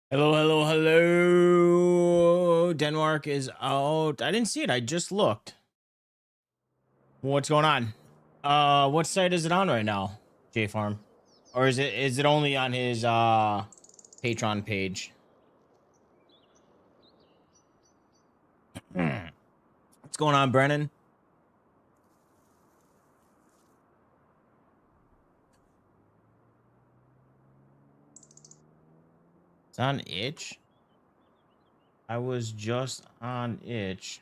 Hello, hello, hello. Denmark is out. I didn't see it. I just looked. What's going on? What site is it on right now? J Farm. Or is it only on his Patreon page? What's going on, Brennan? It's on Itch. I was just on Itch.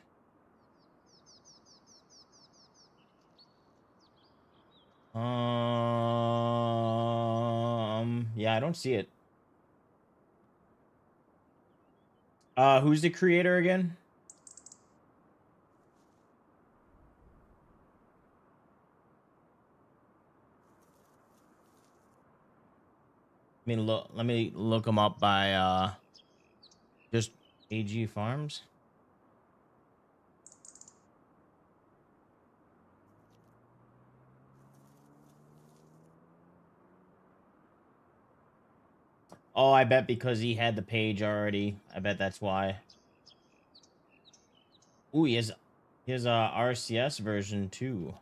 Yeah, I don't see it. Who's the creator again? Let me look them up by just AG Farms. Oh, I bet because he had the page already. I bet that's why. Ooh, he has a RCS version too.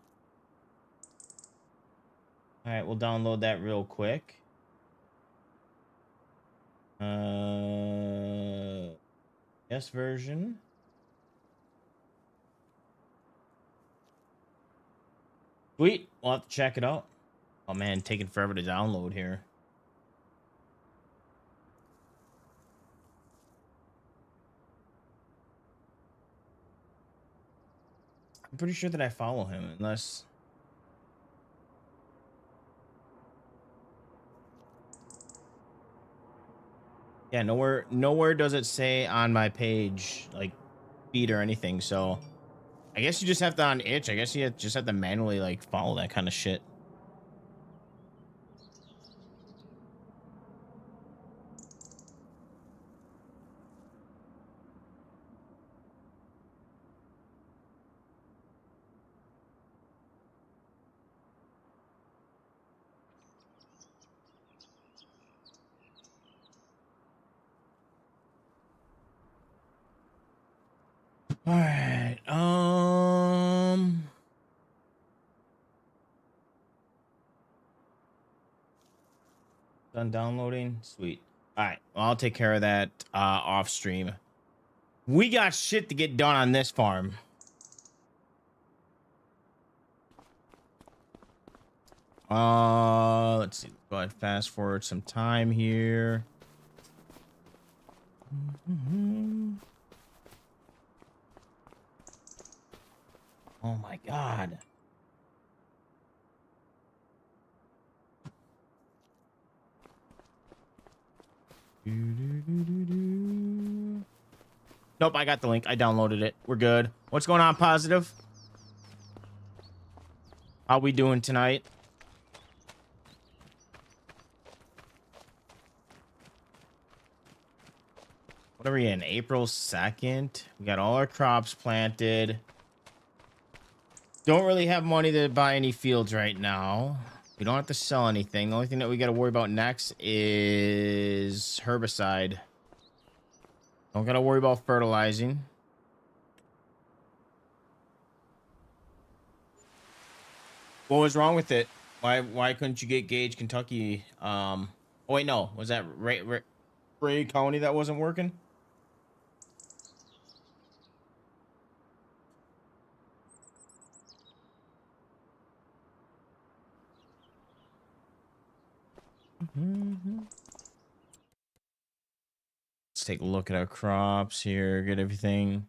All right, we'll download that real quick. Yes version. Sweet. We'll have to check it out. Oh man, taking forever to download here. I'm pretty sure that I follow him, unless. Yeah, nowhere does it say on my page like feed or anything. So I guess you just have to on itch. I guess you just have to manually like follow that kind of shit. All right. Done downloading. Sweet. All right. Well, I'll take care of that off stream. We got shit to get done on this farm. Let's see. Go ahead, fast forward some time here. Oh my god. Nope, I got the link. I downloaded it. We're good. What's going on, Positive? How we doing tonight? What are we in? April 2nd. We got all our crops planted. Don't really have money to buy any fields right now. We don't have to sell anything. The only thing that we got to worry about next is herbicide. Don't got to worry about fertilizing. What was wrong with it? Why couldn't you get Gage, Kentucky? Oh wait, no. Was that Ray County that wasn't working? Let's take a look at our crops here. Get everything.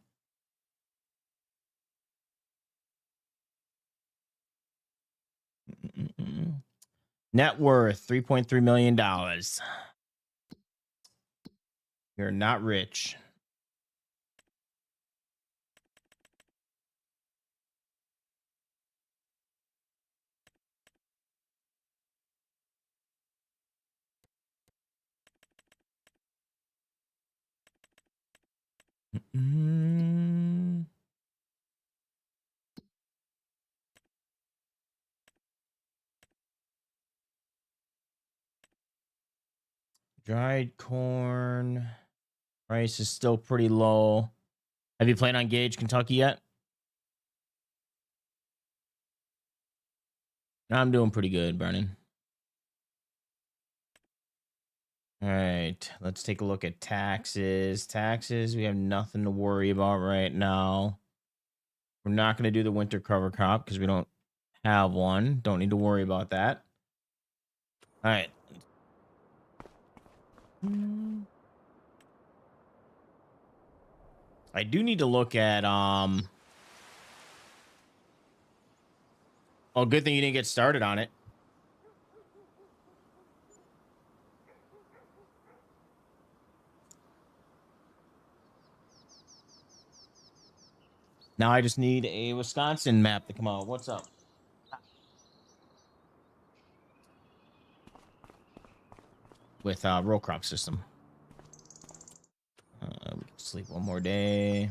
Net worth $3.3 million. You're not rich. Dried corn. Price is still pretty low. Have you played on Gage, Kentucky yet? I'm doing pretty good, Brennan. All right, let's take a look at taxes. Taxes, we have nothing to worry about right now. We're not going to do the winter cover crop because we don't have one. Don't need to worry about that. All right. I do need to look at oh, good thing you didn't get started on it. Now I just need a Wisconsin map to come out. What's up? With row crop system. We can sleep one more day.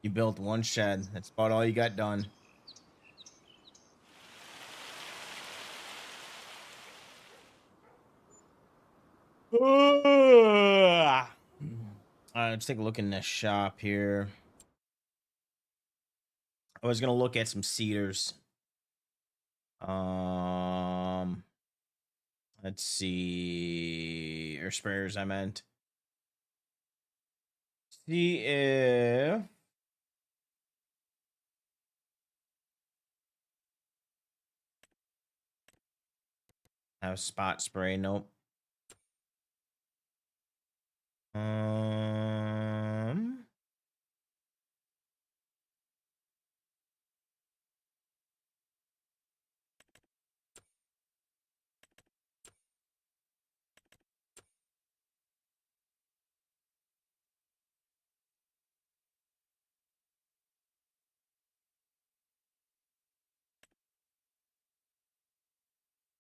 You built one shed. That's about all you got done. Let's take a look in this shop here. I was gonna look at some cedars. Let's see, or sprayers. I meant. See if have spot spray. Nope.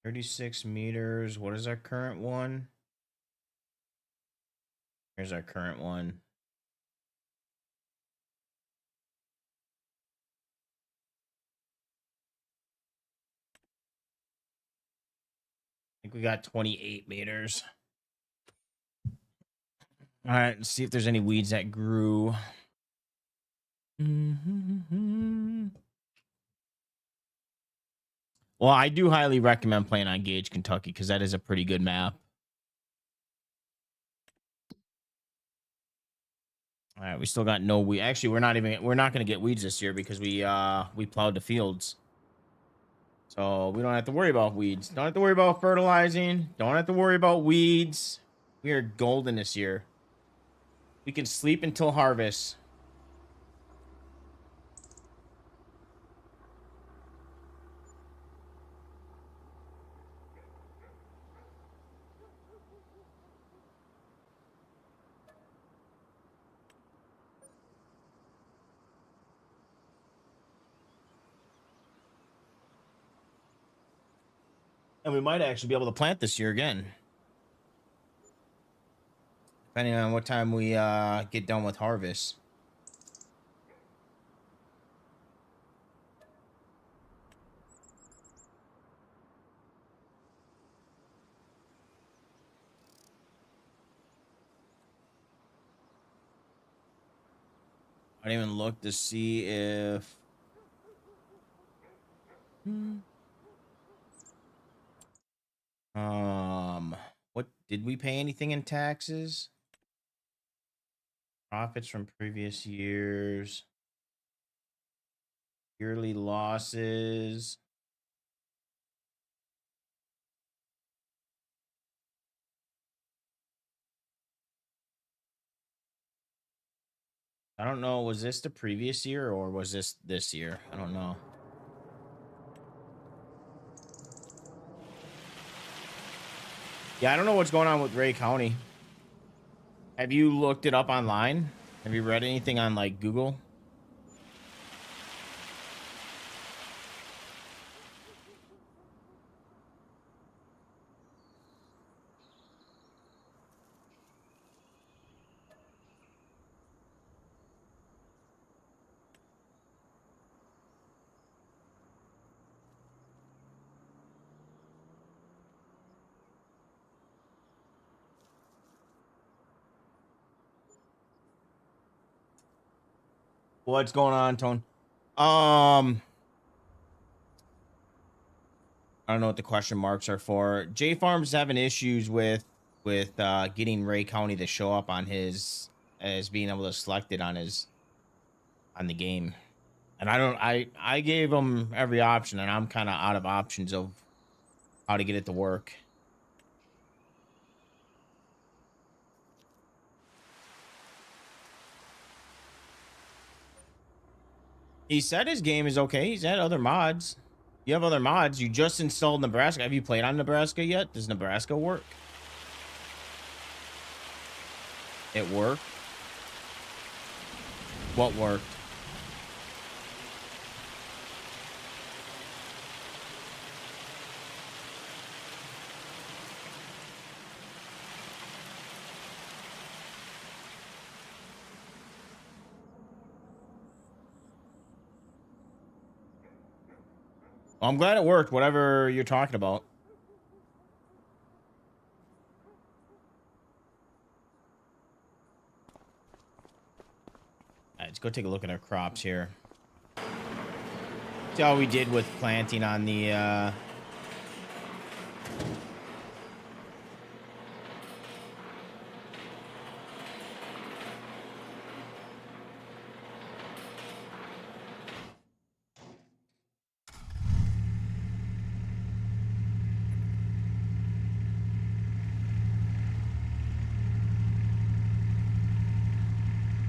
36 meters. What is our current one? Here's our current one. I think we got 28 meters. All right, let's see if there's any weeds that grew. Well, I do highly recommend playing on Gage, Kentucky, because that is a pretty good map. All right, we still got no weed. Actually, we're not going to get weeds this year because we plowed the fields. So we don't have to worry about weeds. Don't have to worry about fertilizing. Don't have to worry about weeds. We are golden this year. We can sleep until harvest. And we might actually be able to plant this year again. Depending on what time we get done with harvest. I didn't even look to see if... What did we pay anything in taxes? Profits from previous years. Yearly losses. I don't know. Was this the previous year or was this year? I don't know. Yeah, I don't know what's going on with Ray County. Have you looked it up online? Have you read anything on like Google? What's going on, Tone? I don't know what the question marks are for. J Farm's having issues with getting Ray County to show up on his as being able to select it on his on the game. And I gave him every option, and I'm kind of out of options of how to get it to work. He said his game is okay. He's had other mods. You have other mods. You just installed Nebraska. Have you played on Nebraska yet? Does Nebraska work? It worked. What worked? Well, I'm glad it worked. Whatever you're talking about. All right, let's go take a look at our crops here. See how we did with planting on the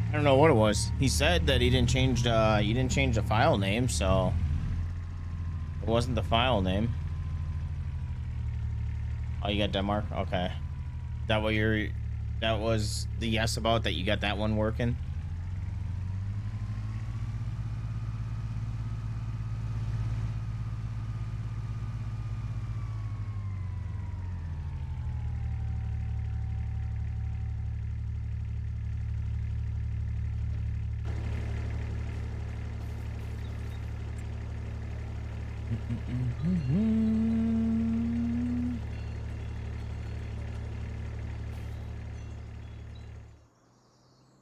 I don't know what it was. He said that he didn't change the file name, so it wasn't the file name. Oh, you got Denmark? Okay. That what you're that was the yes about that you got that one working?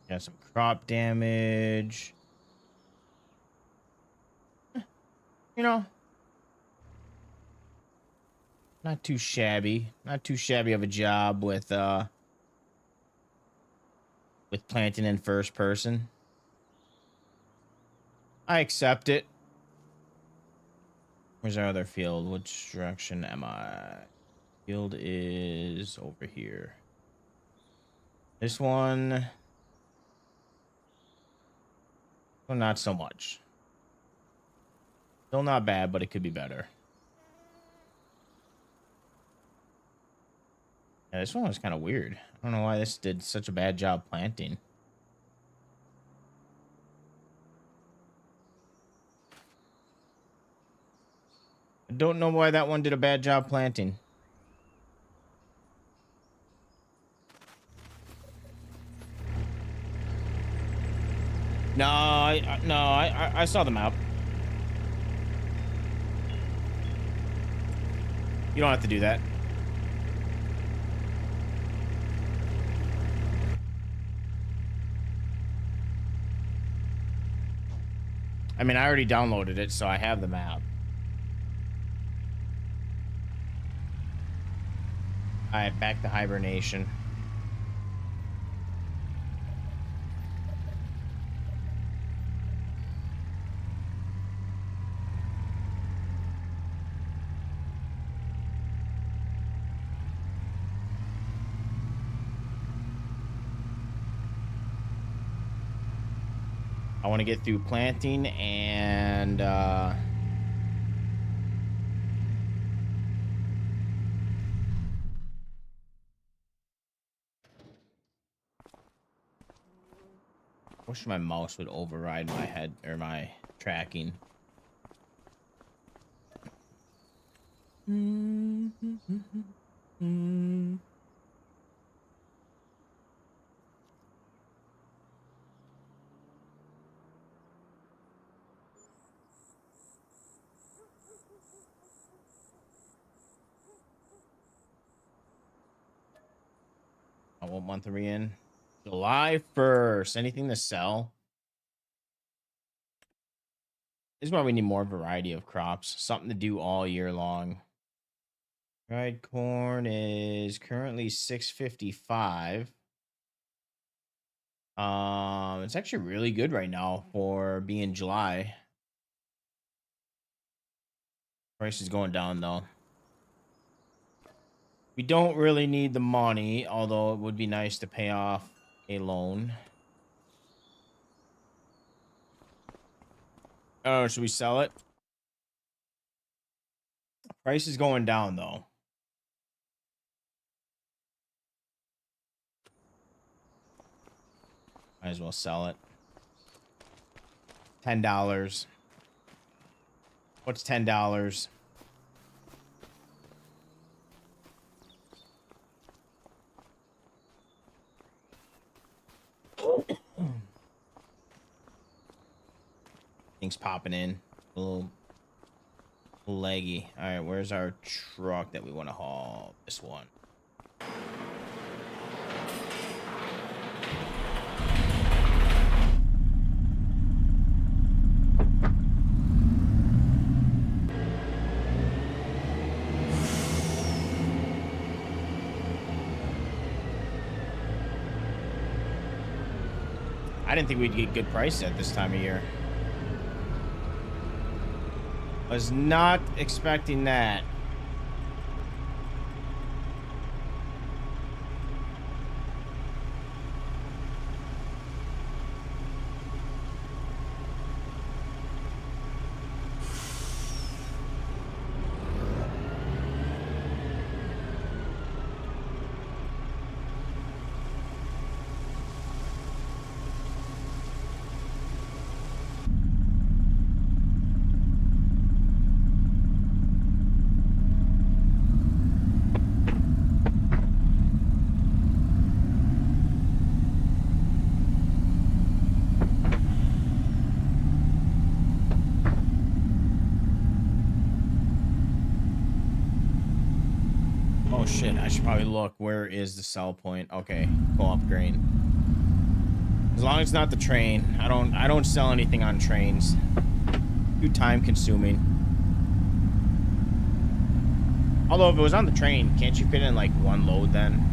Got some crop damage. You know, not too shabby. Not too shabby of a job with planting in first person. I accept it. Where's our other field? Which direction am I? Field is over here. This one, well, not so much. Still not bad, but it could be better. Yeah, this one was kind of weird. I don't know why this did such a bad job planting. I don't know why that one did a bad job planting. No, I saw the map. You don't have to do that. I mean, I already downloaded it, so I have the map. All right, back to hibernation. I want to get through planting and wish my mouse would override my head or my tracking. What month are we in? July 1st. Anything to sell? This is why we need more variety of crops. Something to do all year long. Dried corn is currently 655. It's actually really good right now for being July. Price is going down though. We don't really need the money, although it would be nice to pay off a loan. Oh, should we sell it? Price is going down though. Might as well sell it. $10. What's $10? Things popping in. A little leggy. All right, where's our truck that we want to haul? This one. I didn't think we'd get good prices at this time of year. Was not expecting that. Oh shit, I should probably look. Where is the sell point? Okay, co-op grain. As long as it's not the train. I don't sell anything on trains. Too time consuming. Although if it was on the train, can't you fit in like one load then?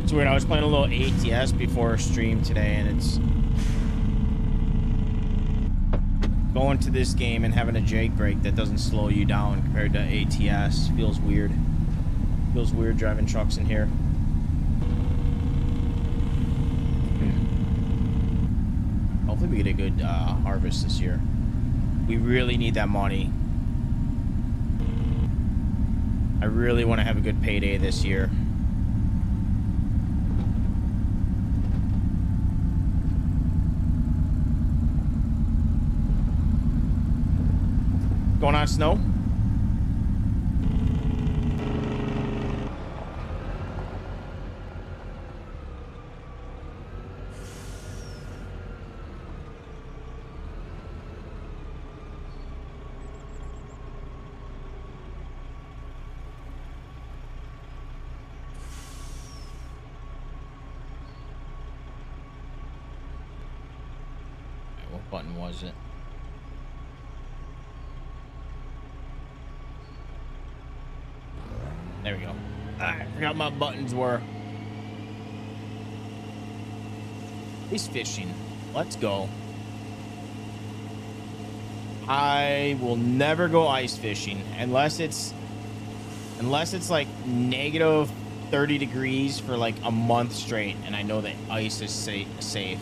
It's weird. I was playing a little ATS before stream today, and it's going to this game and having a Jake brake that doesn't slow you down compared to ATS. Feels weird. Feels weird driving trucks in here. Hopefully we get a good harvest this year. We really need that money. I really want to have a good payday this year. Going on, Snow? What button was it? There we go. I forgot my buttons were. He's fishing. Let's go. I will never go ice fishing unless it's Unless it's like negative 30 degrees for like a month straight, and I know that ice is safe.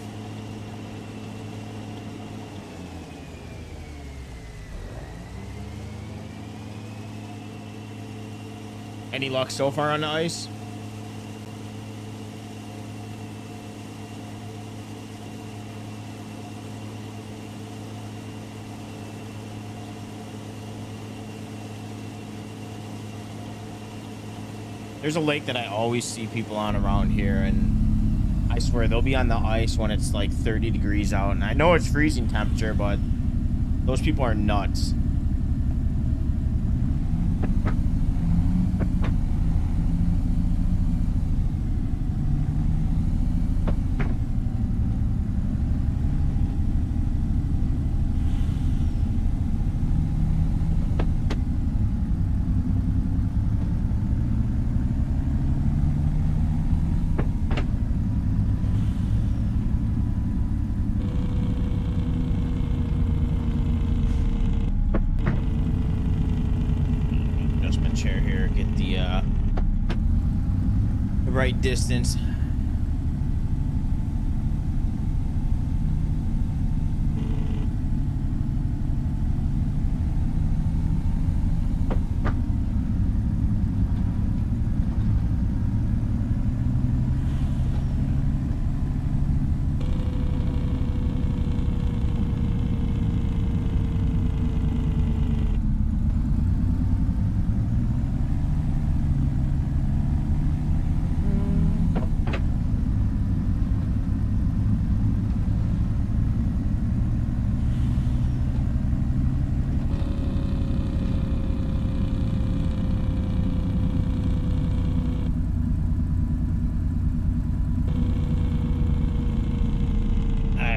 Any luck so far on the ice? There's a lake that I always see people on around here, and I swear they'll be on the ice when it's like 30 degrees out. And I know it's freezing temperature, but those people are nuts. Right distance.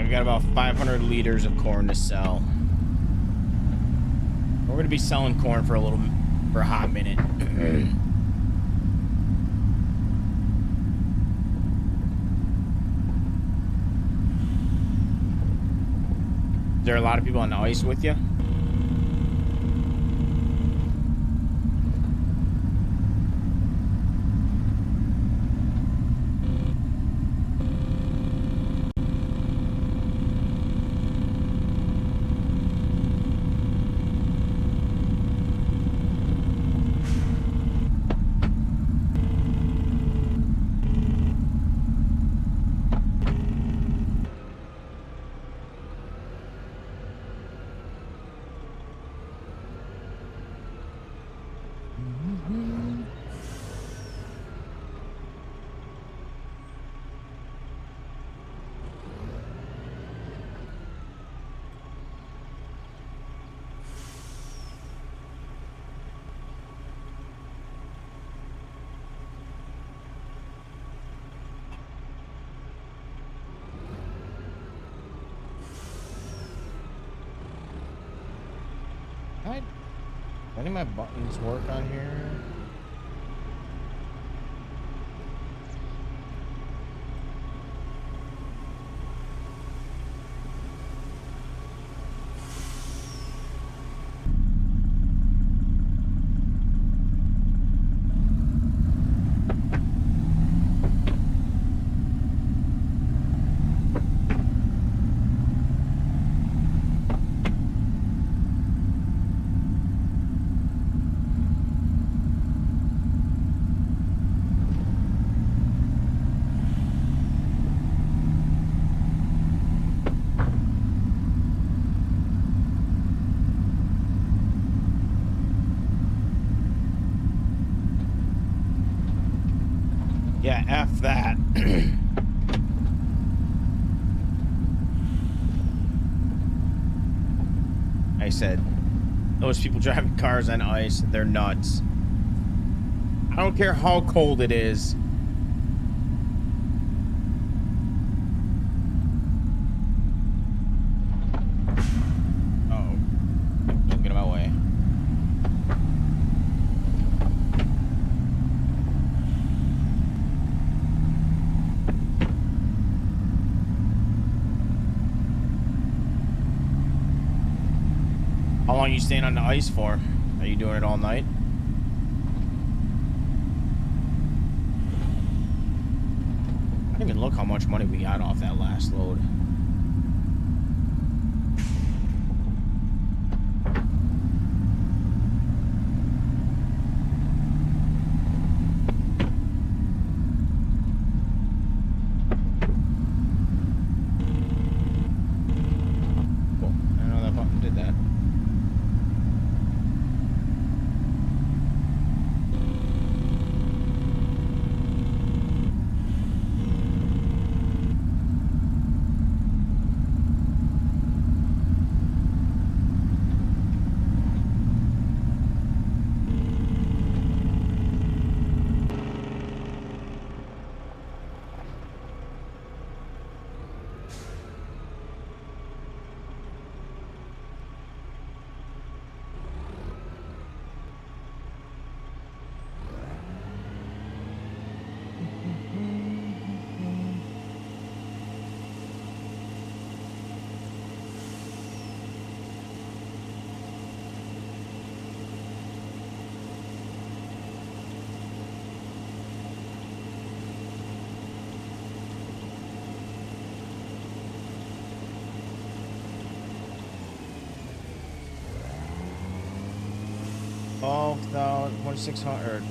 Got about 500 liters of corn to sell. We're gonna be selling corn for a hot minute. Is there a lot of people on the ice with you? Any of my buttons work on here? Yeah, F that. I said, those people driving cars on ice, they're nuts. I don't care how cold it is. Oh, don't get in my way. How long are you staying on the ice for? Are you doing it all night? I didn't even look how much money we got off that last load. Cool. I know that button did that.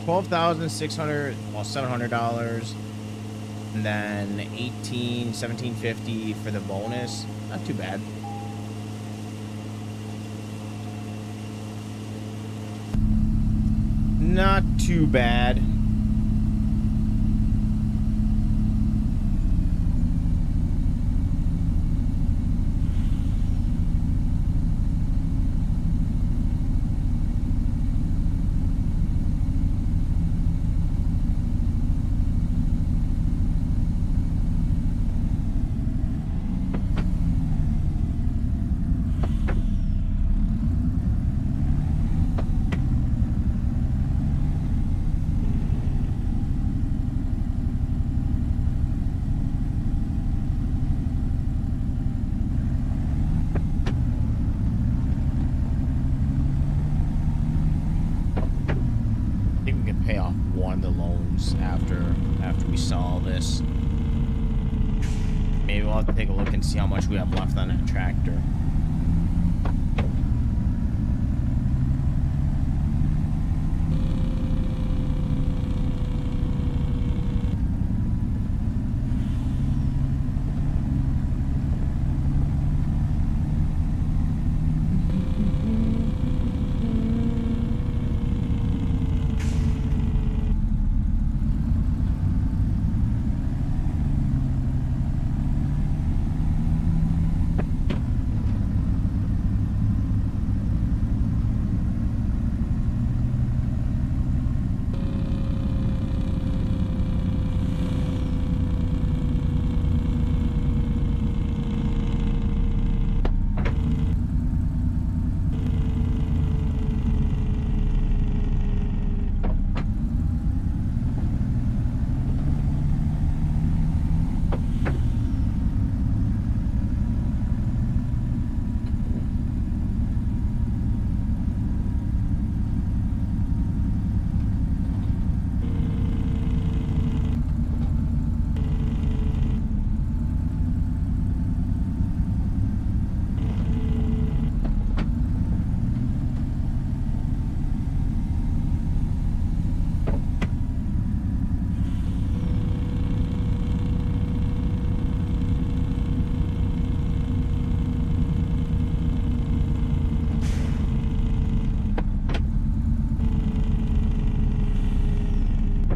$12,600, well, $700, and then 1750 for the bonus. Not too bad. Not too bad. Pay off one of the loans after we sell this. Maybe we'll have to take a look and see how much we have left on that tractor.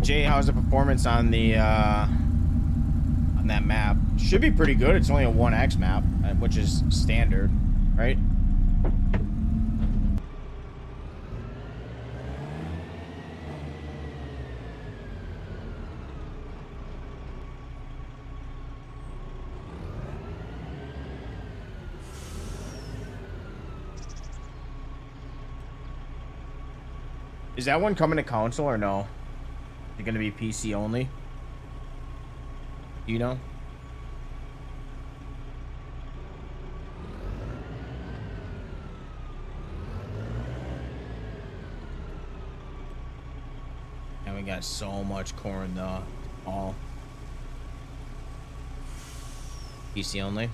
Jay, how's the performance on the on that map? Should be pretty good. It's only a 1x map, which is standard, right? Is that one coming to console or no? Is it going to be PC only? You know? And we got so much corn though. All. PC only.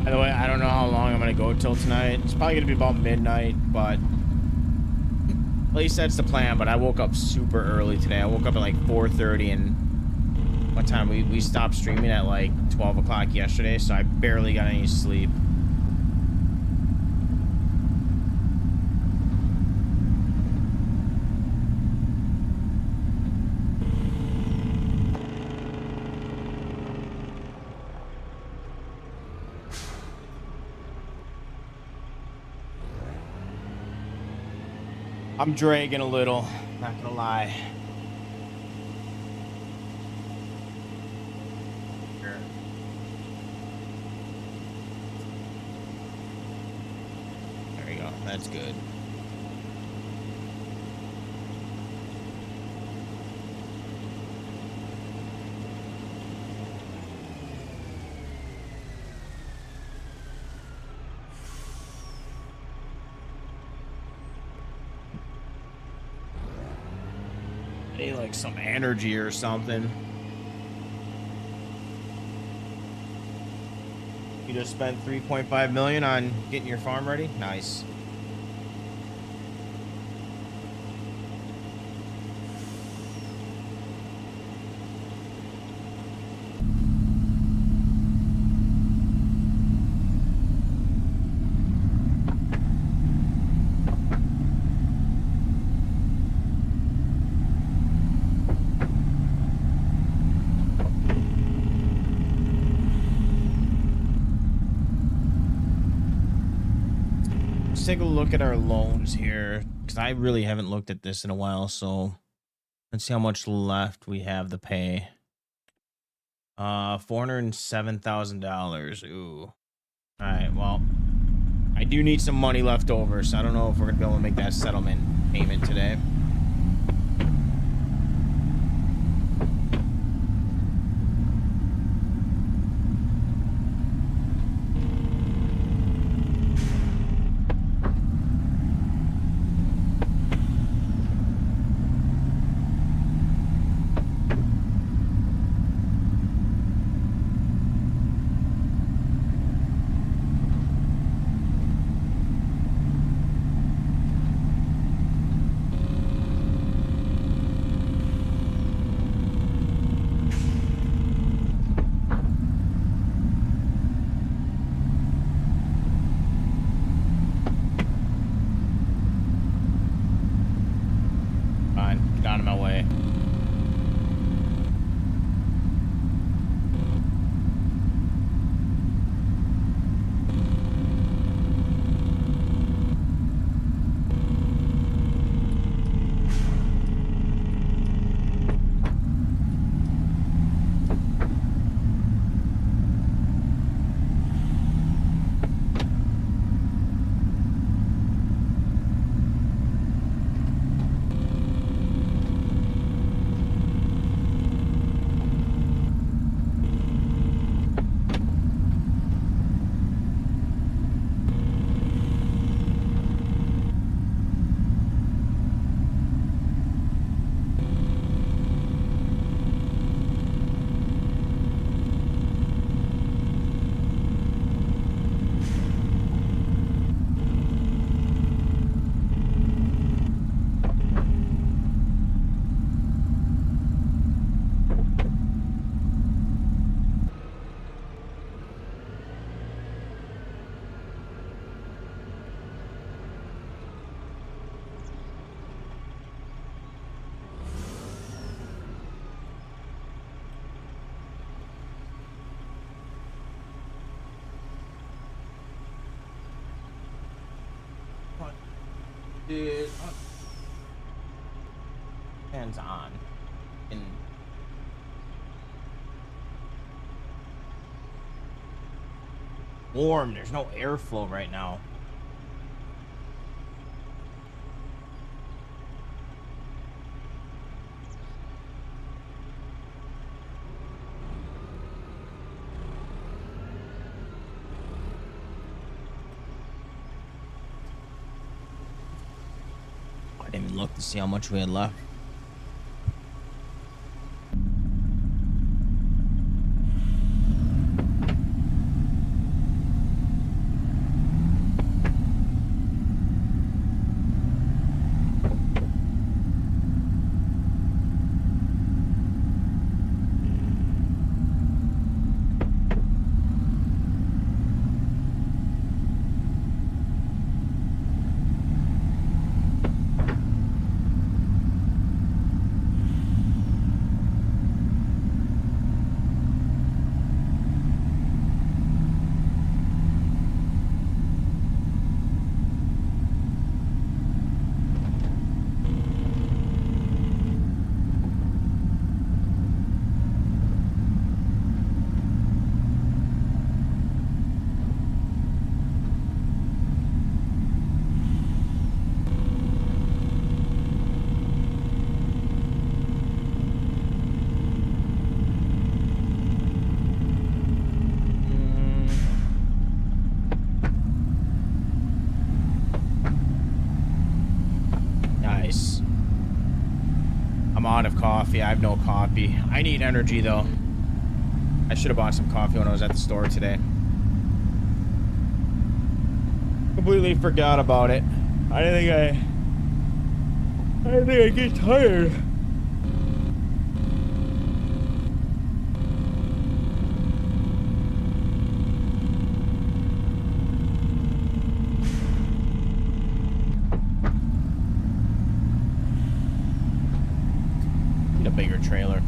By the way, I don't know how long I'm gonna go till tonight. It's probably gonna be about midnight, but at least that's the plan. But I woke up super early today. I woke up at like 4:30, and what time we stopped streaming at like 12 o'clock yesterday, so I barely got any sleep. I'm dragging a little, not gonna lie. Sure. There we go. That's good. Need like some energy or something. You just spent 3.5 million on getting your farm ready? Nice. Take a look at our loans here, because I really haven't looked at this in a while. So let's see how much left we have to pay. $407,000. Ooh. All right, well, I do need some money left over, so I don't know if we're gonna be able to make that settlement payment today. Dude, hands on. And warm. There's no airflow right now. I didn't even look to see how much we had left. Nice. I'm out of coffee. I have no coffee. I need energy though. I should have bought some coffee when I was at the store today. Completely forgot about it. I didn't think I get tired. Need a bigger trailer.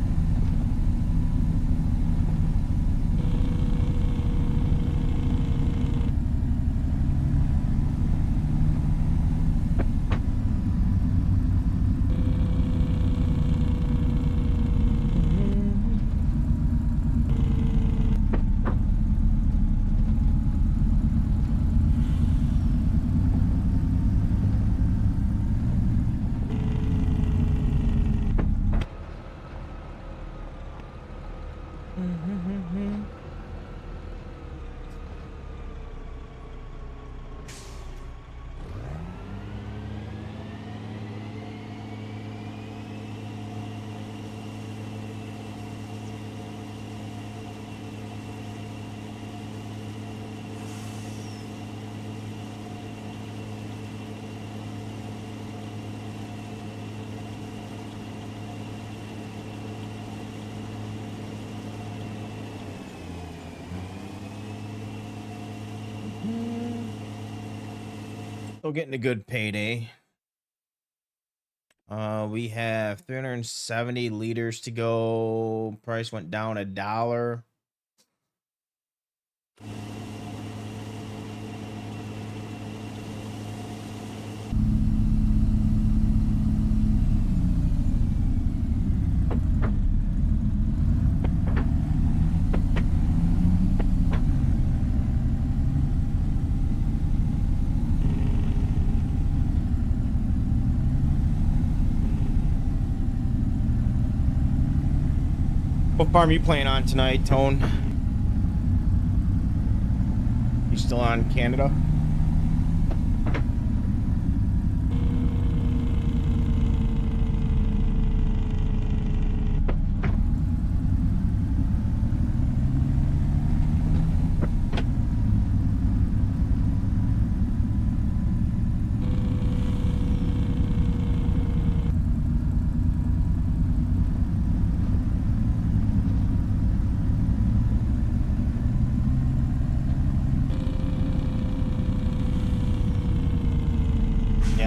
Still getting a good payday. We have 370 liters to go. Price went down $1. What farm you playing on tonight, Tone? You still on Canada?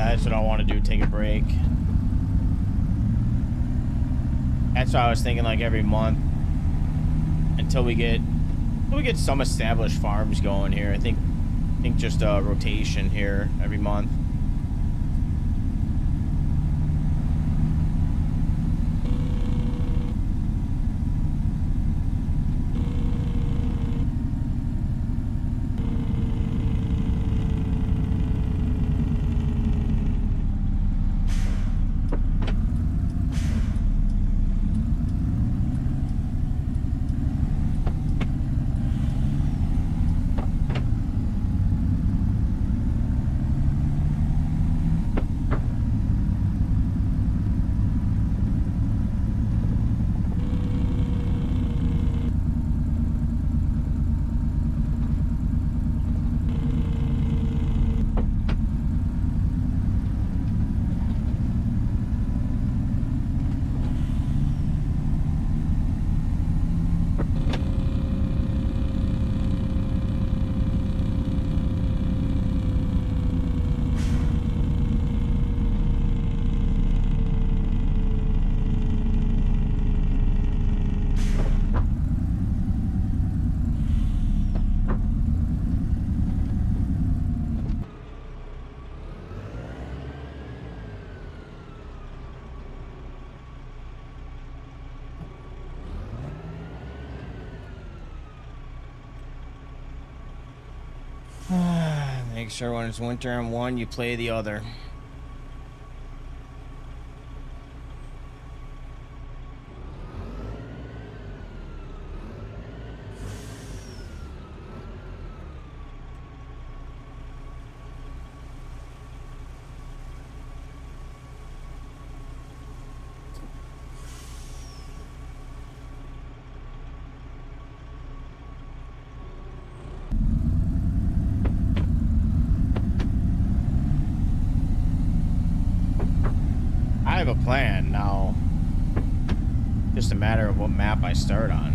That's what I want to do, take a break. That's what I was thinking, like every month until we get some established farms going here. I think just a rotation here every month. Make sure when it's winter in one, you play the other. I have a plan now. Just a matter of what map I start on.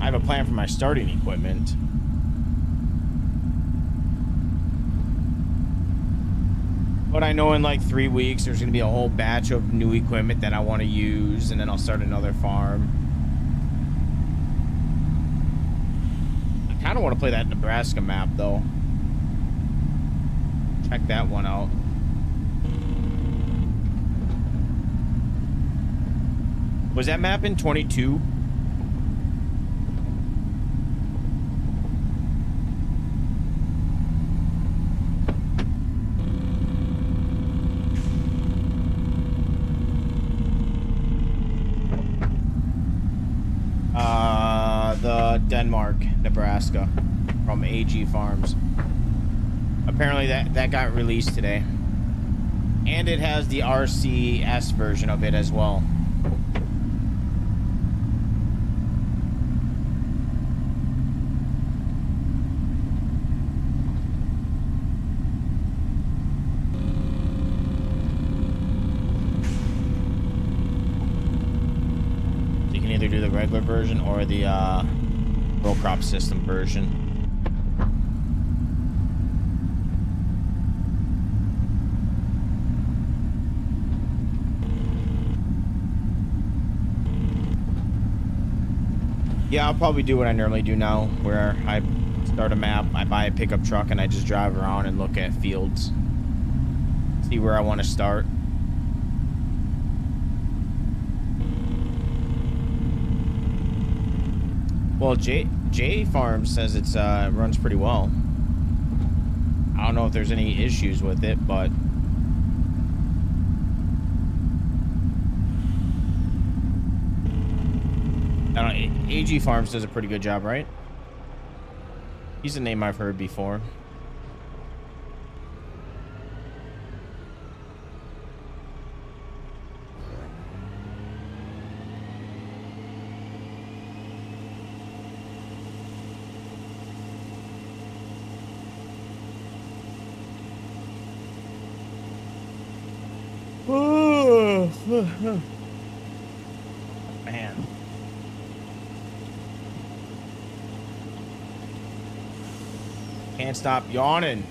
I have a plan for my starting equipment. But I know in like 3 weeks there's going to be a whole batch of new equipment that I want to use, and then I'll start another farm. I kind of want to play that Nebraska map though. Check that one out. Was that map in 22? The Denmark, Nebraska, from AG Farms. Apparently that got released today. And it has the RCS version of it as well. Either do the regular version or the row crop system version. Yeah, I'll probably do what I normally do now, where I start a map, I buy a pickup truck, and I just drive around and look at fields, see where I want to start. Well, J Farm says it's runs pretty well. I don't know if there's any issues with it, but I don't know. AG Farms does a pretty good job, right? He's a name I've heard before. Man. Can't stop yawning.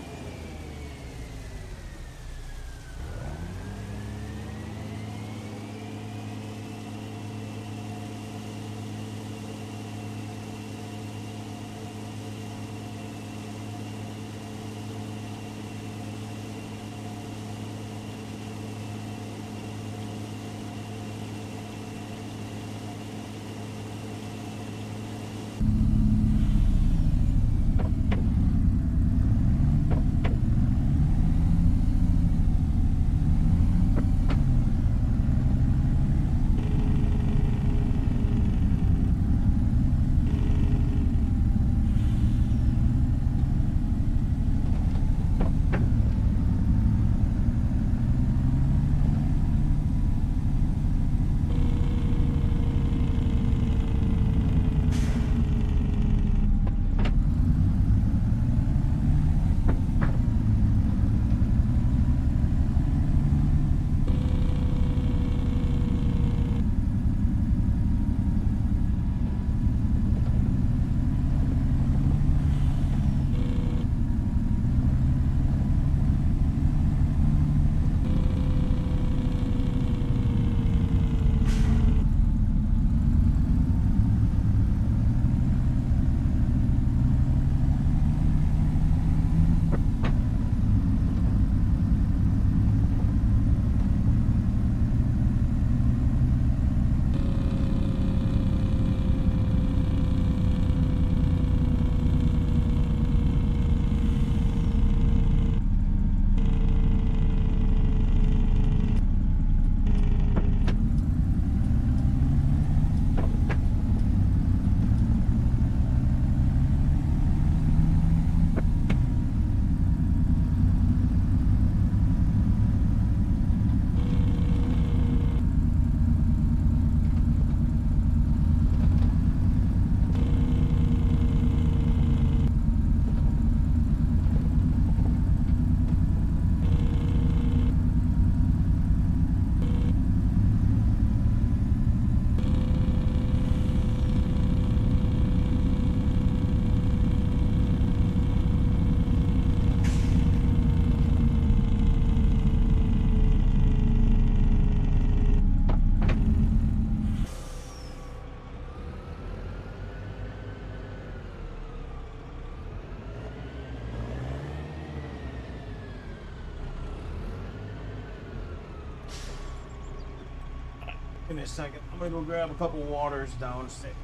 Give me a second. I'm gonna go grab a couple waters downstairs.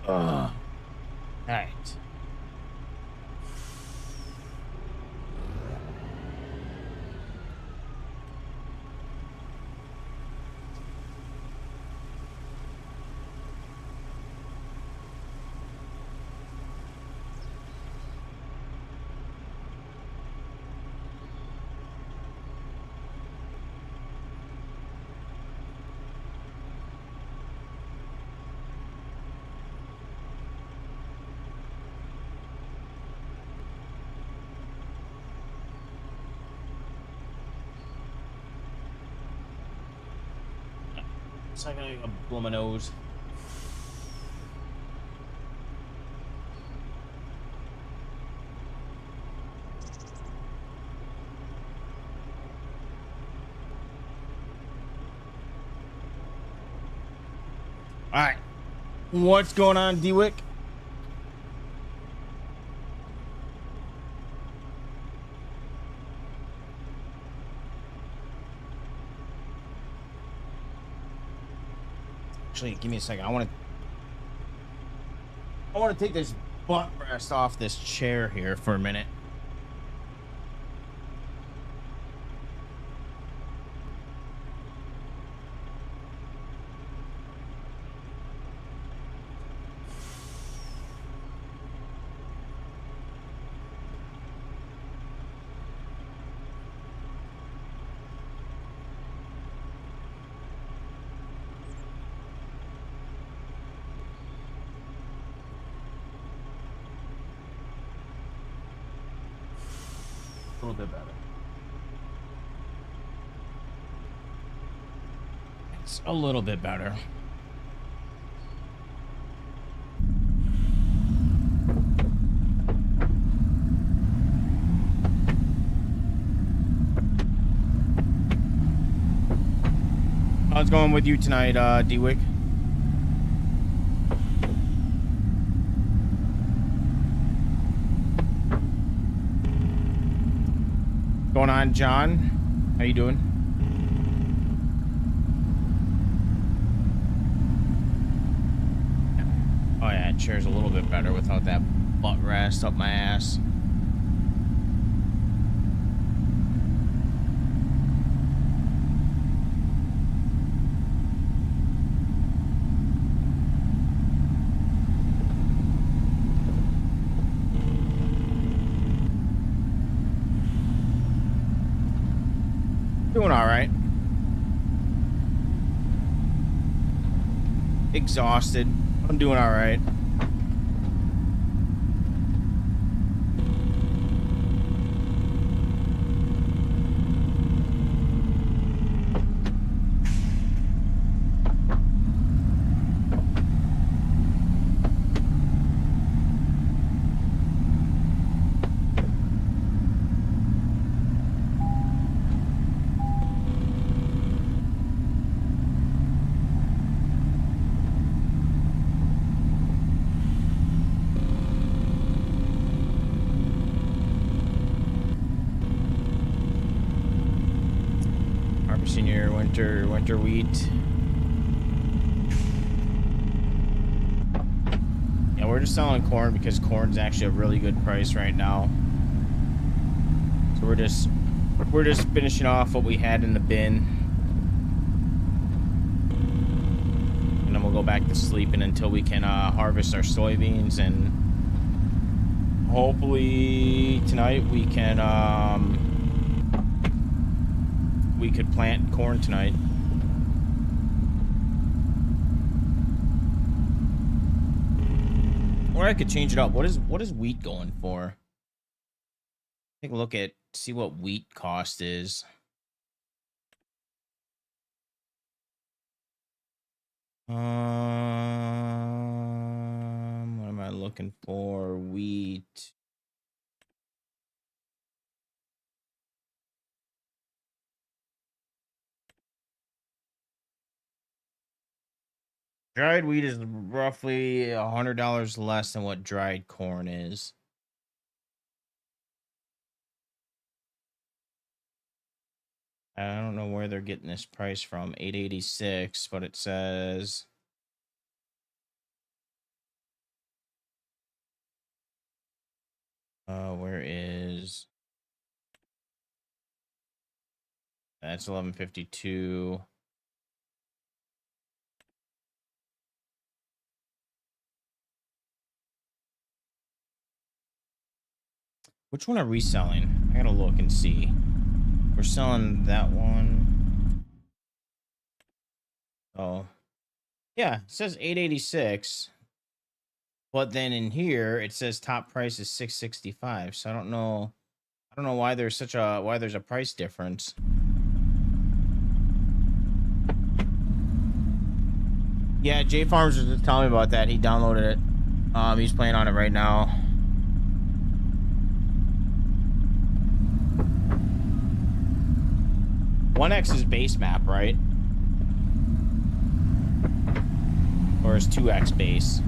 All right. It's like a blow my nose. All right. What's going on, Dewick? Actually, give me a second. I want to take this butt rest off this chair here for a minute. A little bit better. It's a little bit better. How's it going with you tonight, Dewick? Going on, John? How you doing? Oh yeah, chair's a little bit better without that butt rest up my ass. Doing all right. Exhausted. I'm doing all right. Senior winter wheat. Yeah, we're just selling corn because corn's actually a really good price right now. So we're just finishing off what we had in the bin, and then we'll go back to sleeping until we can harvest our soybeans, and hopefully tonight we can we could plant corn tonight. Or I could change it up. What is wheat going for? Take a look at, see what wheat cost is. What am I looking for? Wheat. Dried wheat is roughly $100 less than what dried corn is. I don't know where they're getting this price from. $8.86, but it says where is, that's 11.52. Which one are we selling? I gotta look and see. We're selling that one. Oh, yeah, it says 8.86, but then in here it says top price is 6.65. So I don't know why there's a price difference. Yeah, Jay Farms was just telling me about that. He downloaded it. He's playing on it right now. One X is base map, right? Or is 2X base?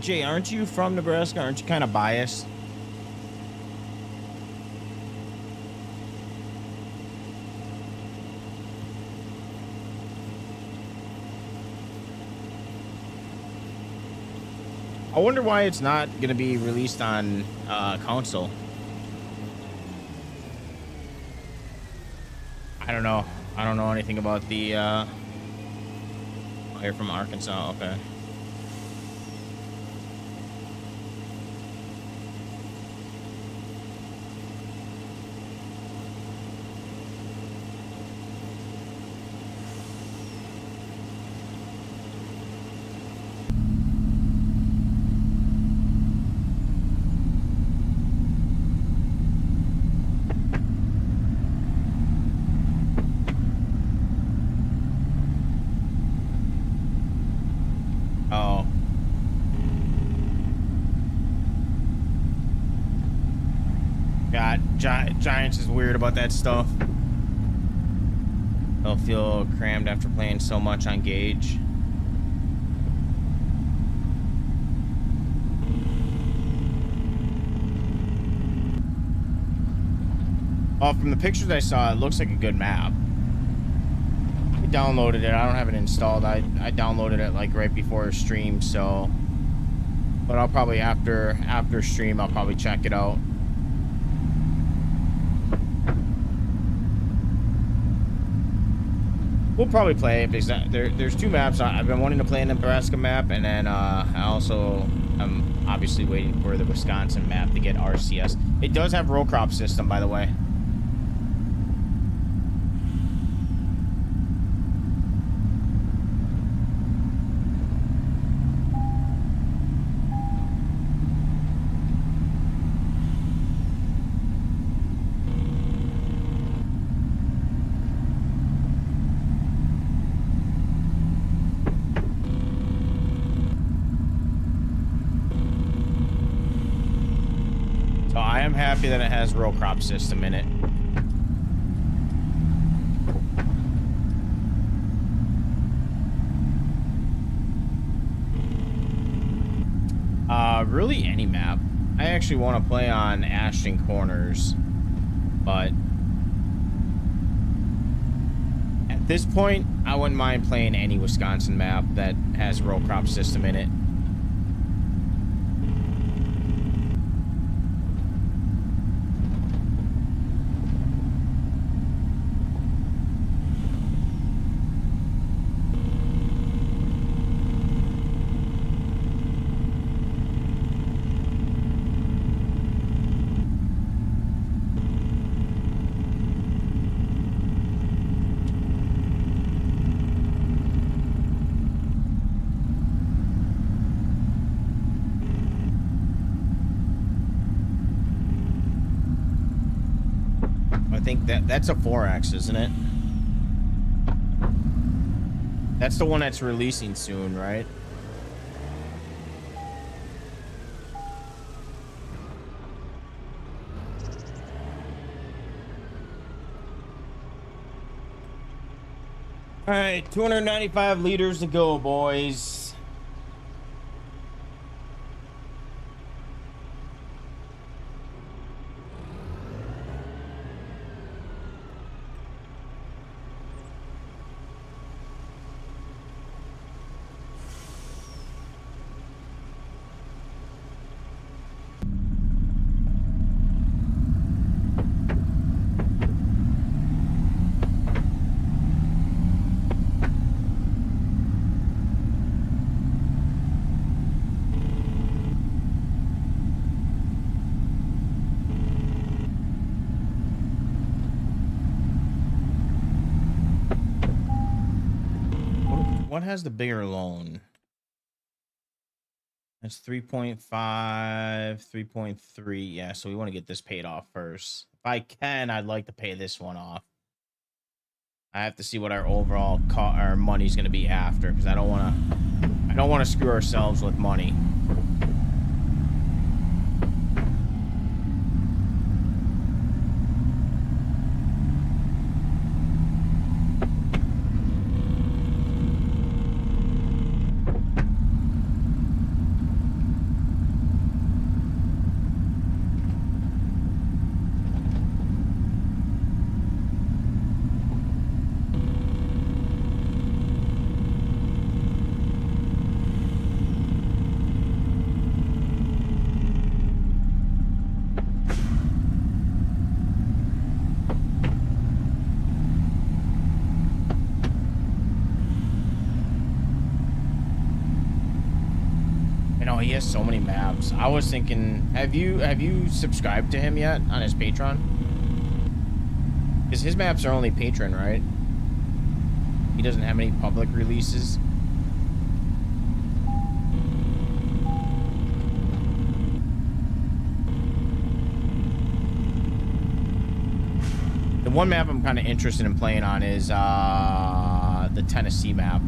Jay, aren't you from Nebraska? Aren't you kind of biased? I wonder why it's not going to be released on console. I don't know. I don't know anything about the... Oh, you're from Arkansas. Okay. God, Giants is weird about that stuff. They'll feel crammed after playing so much on Gage. Oh, from the pictures I saw, it looks like a good map. I downloaded it. I don't have it installed. I downloaded it like right before stream, so. But I'll probably after stream, I'll probably check it out. We'll probably play it because there's two maps. I've been wanting to play a Nebraska map, and then I also am obviously waiting for the Wisconsin map to get RCS. It does have row crop system, by the way. Happy that it has row crop system in it. Really any map. I actually want to play on Ashton Corners, but at this point, I wouldn't mind playing any Wisconsin map that has row crop system in it. That's a 4X, isn't it? That's the one that's releasing soon, right? All right, 295 liters to go, boys. What has the bigger loan? That's 3.5, 3.3. Yeah, so we want to get this paid off first. If I can, I'd like to pay this one off. I have to see what our overall our money's going to be after, because I don't want to screw ourselves with money. He has so many maps. I was thinking, have you subscribed to him yet on his Patreon? Because his maps are only Patreon, right? He doesn't have any public releases. The one map I'm kind of interested in playing on is the Tennessee map.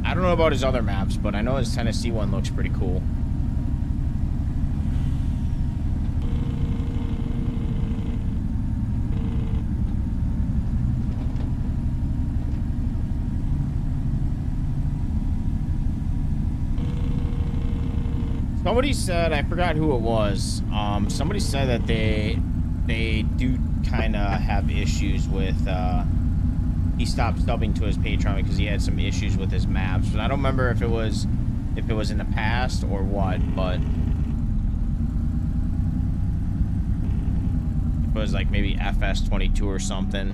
I don't know about his other maps, but I know his Tennessee one looks pretty cool. Somebody said, I forgot who it was. Somebody said that they do kind of have issues with he stopped subbing to his Patreon because he had some issues with his maps. But I don't remember if it was in the past or what, but it was like maybe FS22 or something.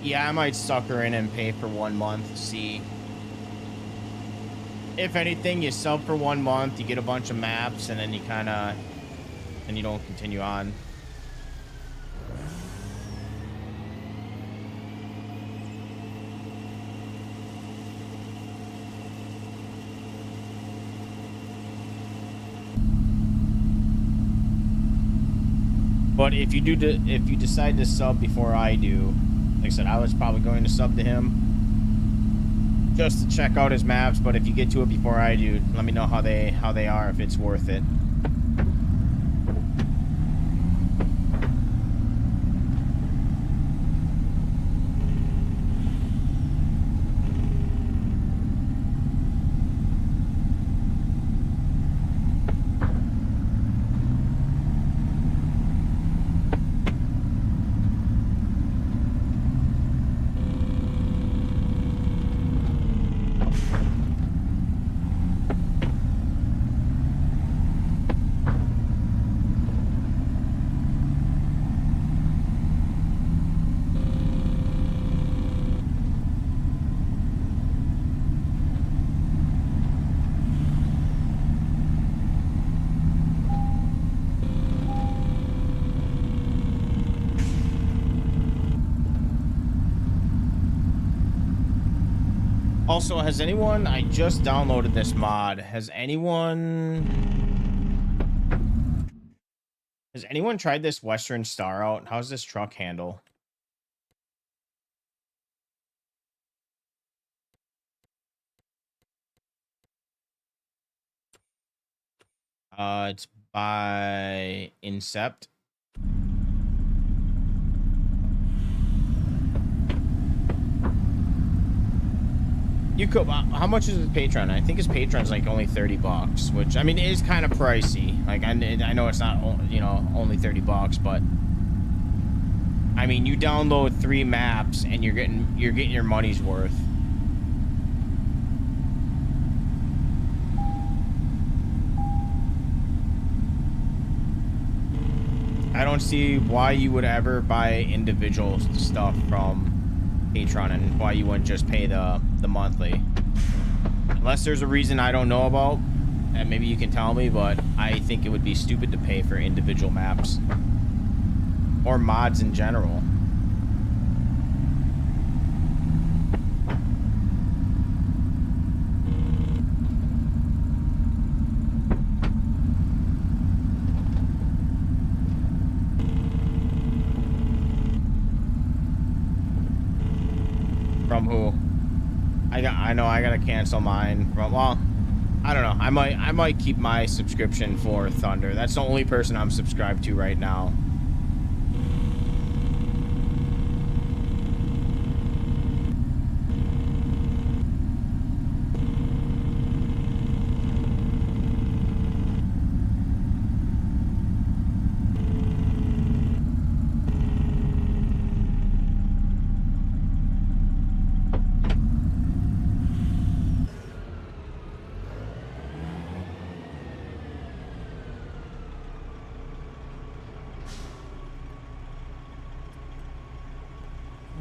Yeah, I might sucker in and pay for 1 month. See, if anything, you sub for 1 month, you get a bunch of maps, and then you don't continue on. But if you decide to sub before I do, like I said, I was probably going to sub to him just to check out his maps. But if you get to it before I do, let me know how they are, if it's worth it. Also, has anyone, I just downloaded this mod. Has anyone tried this Western Star out? How's this truck handle? It's by Incept. You could. How much is his Patreon? I think his Patreon's like only $30, which I mean is kind of pricey. Like I know it's not, you know, only $30, but I mean you download 3 maps and you're getting your money's worth. I don't see why you would ever buy individual stuff from Patreon and why you wouldn't just pay the monthly, unless there's a reason I don't know about, and maybe you can tell me. But I think it would be stupid to pay for individual maps or mods in general. From who? I know I gotta cancel mine. From, well, I don't know. I might keep my subscription for Thunder. That's the only person I'm subscribed to right now.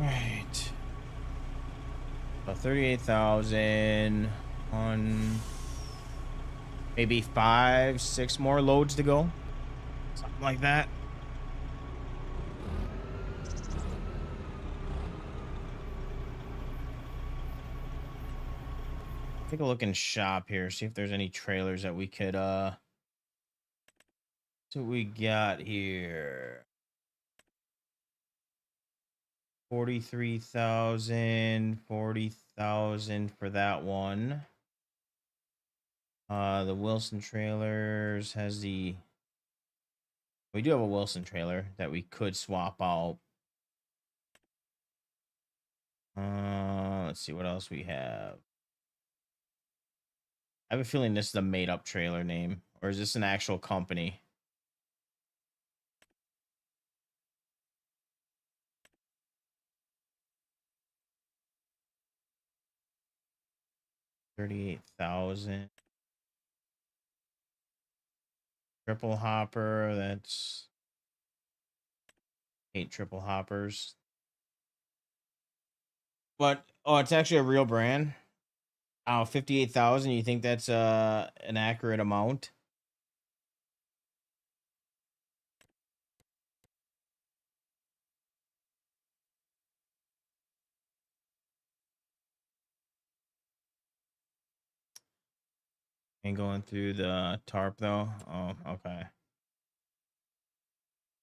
Right. About 38,000 on maybe 5, 6 more loads to go. Something like that. Take a look in shop here, see if there's any trailers that we could see what we got here. 43,000, 40,000 for that one. The Wilson trailers has the. We do have a Wilson trailer that we could swap out. Let's see what else we have. I have a feeling this is a made up trailer name, or is this an actual company? $38,000. Triple hopper. That's 8 triple hoppers. But it's actually a real brand. Oh, 58,000. You think that's an accurate amount? Ain't going through the tarp though. Oh, okay.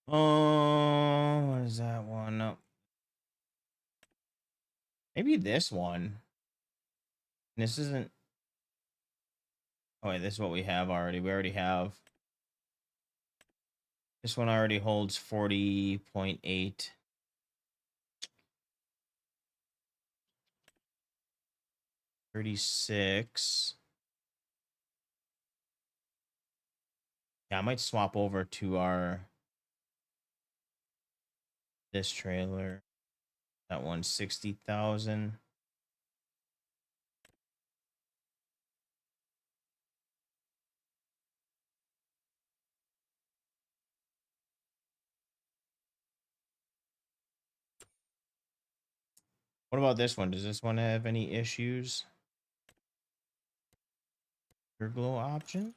Oh, what is that one? No. Maybe this one. This isn't. Oh wait, this is what we have already. We already have. This one already holds 40.8. $36. Yeah, I might swap over to this trailer. That one's 60,000. What about this one? Does this one have any issues? Your glow option?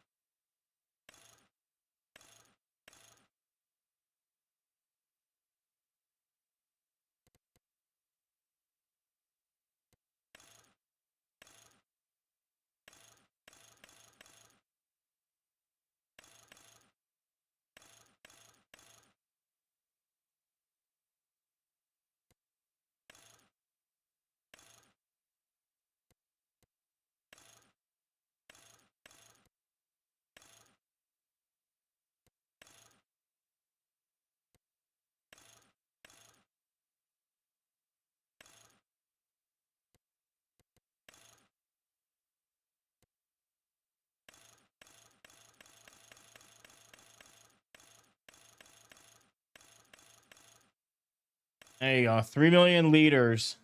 There you go. 3 million liters.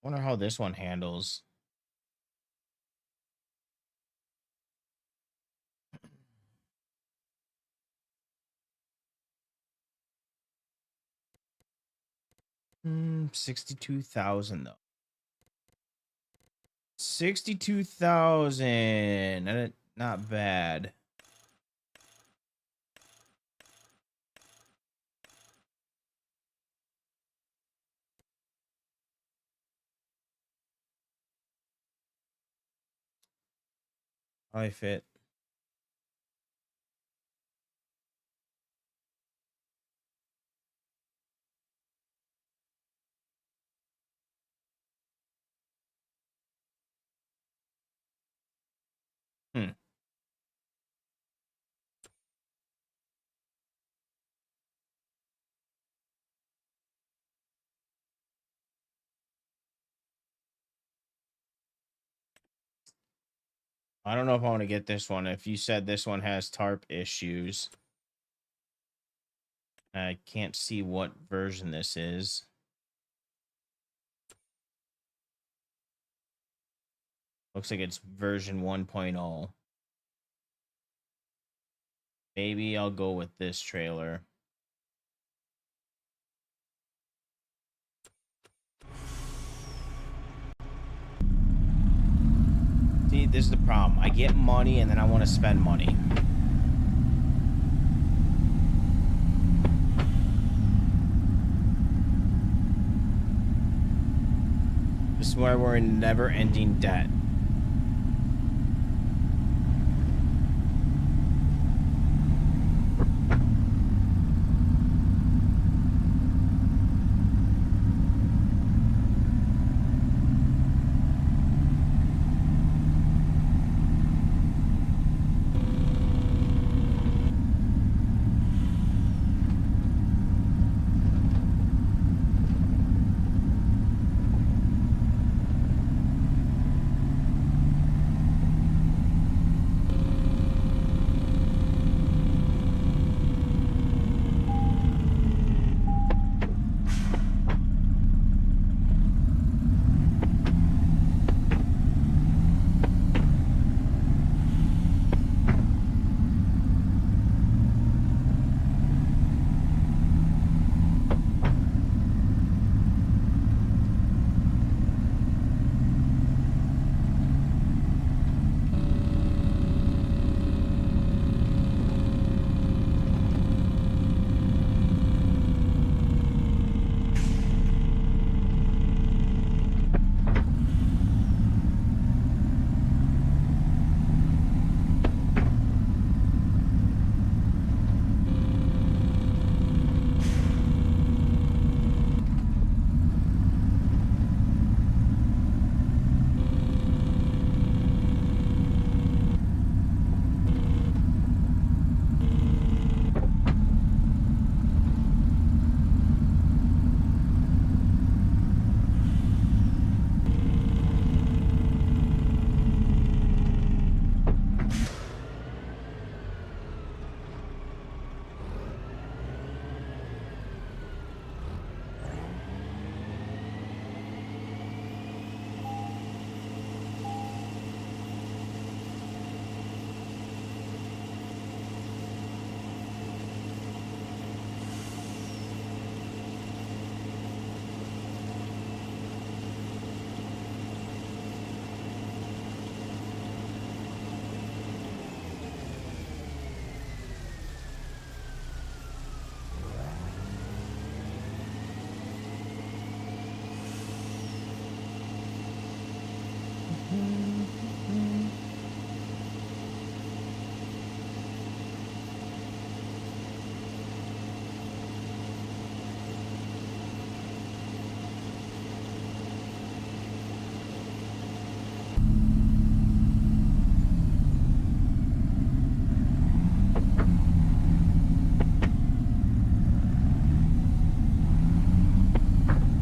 Wonder how this one handles. Hmm, 62,000 though. 62,000. Not bad. I fit. Hmm. I don't know if I want to get this one. If you said this one has tarp issues, I can't see what version this is. Looks like it's version 1.0. Maybe I'll go with this trailer. See, this is the problem. I get money and then I want to spend money. This is where we're in never-ending debt.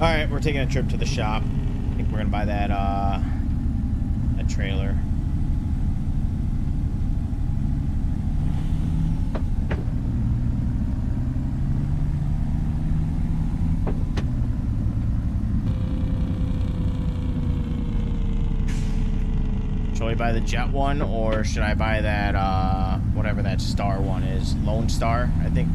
All right, we're taking a trip to the shop. I think we're gonna buy that trailer. Should we buy the jet one, or should I buy that whatever that star one is? Lone Star, I think.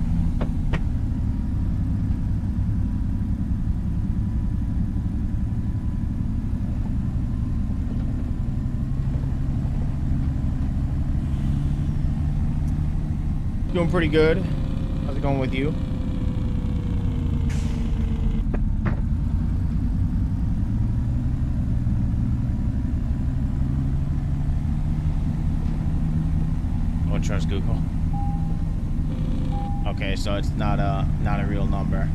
Doing pretty good. How's it going with you? Don't trust Google. Okay, so it's not a real number.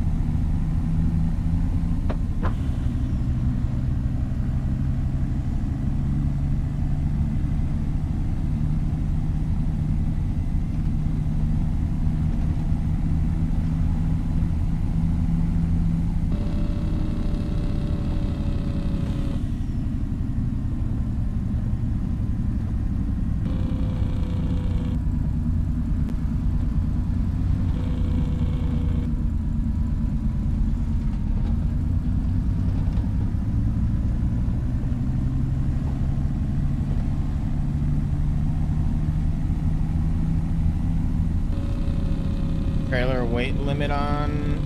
Trailer weight limit on?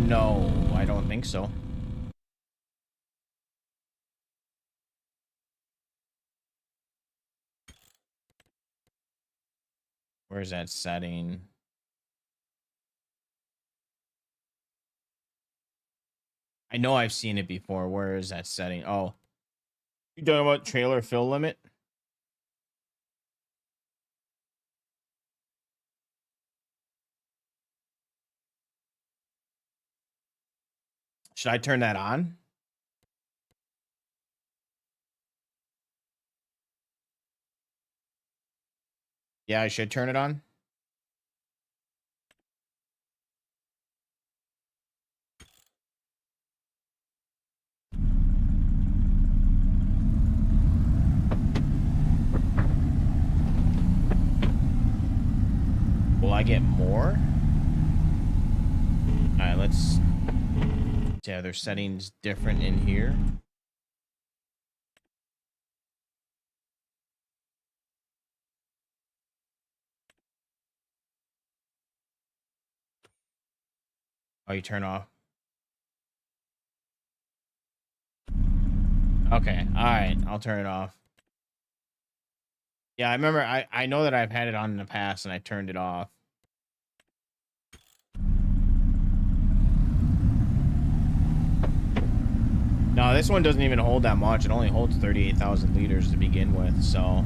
No, I don't think so. Where's that setting? I know I've seen it before. Where is that setting? Oh, you talking about trailer fill limit? Should I turn that on? Yeah, I should turn it on. Will I get more? All right, let's. Yeah, there's settings different in here. Oh, you turn off. Okay, all right, I'll turn it off. Yeah, I remember. I know that I've had it on in the past, and I turned it off. No, this one doesn't even hold that much. It only holds 38,000 liters to begin with, so.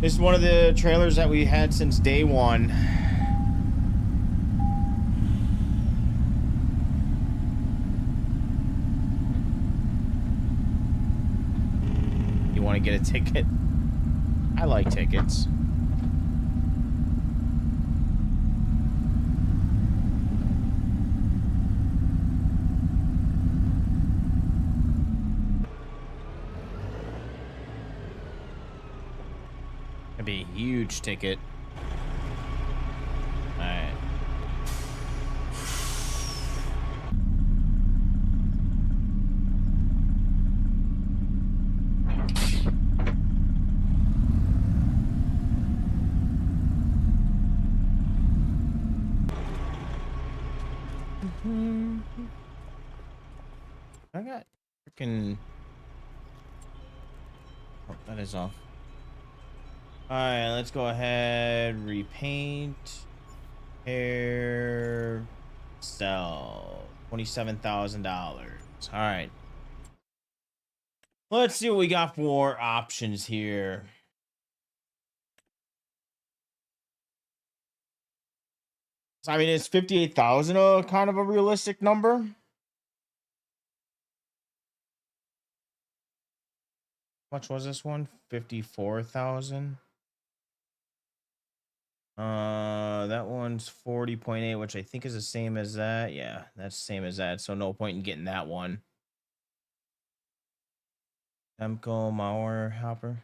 This is one of the trailers that we had since day one. You want to get a ticket? I like tickets. That'd be a huge ticket. All right. I got freaking. Oh, that is off. All right, let's go ahead. Repaint. Hair. Sell. $27,000. All right. Let's see what we got for options here. So, I mean, is 58,000 a kind of a realistic number? How much was this one? 54,000. That one's 40.8, which I think is the same as that. Yeah, that's the same as that. So no point in getting that one. Emco Mauer Hopper.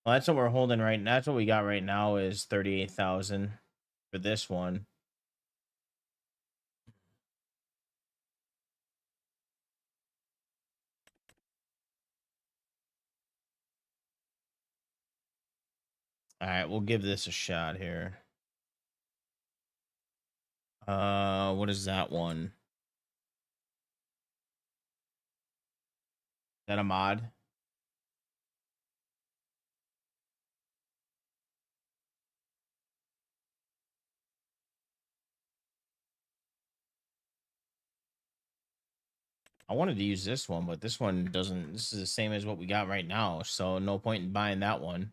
Well, that's what we're holding right now. That's what we got right now is 38,000 for this one. All right, we'll give this a shot here. What is that one? Is that a mod? I wanted to use this one, but this one doesn't. This is the same as what we got right now, so no point in buying that one.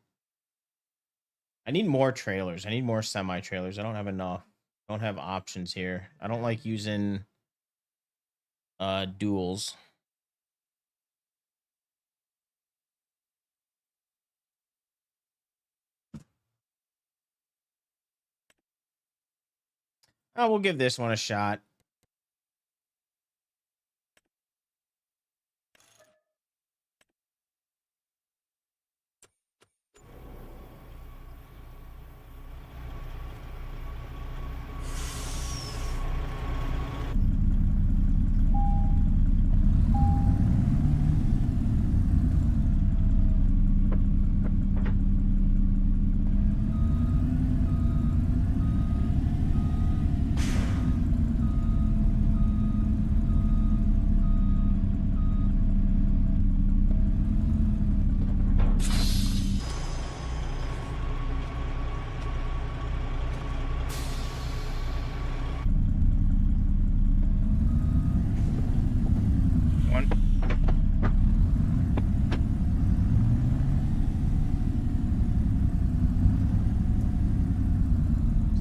I need more trailers. I need more semi trailers. I don't have enough. I don't have options here. I don't like using duals. We'll give this one a shot.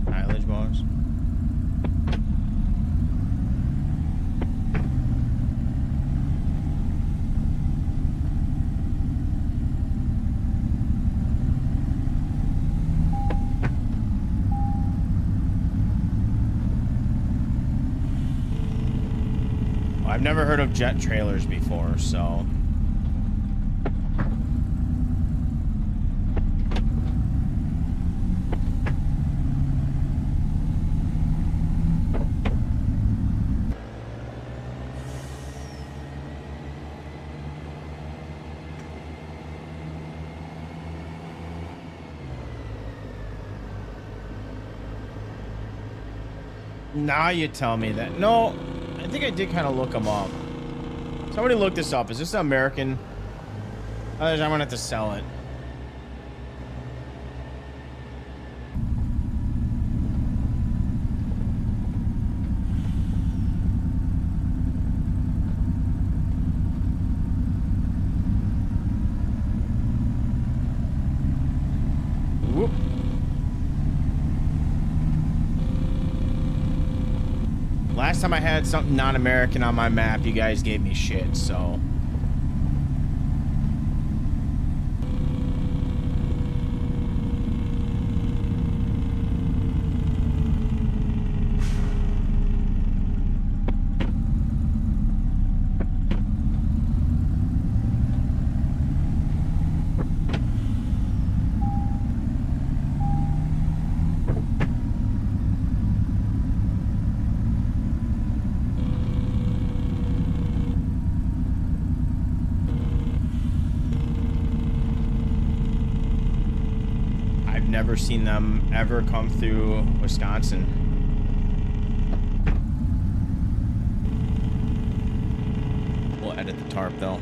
Mileage bonus. I've never heard of jet trailers before, so now you tell me that. No, I think I did kind of look them up. Somebody look this up. Is this American? Otherwise, I'm gonna have to sell it. Whoop. Last time I had something non-American on my map, you guys gave me shit, so. Never seen them ever come through Wisconsin. We'll edit the tarp though.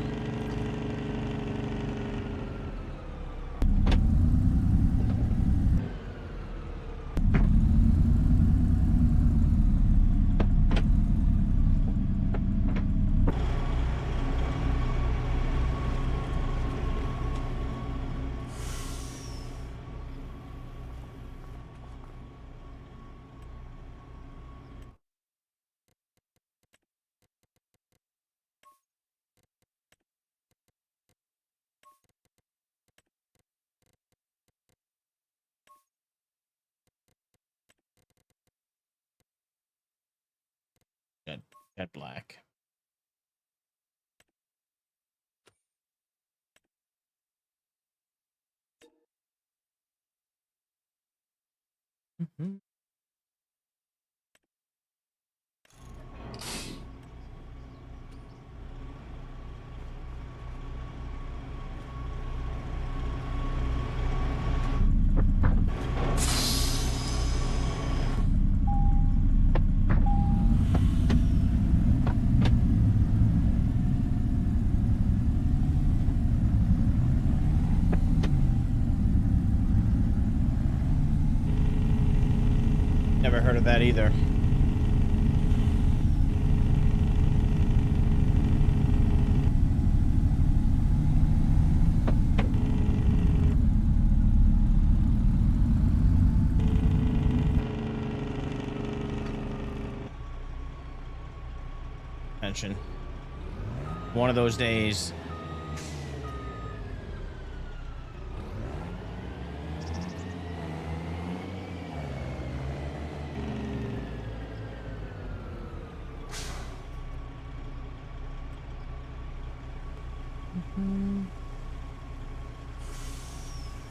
Jet black. Mm-hmm. Never heard of that either. Mention. One of those days.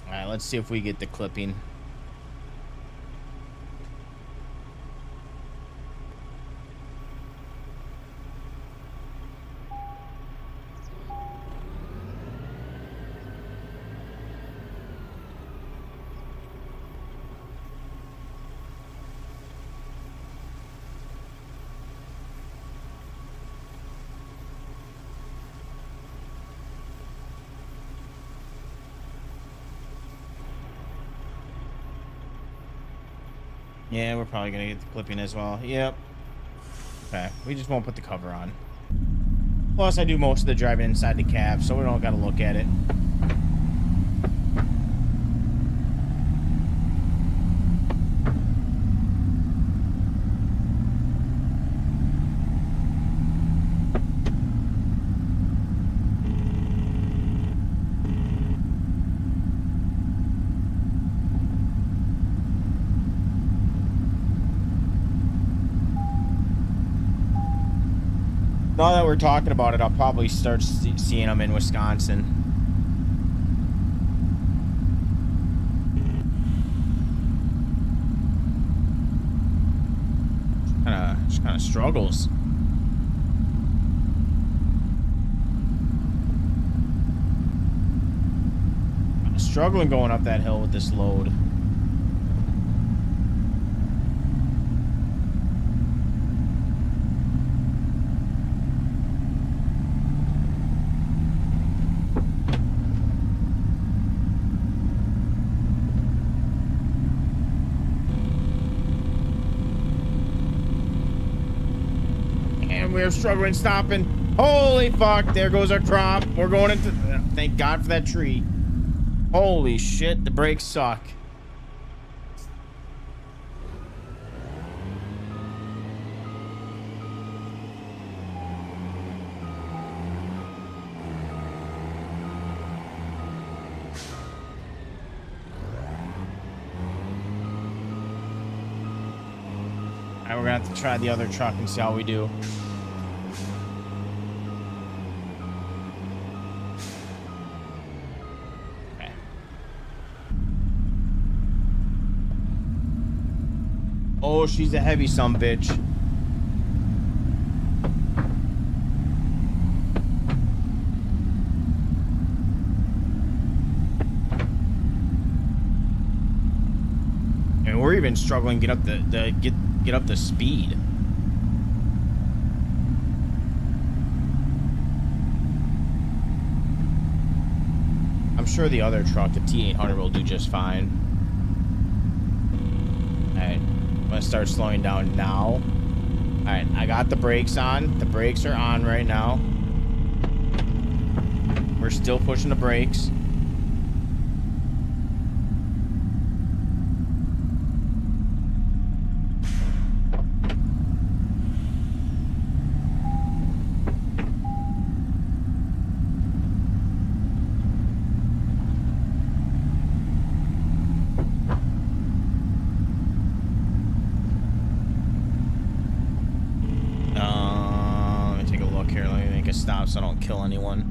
All right, let's see if we get the clipping. Yeah, we're probably gonna get the clipping as well. Yep. Okay, we just won't put the cover on. Plus, I do most of the driving inside the cab, so we don't gotta look at it. Now that we're talking about it, I'll probably start seeing them in Wisconsin. Just kind of struggles. I'm struggling going up that hill with this load. We're struggling stopping. Holy fuck, there goes our crop. We're going into, thank God for that tree. Holy shit, the brakes suck. All right, we're gonna have to try the other truck and see how we do. Oh, she's a heavy sumbitch. And we're even struggling to get up get up the speed. I'm sure the other truck, the T800, will do just fine. All right. I'm gonna start slowing down now. All right, I got the brakes on. The brakes are on right now. We're still pushing the brakes. a stop so I don't kill anyone.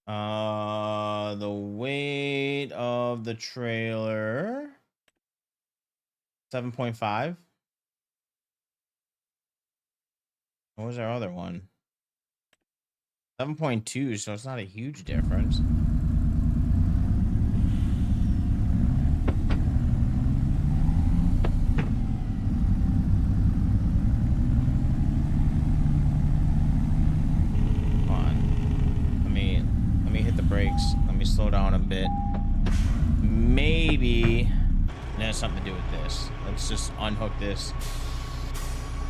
The weight of the trailer 7.5. What was our other one? 7.2, so it's not a huge difference. Brakes. Let me slow down a bit. Maybe it has something to do with this. Let's just unhook this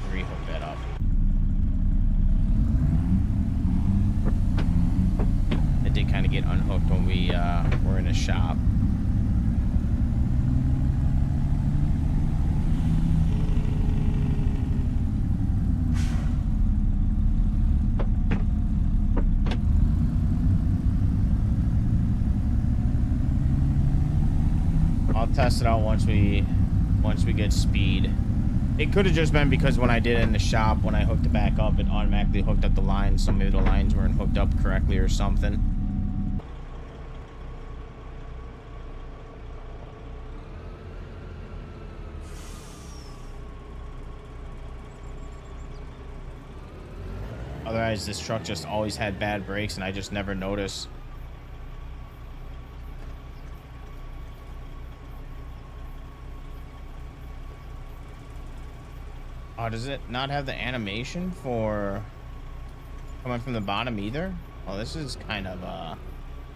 and rehook that up. It did kind of get unhooked when we were in a shop. Test it out once we get speed. It could have just been because when I did it in the shop, when I hooked it back up, it automatically hooked up the lines, so maybe the lines weren't hooked up correctly or something. Otherwise, this truck just always had bad brakes and I just never noticed. Oh, does it not have the animation for coming from the bottom either? Oh, this is kind of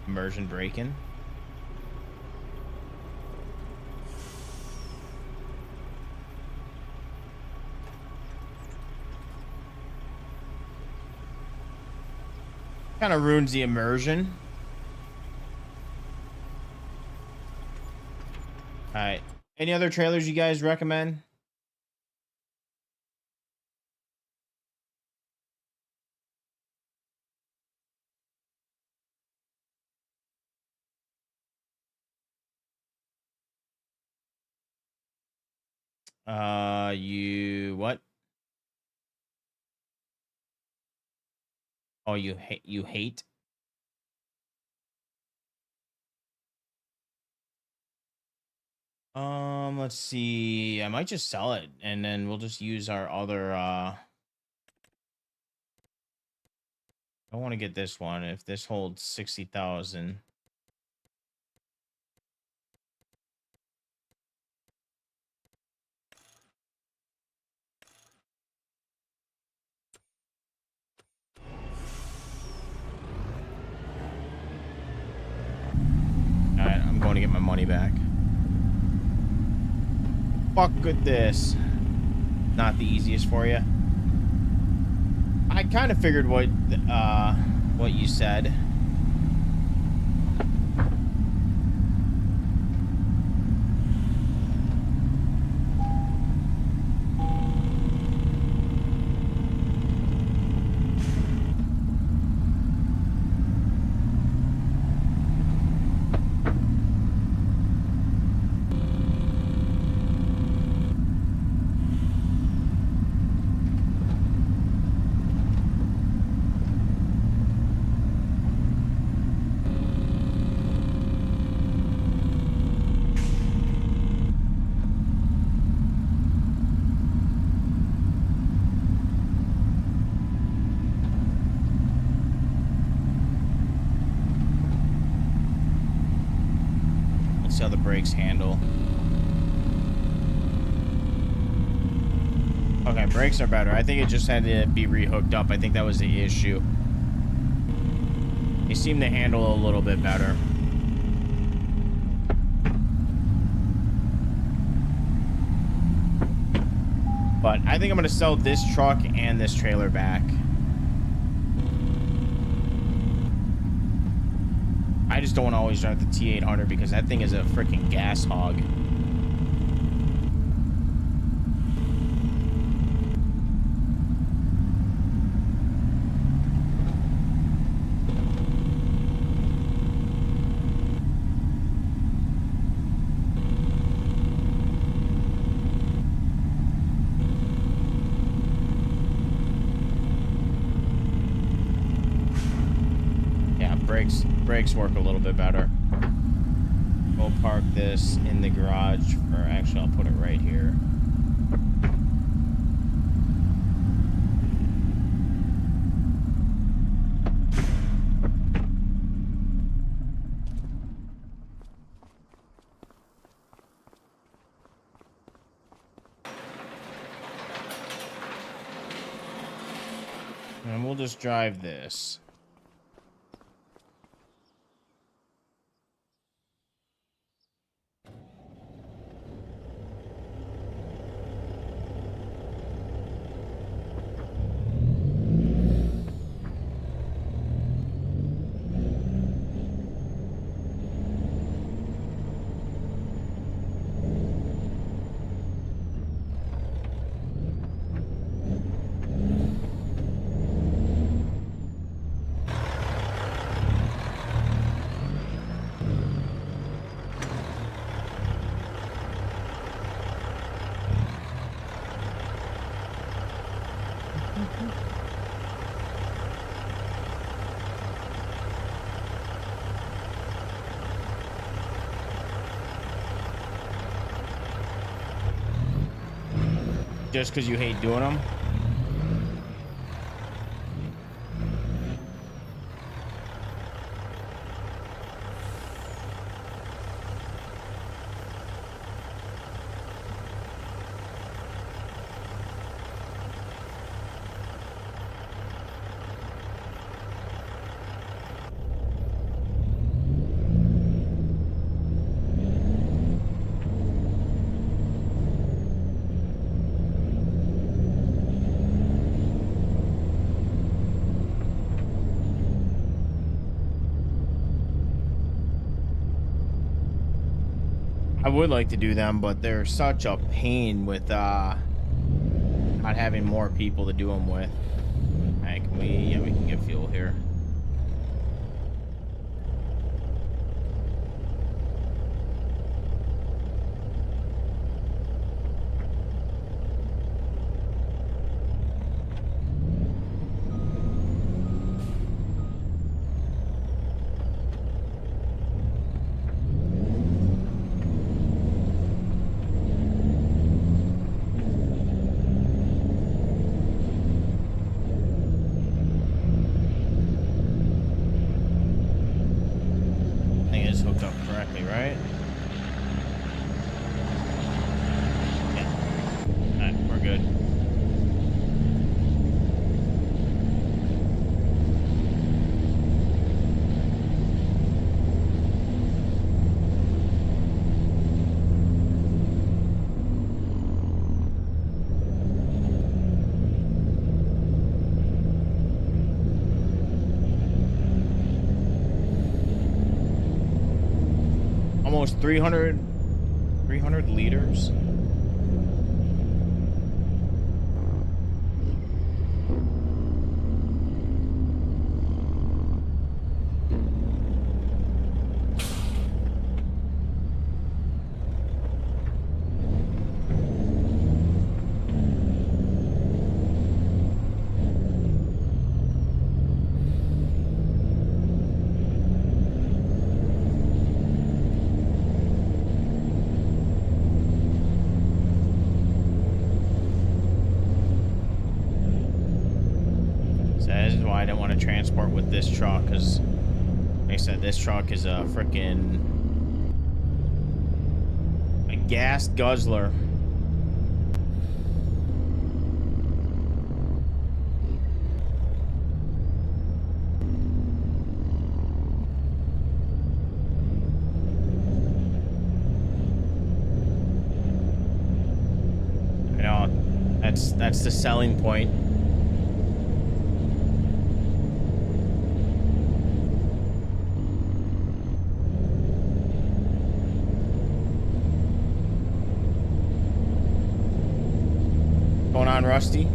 immersion braking. Kind of ruins the immersion. All right. Any other trailers you guys recommend? You what? Oh, you hate? Let's see. I might just sell it and then we'll just use our other I want to get this one if this holds 60,000. All right, I'm going to get my money back. Fuck with this. Not the easiest for you. I kind of figured what you said. See how the brakes handle. Okay, brakes are better. I think it just had to be rehooked up. I think that was the issue. They seem to handle a little bit better. But I think I'm going to sell this truck and this trailer back. I just don't want to always drive the T800 because that thing is a freaking gas hog. brakes work a little bit better. We'll park this in the garage, or actually I'll put it right here. And we'll just drive this. Just because you hate doing them? I would like to do them, but they're such a pain with not having more people to do them with. Alright, can we, yeah, we can get fuel here. Almost 300 liters. Transport with this truck, because like I said, this truck is a freaking gas guzzler. I know that's the selling point. Rusty.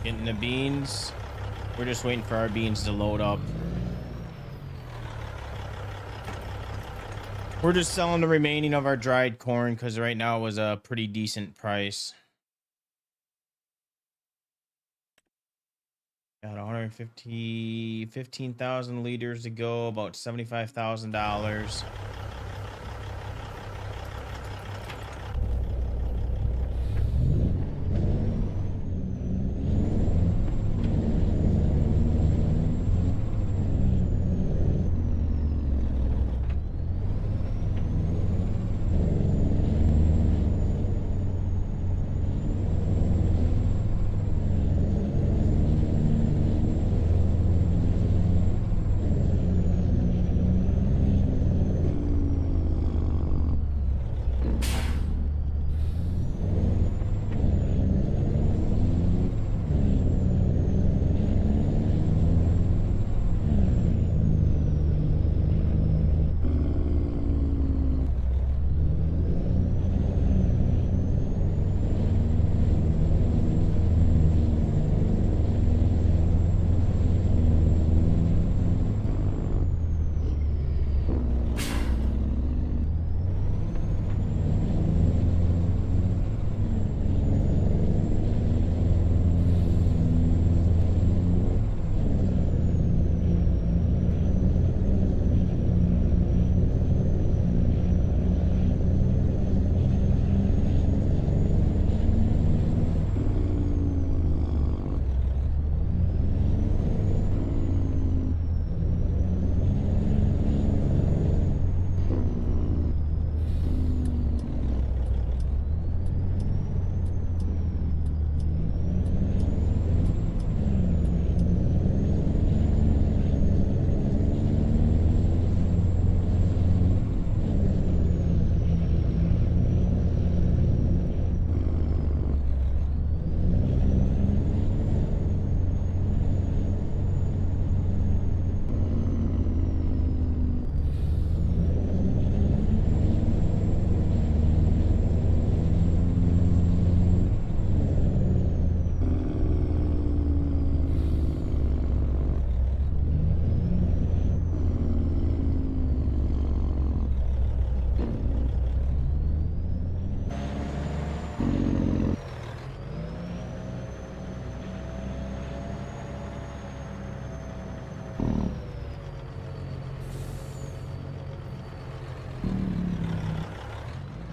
Getting the beans. We're just waiting for our beans to load up. We're just selling the remaining of our dried corn because right now it was a pretty decent price. Got 15,000 liters to go, about $75,000.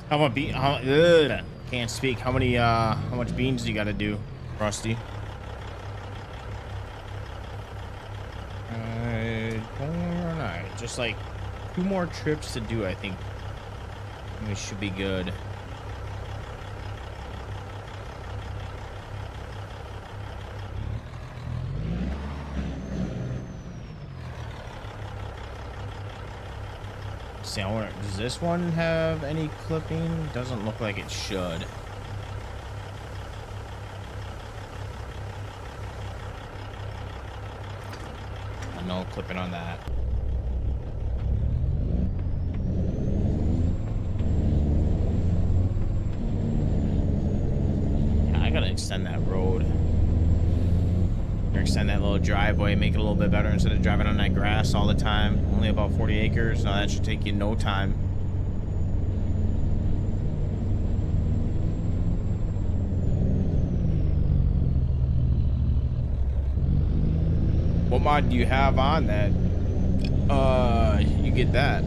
How much can't speak. How much beans do you got to do, Rusty? All right, just like 2 more trips to do, I think. We should be good. See, I wonder, does this one have any clipping? Doesn't look like it should. No clipping on that. Yeah, I gotta extend that road. Or extend that little driveway, make it a little bit better instead of driving on that grass all the time. Only about 40 acres. Now that should take you no time. What mod do you have on that? You get that.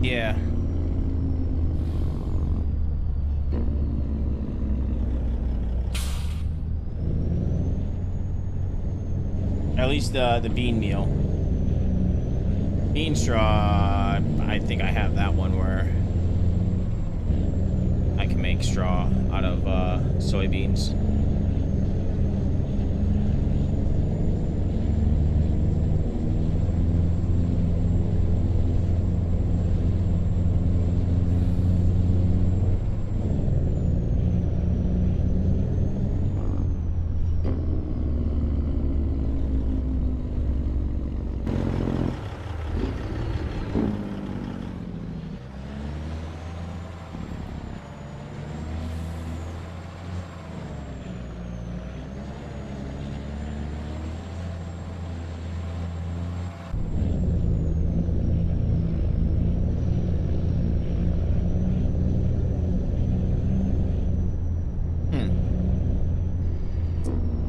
Yeah. At least the bean meal. Bean straw, I think I have that one where I can make straw out of soybeans.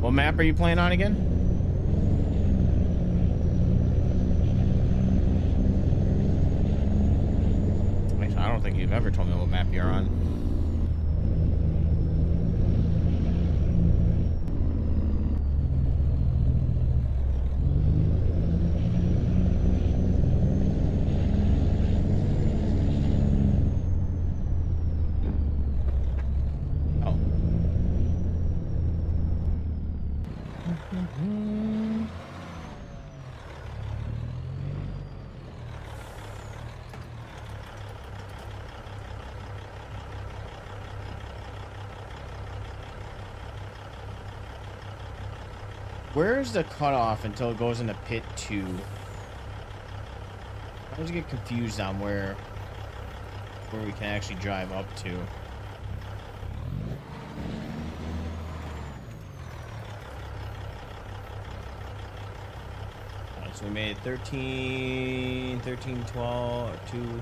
What map are you playing on again? I don't think you've ever told me what map you're on. Oh. Where's the cutoff until it goes into pit 2? I always get confused on where we can actually drive up to. Alright, so we made 13, 12, 2.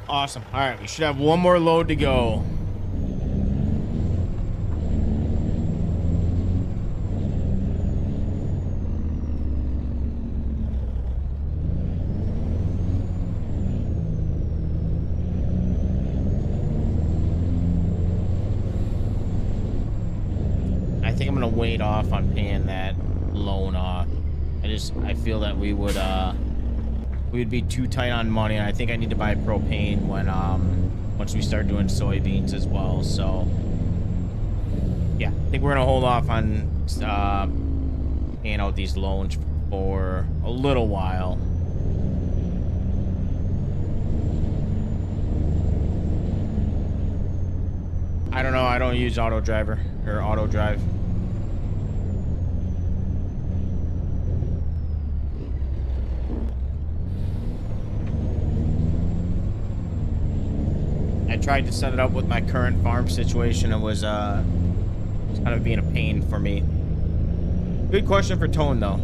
Awesome. All right, we should have one more load to go. I think I'm gonna wait off on paying that loan off. I feel that we'd be too tight on money, and I think I need to buy propane when once we start doing soybeans as well. So yeah, I think we're gonna hold off on paying out these loans for a little while. I don't know, I don't use auto drive. I tried to set it up with my current farm situation. It was kind of being a pain for me. Good question for Tone, though.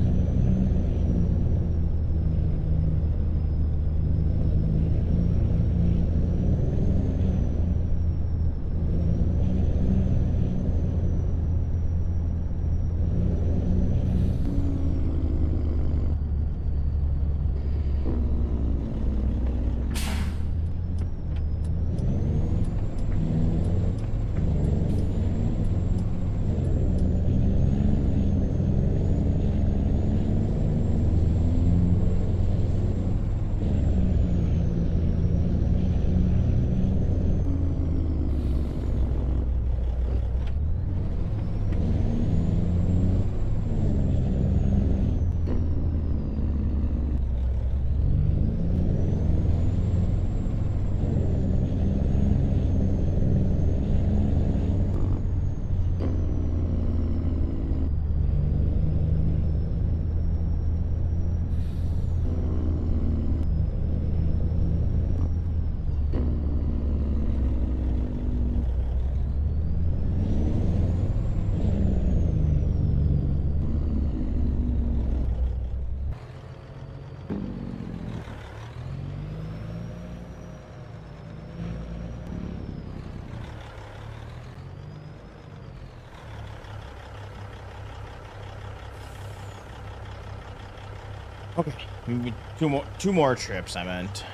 Okay, maybe two more trips, I meant.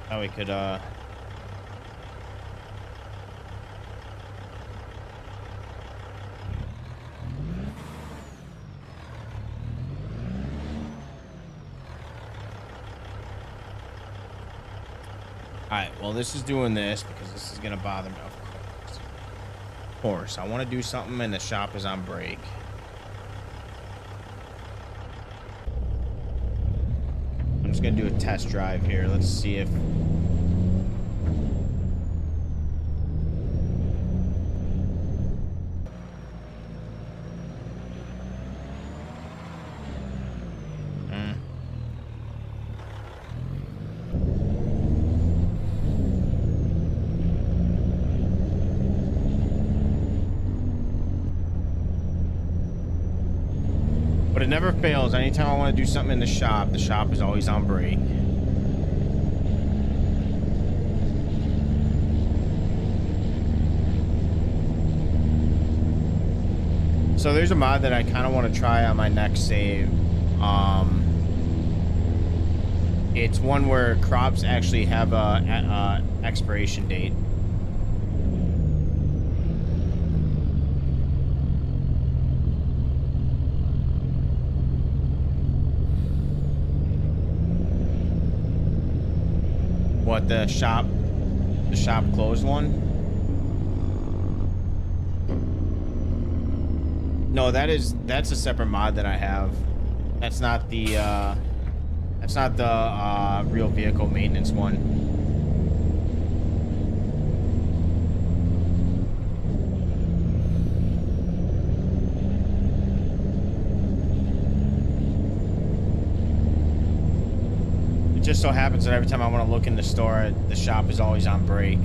Now we could All right, well, this is doing this because this is gonna bother me. Of course, I want to do something and the shop is on break. I'm just gonna do a test drive here. Let's see if but it never fails. Anytime I want to do something in the shop is always on break. So there's a mod that I kind of want to try on my next save. It's one where crops actually have a expiration date. What, the shop closed one? No, that's a separate mod that I have. That's not the real vehicle maintenance one. It just so happens that every time I want to look in the store, the shop is always on break.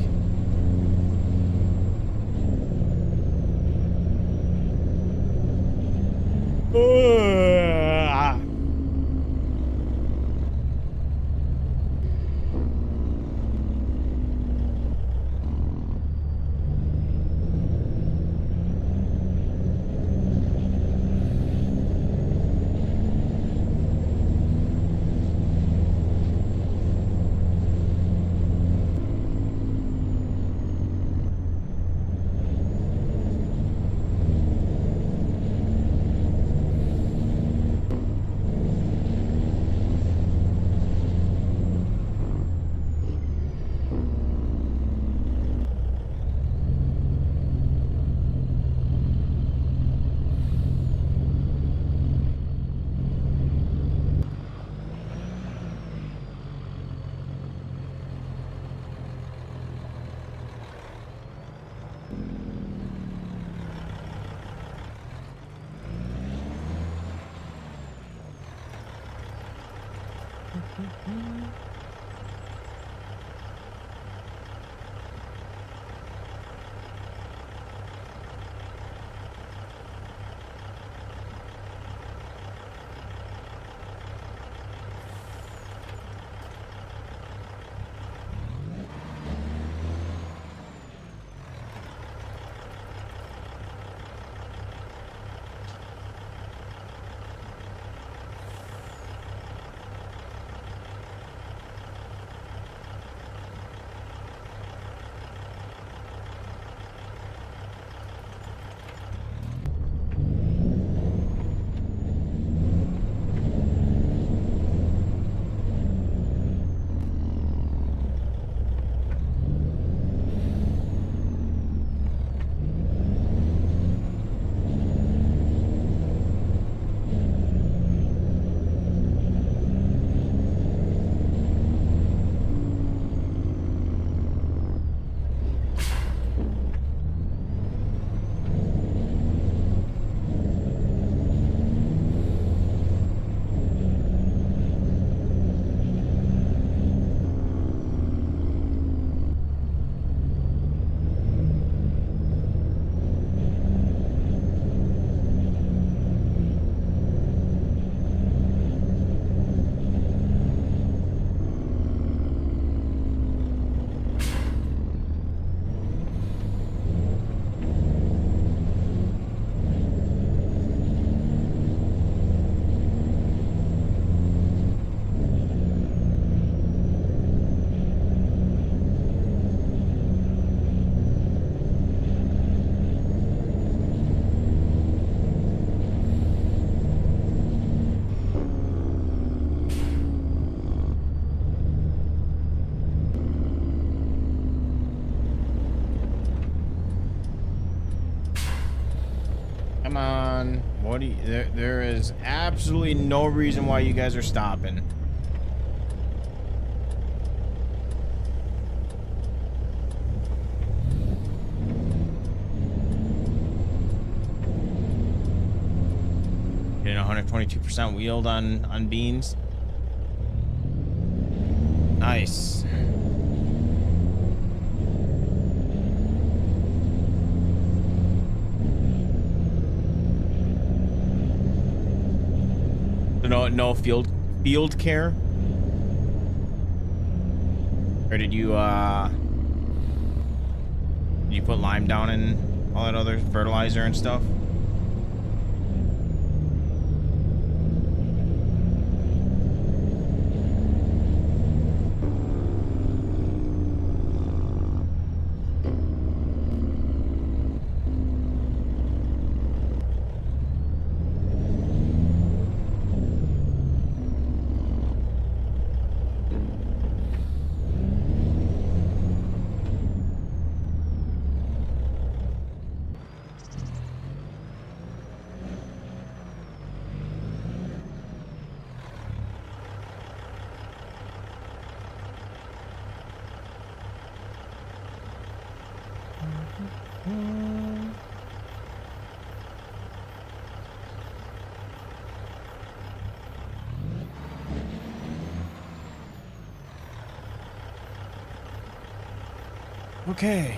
Come on. What do you, there is absolutely no reason why you guys are stopping. Getting 122% wheeled on beans. Nice. So no field care? Or did you put lime down and all that other fertilizer and stuff? Okay.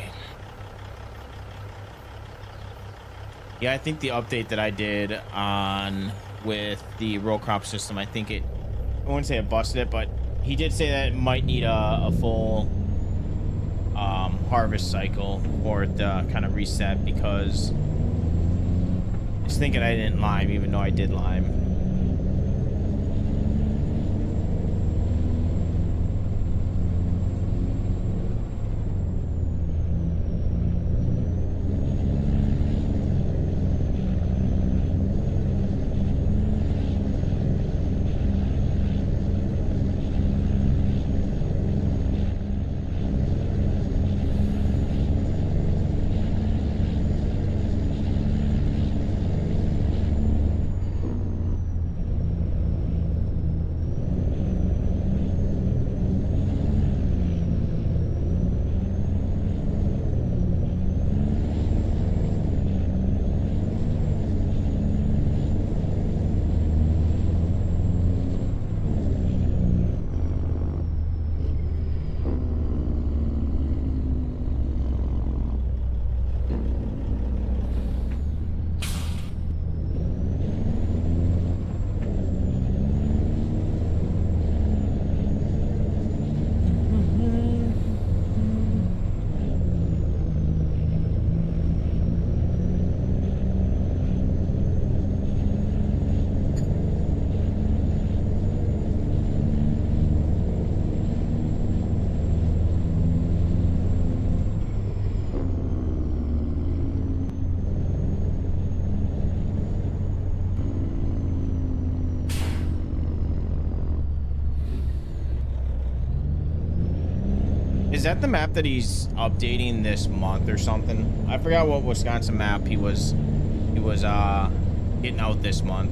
Yeah, I think the update that I did on with the row crop system, I think I wouldn't say it busted it, but he did say that it might need a full harvest cycle for it to kind of reset, because just thinking I didn't lime even though I did lime. Is that the map that he's updating this month or something? I forgot what Wisconsin map he was getting out this month.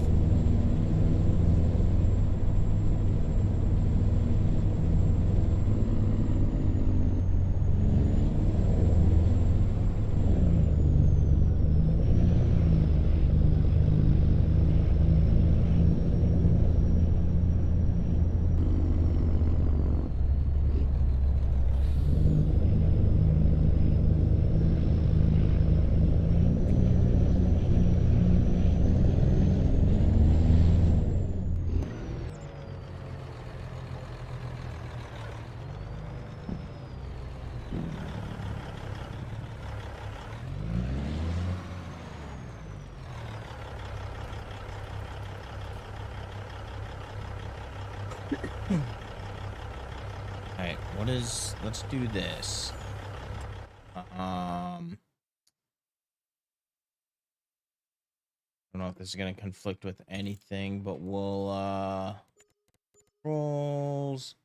Alright, let's do this. I don't know if this is gonna conflict with anything, but we'll rolls.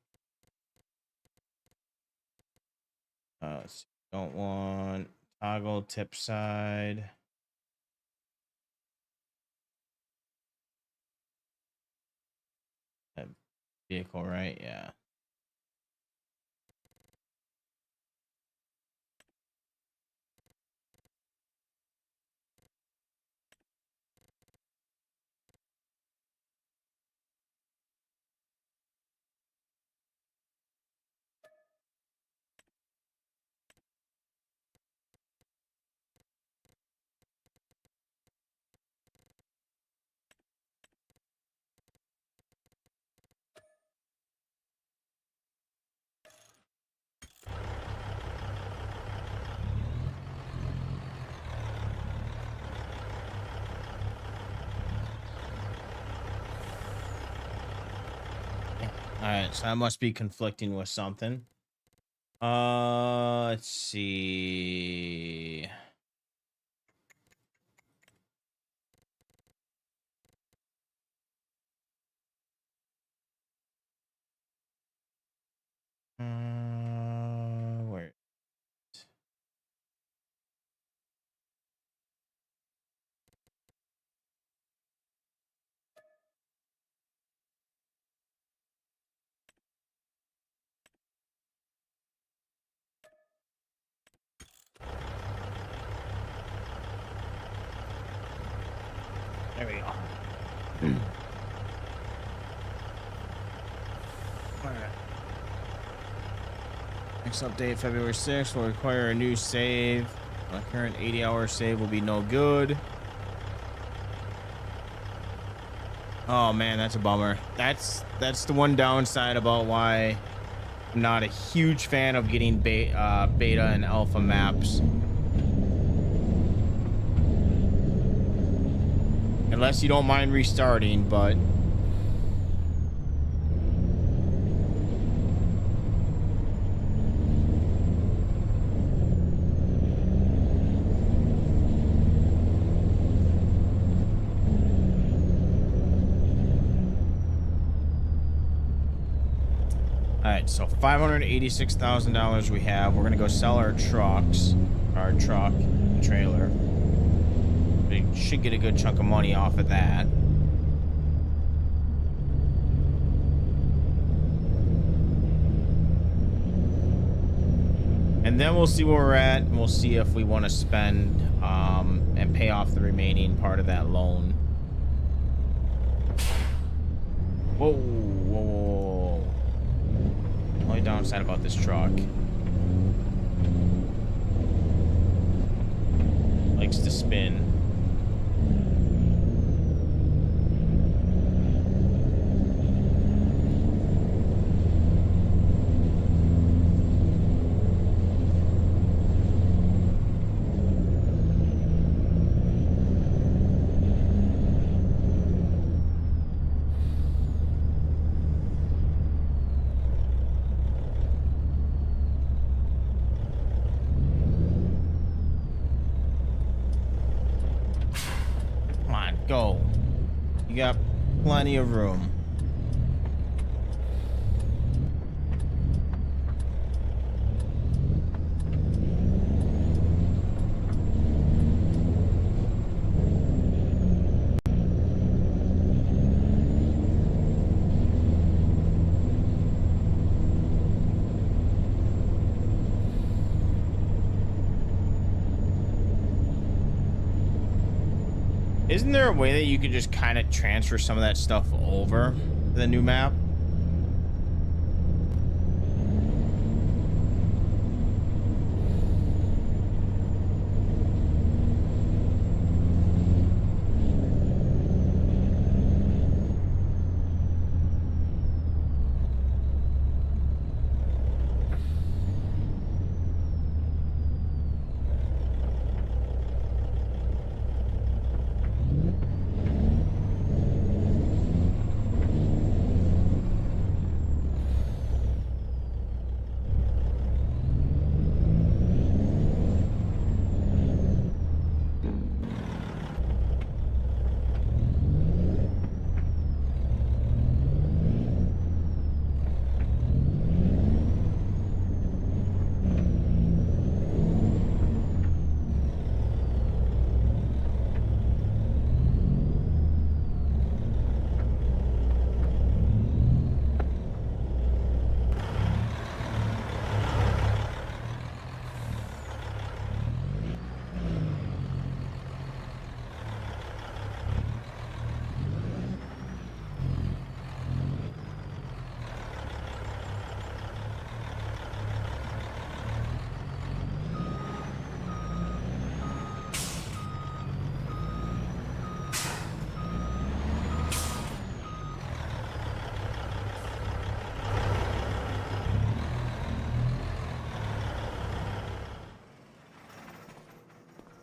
Let's see. Don't want toggle tip side. vehicle, right? Yeah. All right, so that must be conflicting with something. Let's see. Where? There we go. All right. Next update, February 6th, will require a new save. My current 80-hour save will be no good. Oh man, that's a bummer. That's the one downside about why I'm not a huge fan of getting beta and alpha maps. Unless you don't mind restarting, but all right, so $586,000 we have. We're gonna go sell our trucks, our truck, trailer. We should get a good chunk of money off of that. And then we'll see where we're at, and we'll see if we want to spend and pay off the remaining part of that loan. Whoa, whoa, whoa. Only downside about this truck. Likes to spin. Go. You got plenty of room. Isn't there a way that you could just kind of transfer some of that stuff over to the new map?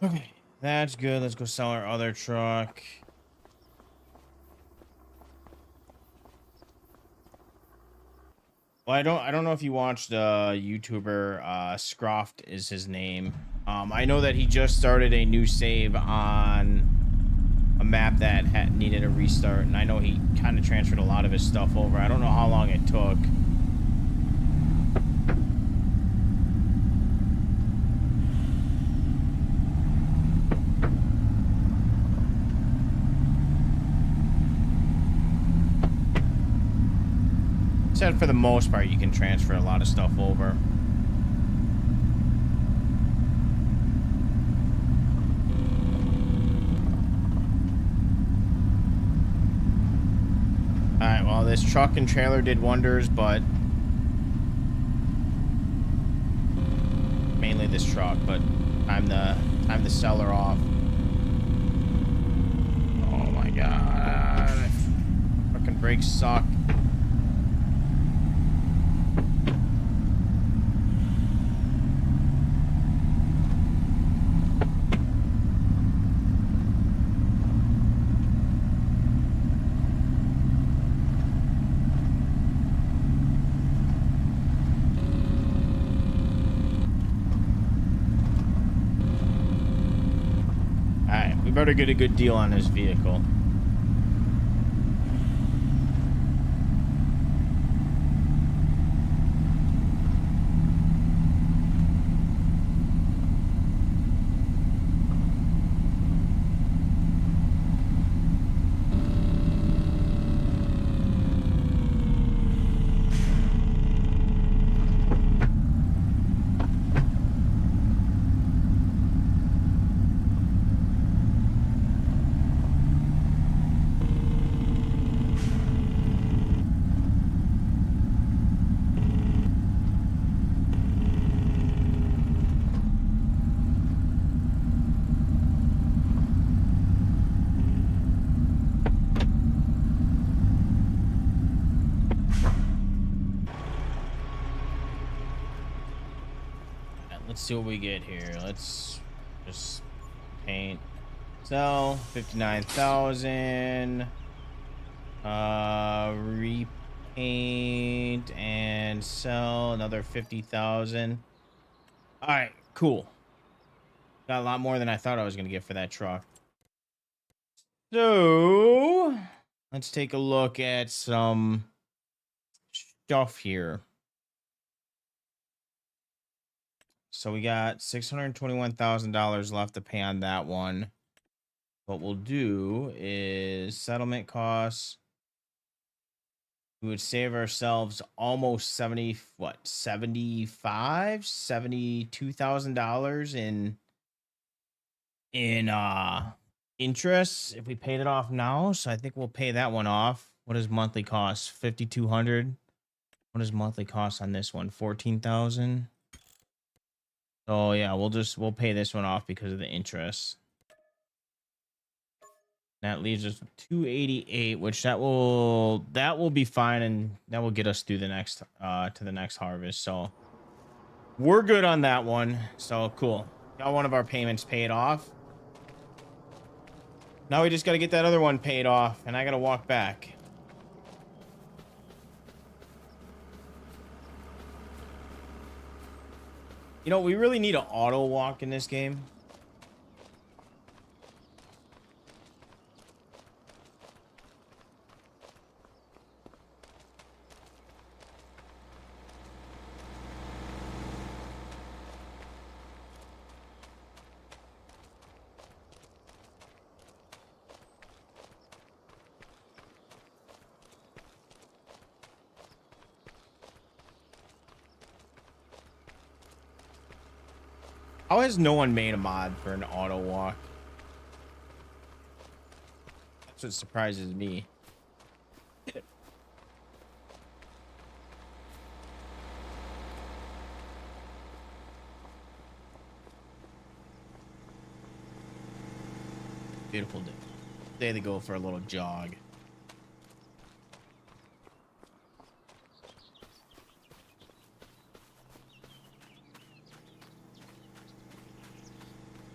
Okay, that's good. Let's go sell our other truck. Well, I don't know if you watched YouTuber Scroft is his name. I know that he just started a new save on a map that needed a restart, and I know he kind of transferred a lot of his stuff over. I don't know how long it took. Said for the most part, you can transfer a lot of stuff over. All right, well, this truck and trailer did wonders, but mainly this truck, but time to sell her off. Oh my god. Fucking brakes suck. Better get a good deal on this vehicle. Let's see what we get here. Let's just paint. Sell 59,000. Repaint and sell another 50,000. All right, cool. Got a lot more than I thought I was gonna get for that truck. So let's take a look at some stuff here. So we got $621,000 left to pay on that one. What we'll do is settlement costs. We would save ourselves almost 70, what, 75, $72,000 in interest if we paid it off now. So I think we'll pay that one off. What is monthly cost? 5,200. What is monthly cost on this one? 14,000. So yeah, we'll pay this one off because of the interest. That leaves us with 288, which that will be fine, and that will get us through the next to the next harvest. So we're good on that one. So cool. Got one of our payments paid off. Now we just got to get that other one paid off, and I got to walk back. You know, we really need an auto walk in this game. How has no one made a mod for an auto walk? That's what surprises me. Beautiful day. Day to go for a little jog.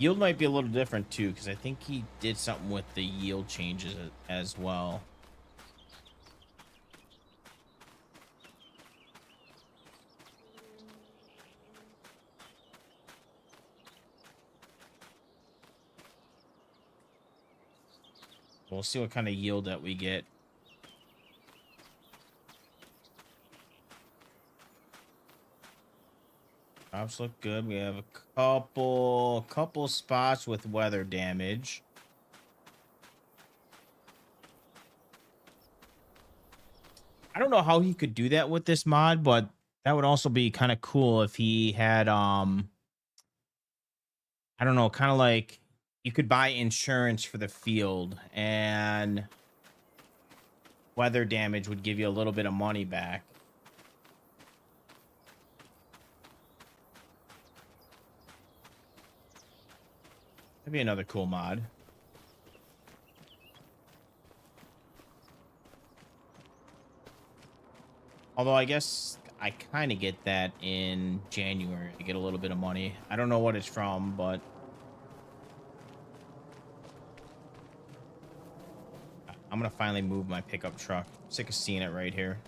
Yield might be a little different too, because I think he did something with the yield changes as well. We'll see what kind of yield that we get. Crops look good. We have a couple spots with weather damage. I don't know how he could do that with this mod, but that would also be kind of cool if he had I don't know, kind of like you could buy insurance for the field and weather damage would give you a little bit of money back. That'd be another cool mod. Although I guess I kind of get that in January. I get a little bit of money. I don't know what it's from, but I'm going to finally move my pickup truck. I'm sick of seeing it right here.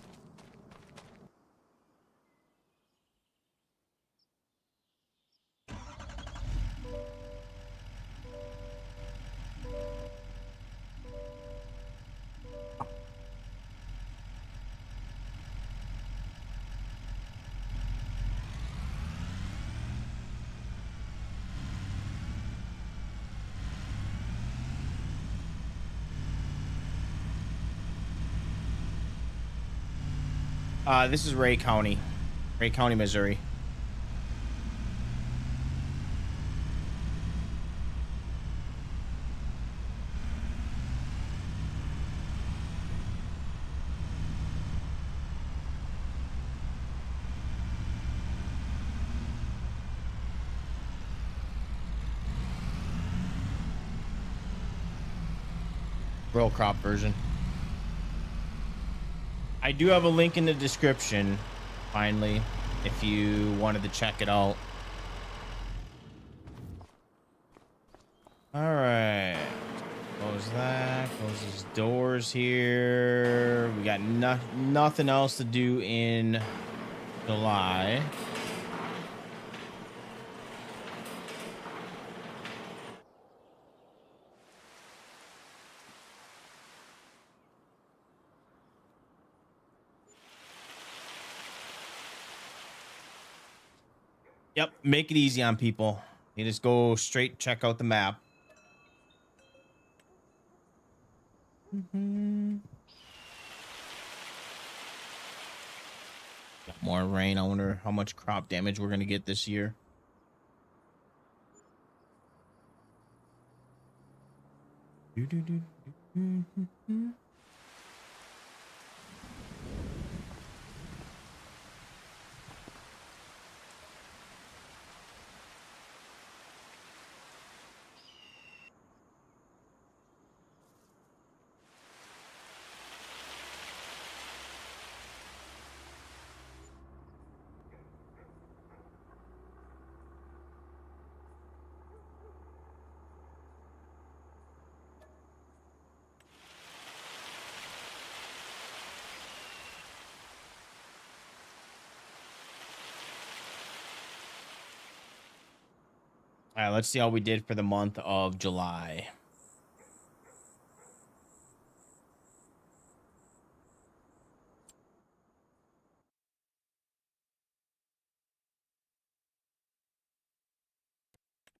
This is Ray County, Missouri. Royal crop version. I do have a link in the description, finally, if you wanted to check it out. All right. Close that. Close these doors here. We got nothing else to do in July. Yep, make it easy on people. You just go straight, check out the map. Got more rain. I wonder how much crop damage we're gonna get this year. All right, let's see how we did for the month of July.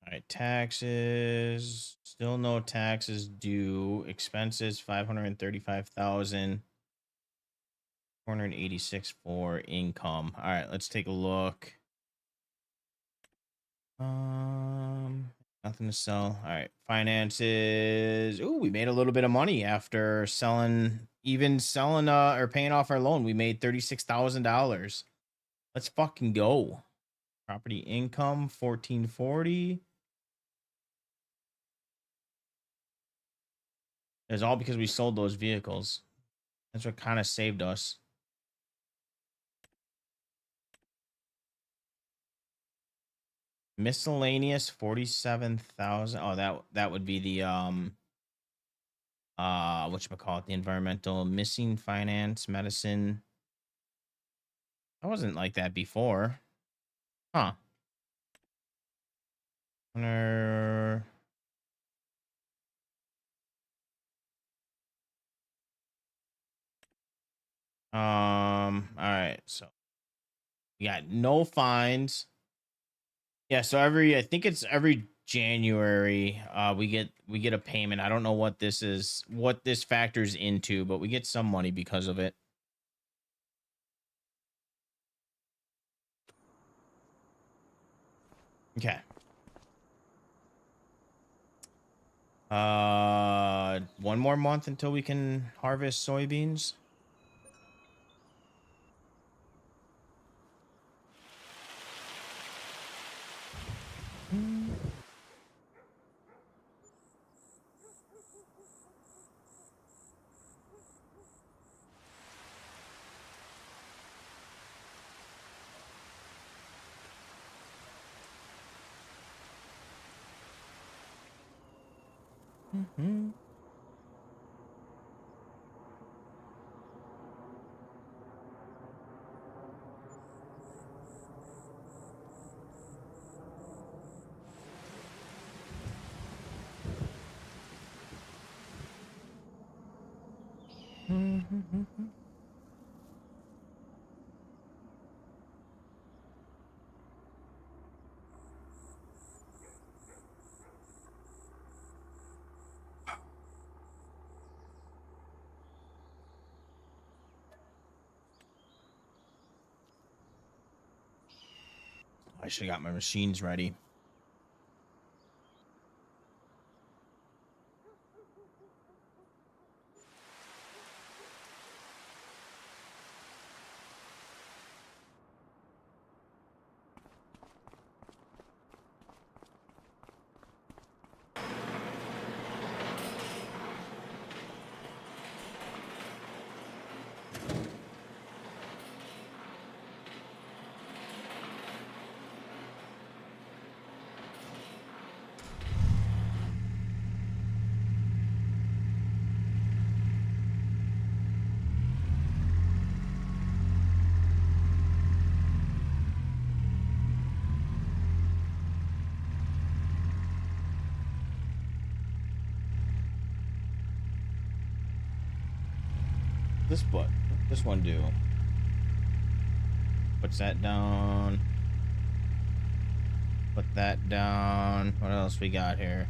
All right, taxes, still no taxes due. Expenses 535,486 for income. All right, let's take a look. Nothing to sell. All right, finances. Ooh, we made a little bit of money after selling or paying off our loan. We made $36,000. Let's fucking go. Property income 1440. It's all because we sold those vehicles. That's what kind of saved us. Miscellaneous 47,000. Oh, that would be the whatchamacallit, the environmental, missing finance, medicine. I wasn't like that before. Huh. All right, so we got no fines. Yeah, so I think it's every January, we get a payment. I don't know what this is, what this factors into, but we get some money because of it. Okay. One more month until we can harvest soybeans. Mm-hmm. I should have got my machines ready. This one do? Puts that down. Put that down. What else we got here?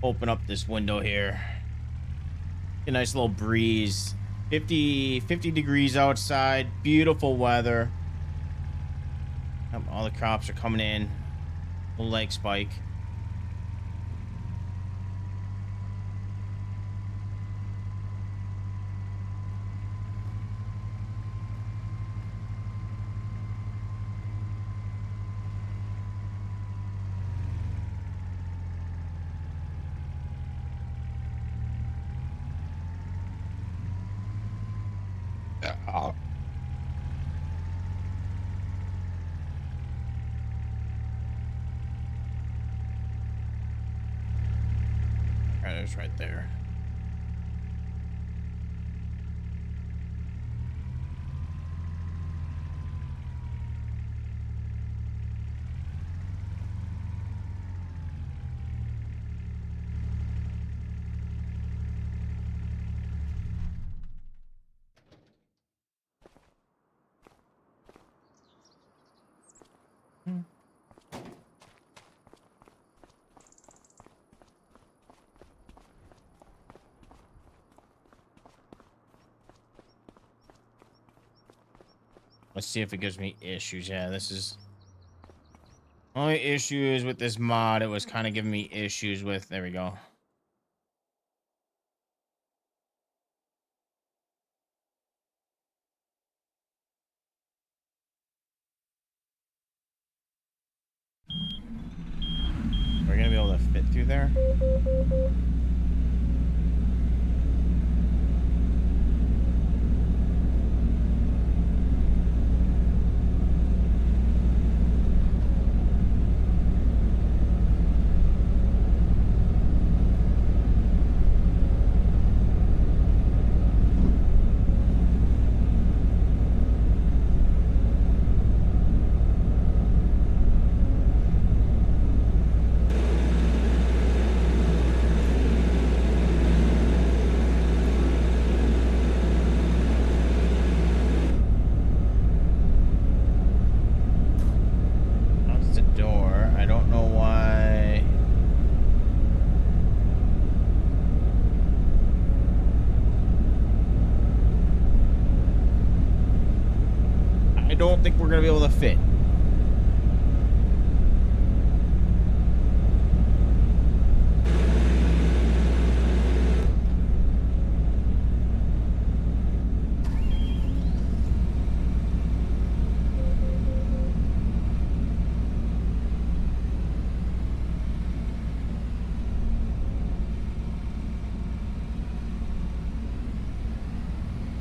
Open up this window here. A nice little breeze. 50 degrees outside. Beautiful weather. All the crops are coming in. Little leg spike. It's right there. Let's see if it gives me issues. Yeah, this is only issues with this mod. It was kind of giving me issues with. There we go. We're gonna be able to fit through there. don't think we're gonna be able to fit.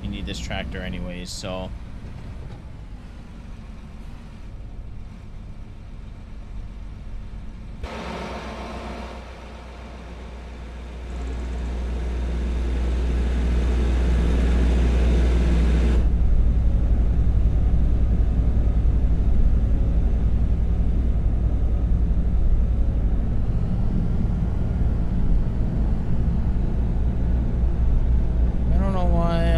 You need this tractor anyways, so. I don't know why,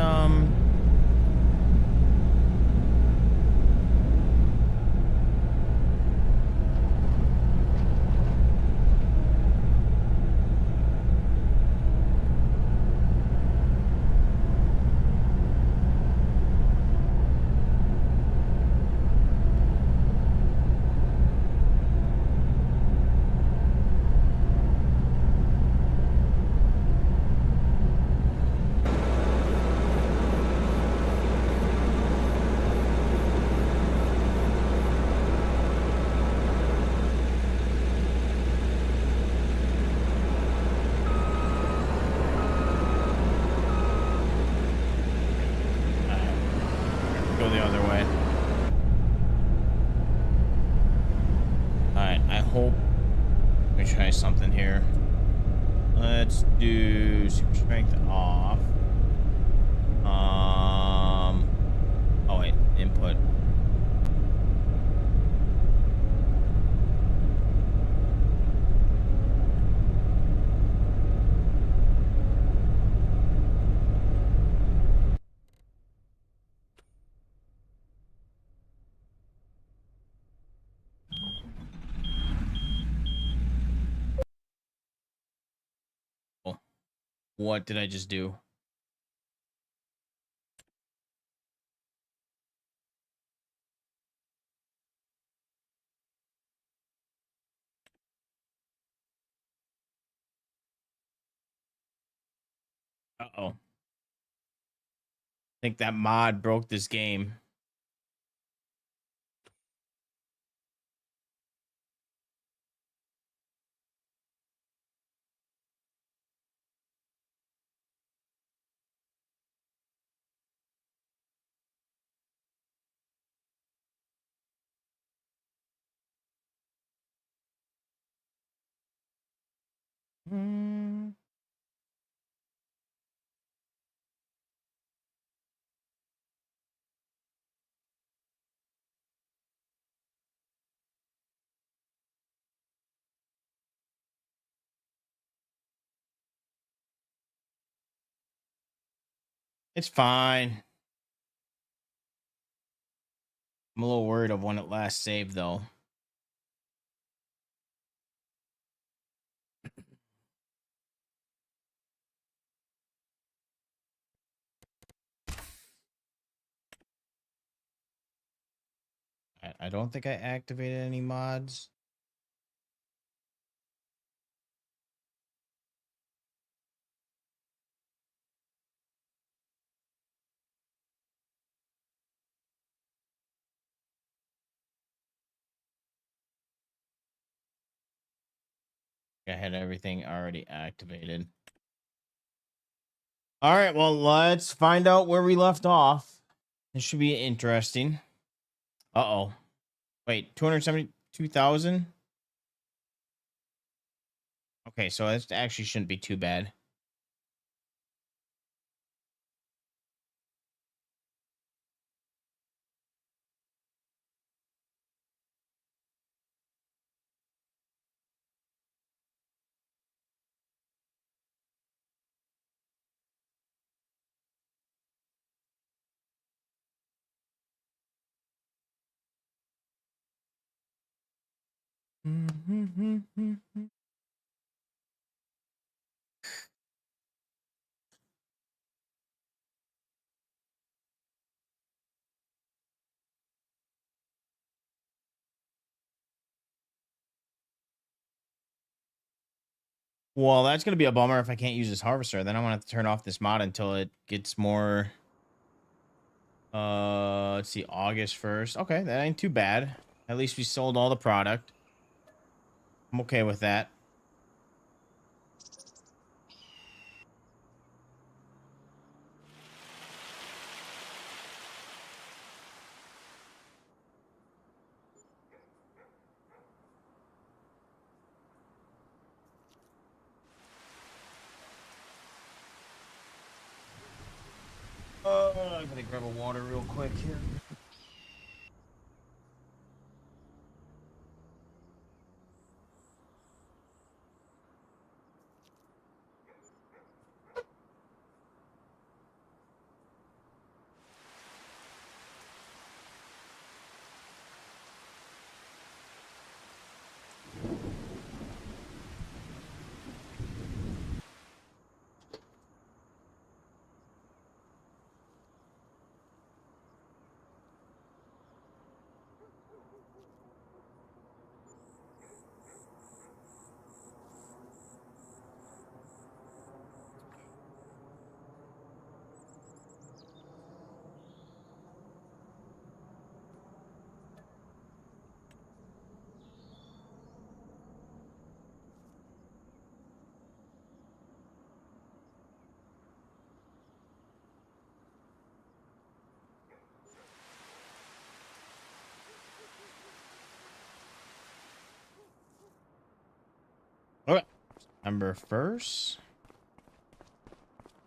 go the other way. Alright, I hope. Let me try something here. Let's do super strength off. Oh wait, input. Oh, what did I just do? Uh-oh. I think that mod broke this game. Hmm. It's fine. I'm a little worried of when it last saved, though. I don't think I activated any mods. I had everything already activated. All right, well, let's find out where we left off. This should be interesting. Uh-oh. Wait, 272,000? Okay, so that actually shouldn't be too bad. Well, that's gonna be a bummer if I can't use this harvester. Then I'm gonna have to turn off this mod until it gets more. Let's see, August 1st. Okay, that ain't too bad. At least we sold all the product. I'm okay with that. I'm gonna grab a water real quick here. Okay. Number 1st.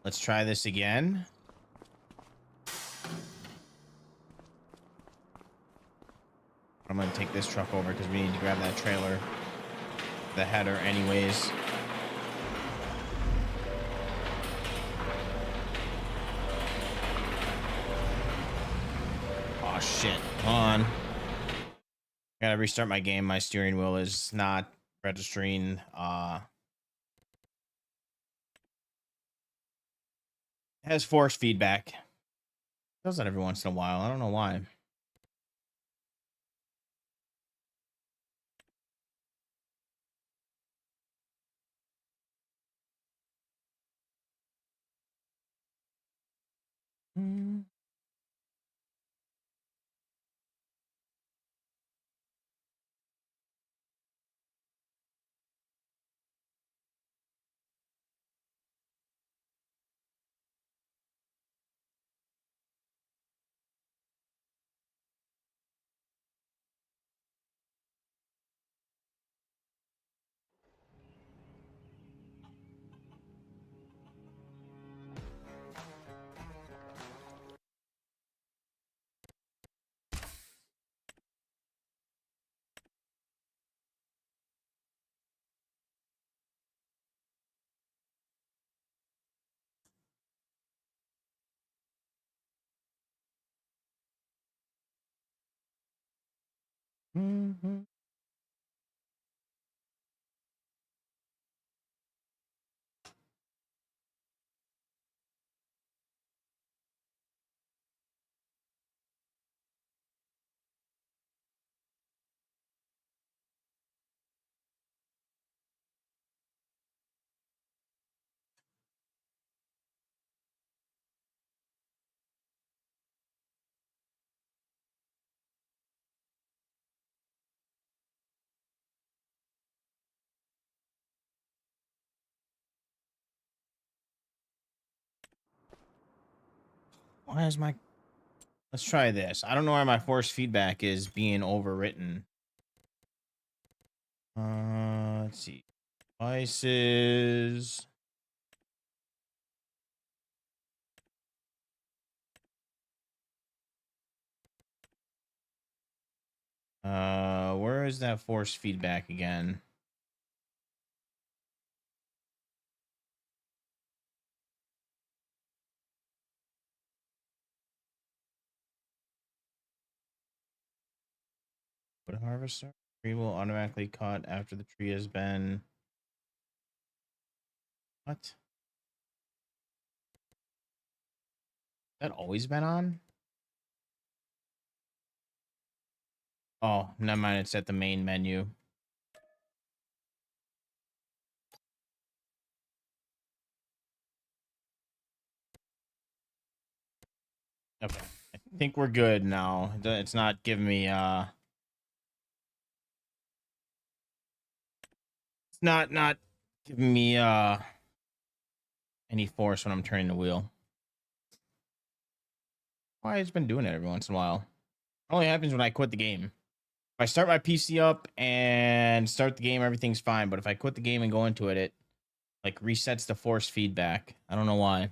Let's try this again. I'm gonna take this truck over because we need to grab that trailer, the header, anyways. Oh shit! Come on. Gotta restart my game. My steering wheel is not registering. Has force feedback. Does that every once in a while. I don't know why. Mm. Mm-hmm. Why is my... Let's try this. I don't know why my force feedback is being overwritten. Let's see. Devices. Where is that force feedback again? Wood harvester. Tree will automatically cut after the tree has been... What? That always been on? Oh, never mind. It's at the main menu. Okay. I think we're good now. It's not giving me it's not giving me any force when I'm turning the wheel. Why it's been doing it every once in a while. It only happens when I quit the game. If I start my PC up and start the game, everything's fine. But if I quit the game and go into it, it like resets the force feedback. I don't know why.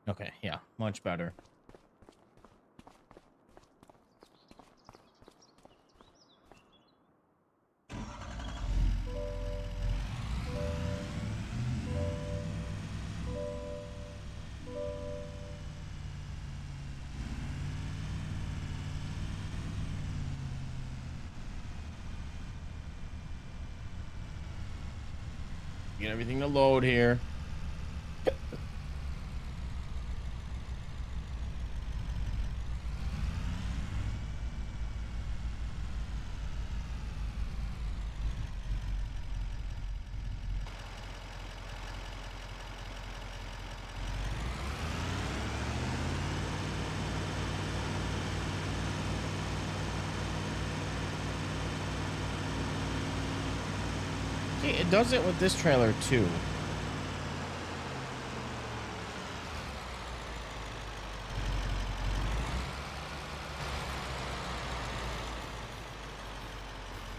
Okay, yeah, much better. Get everything to load here. See, it does it with this trailer too.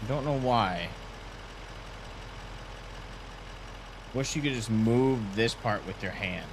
I don't know why. Wish you could just move this part with your hand.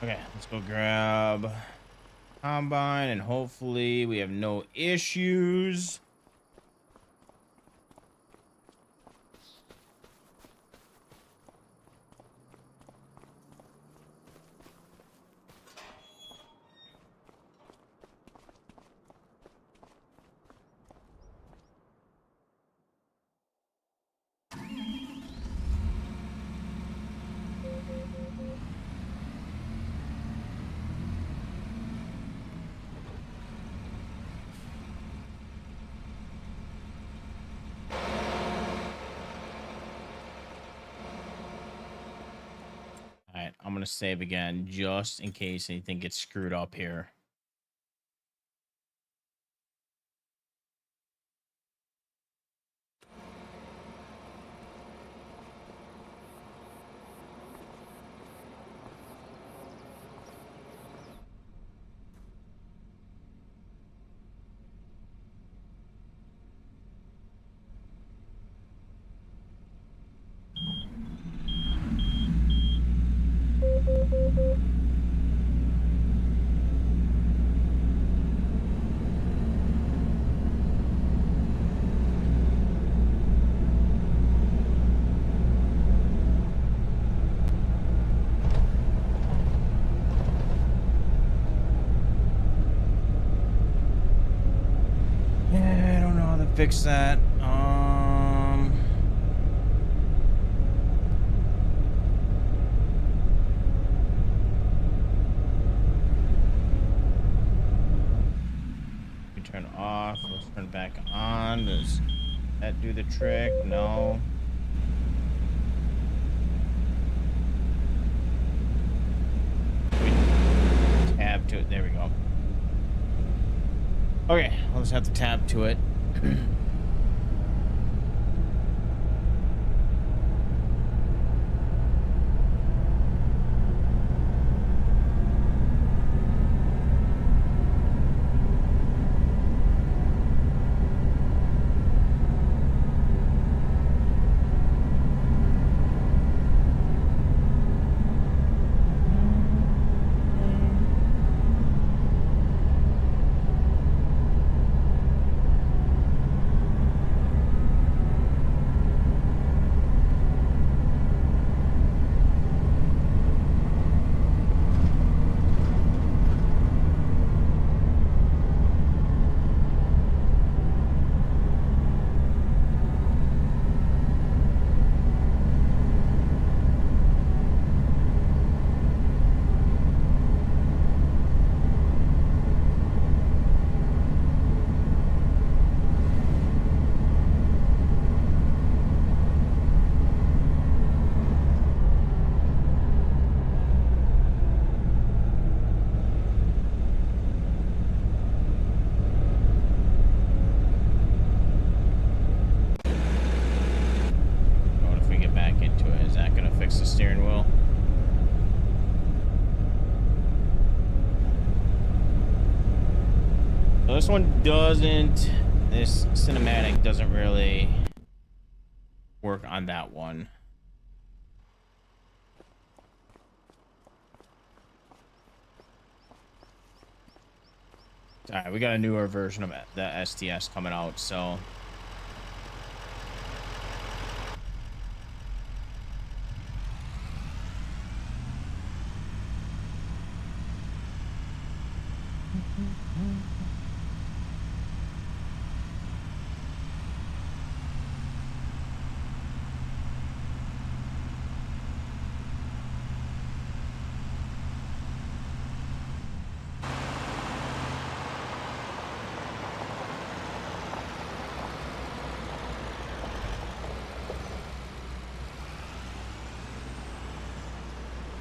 Okay, let's go grab combine and hopefully we have no issues. All right, I'm gonna save again just in case anything gets screwed up here. fix that. We turn off. Let's turn back on. Does that do the trick? No. Tab to it. There we go. Okay, I'll just have to tab to it. What if we get back into it? Is that gonna fix the steering wheel? So this one doesn't. This cinematic doesn't really work on that one. All right, we got a newer version of the STS coming out, so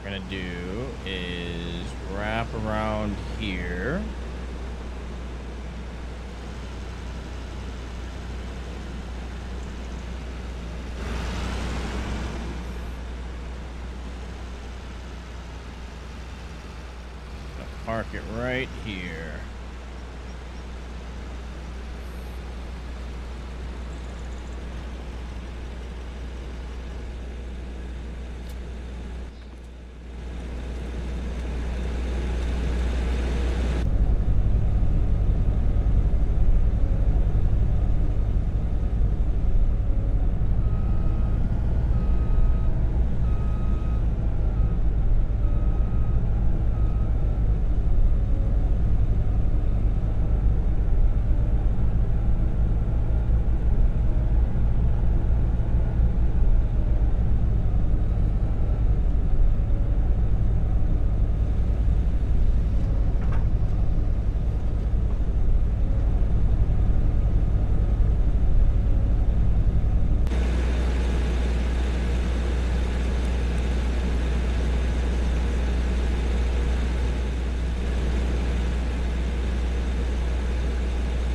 we're gonna do is wrap around here. Park it right here.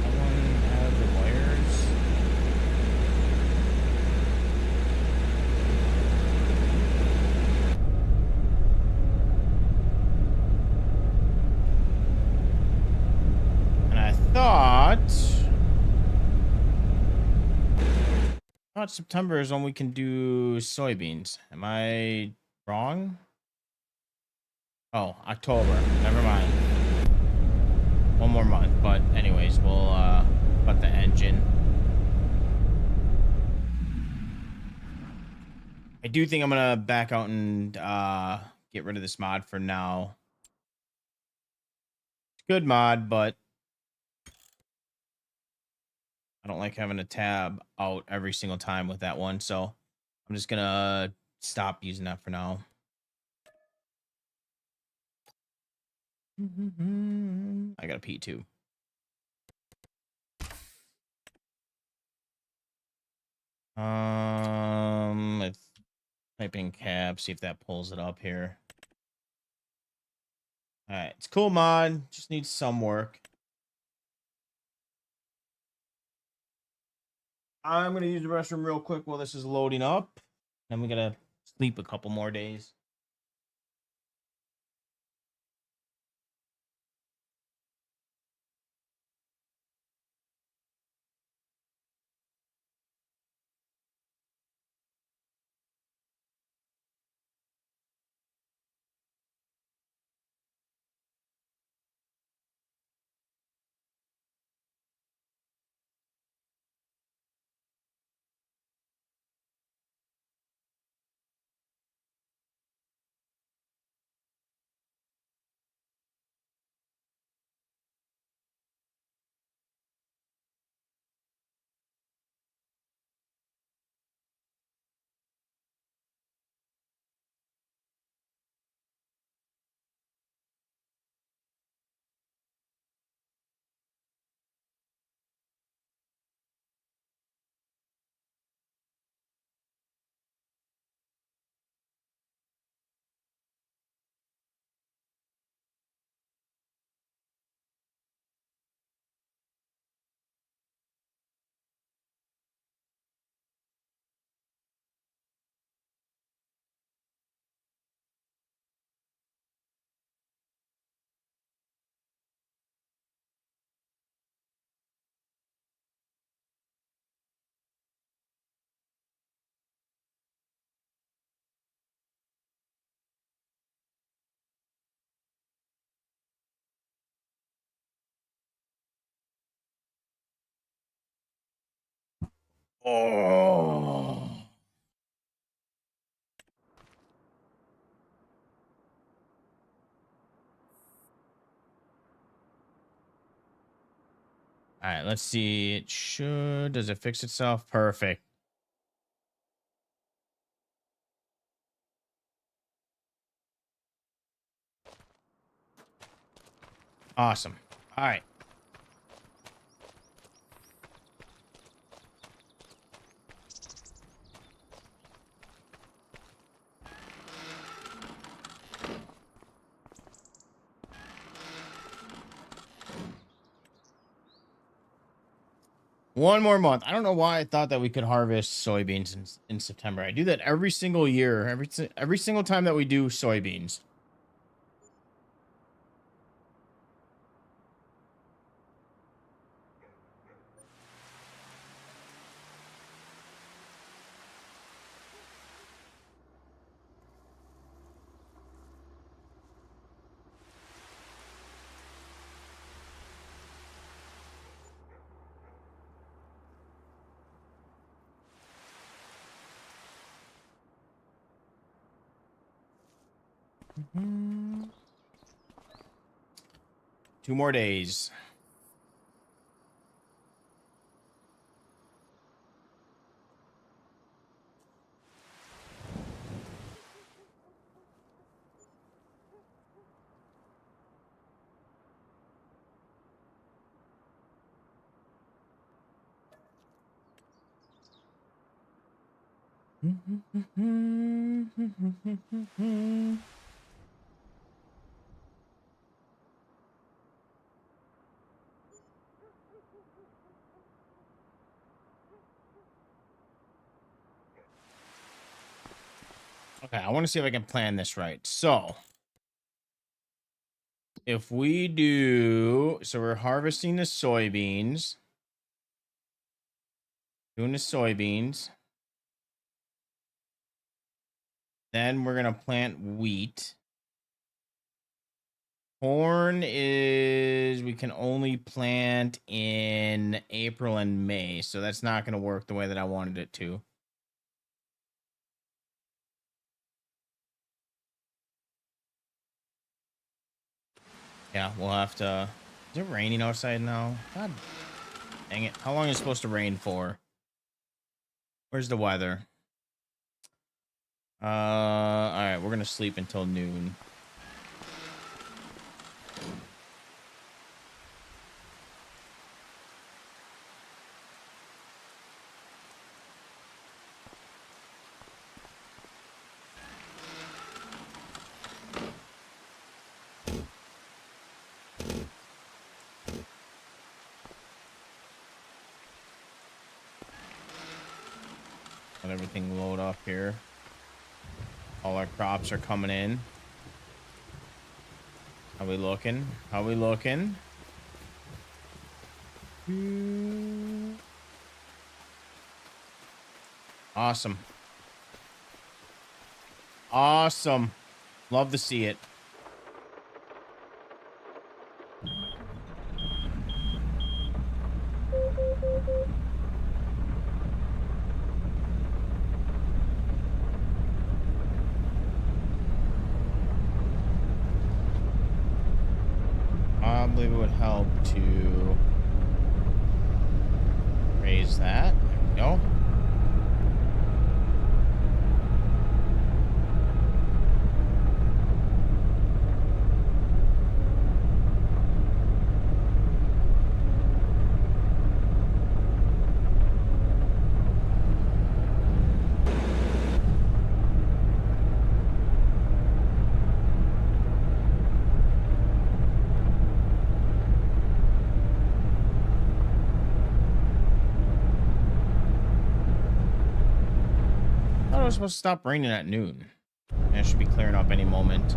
That one have the wires. And I thought September is when we can do soybeans. Am I wrong? Oh, October. Never mind. One more month, but anyways, we'll put the engine. I do think I'm gonna back out and get rid of this mod for now. It's a good mod, but I don't like having a tab out every single time with that one. So I'm just gonna stop using that for now. I gotta pee too. Let's type in cab, see if that pulls it up here. All right, it's cool mod, just needs some work. I'm gonna use the restroom real quick while this is loading up. Then we gotta sleep a couple more days. Oh. All right, let's see. It should. Does it fix itself? Perfect. Awesome. All right. One more month. I don't know why I thought that we could harvest soybeans in September. I do that every single year, every single time that we do soybeans. Mhm. 2 more days. Okay, I want to see if I can plan this right. So, if we do, so we're harvesting the soybeans, doing the soybeans, then we're gonna plant wheat. Corn is we can only plant in April and May, so that's not gonna work the way that I wanted it to. Yeah, we'll have to. Is it raining outside now? God. Dang it. How long is it supposed to rain for? Where's the weather? Alright, we're gonna sleep until noon. Let everything load up here. All our crops are coming in. How we looking? How we looking? Awesome. Awesome. Love to see it. Probably would help to raise that. There we go. I was supposed to stop raining at noon. And it should be clearing up any moment.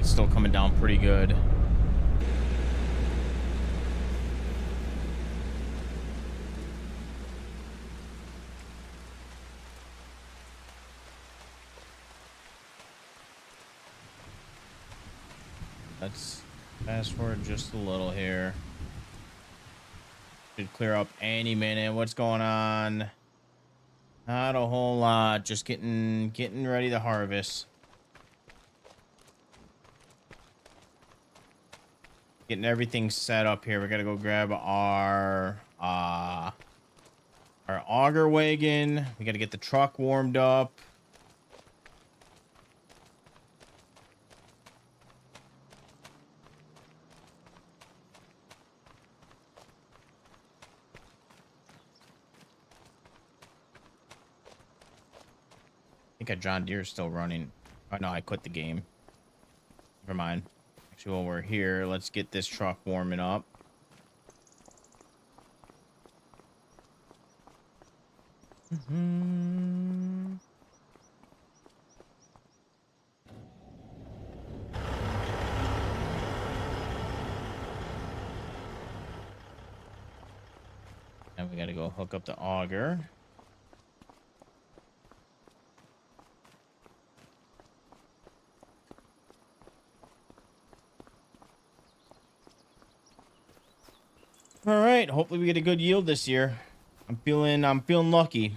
Still coming down pretty good. Let's fast forward just a little here. Should clear up any minute. What's going on? Not a whole lot. Just getting ready to harvest. Getting everything set up here. We gotta go grab our auger wagon. We gotta get the truck warmed up. I think a John Deere is still running. Oh no, I quit the game. Never mind. Actually, while we're here, let's get this truck warming up. And we gotta go hook up the auger. All right, hopefully we get a good yield this year. I'm feeling lucky.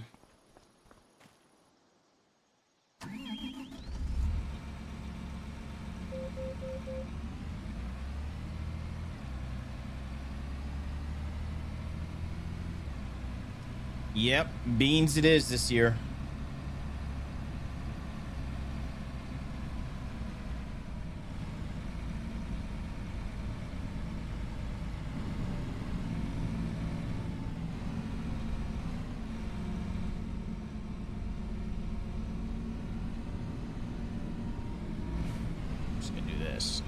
Yep, beans it is this year. Just gonna do this.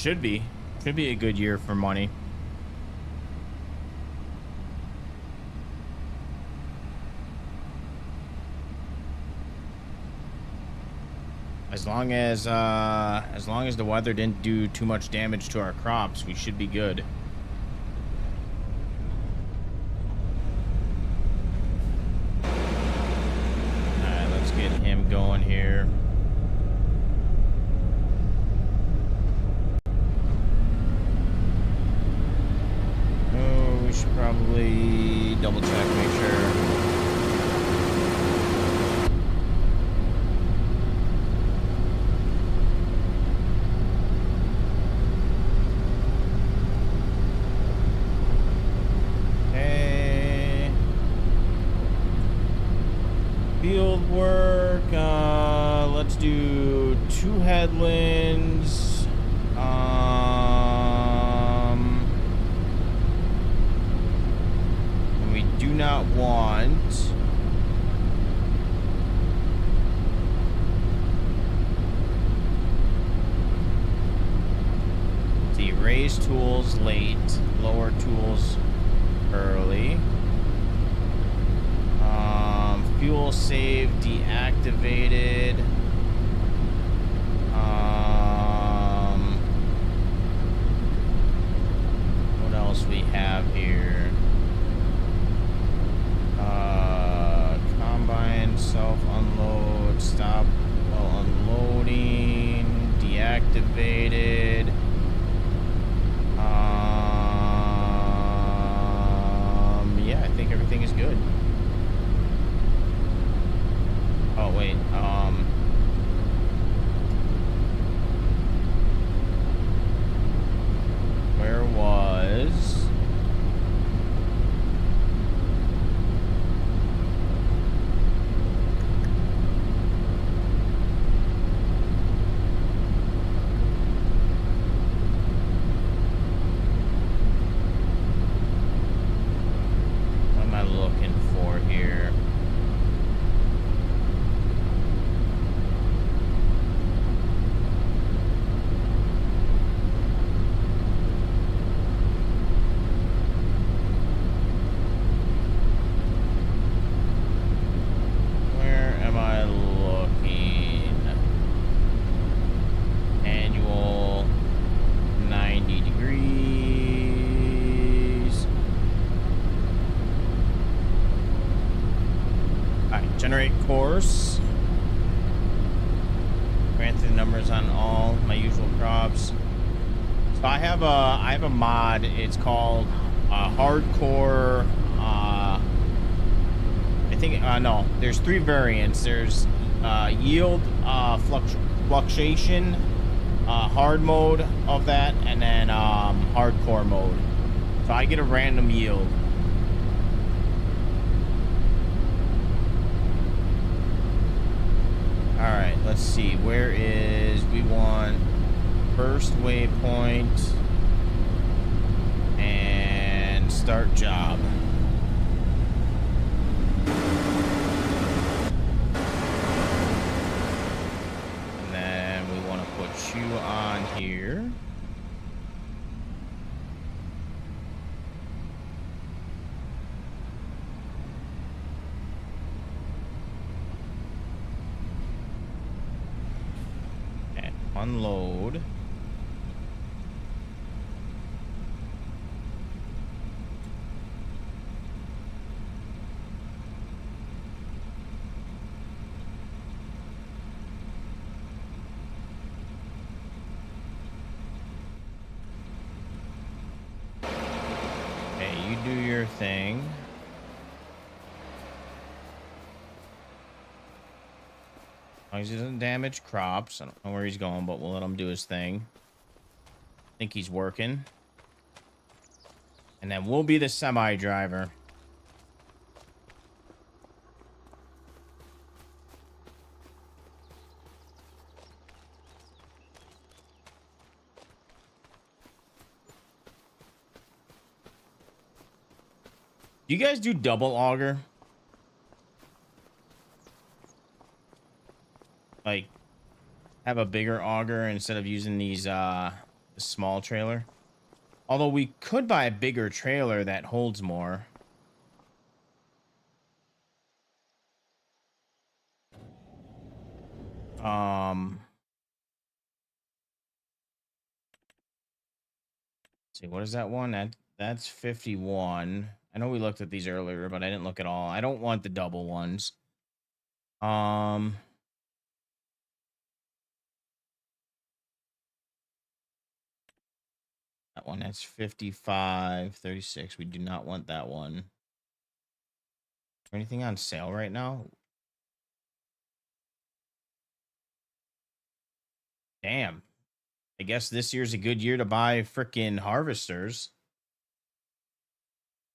Should be. Should be a good year for money. As long as the weather didn't do too much damage to our crops, we should be good. All right, let's get him going here. Oh, we should probably double check, make sure. Field work. Let's do 2 headlands. And we do not want the raise tools late, lower tools early. Fuel save deactivated. What else we have here? Combine self unload, stop while unloading, deactivated. Yeah, I think everything is good. Oh wait, where was what am I looking for here? Generate course. Ran through the numbers on all my usual crops. So I have a mod. It's called hardcore. I think no. There's 3 variants. There's yield fluctuation, hard mode of that, and then hardcore mode. So I get a random yield. All right, let's see. Where is, we want first waypoint and start job. And then we want to put you on here. Unload. Okay, you do your thing. As long as he doesn't damage crops. I don't know where he's going, but we'll let him do his thing. I think he's working. And then we'll be the semi-driver. You guys do double auger? Like, have a bigger auger instead of using these, the small trailer. Although we could buy a bigger trailer that holds more. Let's see, what is that one? That's 51. I know we looked at these earlier, but I didn't look at all. I don't want the double ones. That one, that's 55, 36. We do not want that one. Is there anything on sale right now? Damn. I guess this year's a good year to buy freaking harvesters.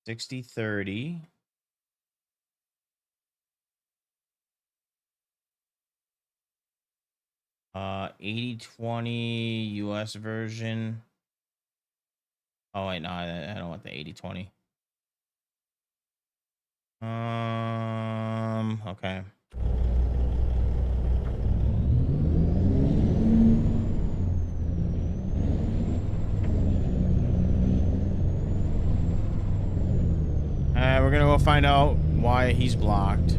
60, 30. Uh, 80, 20 US version. Oh, wait, no, I don't want the 80, 20. Okay. We're gonna go find out why he's blocked.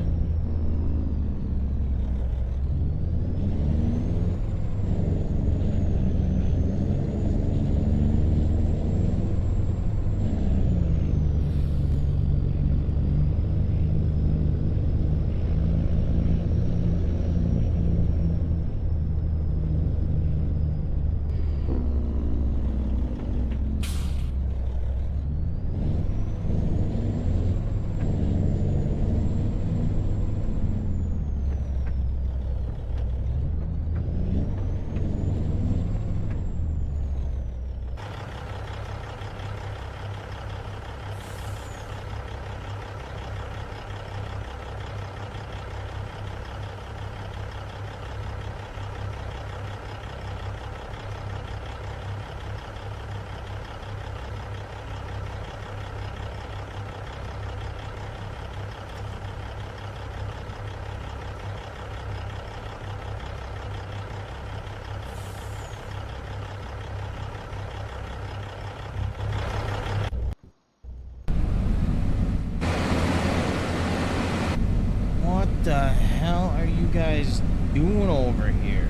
What the hell are you guys doing over here?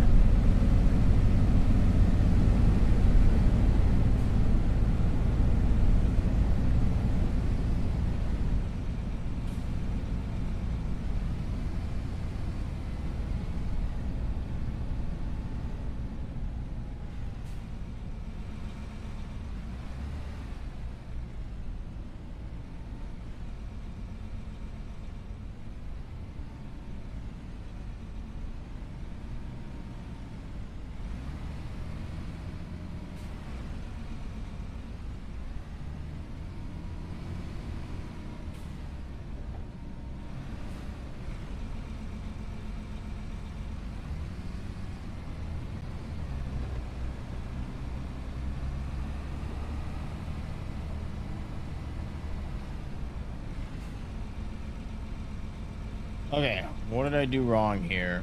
Okay, what did I do wrong here?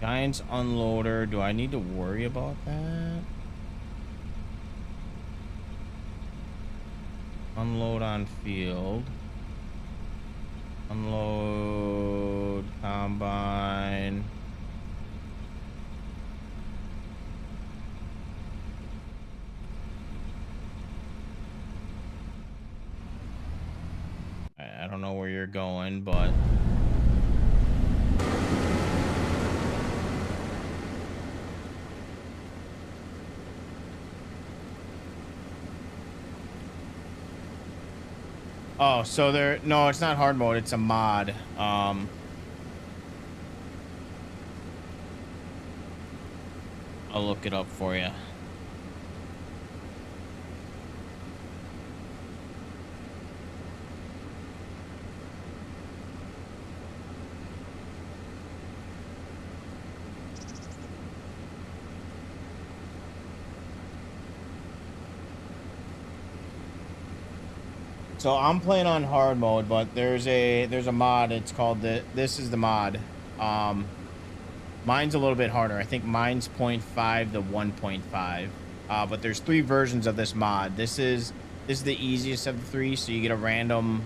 Giants unloader. Do I need to worry about that? Unload on field. Unload combine. I don't know where you're going, but oh, so no, it's not hard mode, it's a mod. I'll look it up for you. So I'm playing on hard mode, but there's a mod. It's called this is the mod. Mine's a little bit harder. I think mine's 0.5 to 1.5. But there's 3 versions of this mod. This is the easiest of the 3, so you get a random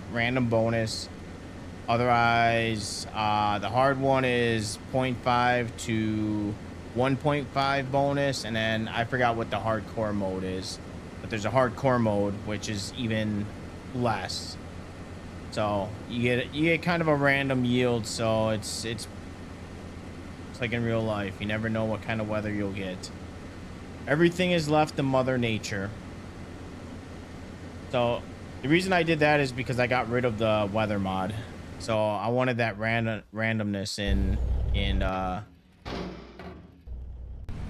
bonus. Otherwise, the hard one is 0.5 to 1.5 bonus, and then I forgot what the hardcore mode is, but there's a hardcore mode which is even less. So you get kind of a random yield. So it's like in real life. You never know what kind of weather you'll get. Everything is left to Mother Nature. So the reason I did that is because I got rid of the weather mod. So I wanted that randomness in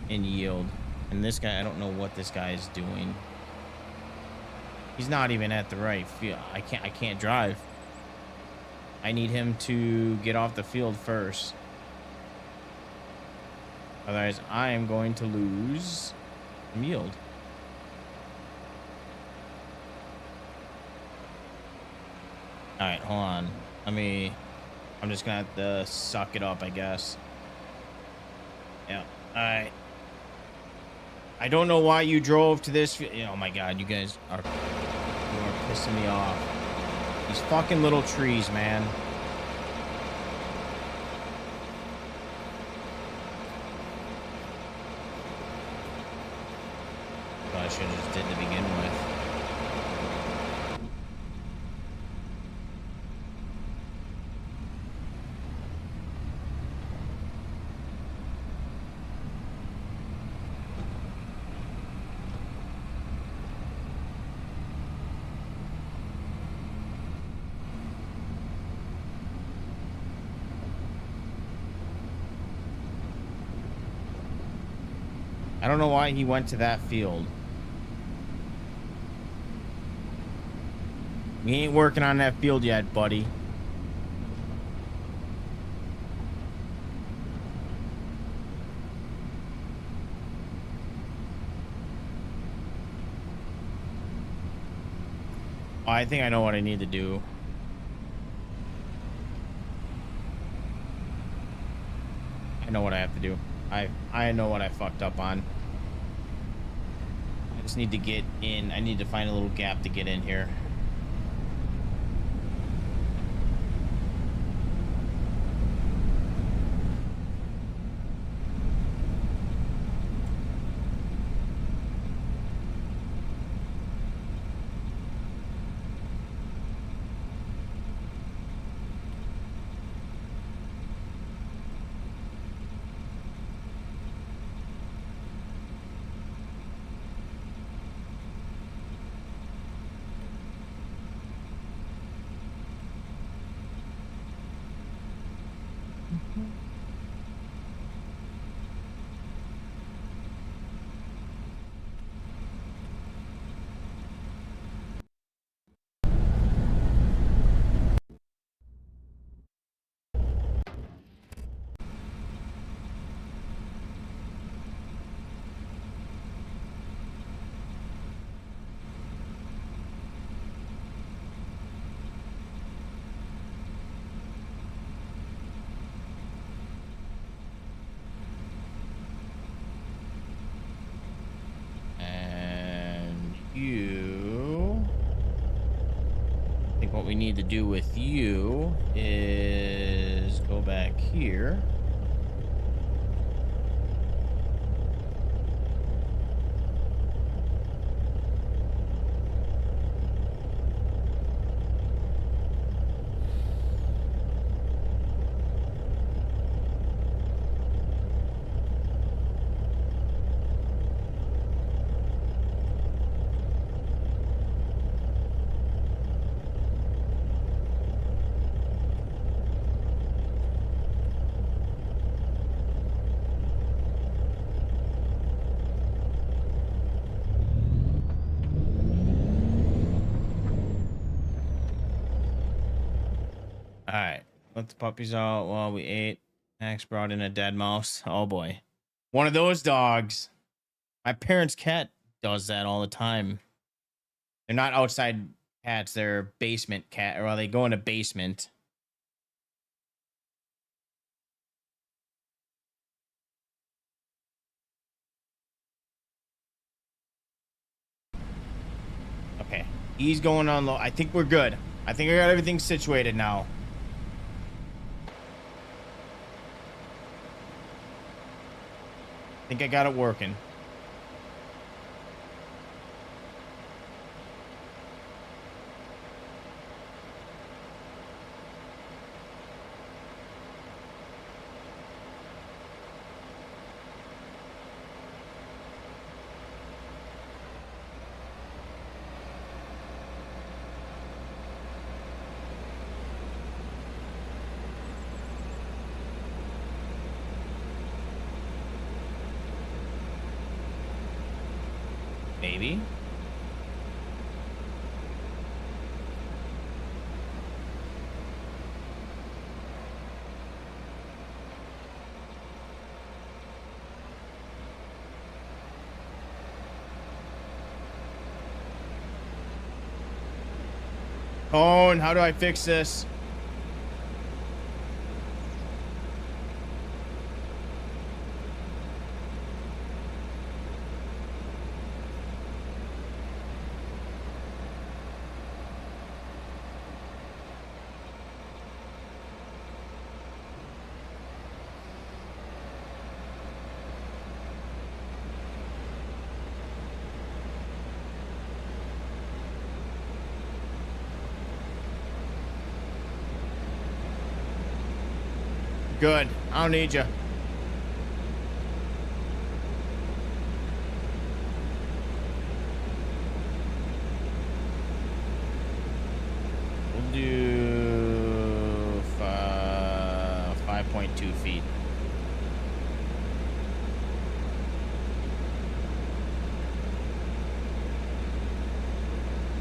yield. And this guy, I don't know what this guy is doing. He's not even at the right field. I can't drive. I need him to get off the field first. Otherwise, I am going to lose some yield. All right, hold on. I'm just gonna have to suck it up, I guess. Yeah. All right. I don't know why you drove to this. Oh my God, you guys are pissing me off. These fucking little trees, man. I should have just did to begin with. I don't know why he went to that field. We ain't working on that field yet, buddy. Oh, I think I know what I need to do. I know what I have to do. I know what I fucked up on. I just need to get in. I need to find a little gap to get in here. I think what we need to do with you is go back here. All right, let the puppies out while we ate. Max brought in a dead mouse. Oh boy, one of those dogs. My parents' cat does that all the time. They're not outside cats; they're basement cat, or they go in a basement. He's going on low. I think we're good. I think I got everything situated now. I think I got it working. Maybe. Oh, and how do I fix this? Good. I don't need you. We'll do 5.2 feet.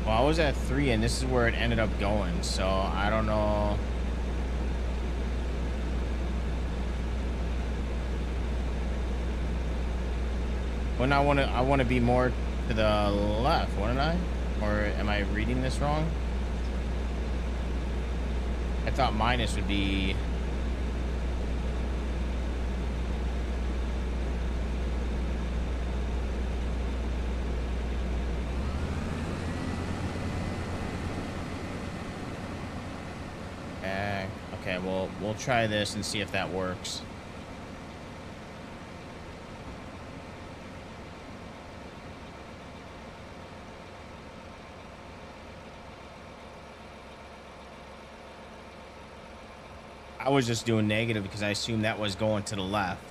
Well, I was at 3, and this is where it ended up going, so I don't know. When I want to be more to the left, wouldn't I? Or am I reading this wrong? I thought minus would be. Okay, well, we'll try this and see if that works. I was just doing negative because I assumed that was going to the left.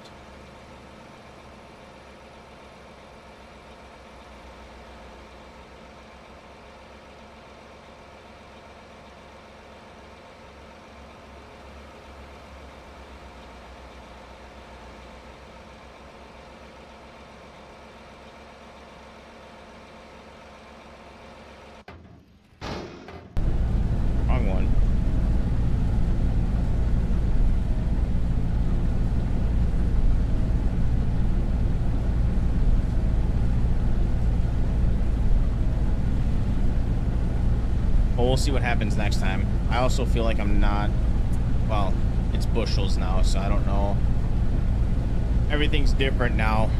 Wrong one. Well, we'll see what happens next time. I also feel like I'm not, well, it's bushels now, so I don't know. Everything's different now.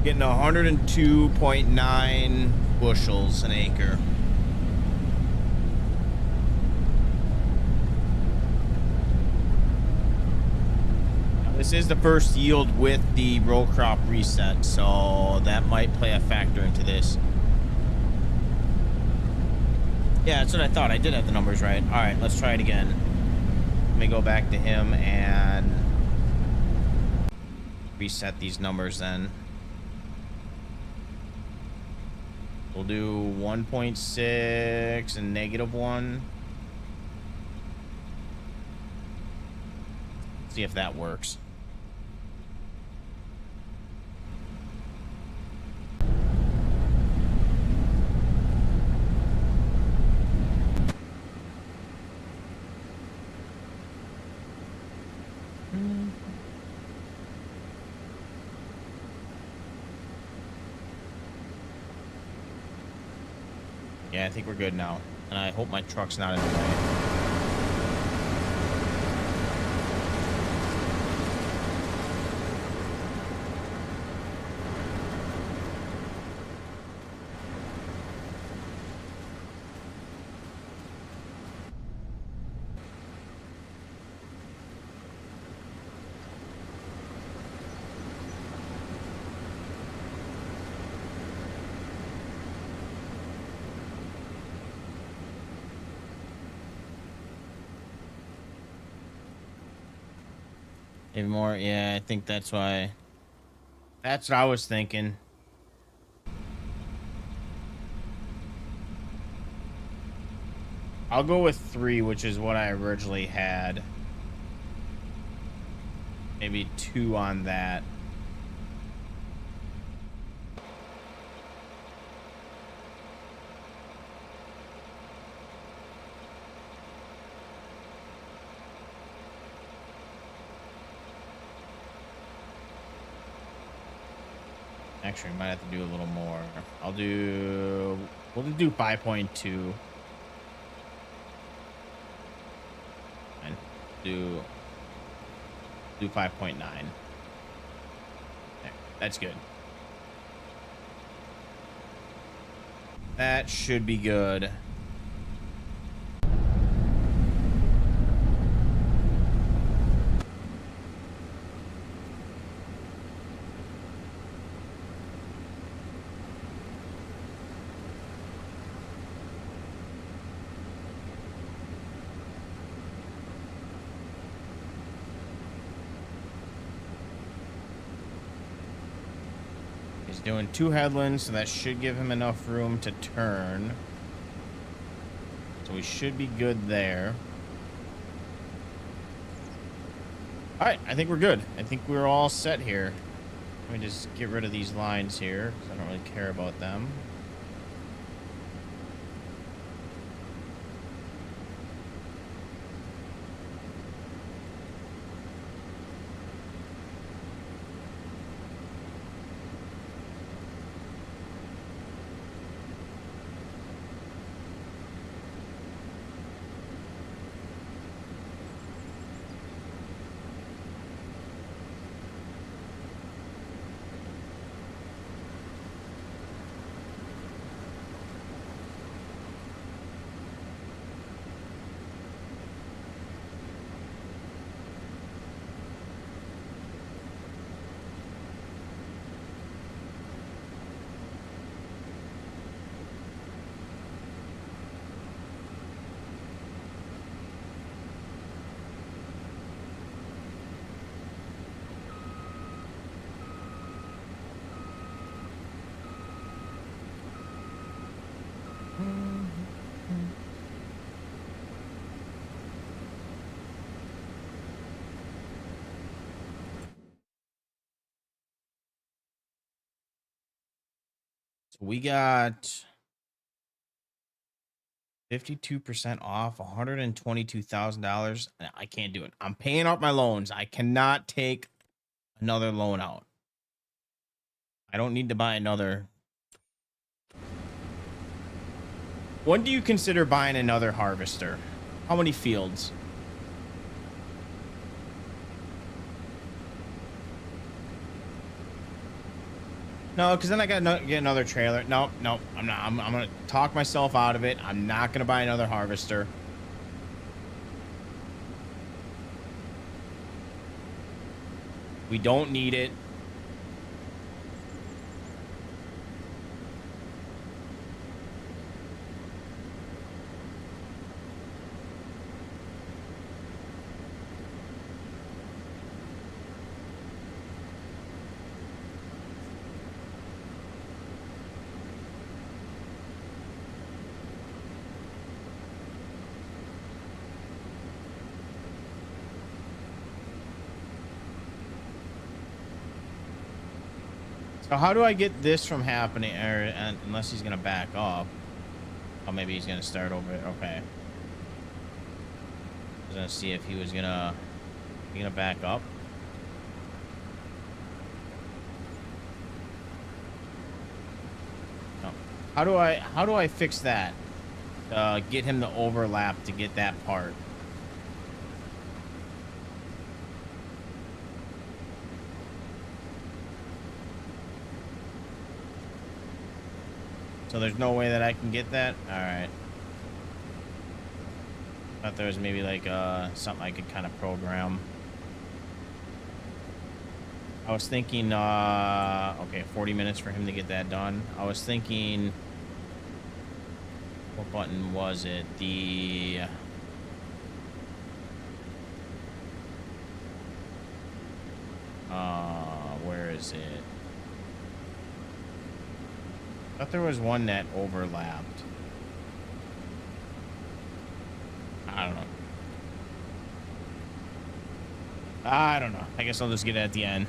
Getting 102.9 bushels an acre. This is the first yield with the row crop reset, so that might play a factor into this. Yeah, that's what I thought. I did have the numbers right. All right, let's try it again. Let me go back to him and reset these numbers then. We'll do 1.6 and -1. See if that works. Yeah, I think we're good now. And I hope my truck's not in the way. Maybe more. Yeah, I think that's why. That's what I was thinking. I'll go with 3, which is what I originally had. Maybe 2 on that. Actually, I might have to do a little more. We'll do 5.2. And do 5.9. There, that's good. That should be good. Doing 2 headlands, so that should give him enough room to turn. So we should be good there. All right, I think we're good. I think we're all set here. Let me just get rid of these lines here because I don't really care about them. So we got 52% off, $122,000. I can't do it. I'm paying off my loans. I cannot take another loan out. I don't need to buy another. When do you consider buying another harvester? How many fields? No, because then I got to get another trailer. Nope, nope. I'm not. I'm gonna talk myself out of it. I'm not gonna buy another harvester. We don't need it. So how do I get this from happening? Unless he's gonna back up. Oh, maybe he's gonna start over it. Okay. I was gonna see if he was gonna back up. No. How do I fix that? Get him to overlap to get that part. So there's no way that I can get that? Alright. Thought there was maybe like something I could kind of program. I was thinking okay, 40 minutes for him to get that done. I was thinking, what button was it? The was it? I thought there was one that overlapped. I don't know. I don't know. I guess I'll just get it at the end.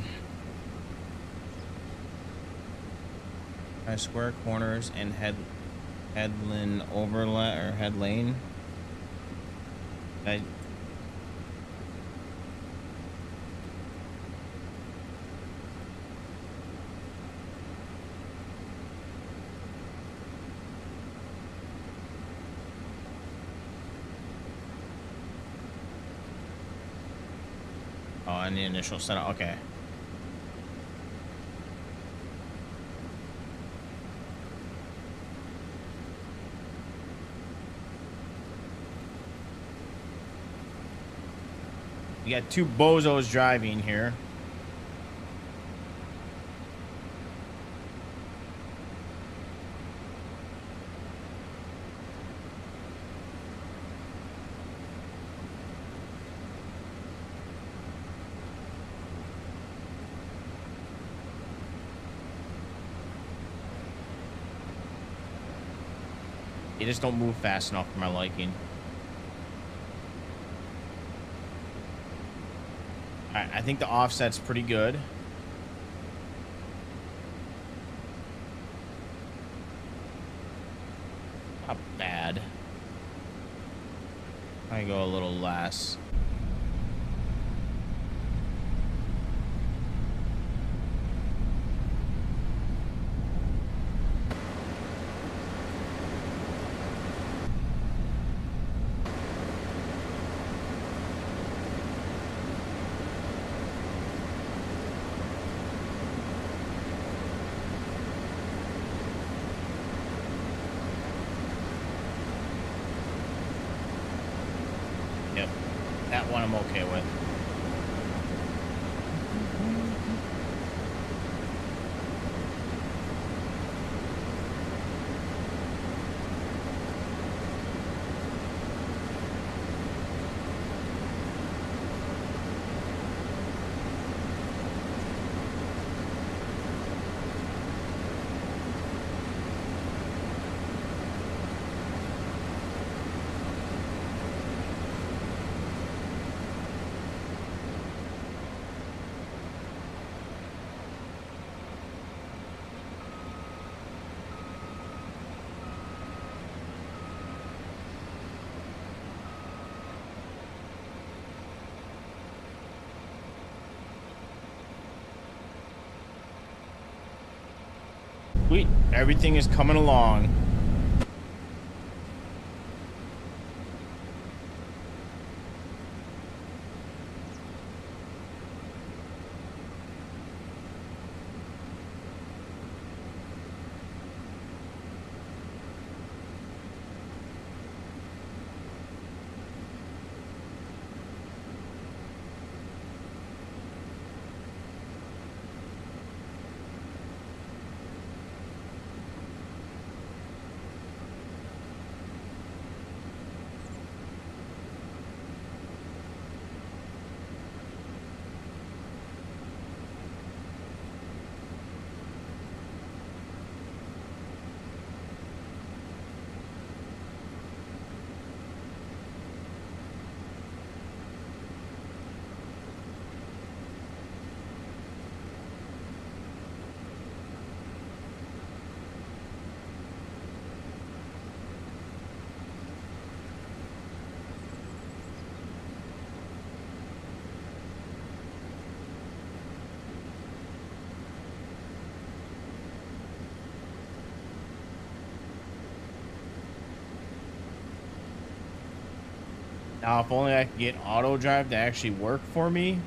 Square corners and headland overlap or head lane. Oh, and the initial setup. Okay. We got two bozos driving here. They just don't move fast enough for my liking. Alright, I think the offset's pretty good. Not bad. I go a little less. Yep, that one I'm okay with. Sweet, everything is coming along. Now, if only I could get auto drive to actually work for me.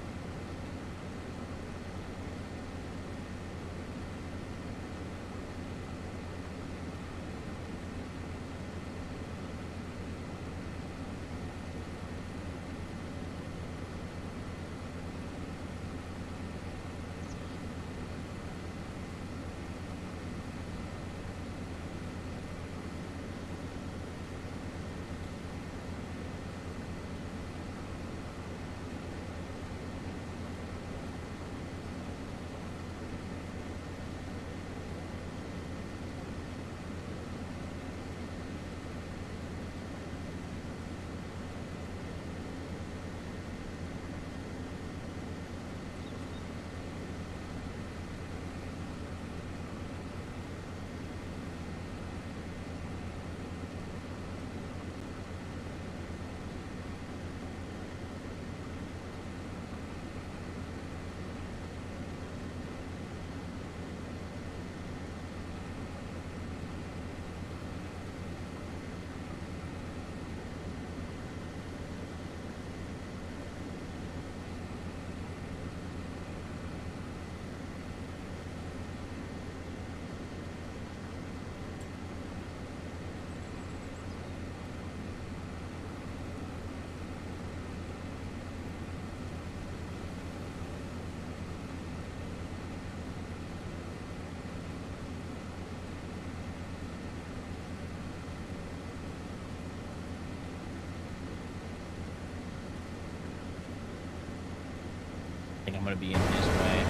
I think I'm gonna be in his way.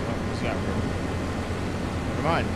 Oh, he's got room. Never mind.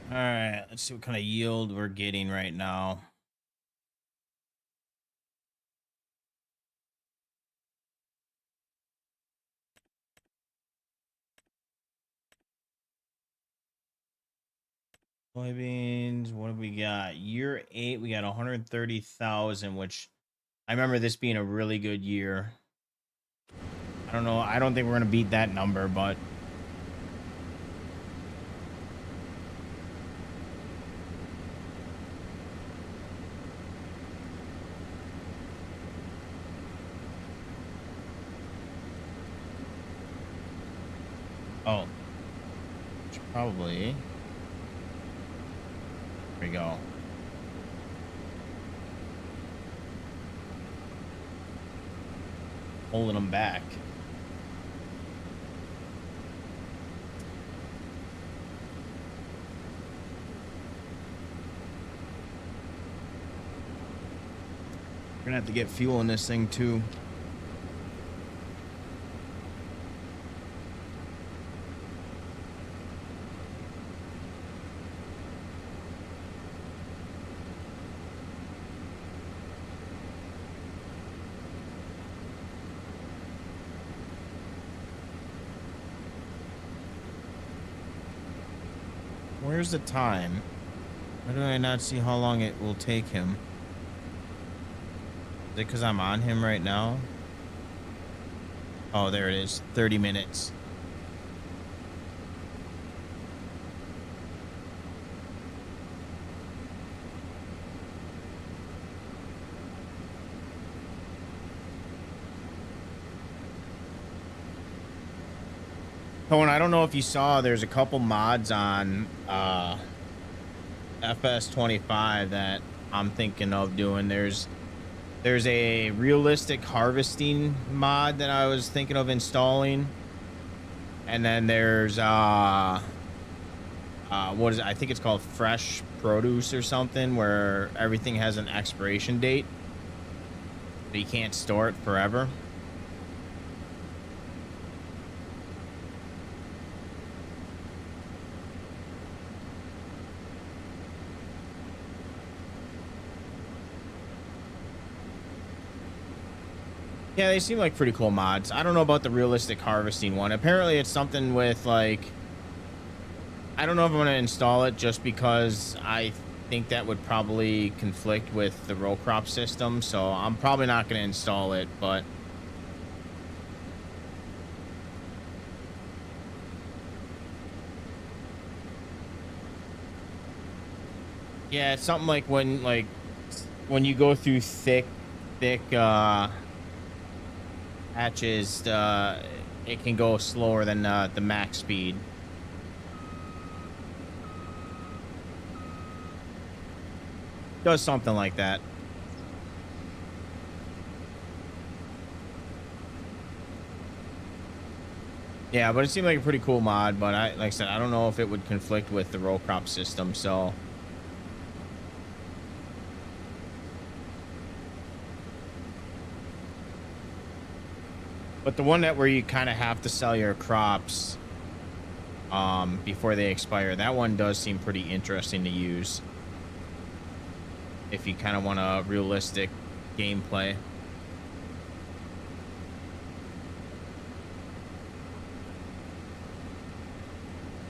All right, let's see what kind of yield we're getting right now. Soybeans, what have we got? Year 8, we got 130,000, which I remember this being a really good year. I don't know. I don't think we're going to beat that number, but oh, should probably. There we go. Holding them back. We're gonna have to get fuel in this thing too. Where's the time? Why do I not see how long it will take him? Is it because I'm on him right now? Oh, there it is. 30 minutes. Cohen, I don't know if you saw, there's a couple mods on FS25 that I'm thinking of doing. There's a realistic harvesting mod that I was thinking of installing. And then there's what is it? I think it's called fresh produce or something, where everything has an expiration date, but you can't store it forever. Yeah, they seem like pretty cool mods. I don't know about the realistic harvesting one. Apparently it's something with like, I don't know if I'm going to install it just because I think that would probably conflict with the row crop system. So I'm probably not going to install it, but yeah, it's something like when you go through thick patches, it can go slower than the max speed. Does something like that. Yeah, but it seemed like a pretty cool mod, but like I said, I don't know if it would conflict with the row crop system, so but the one that where you kind of have to sell your crops before they expire, that one does seem pretty interesting to use if you kind of want a realistic gameplay.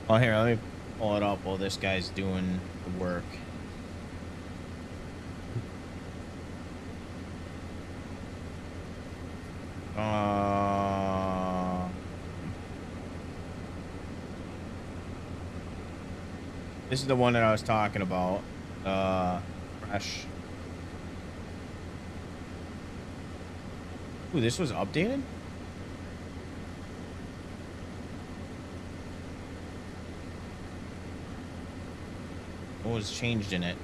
Oh, here, let me pull it up while this guy's doing the work. This is the one that I was talking about. Fresh. Ooh, this was updated? What was changed in it?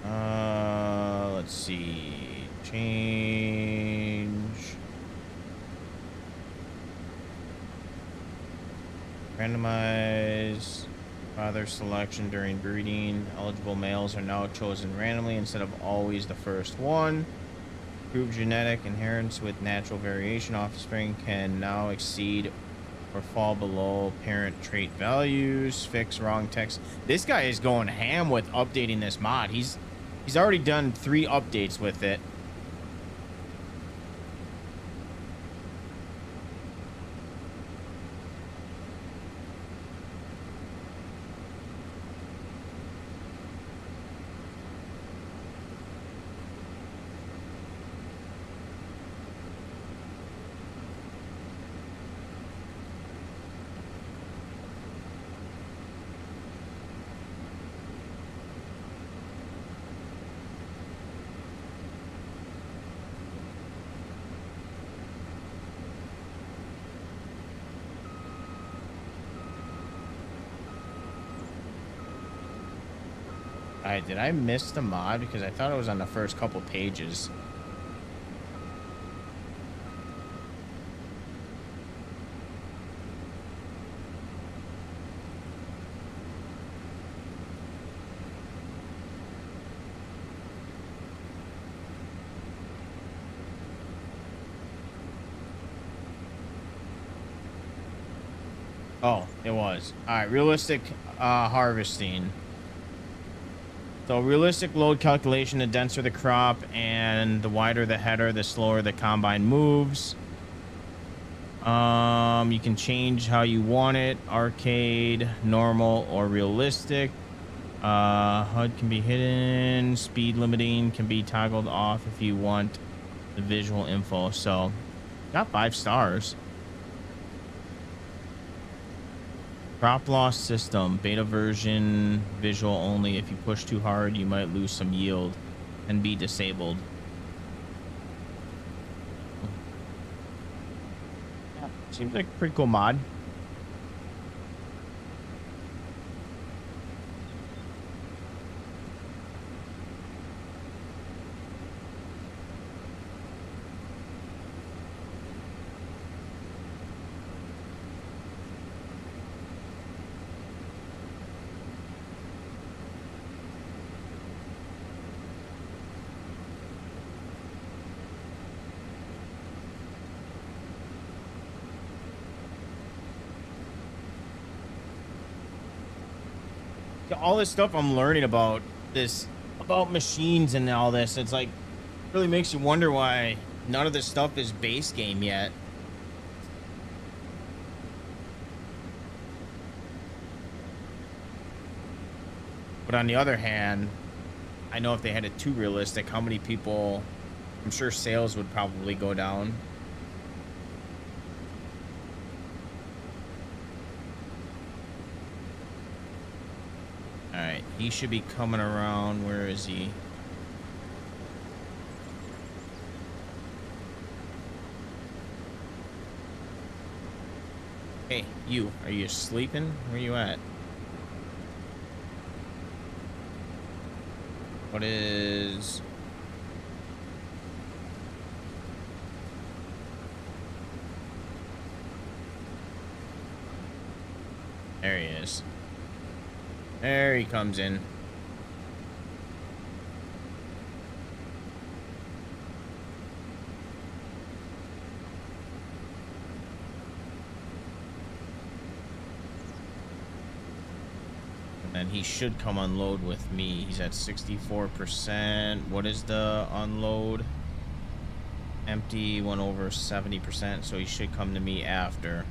Let's see. Change. Randomize father selection during breeding. Eligible males are now chosen randomly instead of always the first one. Group genetic inheritance with natural variation. Offspring can now exceed or fall below parent trait values. Fix wrong text. This guy is going ham with updating this mod. He's already done 3 updates with it. Alright, did I miss the mod? Because I thought it was on the first couple pages. Oh, it was. Alright, realistic harvesting. So realistic load calculation, the denser the crop and the wider the header, the slower the combine moves. You can change how you want it, arcade, normal, or realistic. HUD can be hidden, speed limiting can be toggled off if you want the visual info. So got 5 stars. Crop loss system, beta version, visual only. If you push too hard, you might lose some yield and be disabled. Yeah, seems like a pretty cool mod. All this stuff I'm learning about machines and all this, it's like really makes you wonder why none of this stuff is base game yet. But on the other hand, I know if they had it too realistic, how many people, I'm sure sales would probably go down. All right, he should be coming around. Where is he? Hey, you, are you sleeping? Where you at? What is... There he is. There he comes in. And then he should come unload with me. He's at 64%. What is the unload? Empty, went over 70%, so he should come to me after.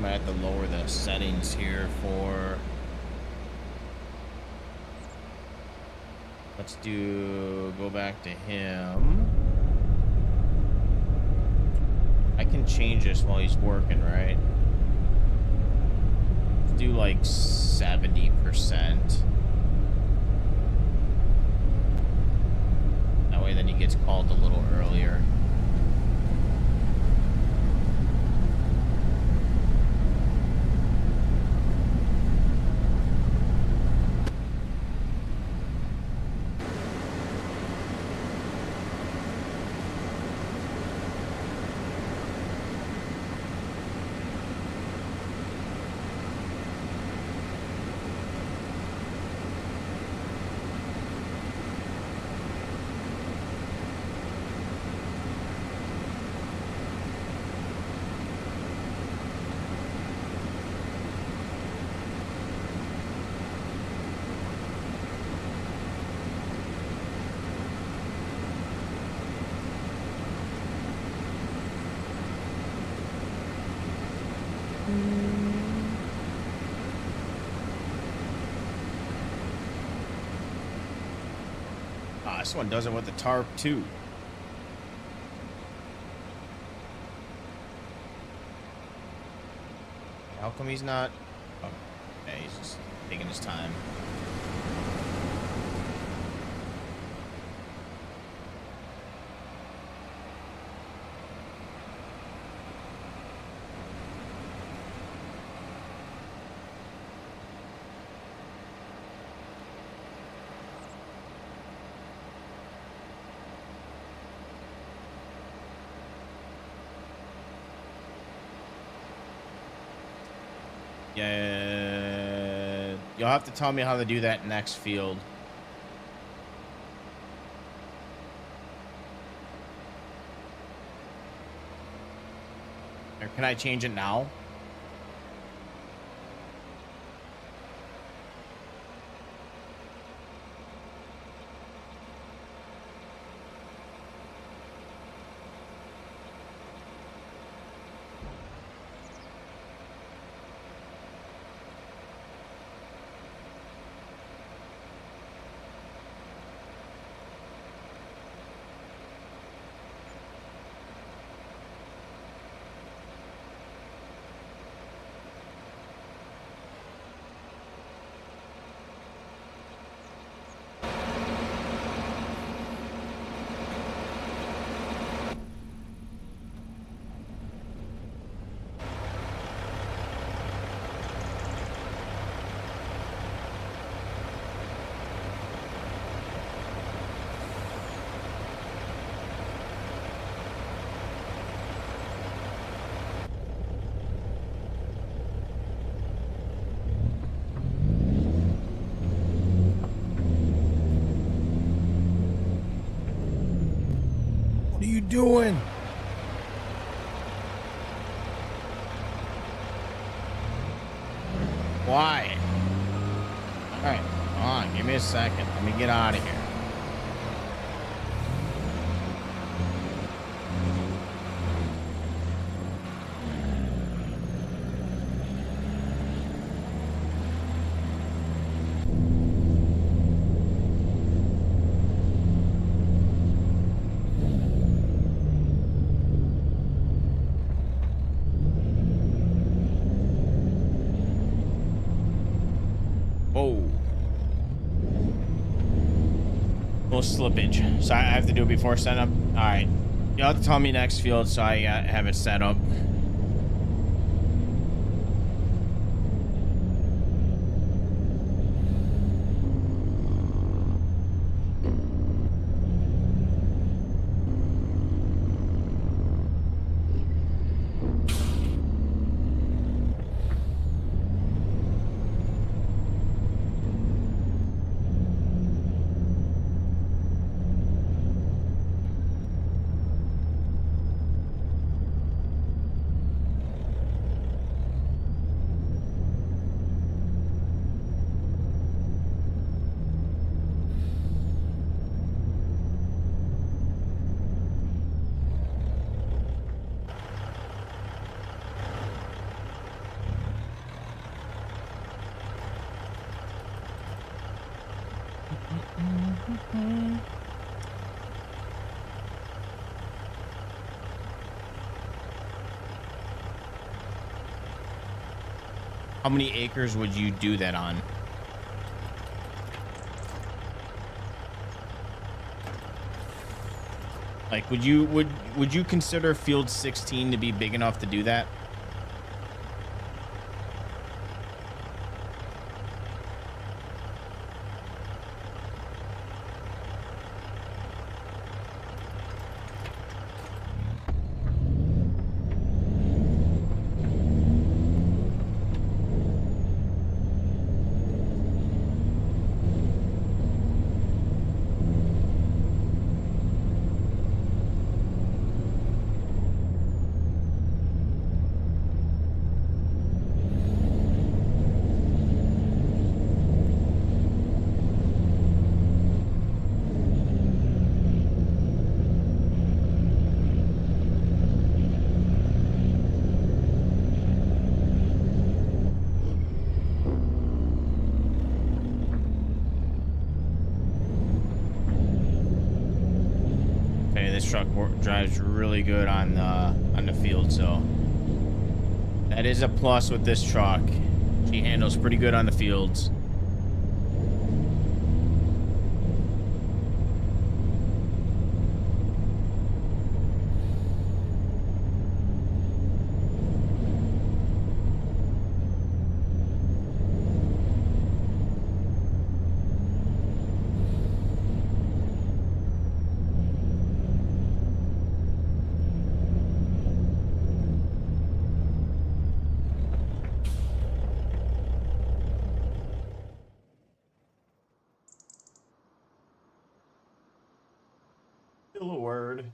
might have to lower the settings here for. Let's go back to him. I can change this while he's working, right? Let's do like 70%. That way then he gets called a little earlier. This one does it with the tarp too. How come he's not? Oh, okay, he's just taking his time. Yeah, you'll have to tell me how to do that next field. Or can I change it now? What are you doing? Why? All right, hold on. Give me a second. Let me get out of here. Slippage, so I have to do it before setup. All right, you'll have to tell me next field so I have it set up. How many acres would you do that on? Like, would you consider field 16 to be big enough to do that? Truck drives really good on the field, so that is a plus with this truck. She handles pretty good on the fields. Still a word.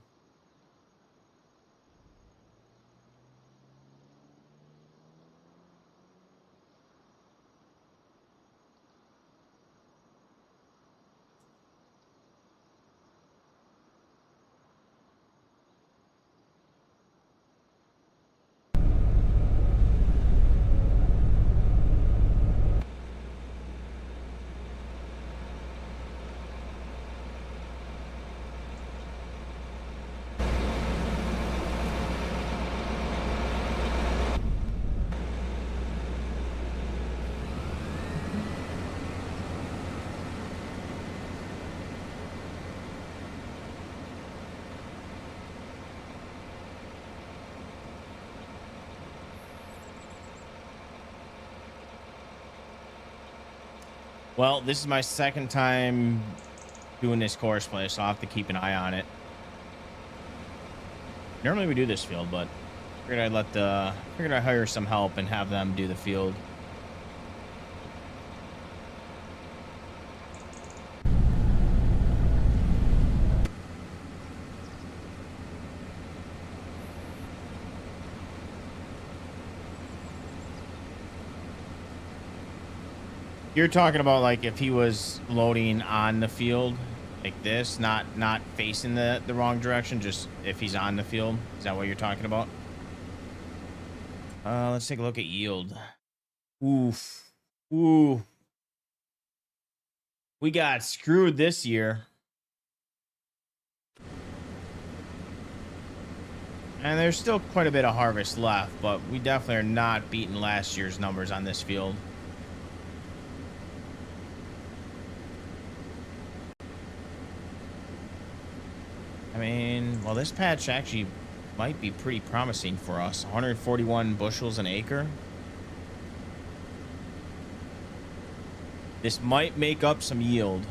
Well, this is my second time doing this course play, so I'll have to keep an eye on it. Normally we do this field, but figured I'd hire some help and have them do the field. You're talking about like if he was loading on the field like this, not facing the wrong direction, just if he's on the field. Is that what you're talking about? Let's take a look at yield. Oof. Ooh. We got screwed this year. And there's still quite a bit of harvest left, but we definitely are not beating last year's numbers on this field. I mean, well, this patch actually might be pretty promising for us. 141 bushels an acre. This might make up some yield.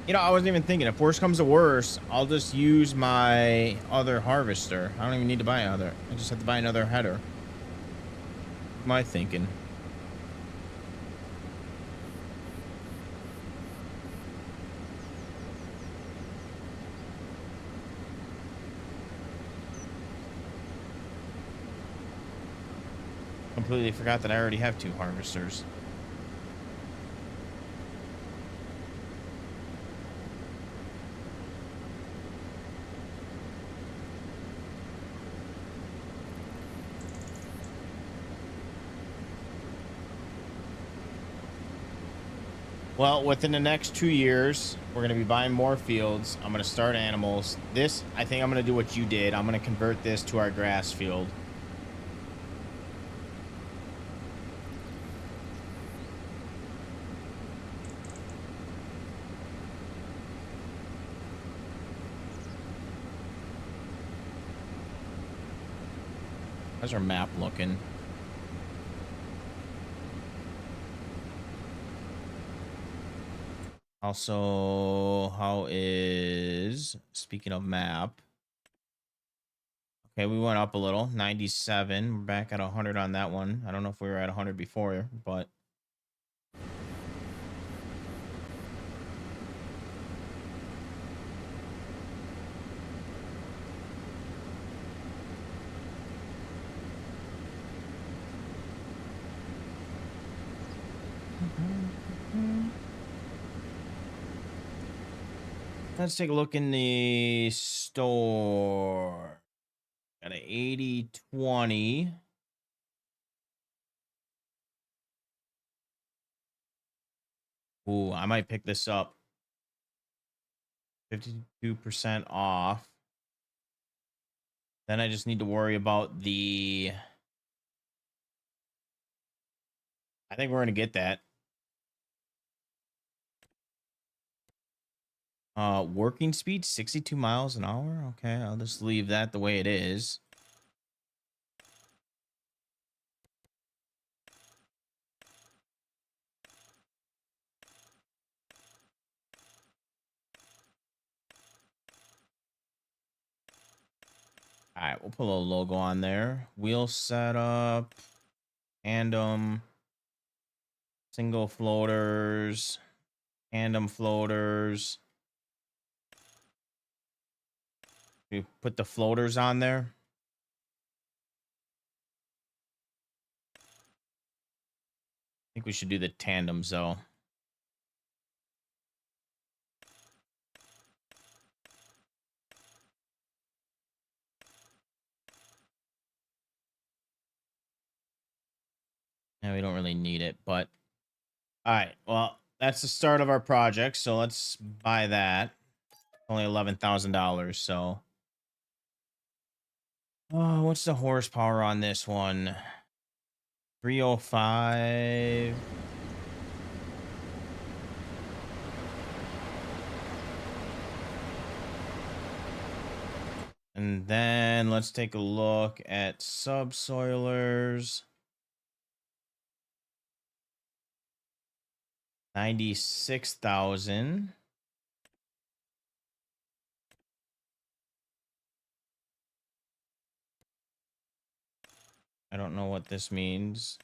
You know, I wasn't even thinking. If worse comes to worse, I'll just use my other harvester. I don't even need to buy another. I just have to buy another header. My thinking. Completely forgot that I already have 2 harvesters. Well, within the next 2 years, we're going to be buying more fields. I'm going to start animals. This, I think I'm going to do what you did. I'm going to convert this to our grass field. How's our map looking? Also, how is, speaking of map, okay, we went up a little, 97. We're back at 100 on that one. I don't know if we were at 100 before, but let's take a look in the store. Got an 80-20. Ooh, I might pick this up. 52% off. Then I just need to worry about the... I think we're going to get that. Working speed, 62 miles an hour. Okay, I'll just leave that the way it is. All right, we'll put a little logo on there. Wheel setup, tandem, single floaters, tandem floaters. We put the floaters on there. I think we should do the tandems though. Yeah, we don't really need it, but all right. Well, that's the start of our project, so let's buy that. Only $11,000, so. Oh, what's the horsepower on this one? 305. And then let's take a look at subsoilers. 96,000. I don't know what this means.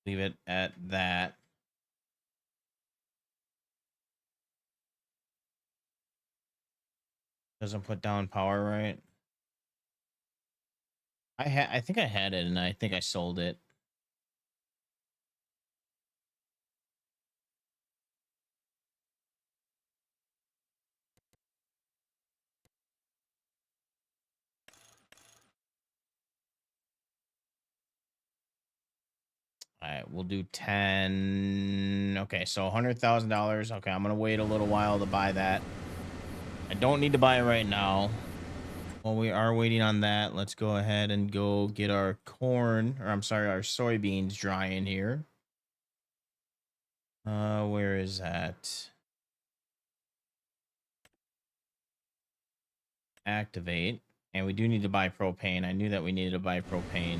Leave it at that. Doesn't put down power, right? I think I had it and I think I sold it. All right, we'll do 10. Okay, so $100,000. Okay, I'm gonna wait a little while to buy that. I don't need to buy it right now. While we are waiting on that, let's go ahead and go get our corn, or I'm sorry, our soybeans drying here. Where is that? Activate. And we do need to buy propane. I knew that we needed to buy propane.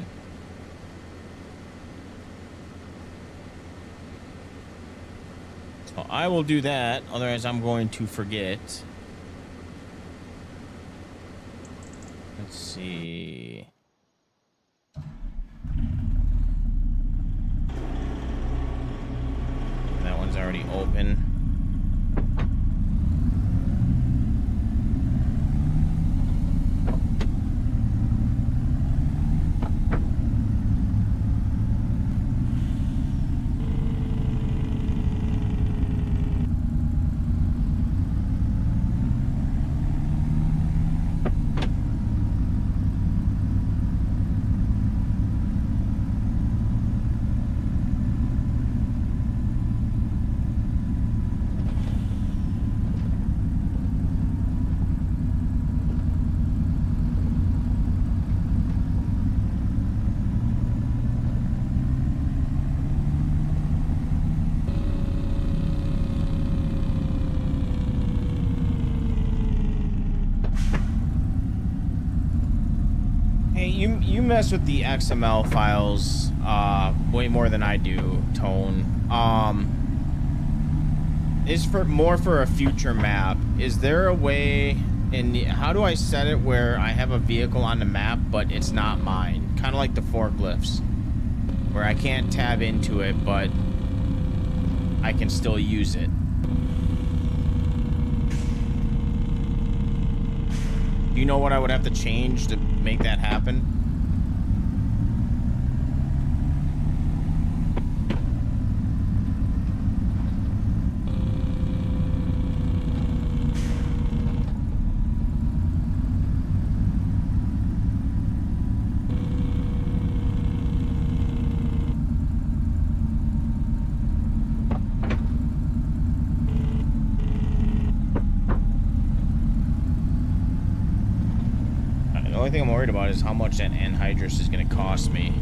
I will do that. Otherwise, I'm going to forget. Let's see. That one's already open. You mess with the XML files way more than I do, Tone. Is for a future map. Is there a way how do I set it where I have a vehicle on the map but it's not mine? Kind of like the forklifts, where I can't tab into it but I can still use it. Do you know what I would have to change to make that happen? The only thing I'm worried about is how much that anhydrous is going to cost me.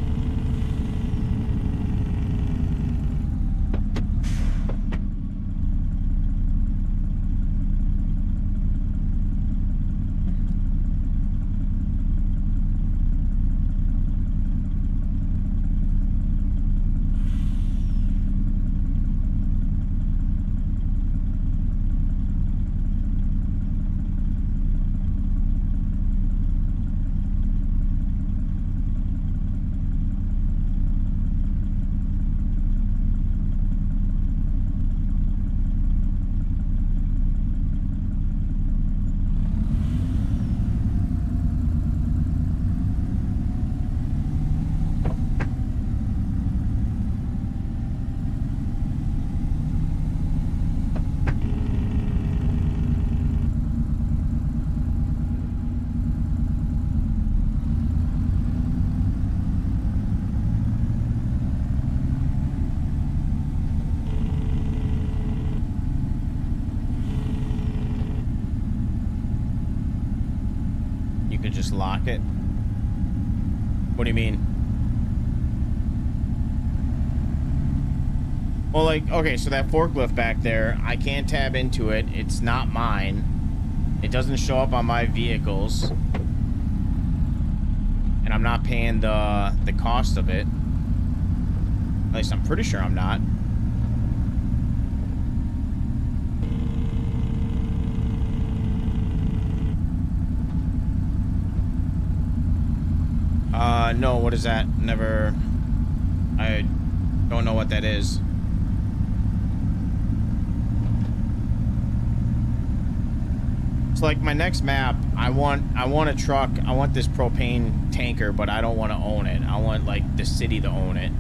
Just lock it? What do you mean? Well, like, okay, so that forklift back there, I can't tab into it. It's not mine. It doesn't show up on my vehicles. And I'm not paying the cost of it. At least I'm pretty sure I'm not. No, what is that? Never... I don't know what that is. So, like, my next map, I want a truck, I want this propane tanker, but I don't want to own it. I want, like, the city to own it.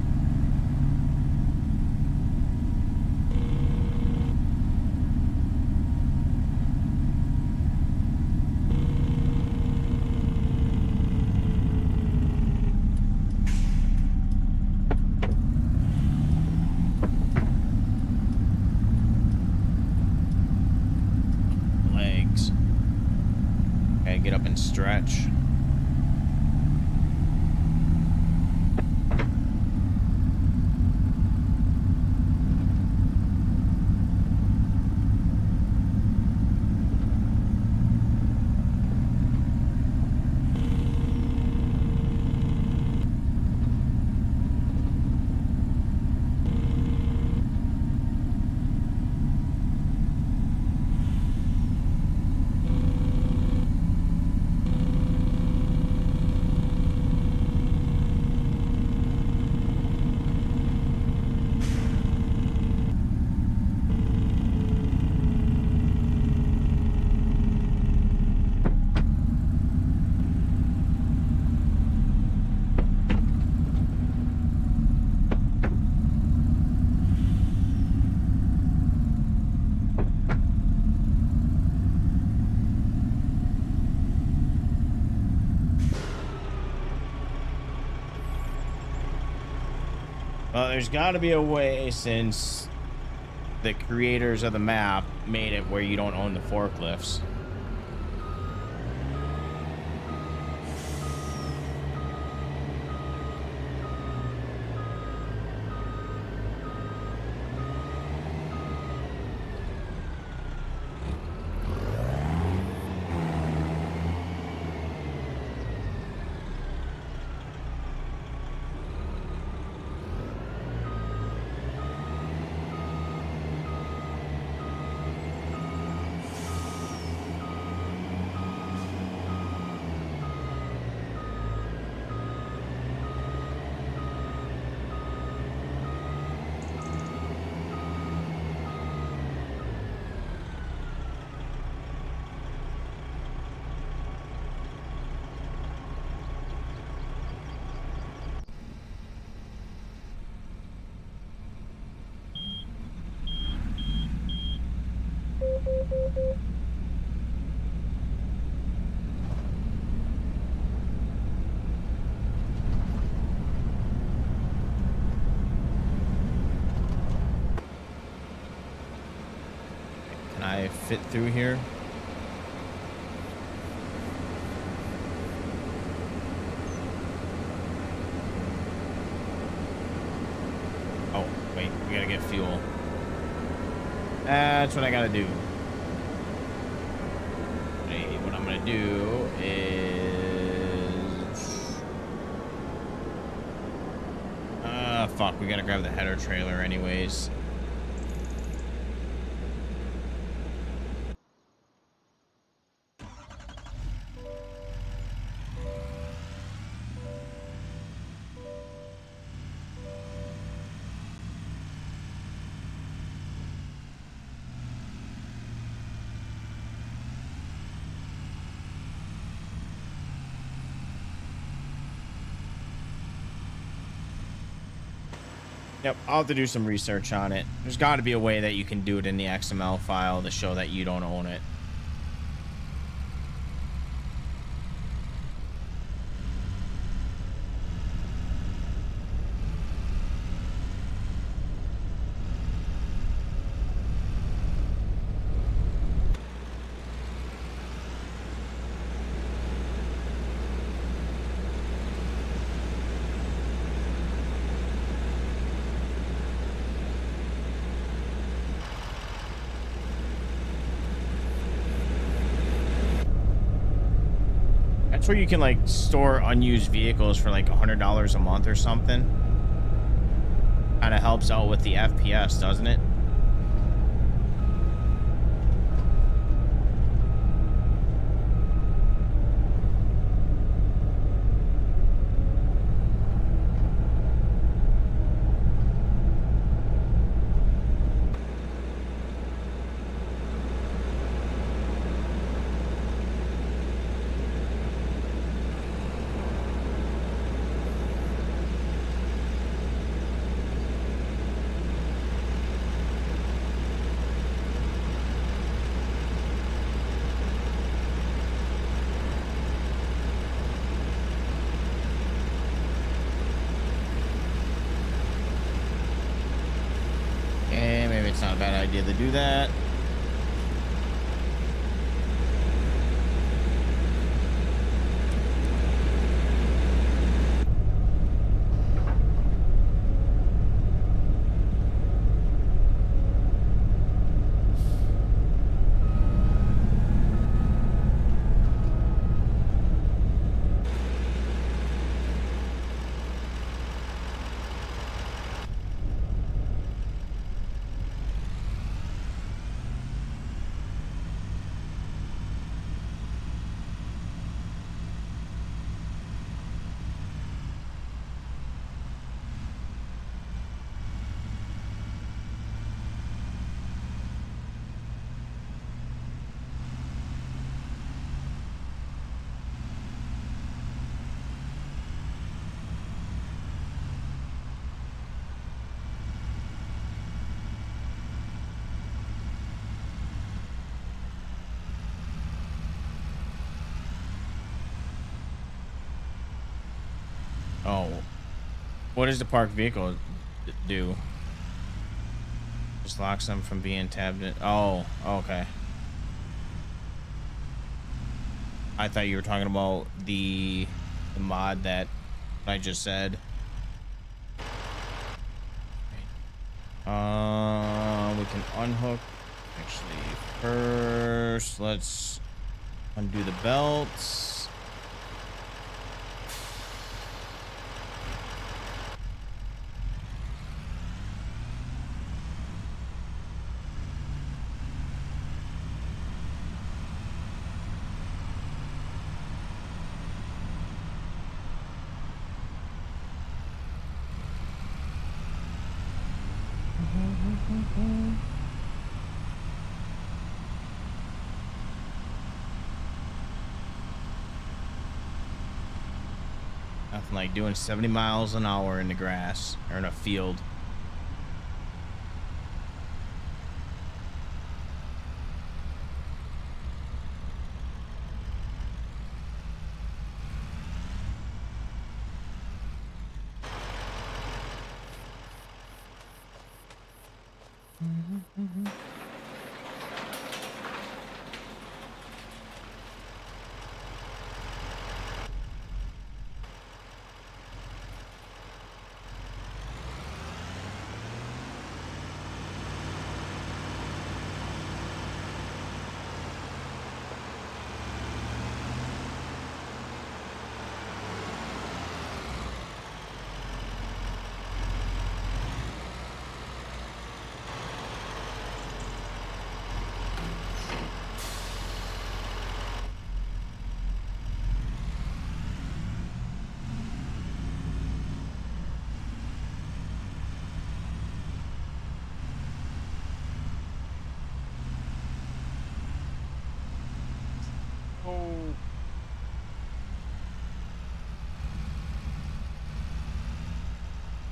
Get up and stretch. Well, there's got to be a way, since the creators of the map made it where you don't own the forklifts. Can I fit through here? Oh, wait, we gotta get fuel. That's what I gotta do. Hey, what I'm gonna do is... fuck, we gotta grab the header trailer anyways. Yep, I'll have to do some research on it. There's got to be a way that you can do it in the XML file to show that you don't own it. That's where you can like store unused vehicles for like $100 a month or something. Kind of helps out with the FPS, doesn't it? Not a bad idea to do that. Oh, what is the parked vehicle? do? Just locks them from being tabbed in. Oh, okay. I thought you were talking about the mod that I just said. We can unhook. Actually, first, let's undo the belts. Nothing like doing 70 miles an hour in the grass or in a field.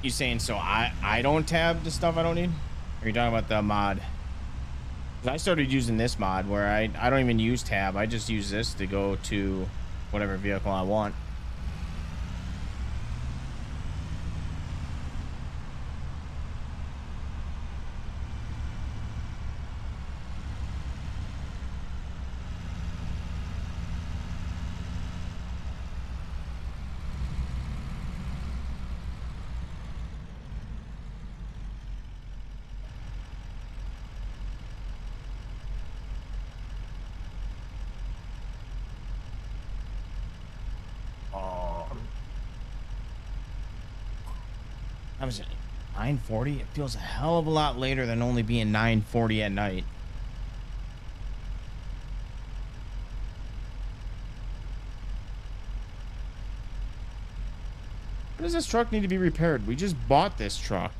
You saying so I don't tab the stuff I don't need? Or are you talking about the mod? 'Cause I started using this mod where I don't even use tab. I just use this to go to whatever vehicle I want. That was it. 9:40. It feels a hell of a lot later than only being 9:40 at night. Why does this truck need to be repaired? We just bought this truck.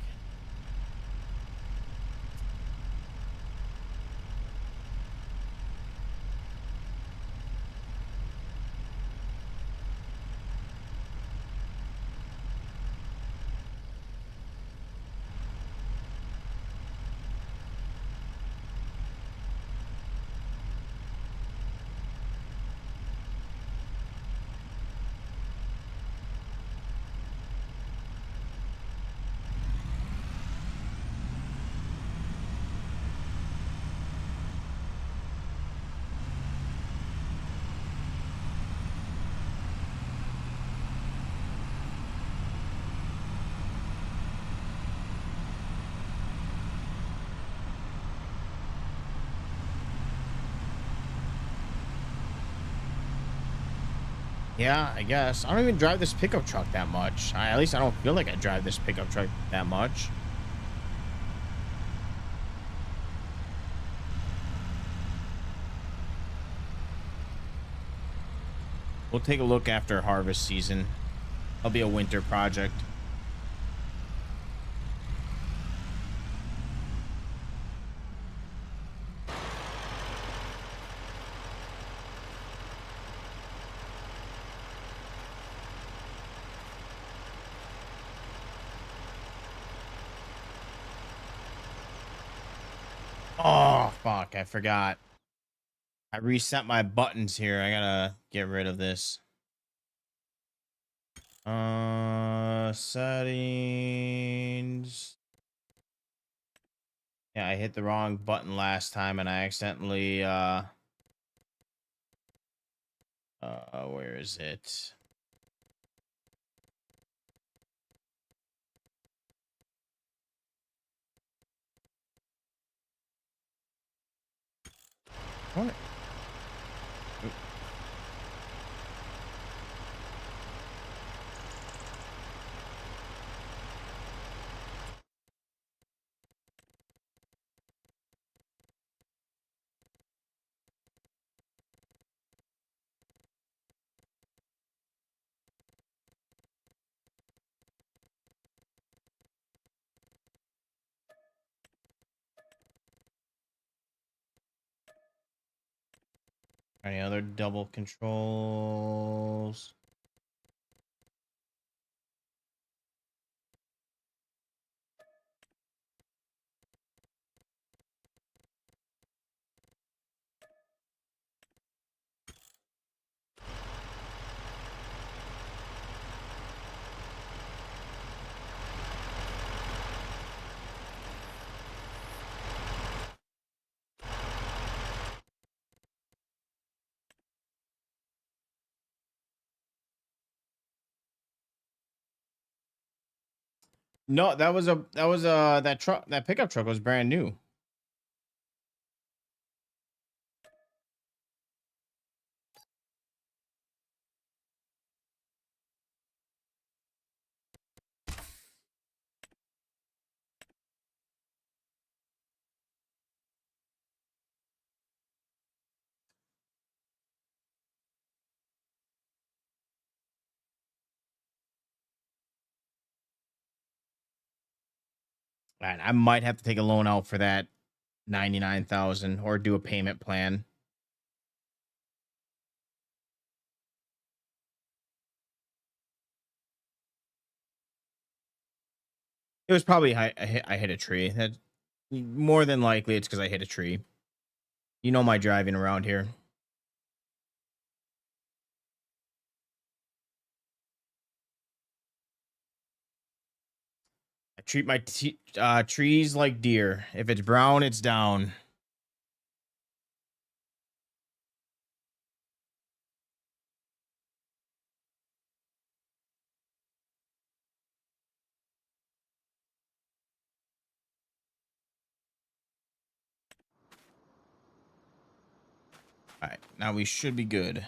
Yeah, I guess. I don't even drive this pickup truck that much. At least I don't feel like I drive this pickup truck that much. We'll take a look after harvest season. That'll be a winter project. Oh, fuck. I forgot. I reset my buttons here. I gotta get rid of this. Settings. Yeah, I hit the wrong button last time and I accidentally where is it? What? Any other double controls? No, that truck, that pickup truck was brand new. Man, I might have to take a loan out for that 99,000 or do a payment plan. It was probably I hit a tree. That more than likely it's because I hit a tree. You know my driving around here. I treat my trees like deer. If it's brown, it's down. All right, now we should be good.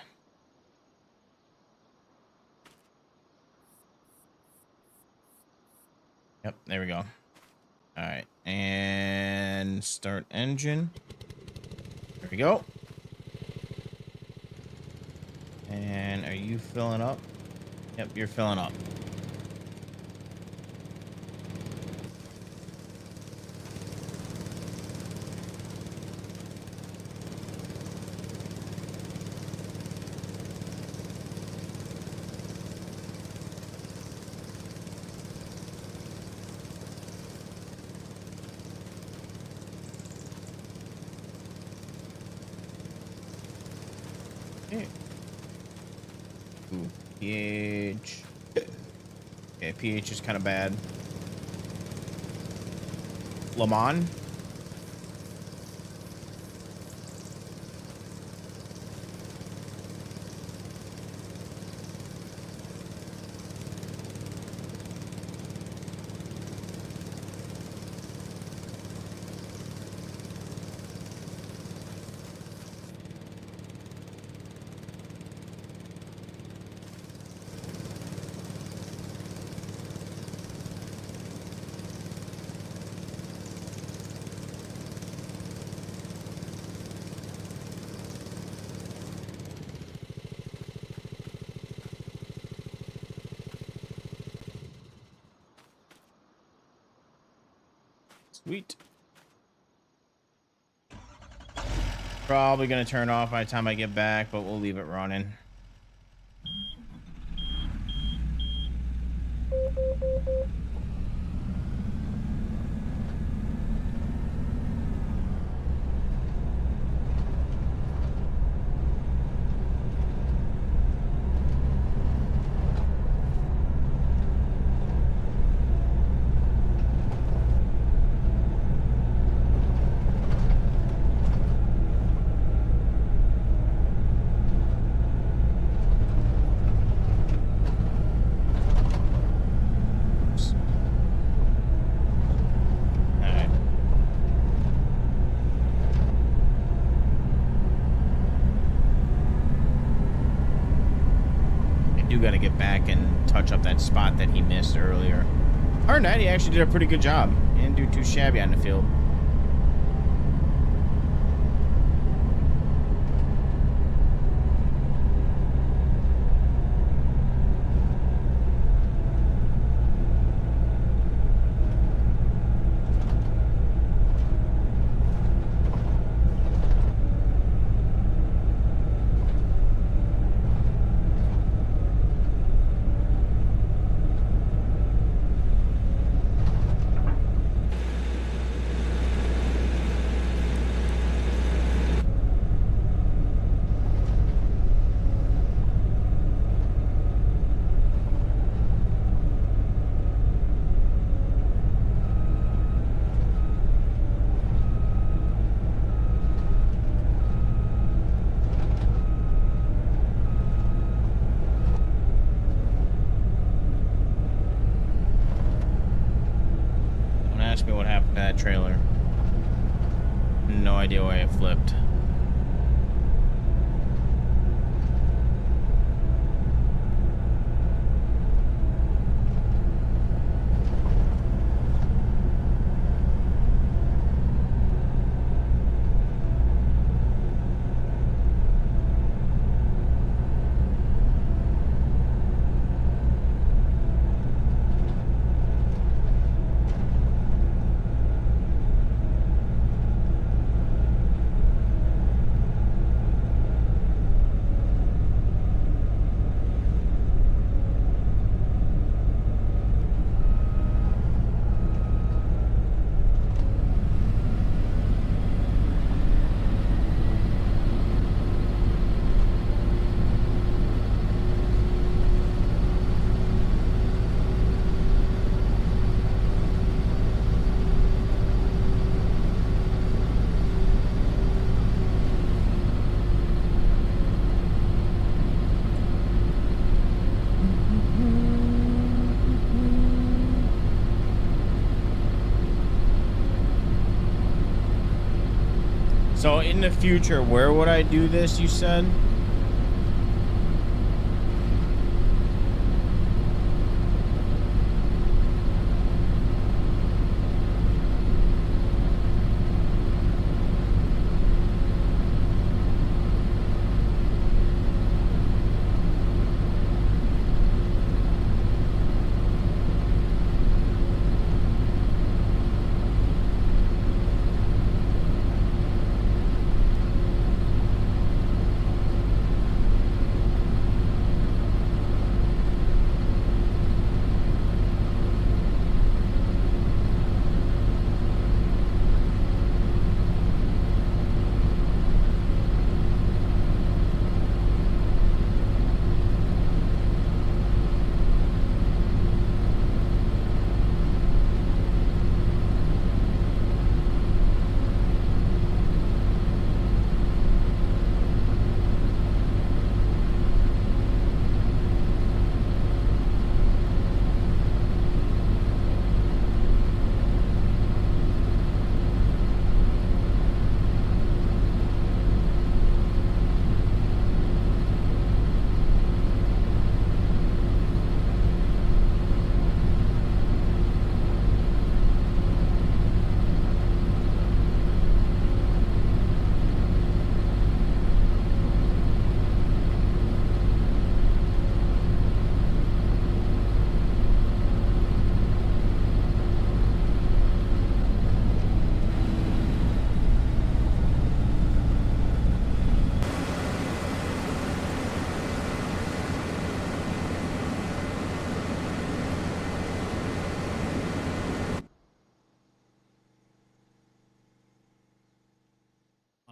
Yep, there we go. All right, and start engine. There we go. And are you filling up? Yep, you're filling up. Okay. Ooh, pH. Okay, pH is kind of bad. Lamont. Sweet. Probably gonna turn off by the time I get back, but we'll leave it running. do got to get back and touch up that spot that he missed earlier. Other than that, he actually did a pretty good job. He didn't do too shabby on the field. Ask me what happened to that trailer. No idea why it flipped. So in the future, where would I do this, you said?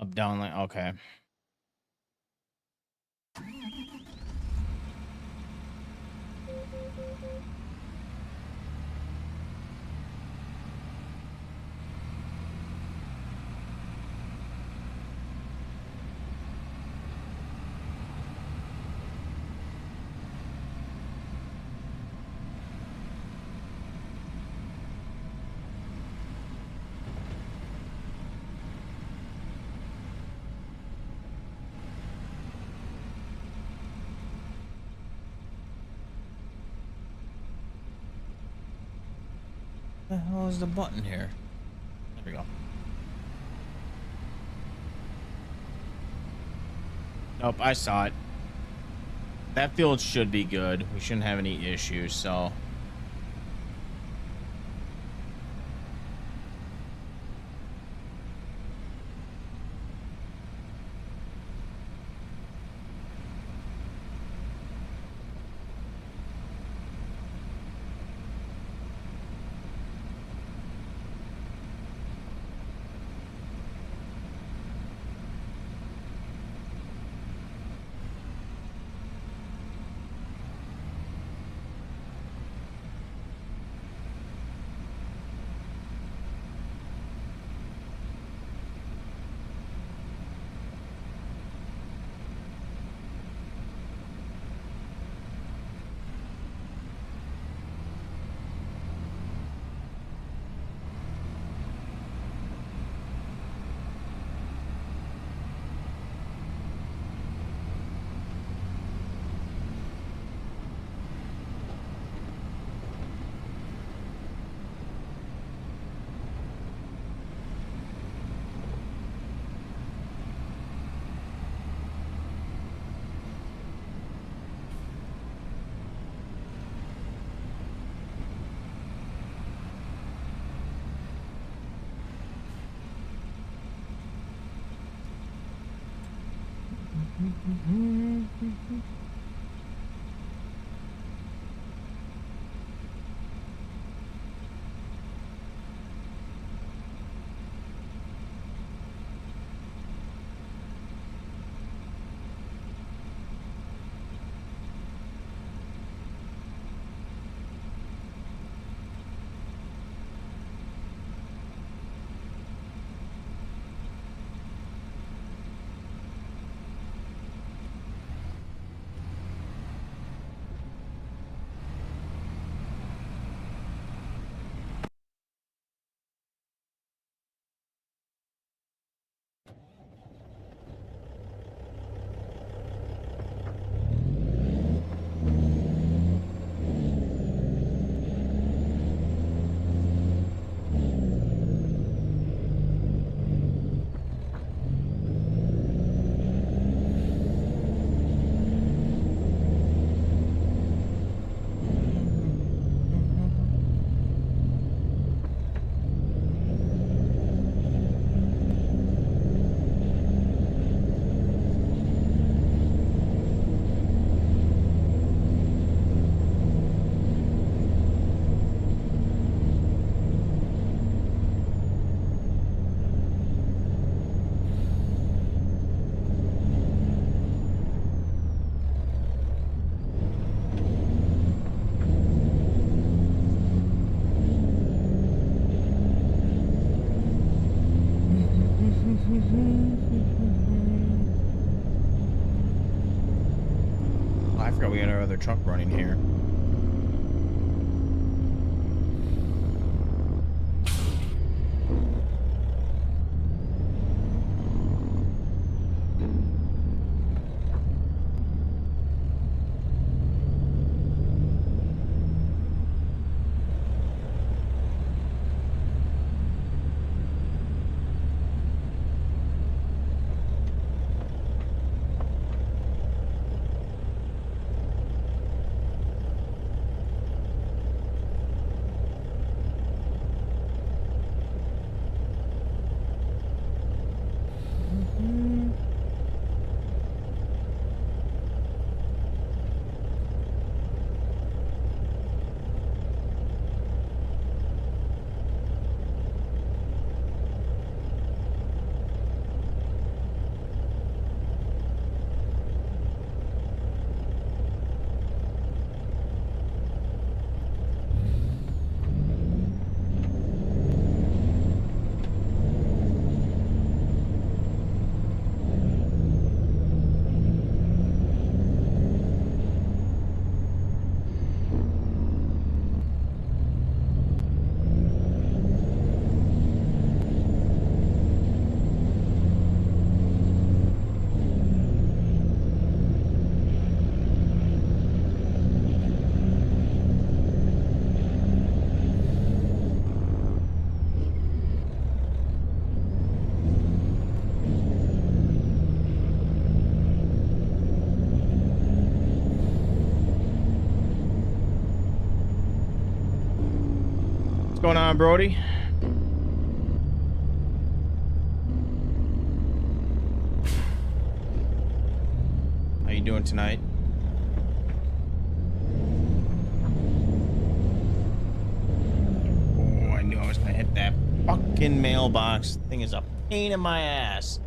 Up, down, like, okay. The hell is the button here? There we go. Nope, I saw it. That field should be good. We shouldn't have any issues, so. I forgot we had our other truck running here. going on, Brody? How you doing tonight? Oh, I knew I was gonna hit that fucking mailbox. Thing is a pain in my ass.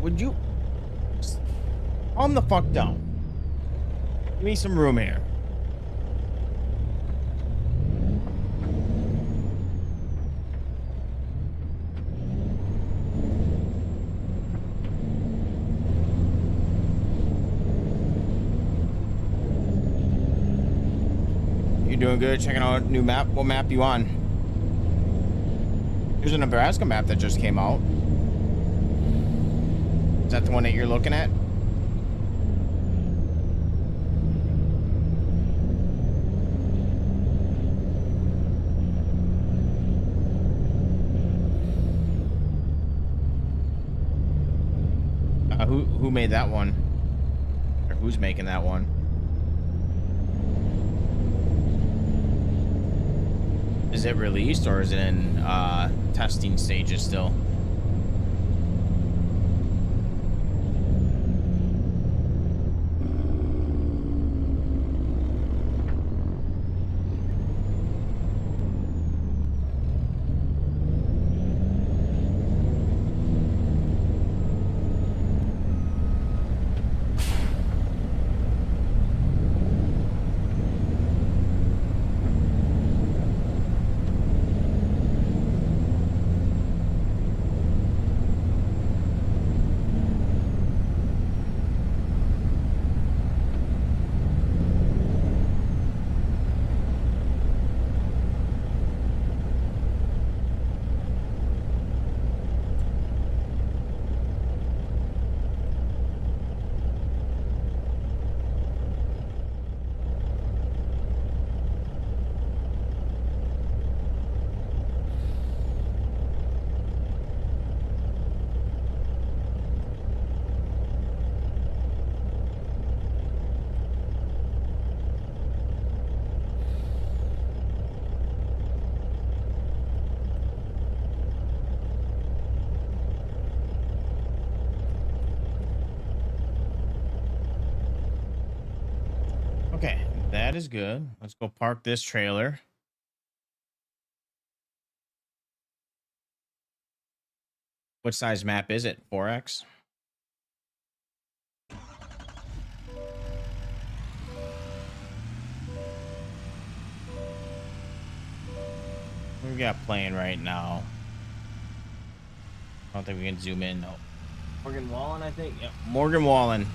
Would you calm the fuck down? Give me some room here. You doing good? Checking out a new map? What map you on? There's a Nebraska map that just came out. Is that the one that you're looking at? Who made that one? Or who's making that one? Is it released or is it in testing stages still? Okay, that is good. Let's go park this trailer. What size map is it? 4X? What we got playing right now? I don't think we can zoom in. No. Morgan Wallen, I think. Yep. Morgan Wallen.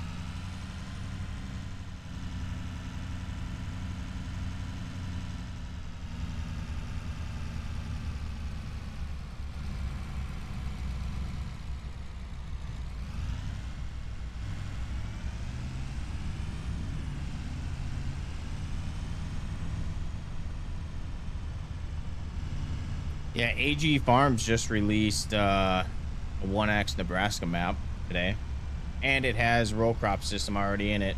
Yeah, AG Farms just released a 1X Nebraska map today, and it has row crop system already in it.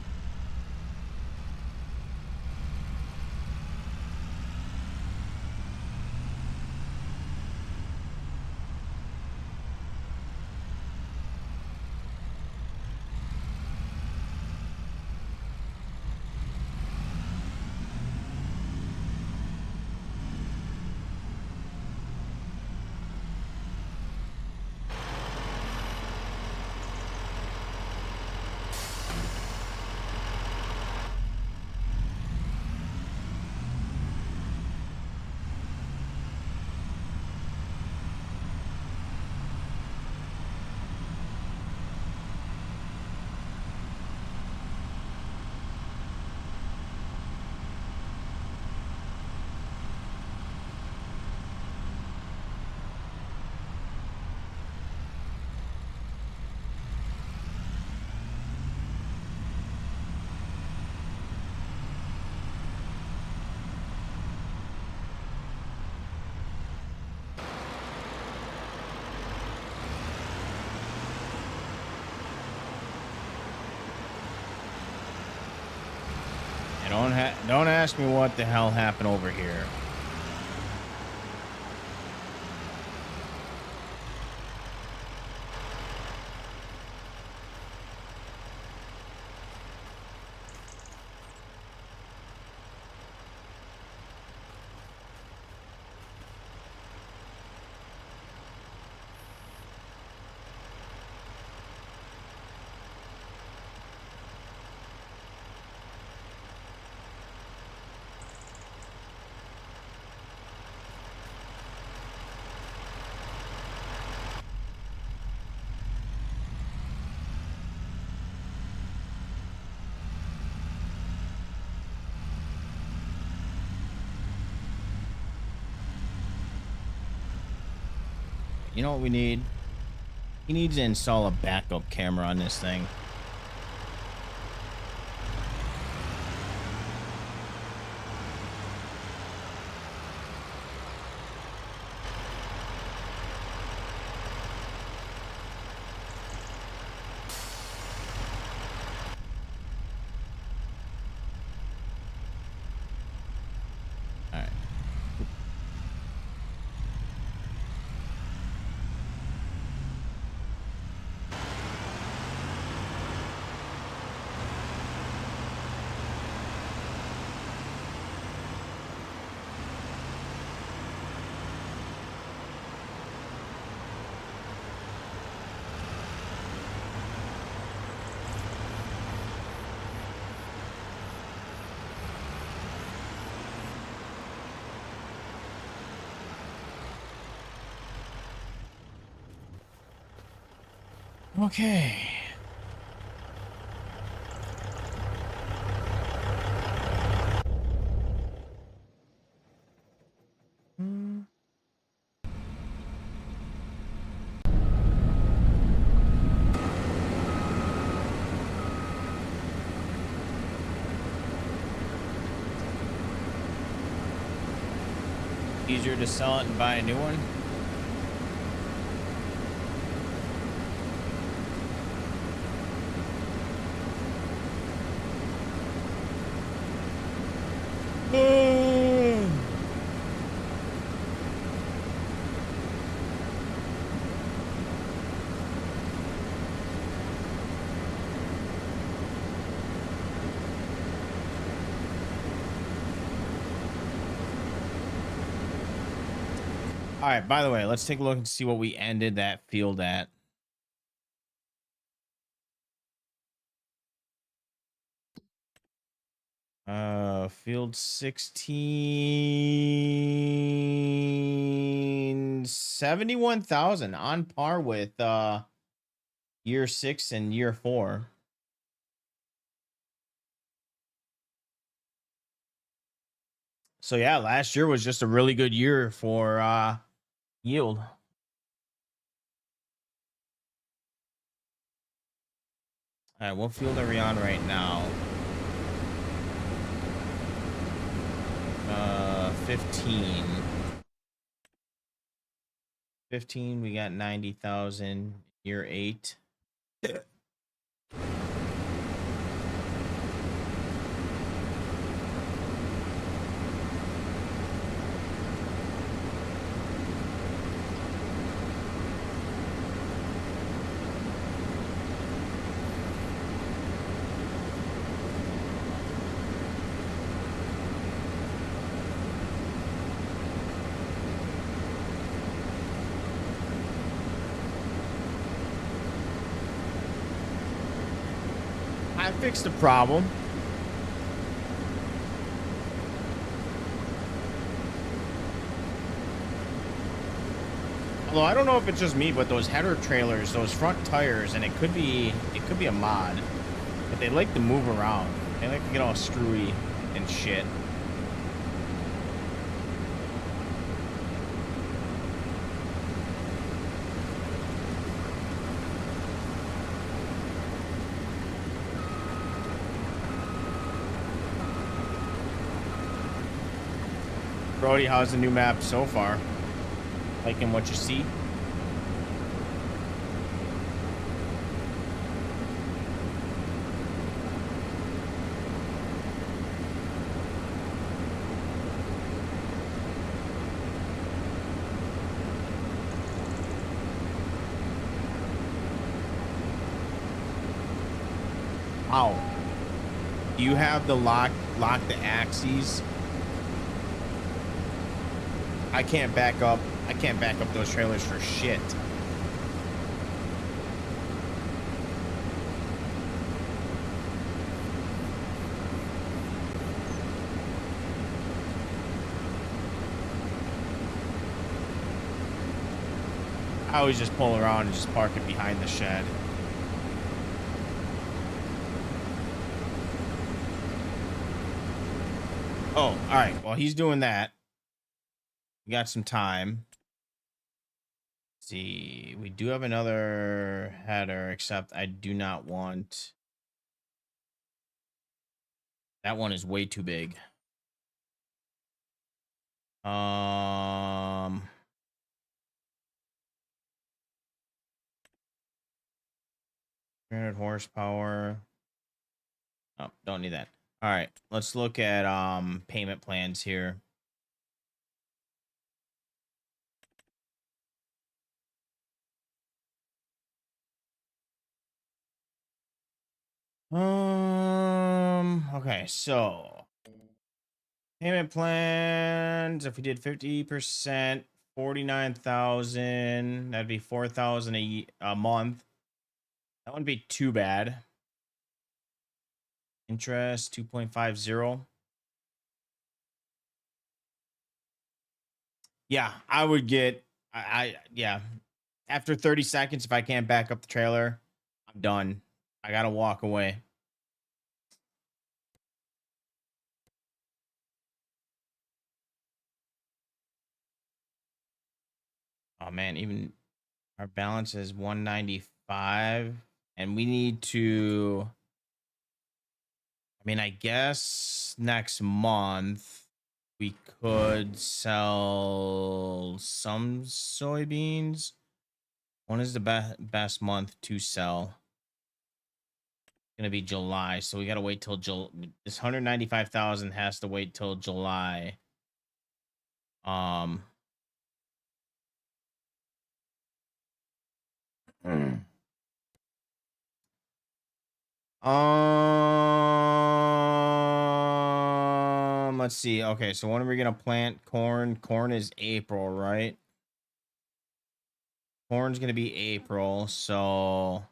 don't ask me what the hell happened over here. You know what we need? He needs to install a backup camera on this thing. All right. Okay. Easier to sell it and buy a new one. All right, by the way, let's take a look and see what we ended that field at. Field 16, 71,000, on par with year 6 and year 4. So yeah, last year was just a really good year for yield. All right, what field are we on right now? 15. 15, we got 90,000. Year 8. I fixed the problem. Although I don't know if it's just me, but those header trailers, those front tires, and it could be a mod, but they like to move around. They like to get all screwy and shit. Brody, how's the new map so far? Liking what you see? Ow. Do you have the lock the axes? I can't back up those trailers for shit. I always just pull around and just park it behind the shed. Oh, all right. While he's doing that, we got some time. Let's see, we do have another header, except I do not want. That one is way too big. 300 horsepower. Oh, don't need that. All right, let's look at payment plans here. Okay, so payment plans, if we did 50%, 49,000, that'd be 4,000 a month. That wouldn't be too bad. Interest 2.50. Yeah, I would get yeah. After 30 seconds, if I can't back up the trailer, I'm done. I gotta walk away. Oh man, even our balance is 195, and we need to. I mean, I guess next month we could sell some soybeans. When is the best month to sell? Gonna be July, so we gotta wait till this 195,000 has to wait till July. Let's see. Okay, so when are we gonna plant corn? Corn is April, right? Corn's gonna be April, so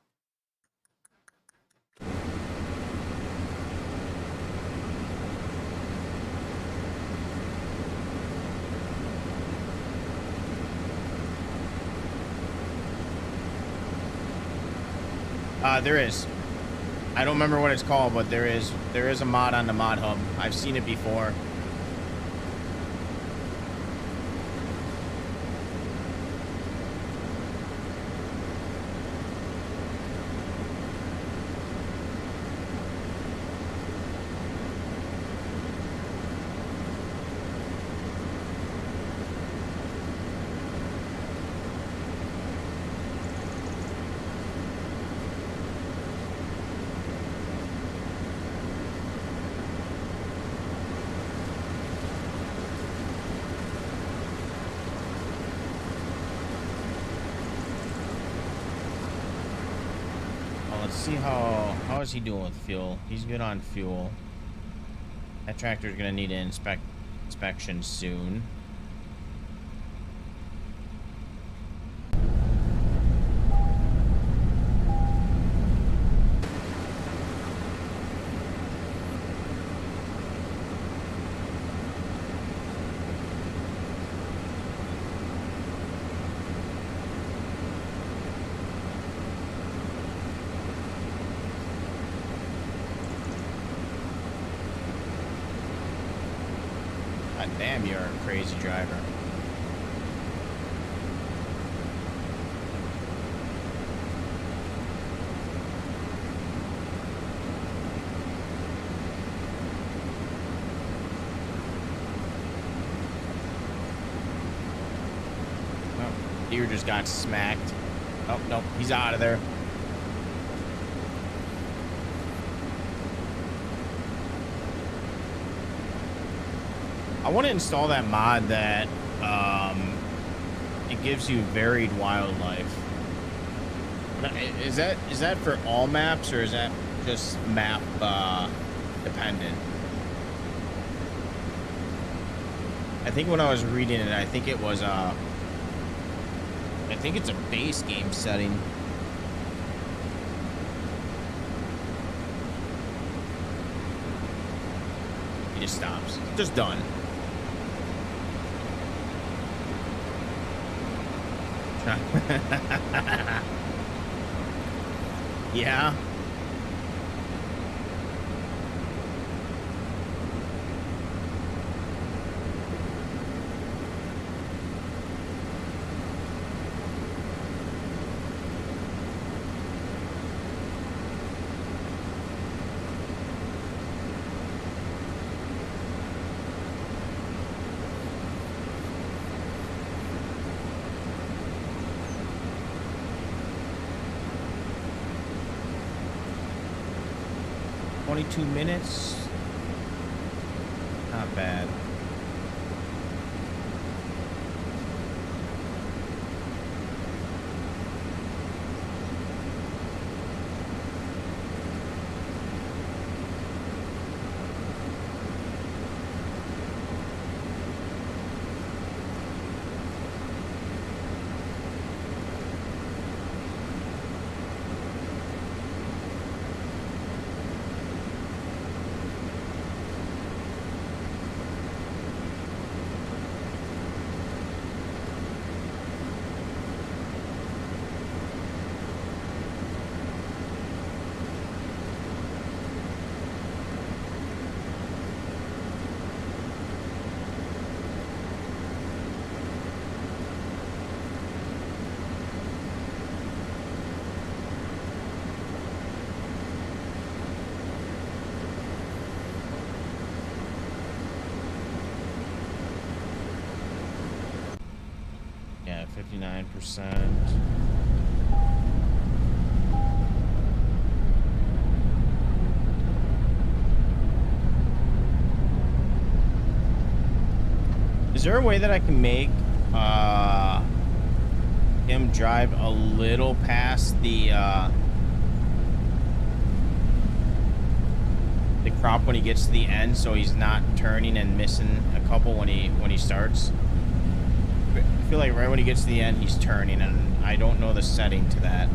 there is. I don't remember what it's called, but there is a mod on the mod hub. I've seen it before. Let's see how is he doing with fuel. He's good on fuel. That tractor is gonna need an inspection soon. God damn, you're a crazy driver. Oh, deer just got smacked. Oh, no, he's out of there. I want to install that mod that it gives you varied wildlife. Is that for all maps, or is that just map dependent. I think when I was reading it, I think it was I think it's a base game setting. He just stops. Just done. Yeah. $22. Not bad. Yeah, 59%. Is there a way that I can make him drive a little past the crop when he gets to the end, so he's not turning and missing a couple when he starts? I feel like right when he gets to the end, he's turning, and I don't know the setting to that.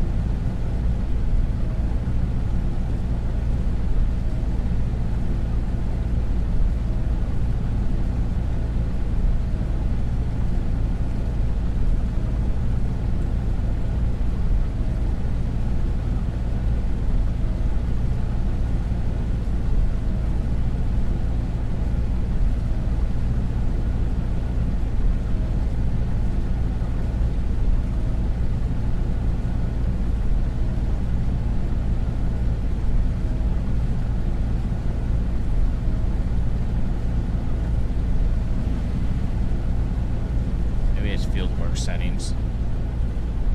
Fieldwork settings.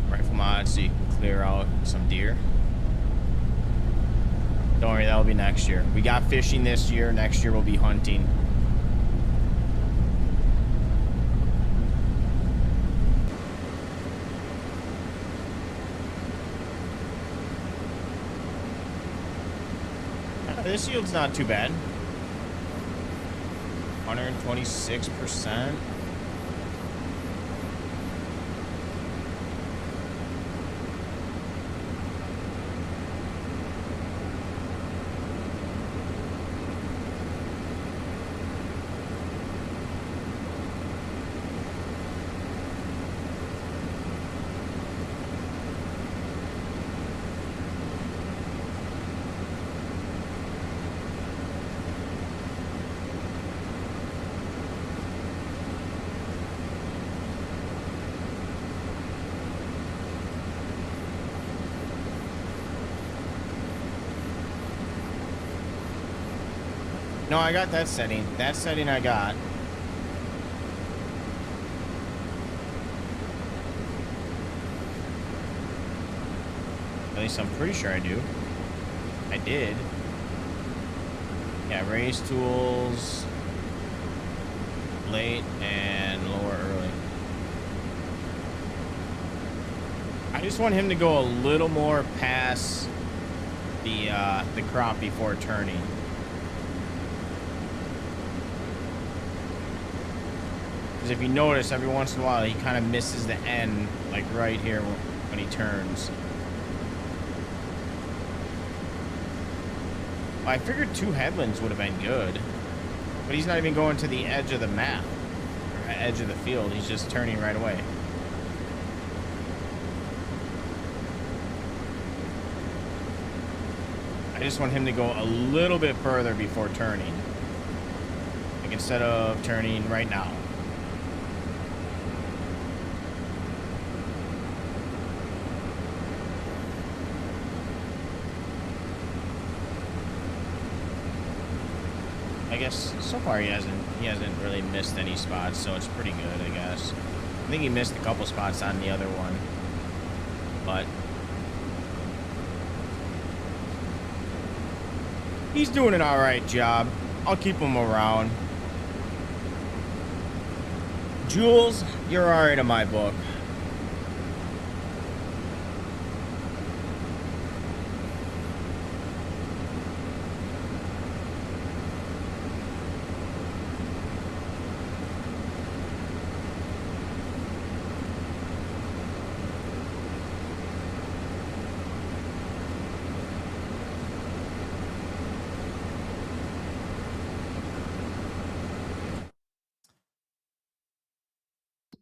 Rifle mod so you can clear out some deer. Don't worry, that'll be next year. We got fishing this year. Next year we'll be hunting. This yield's not too bad. 126%. No, I got that setting. That setting I got. At least I'm pretty sure I do. I did. Yeah, raise tools. Late and lower early. I just want him to go a little more past the crop before turning. Because if you notice, every once in a while, he kind of misses the end, like right here when he turns. Well, I figured 2 headlands would have been good. But he's not even going to the edge of the map. Or edge of the field. He's just turning right away. I just want him to go a little bit further before turning. Like instead of turning right now. I guess so far he hasn't really missed any spots, so it's pretty good, I guess. I think he missed a couple spots on the other one. But he's doing an all right job. I'll keep him around. Jules, you're all right in my book.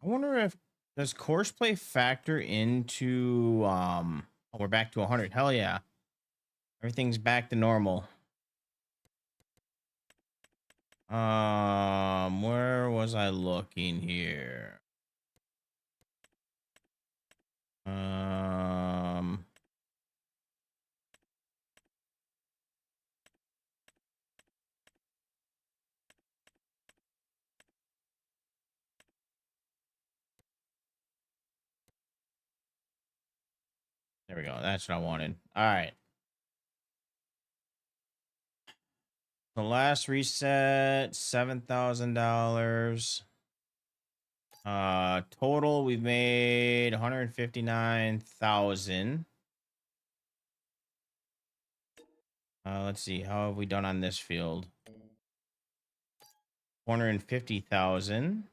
I wonder if does course play factor into oh, we're back to 100. Hell yeah. Everything's back to normal. Where was I looking here? There we go. That's what I wanted. All right. The last reset, $7,000. Total, we've made 159,000. Let's see. How have we done on this field? 450,000.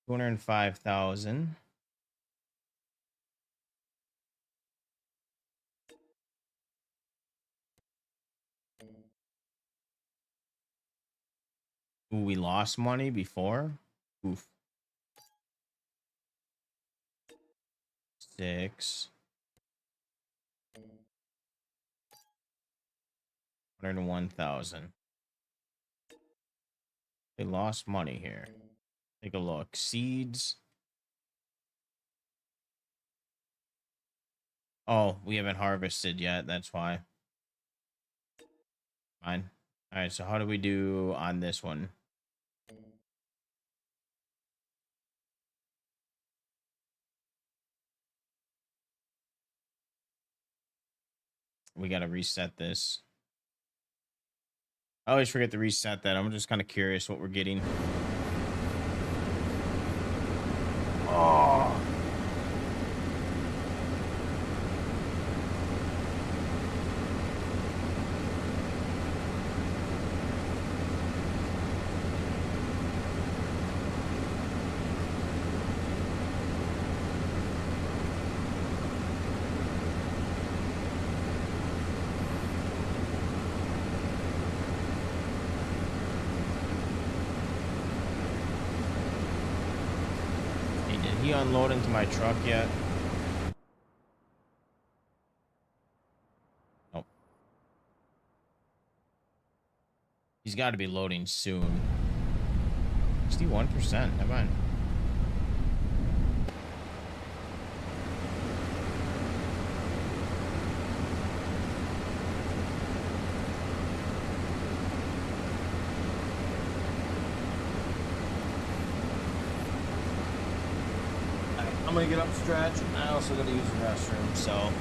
205,000. Ooh, we lost money before. Oof. 6. 101,000. They lost money here. Take a look. Seeds. Oh, we haven't harvested yet. That's why. Fine. All right. So how do we do on this one? We got to reset this. I always forget to reset that. I'm just kind of curious what we're getting. Oh. He unload into my truck yet? Nope. He's got to be loading soon. 61%. Never mind. I'm gonna get up, stretch. I also gotta use the restroom, so.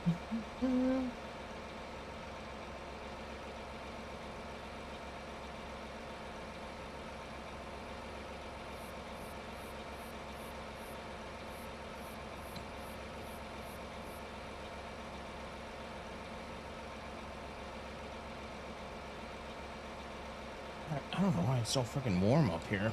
I don't know why it's so freaking warm up here.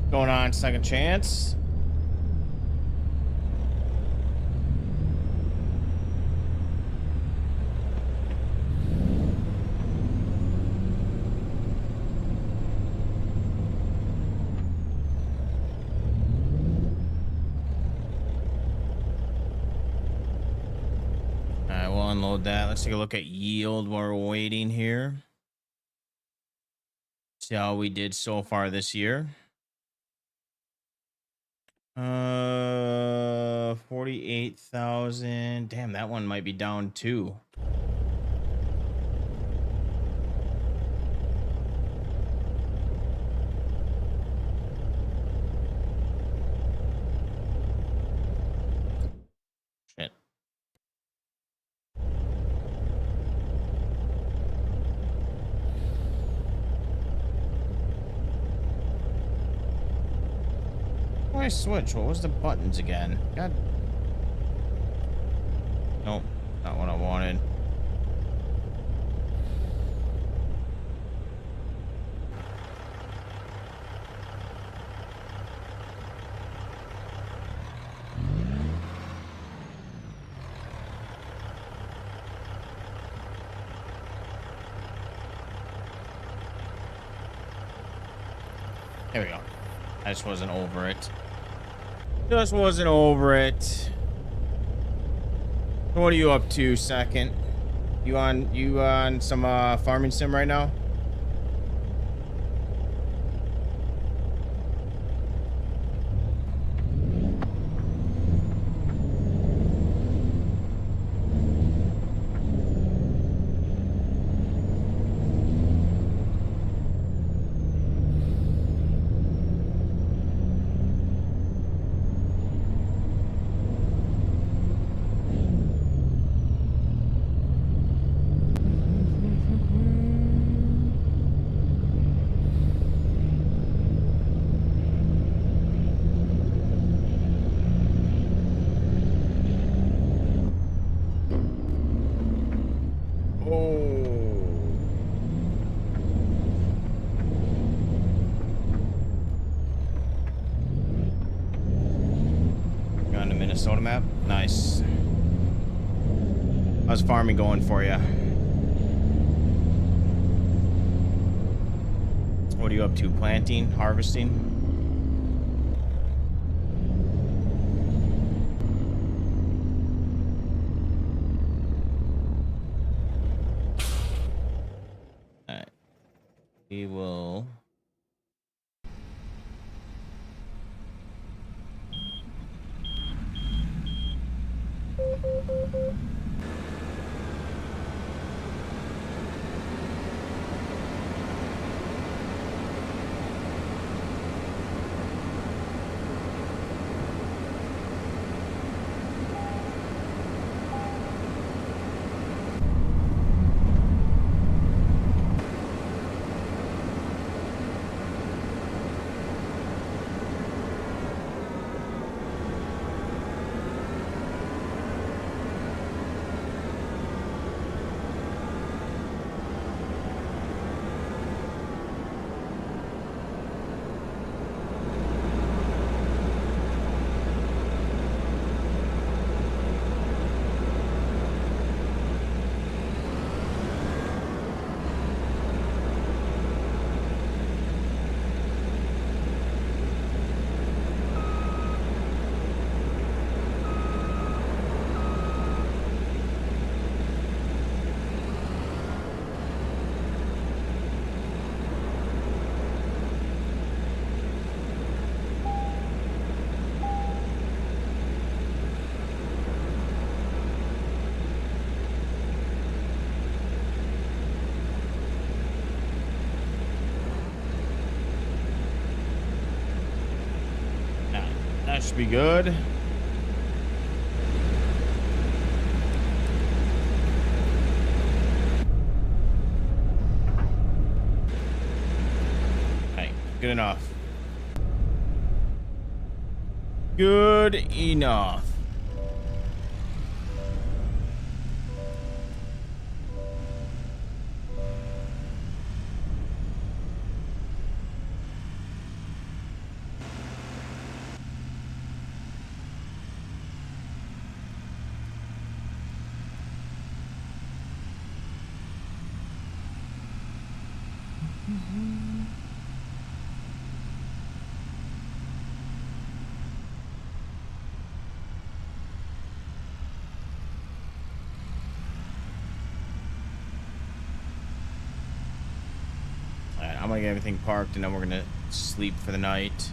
Going on second chance. All right, we'll unload that. Let's take a look at yield while we're waiting here. See how we did so far this year. 48,000. Damn, that one might be down too. Shit. Why switch? What was the buttons again? God. Nope, not what I wanted. There we go. I just wasn't over it. Just wasn't over it. So what are you up to, second? You on some farming sim right now? Minnesota map. Nice. How's farming going for you? What are you up to? Planting? Harvesting? Alright. We will... That should be good. Okay, good enough. Good enough. Alright, I'm gonna get everything parked and then we're gonna sleep for the night.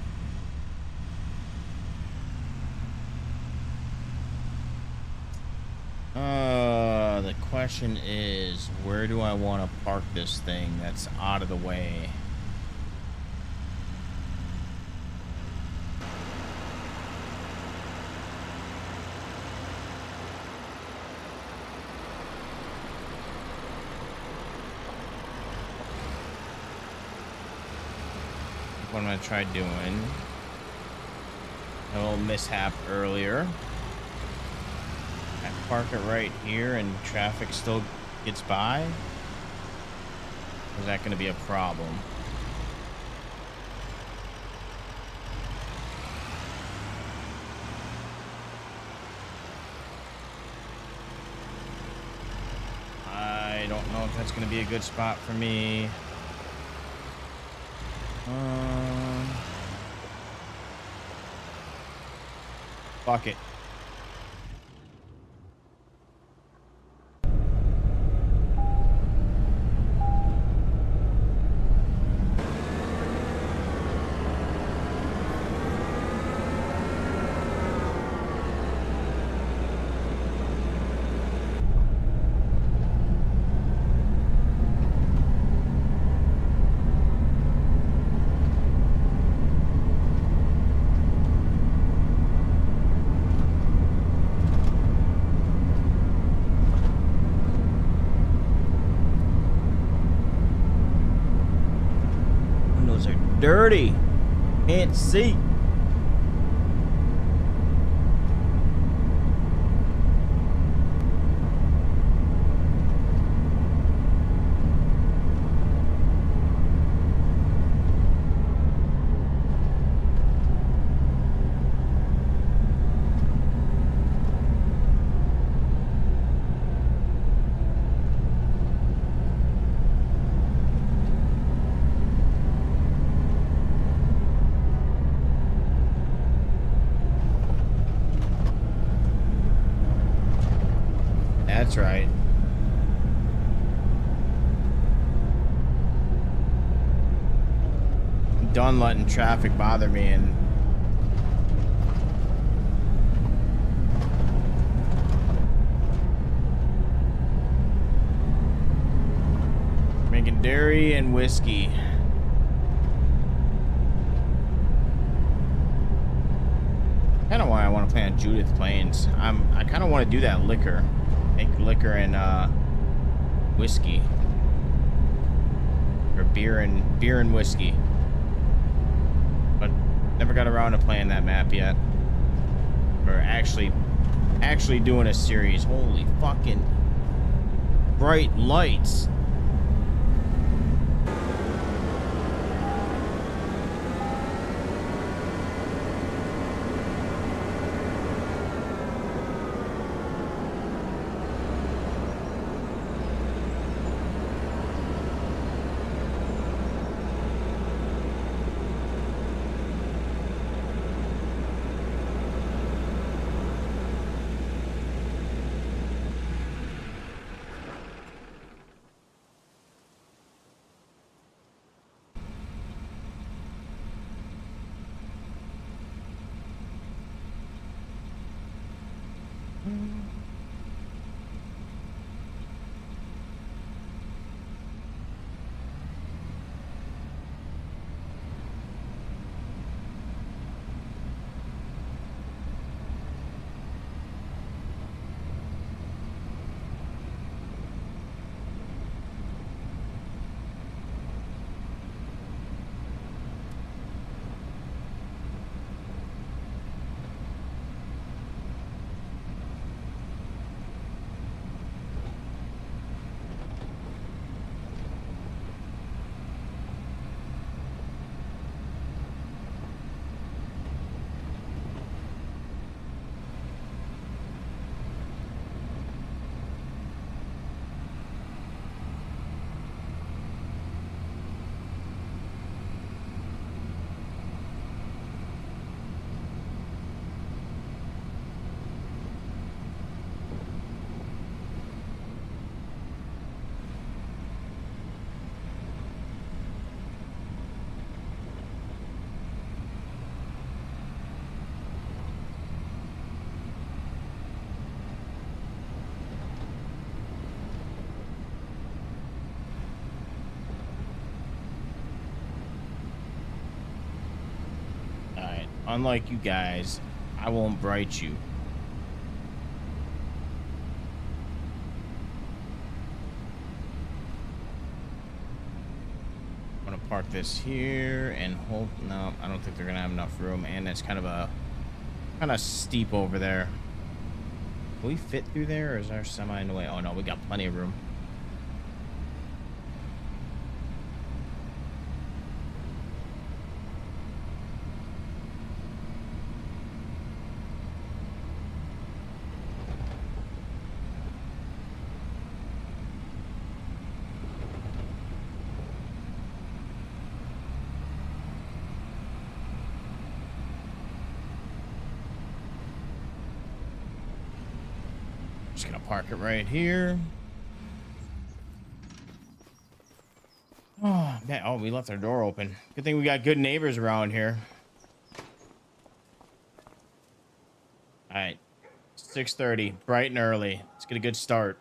The question is, where do I want to park this thing that's out of the way? What I'm gonna try doing. A little mishap earlier. I park it right here and traffic still gets by? Or is that going to be a problem? I don't know if that's going to be a good spot for me. Fuck it. Windows are dirty. Can't see. That's right. I'm done letting traffic bother me and making dairy and whiskey. Kind of why I want to play on Judith Plains. I kind of want to do that liquor. Make liquor and whiskey, or beer and whiskey, but never got around to playing that map yet, or actually doing a series. Holy fucking bright lights. Unlike you guys, I won't bright you. I'm gonna park this here and hold. No, I don't think they're gonna have enough room, and it's kind of steep over there. Will we fit through there, or is our semi in the way? Oh no, we got plenty of room. just gonna park it right here. Oh man! Oh, we left our door open. Good thing we got good neighbors around here. All right, 6:30, bright and early. Let's get a good start.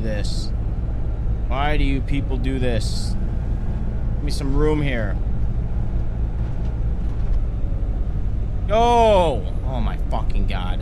This? Why do you people do this? Give me some room here. Go! Oh my fucking god.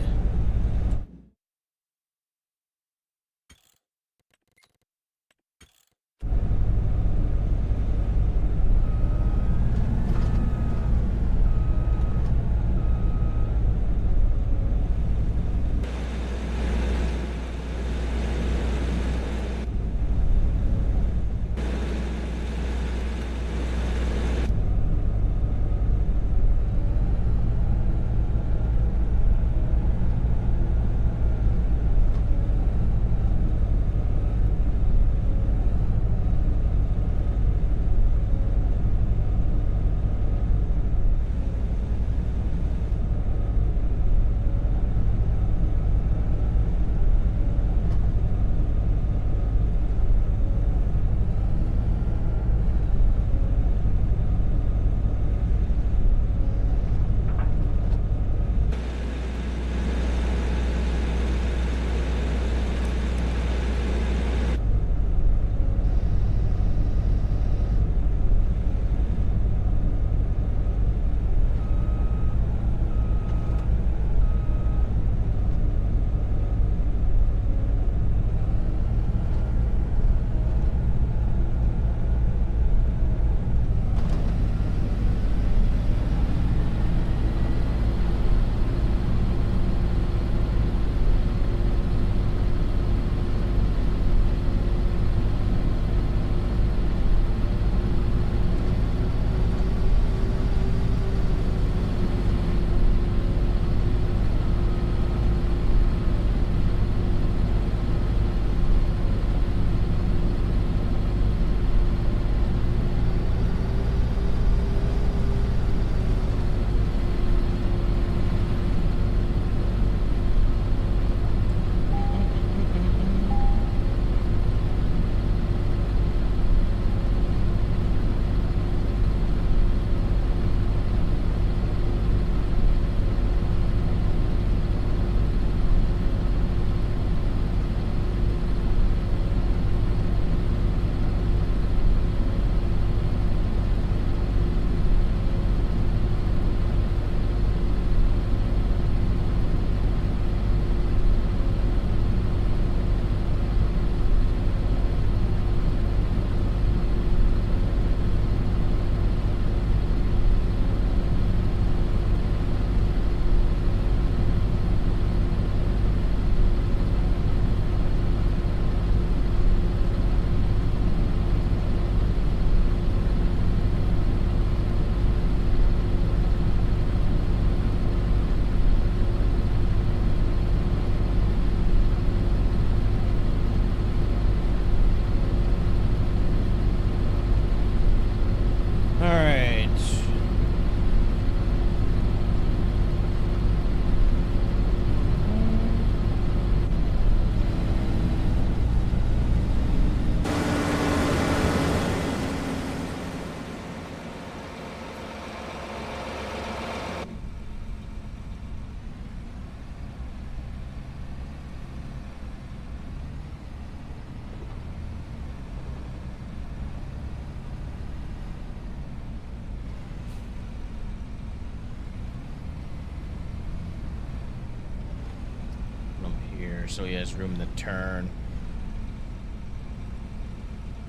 here so he has room to turn.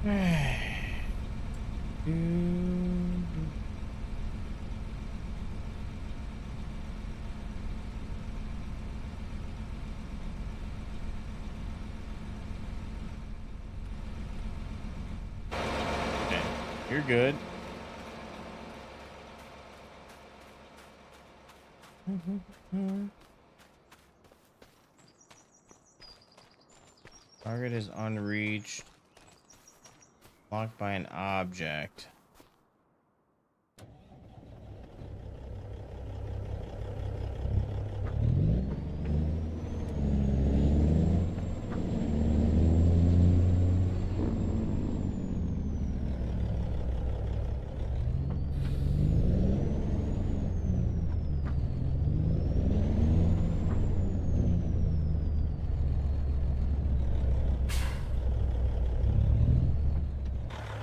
Okay, you're good. Target is unreached. Blocked by an object.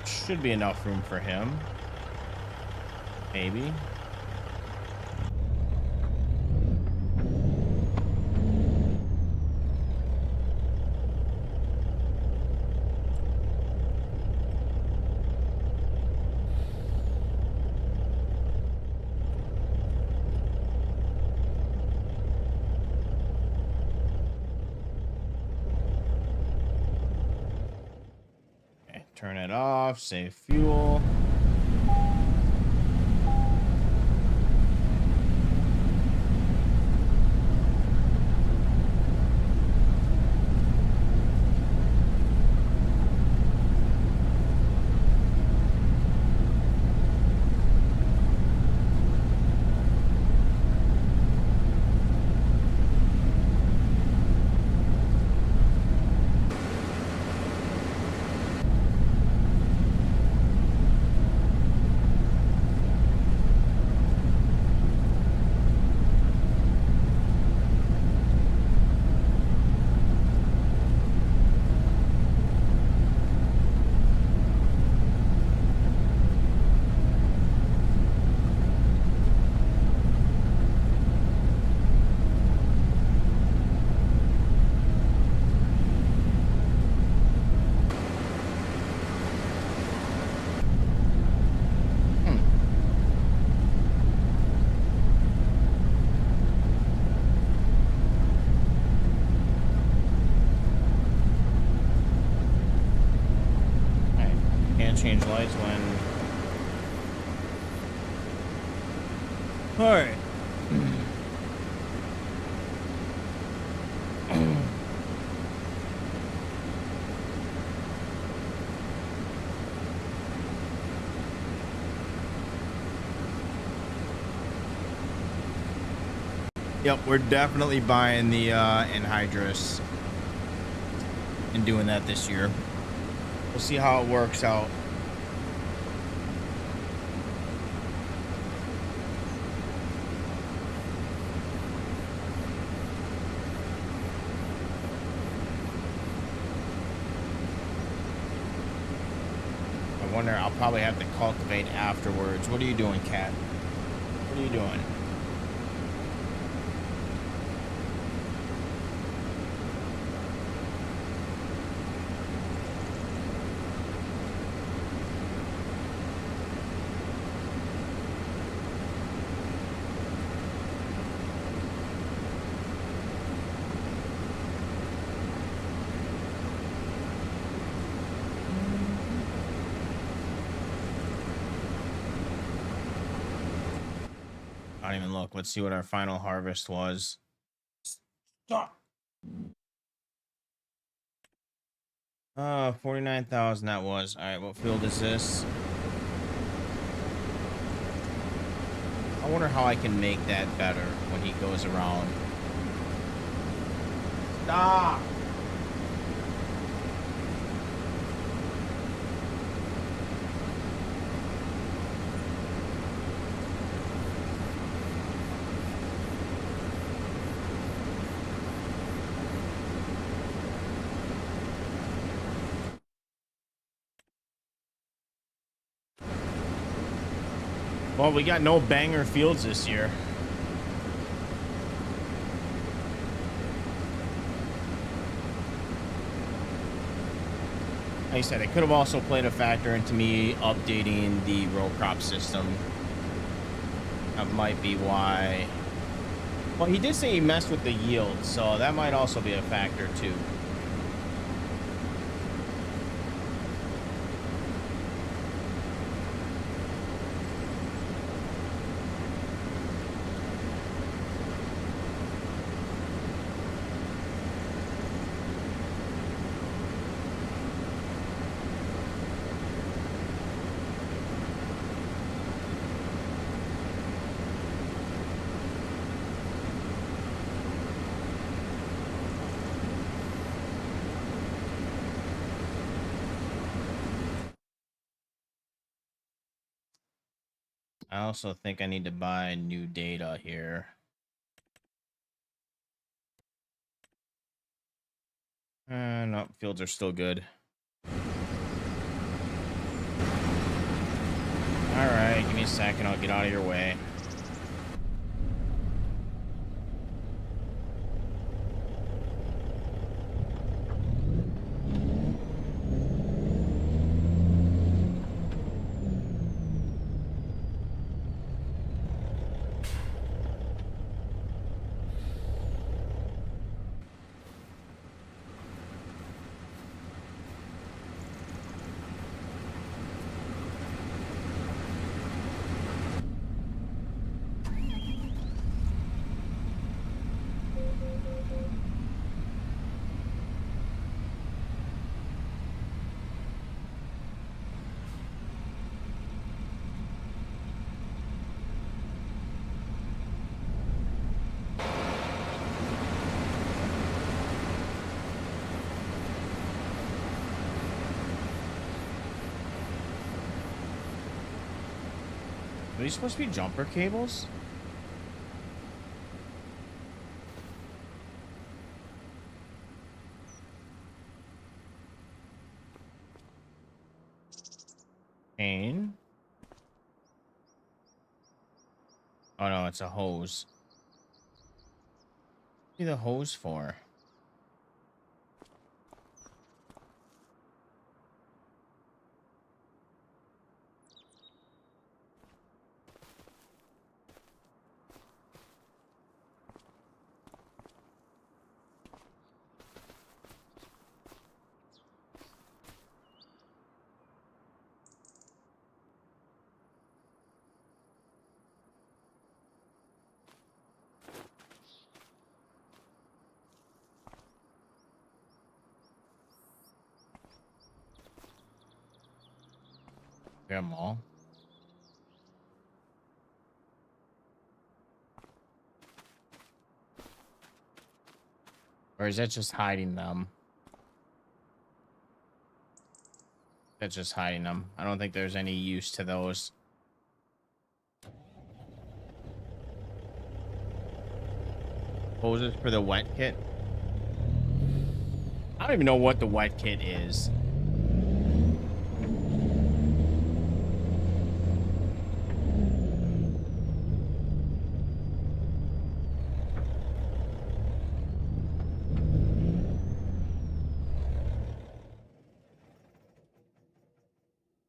Should be enough room for him. Maybe. Turn it off, save fuel. Change lights when. All right. Yep, we're definitely buying the Anhydrous and doing that this year. We'll see how it works out. I wonder, I'll probably have to cultivate afterwards. What are you doing, Cat? What are you doing? I don't even look. Let's see what our final harvest was. Stop. 49,000 that was. All right, what field is this? I wonder how I can make that better when he goes around. Stop. Well, we got no banger fields this year. I said, it could have also played a factor into me updating the row crop system. That might be why. Well, he did say he messed with the yield, so that might also be a factor too. I also think I need to buy new data here. No, fields are still good. All right, give me a second. I'll get out of your way. Are these supposed to be jumper cables? Chain. Oh no, it's a hose. What are the hose for? Get them all. Or is that just hiding them? That's just hiding them. I don't think there's any use to those. Hoses for the wet kit? I don't even know what the wet kit is.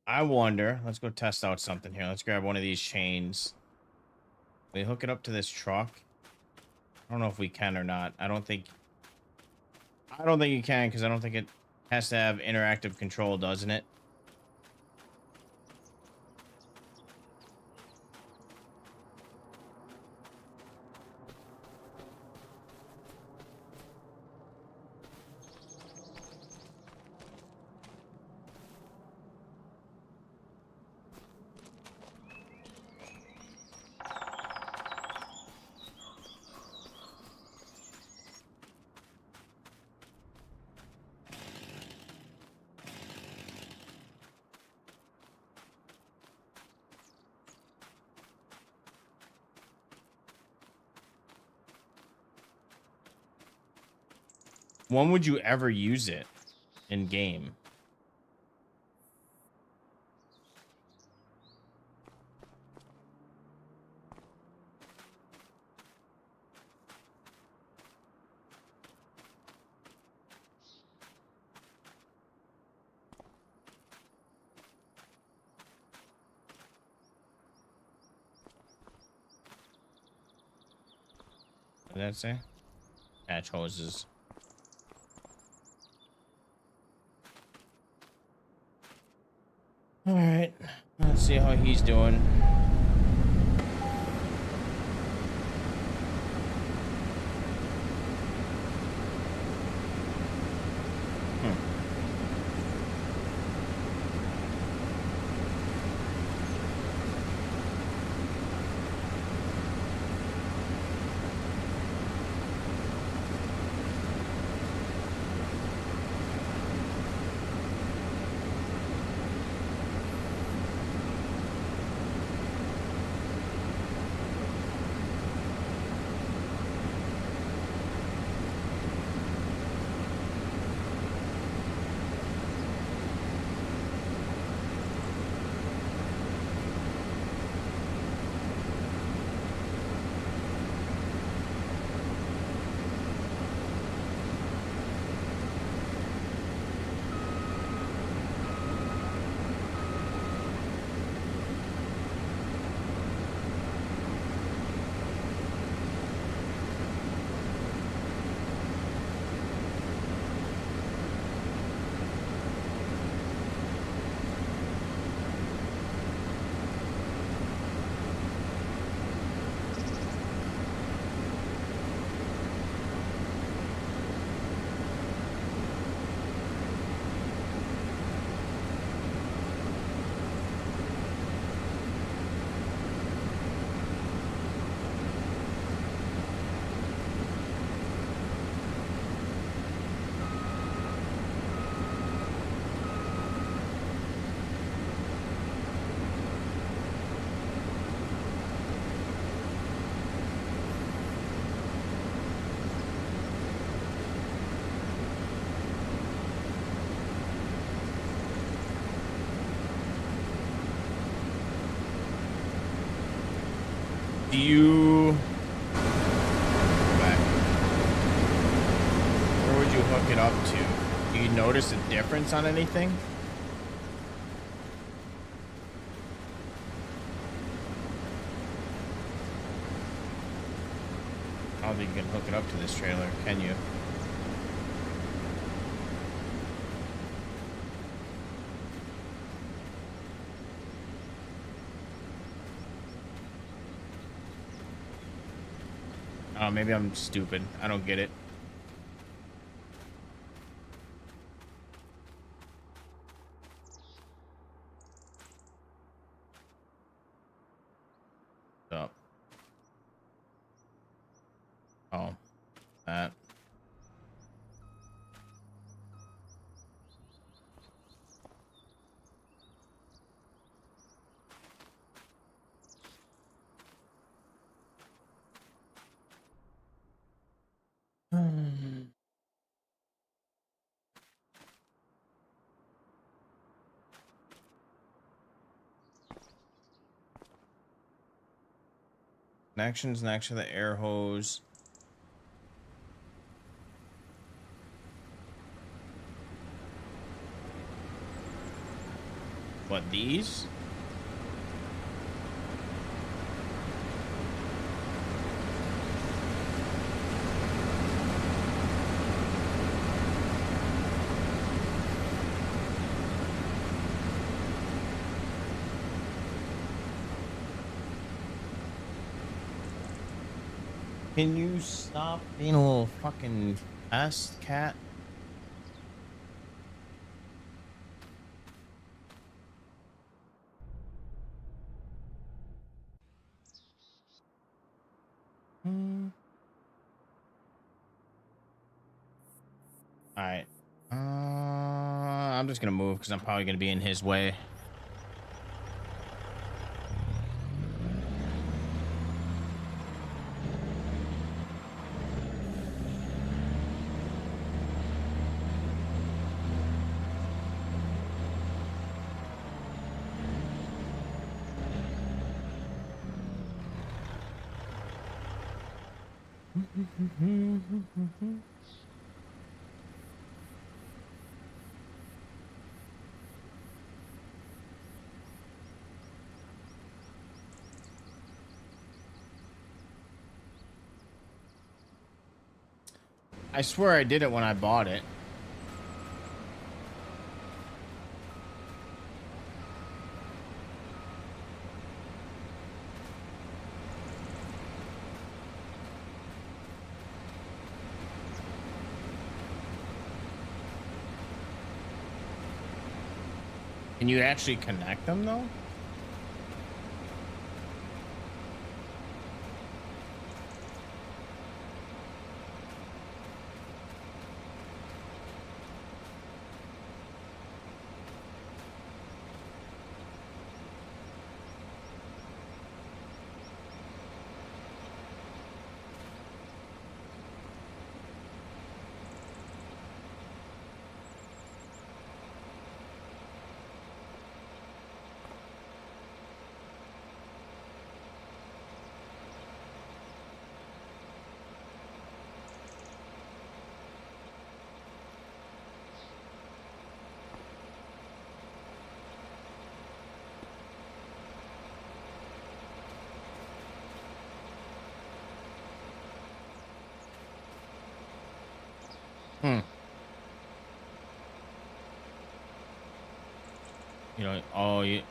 I wonder. Let's go test out something here. Let's grab one of these chains. We hook it up to this truck. I don't know if we can or not. I don't think you can, because I don't think it has to have interactive control, doesn't it? When would you ever use it in game? What did that say? Patch hoses. All right, let's see how he's doing. Do you... Where would you hook it up to? Do you notice a difference on anything? I don't think you can hook it up to this trailer, can you? Oh, maybe I'm stupid. I don't get it. Up. Oh, that. Connections next to the air hose. What, these? Can you stop being a little fucking pest, cat? All right. I'm just gonna move because I'm probably gonna be in his way. I swear I did it when I bought it. Can you actually connect them though? Hmm. You know, oh, yeah.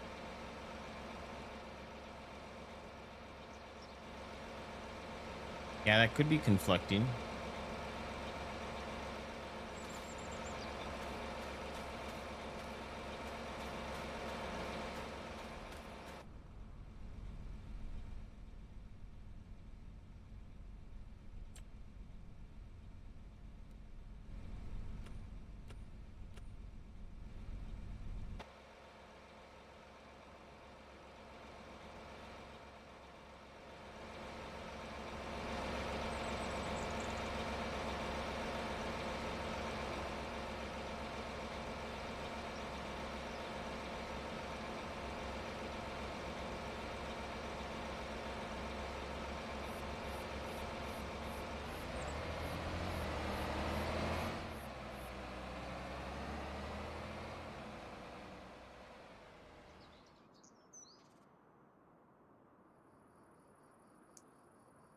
Yeah, that could be conflicting.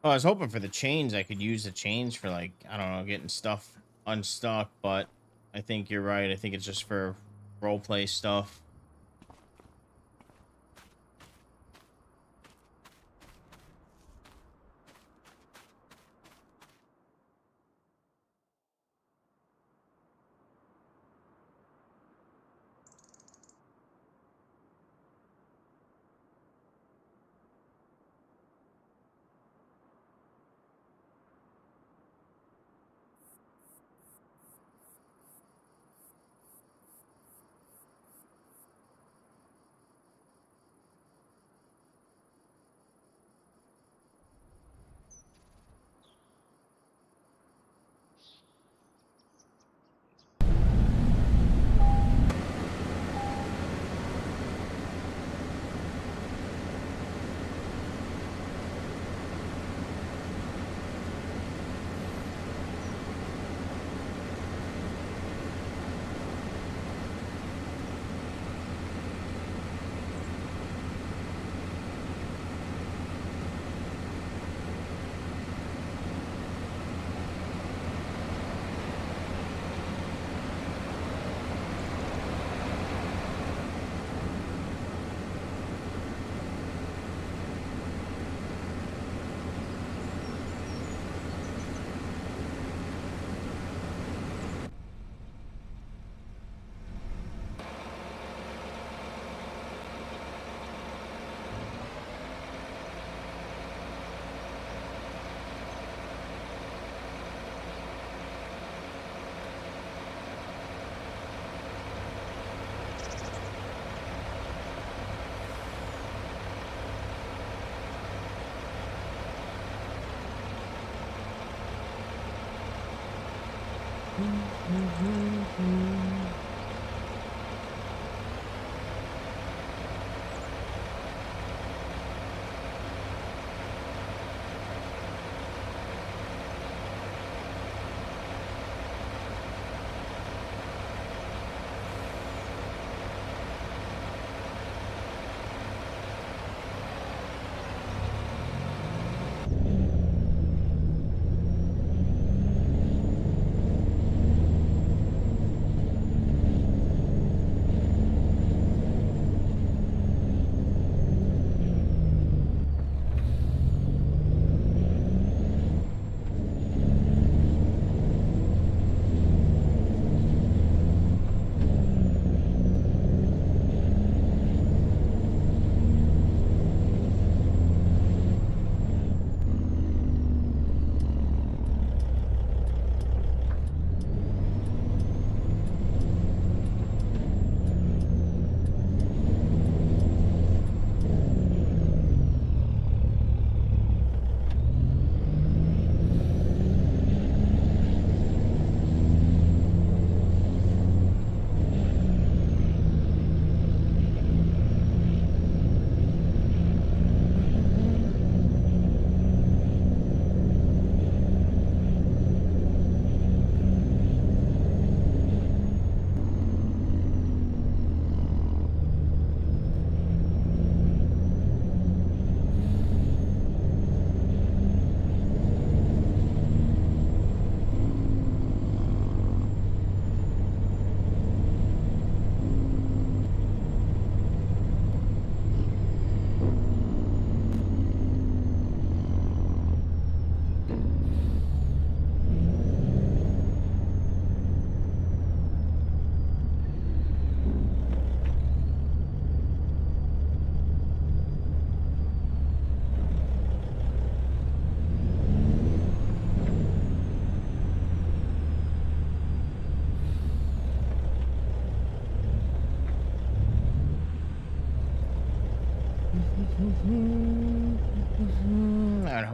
Well, I was hoping for the chains. I could use the chains for, like, I don't know, getting stuff unstuck, but I think you're right. I think it's just for role play stuff.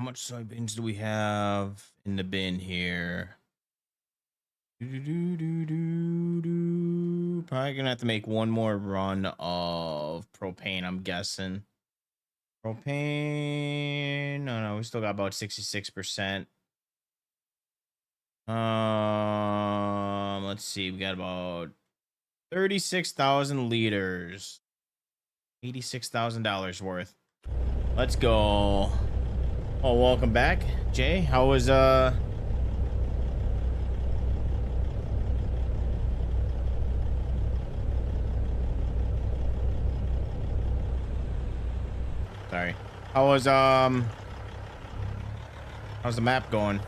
much soybeans do we have in the bin here? Probably gonna have to make one more run of propane, I'm guessing. Propane. No, we still got about 66%. Let's see. We got about 36,000 liters. $86,000 worth. Let's go. Oh, welcome back, Jay. How was Sorry. How's the map going?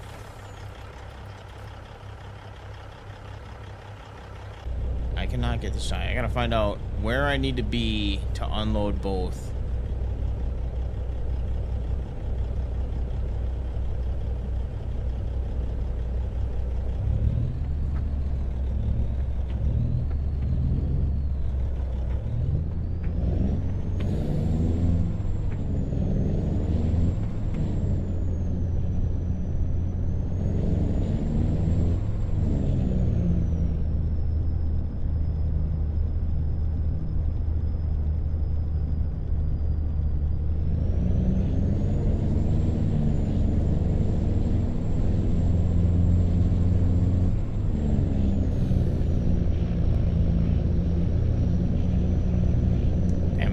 I cannot get the shot. I gotta find out where I need to be to unload both.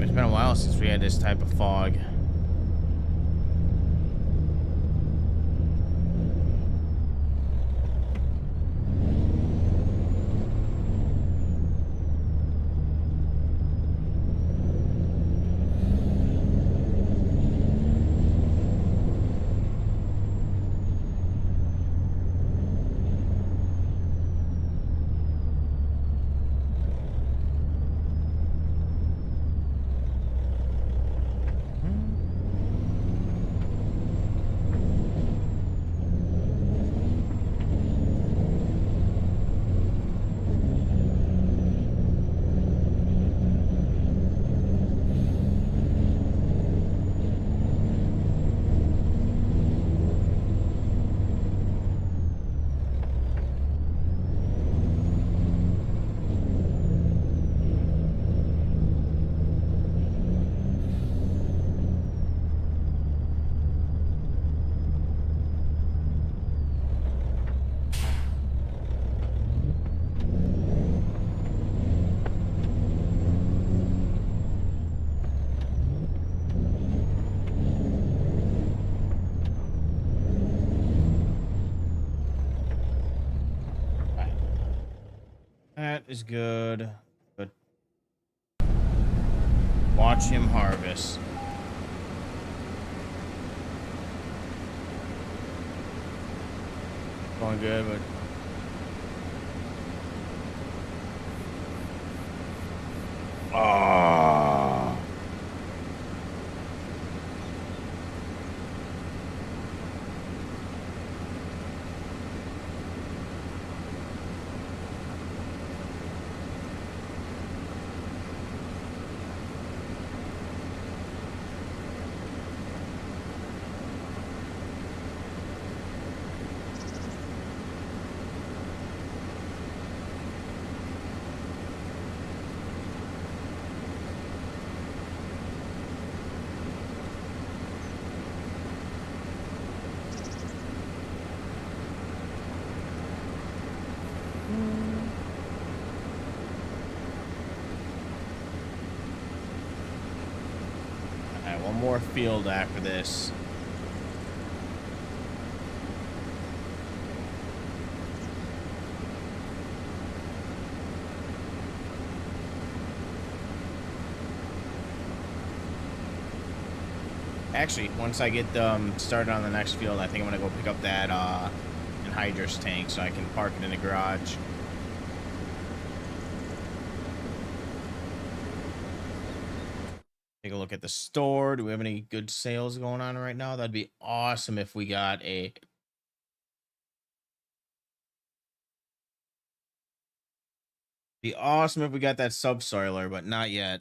It's been a while since we had this type of fog. That is good. But watch him harvest. Going good, but one more field after this. Actually, once I get started on the next field, I think I'm gonna go pick up that anhydrous tank so I can park it in the garage. Take a look at the store. Do we have any good sales going on right now? That'd be awesome if we got a... Be awesome if we got that subsoiler, but not yet.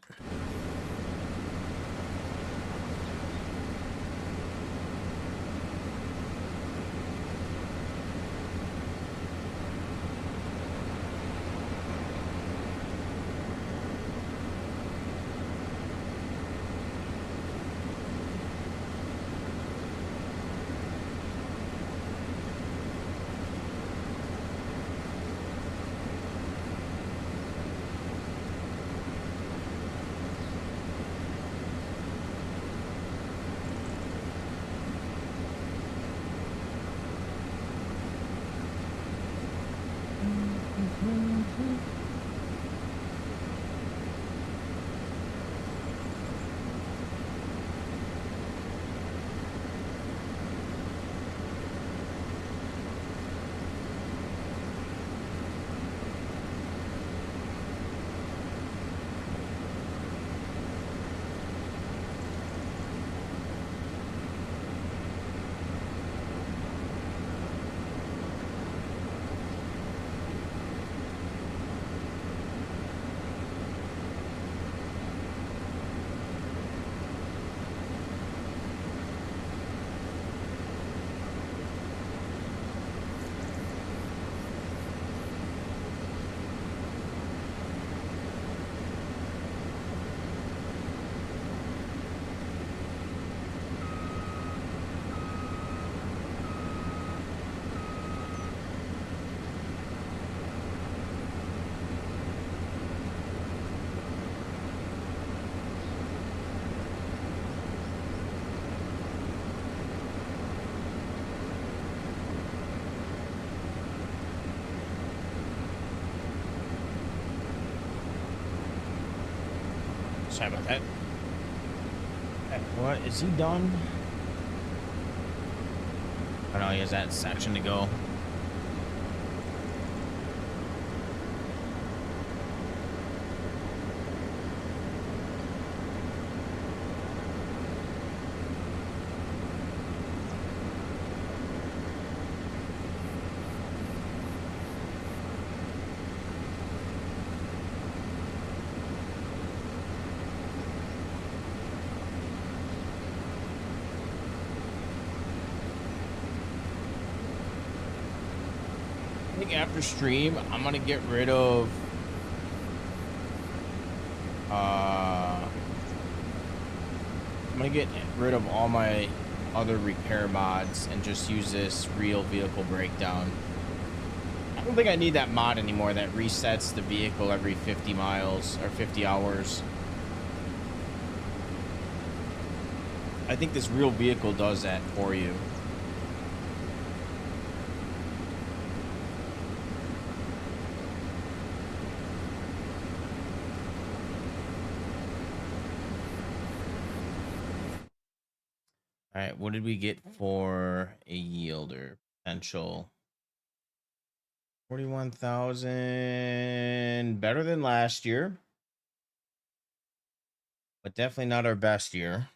Sorry about that. What is he done? I don't know. He has that section to go. I think after stream, I'm gonna get rid of I'm gonna get rid of all my other repair mods and just use this real vehicle breakdown. I don't think I need that mod anymore that resets the vehicle every 50 miles or 50 hours. I think this real vehicle does that for you. All right, what did we get for a yielder potential? 41,000, better than last year, but definitely not our best year.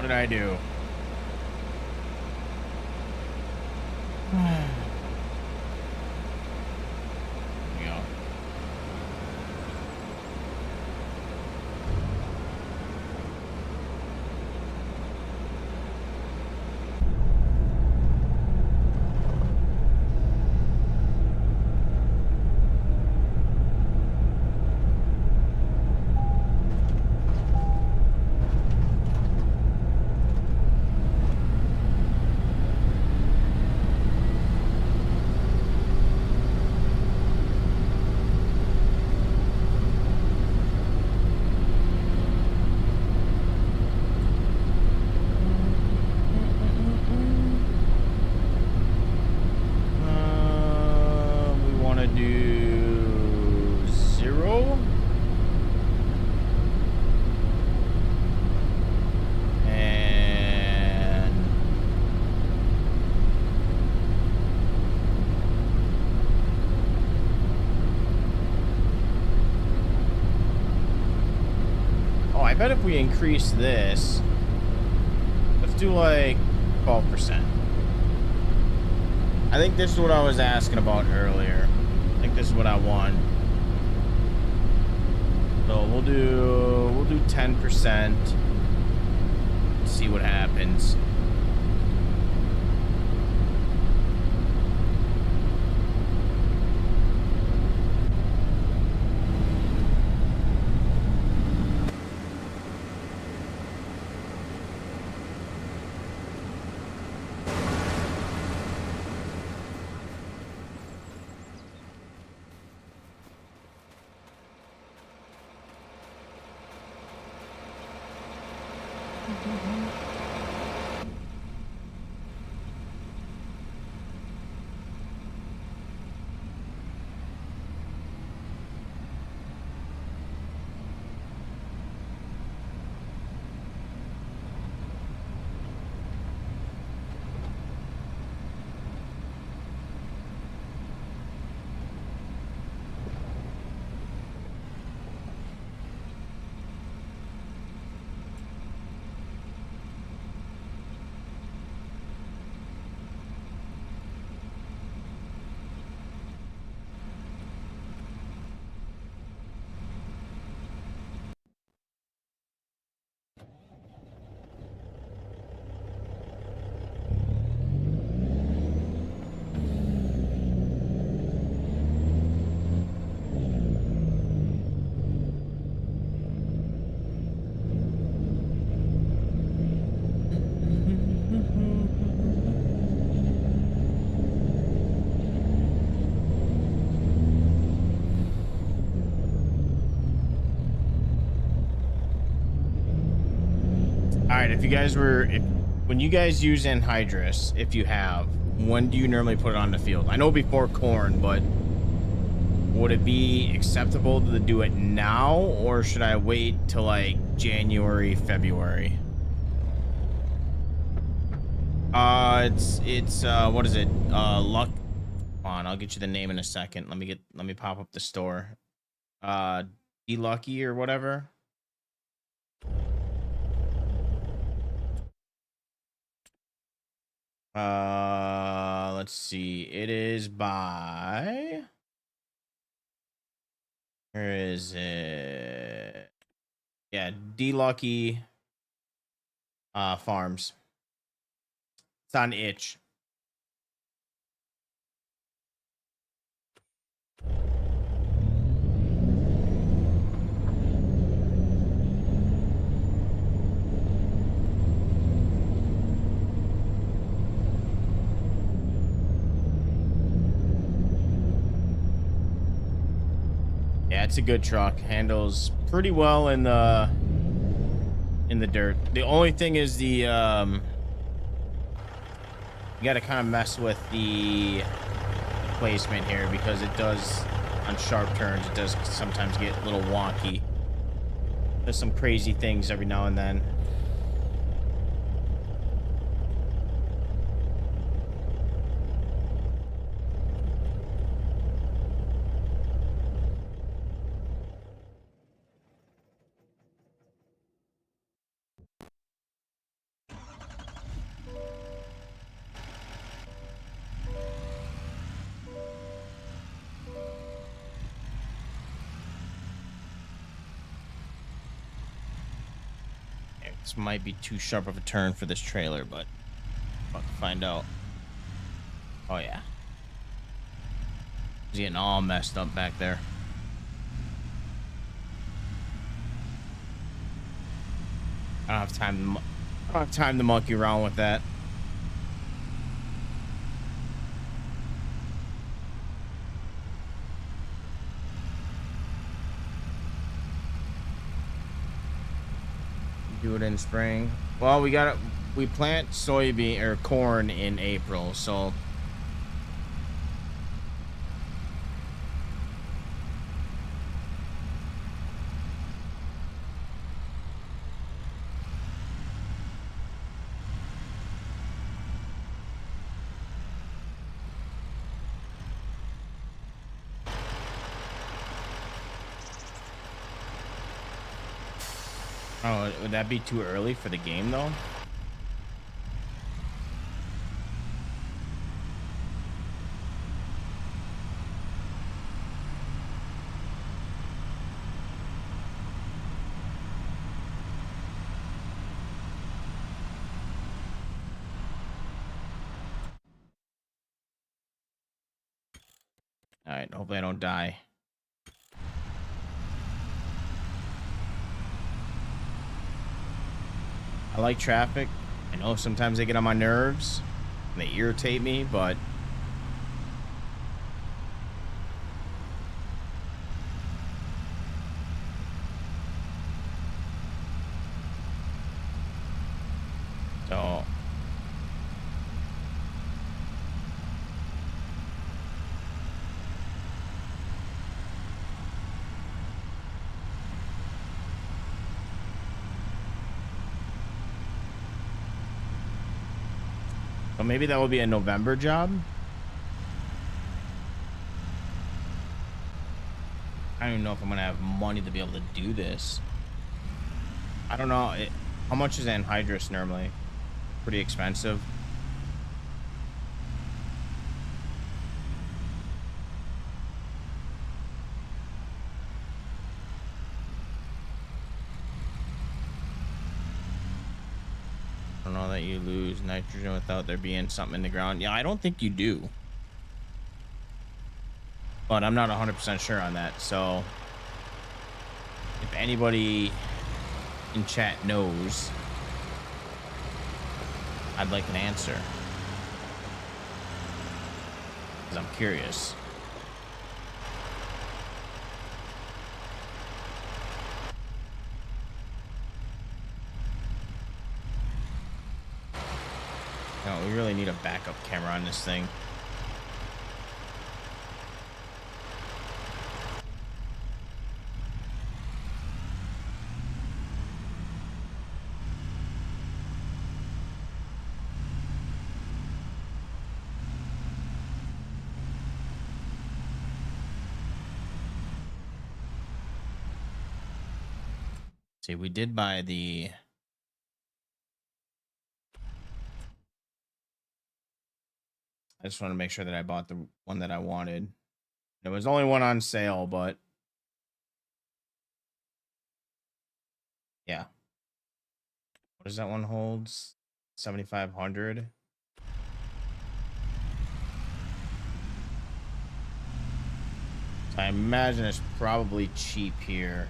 What did I do? There we go. We want to do 0. And oh, I bet if we increase this, let's do like 12%. I think this is what I was asking about earlier. I think this is what I want. So we'll do 10%. See what happens. All right, if you guys were, when you guys use anhydrous, if you have, when do you normally put it on the field? I know before corn, but would it be acceptable to do it now, or should I wait till like January, February? It's what is it? Luck. Hold on, I'll get you the name in a second. Let me pop up the store. D-Lucky or whatever. Let's see. It is by. Where is it? Yeah, D-Lucky Farms. It's on itch. Yeah, it's a good truck. Handles pretty well in the dirt. The only thing is the you got to kind of mess with the placement here, because it does, on sharp turns, it does sometimes get a little wonky. There's some crazy things every now and then. This might be too sharp of a turn for this trailer, but about to find out. Oh yeah. He's getting all messed up back there. I don't have time to monkey around with that. Do it in spring. Well, we plant soybean or corn in April, so oh, would that be too early for the game though? All right, hopefully I don't die. I like traffic. I know sometimes they get on my nerves and they irritate me, but so maybe that will be a November job. I don't even know if I'm gonna have money to be able to do this. I don't know. How much is anhydrous normally? Pretty expensive. I don't know that you lose nitrogen without there being something in the ground. Yeah, I don't think you do. But I'm not 100% sure on that. So if anybody in chat knows, I'd like an answer. Because I'm curious. No, we really need a backup camera on this thing. See, we did buy the I just want to make sure that I bought the one that I wanted. There was only one on sale, but yeah. What does that one holds? 7,500. So I imagine it's probably cheap here.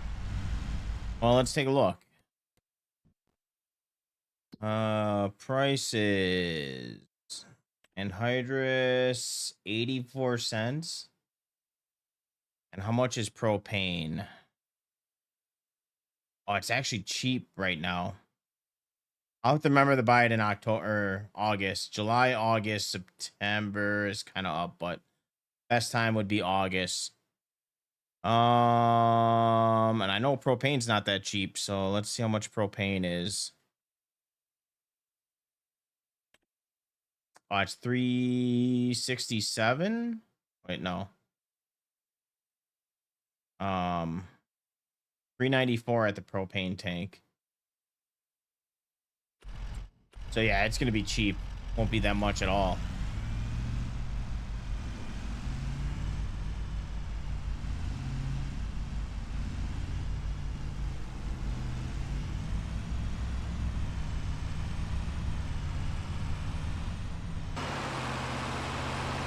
Well, let's take a look. Prices. Anhydrous, 84 cents. And how much is propane? Oh, it's actually cheap right now. I'll have to remember to buy it in October or August. July, August, September is kind of up, but best time would be August. And I know propane's not that cheap, so let's see how much propane is. Oh, it's 367. Wait, no. 394 at the propane tank. So yeah, it's gonna be cheap. Won't be that much at all.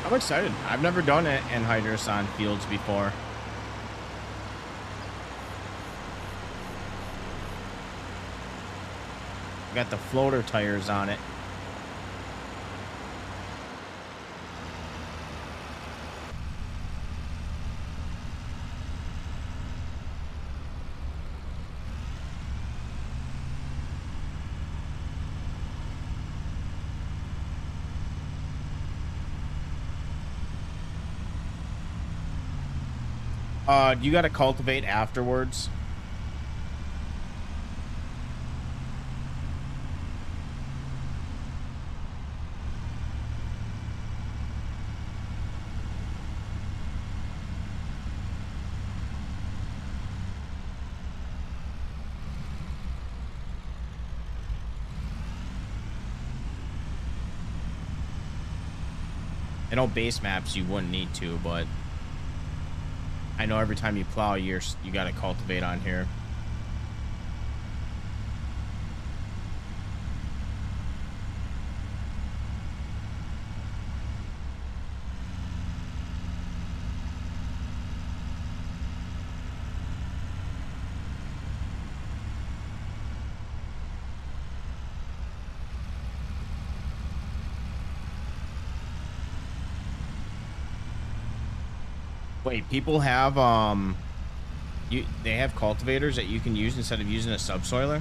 I'm excited. I've never done anhydrous on fields before. Got the floater tires on it. You got to cultivate afterwards. I know base maps you wouldn't need to, but I know every time you plow, you got to cultivate on here. Wait, people have they have cultivators that you can use instead of using a subsoiler?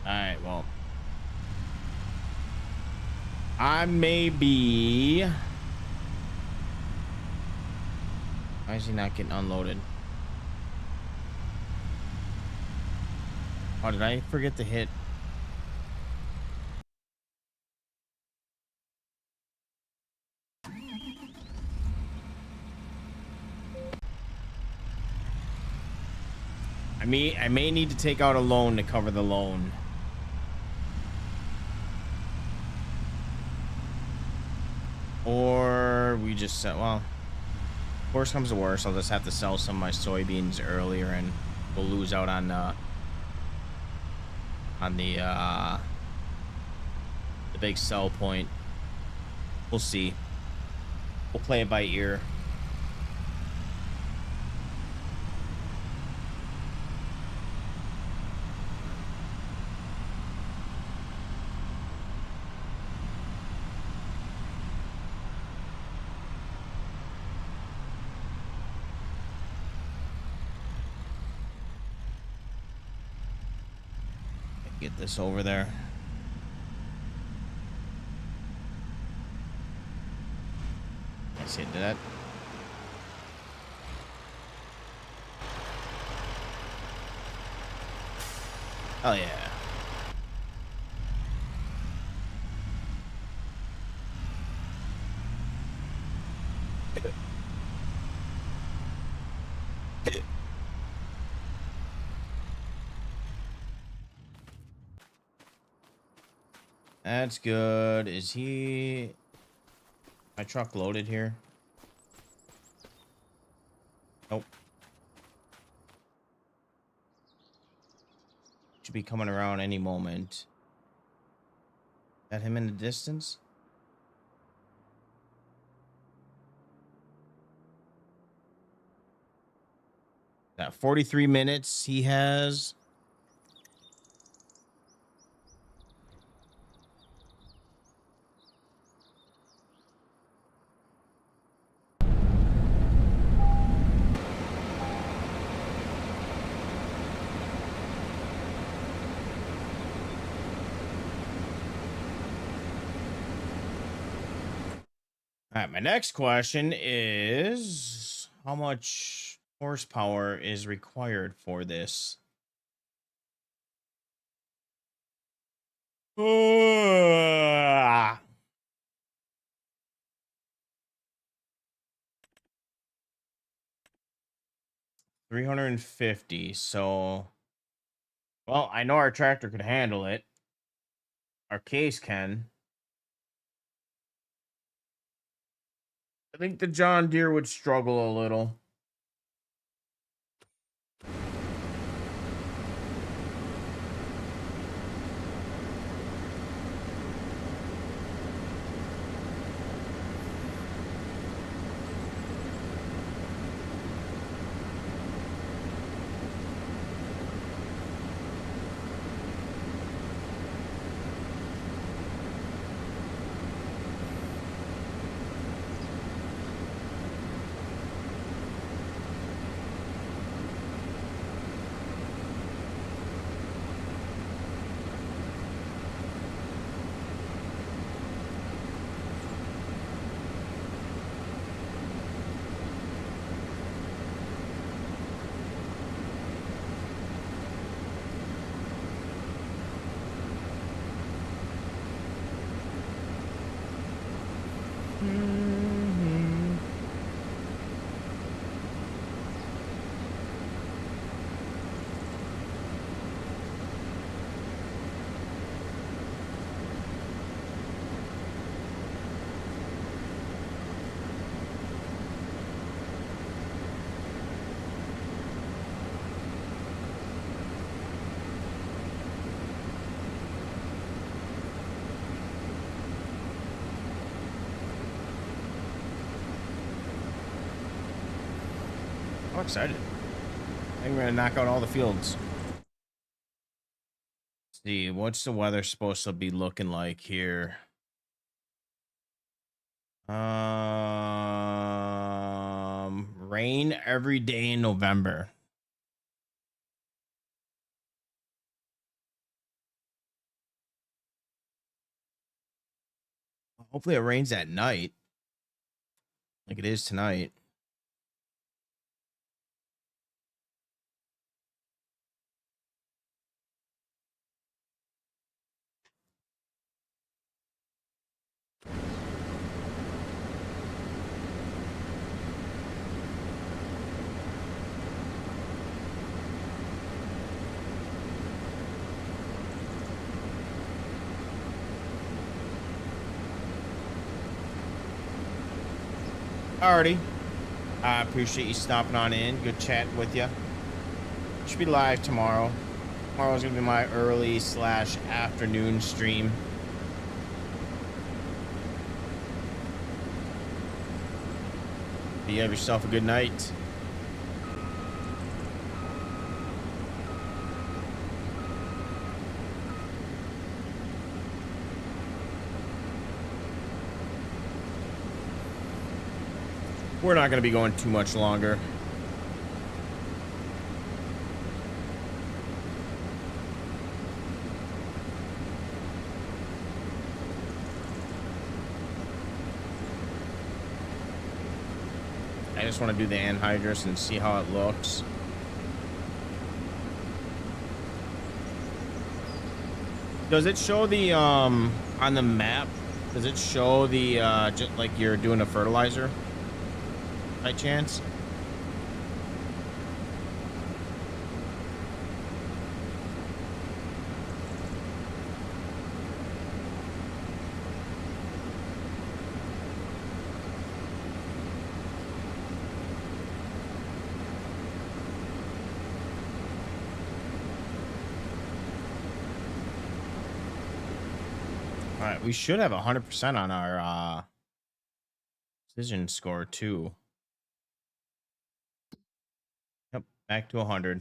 All right, well, I may be. Why is he not getting unloaded? Oh, did I forget to hit? I may need to take out a loan to cover the loan. Or we just said, well, worst comes to worst, I'll just have to sell some of my soybeans earlier and we'll lose out on the big sell point. We'll see. We'll play it by ear. Get this over there. Let's hit that. Oh yeah. That's good. Is he... My truck loaded here? Nope. Should be coming around any moment. Is that him in the distance? Got 43 minutes he has. All right, my next question is how much horsepower is required for this? 350. So, well, I know our tractor could handle it. Our case can. I think the John Deere would struggle a little. I'm excited. I think we're gonna knock out all the fields. Let's see, what's the weather supposed to be looking like here? Rain every day in November. Hopefully it rains at night, like it is tonight. Alrighty. I appreciate you stopping on in. Good chatting with you. Should be live tomorrow. Tomorrow's gonna be my early/afternoon stream. You have yourself a good night. We're not going to be going too much longer. I just want to do the anhydrous and see how it looks. Does it show the on the map? Does it show the just like you're doing a fertilizer by chance? All right, we should have 100% on our precision score too. Yep, back to 100.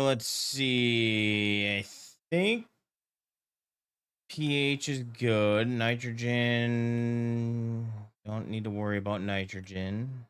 Let's see. I think pH is good. Nitrogen, don't need to worry about nitrogen.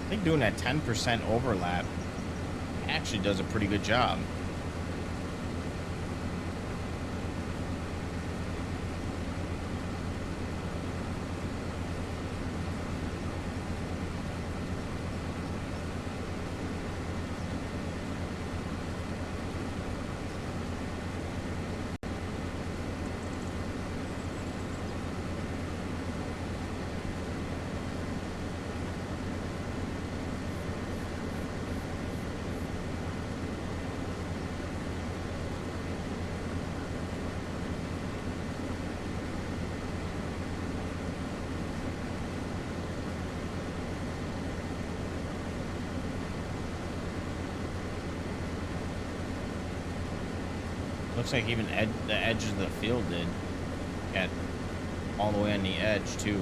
I think doing that 10% overlap actually does a pretty good job. Looks like even the edge of the field did get all the way on the edge too.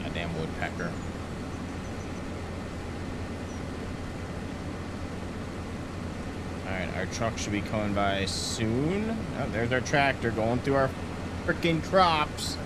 Goddamn woodpecker. Alright, our truck should be coming by soon. Oh, there's our tractor going through our freaking crops.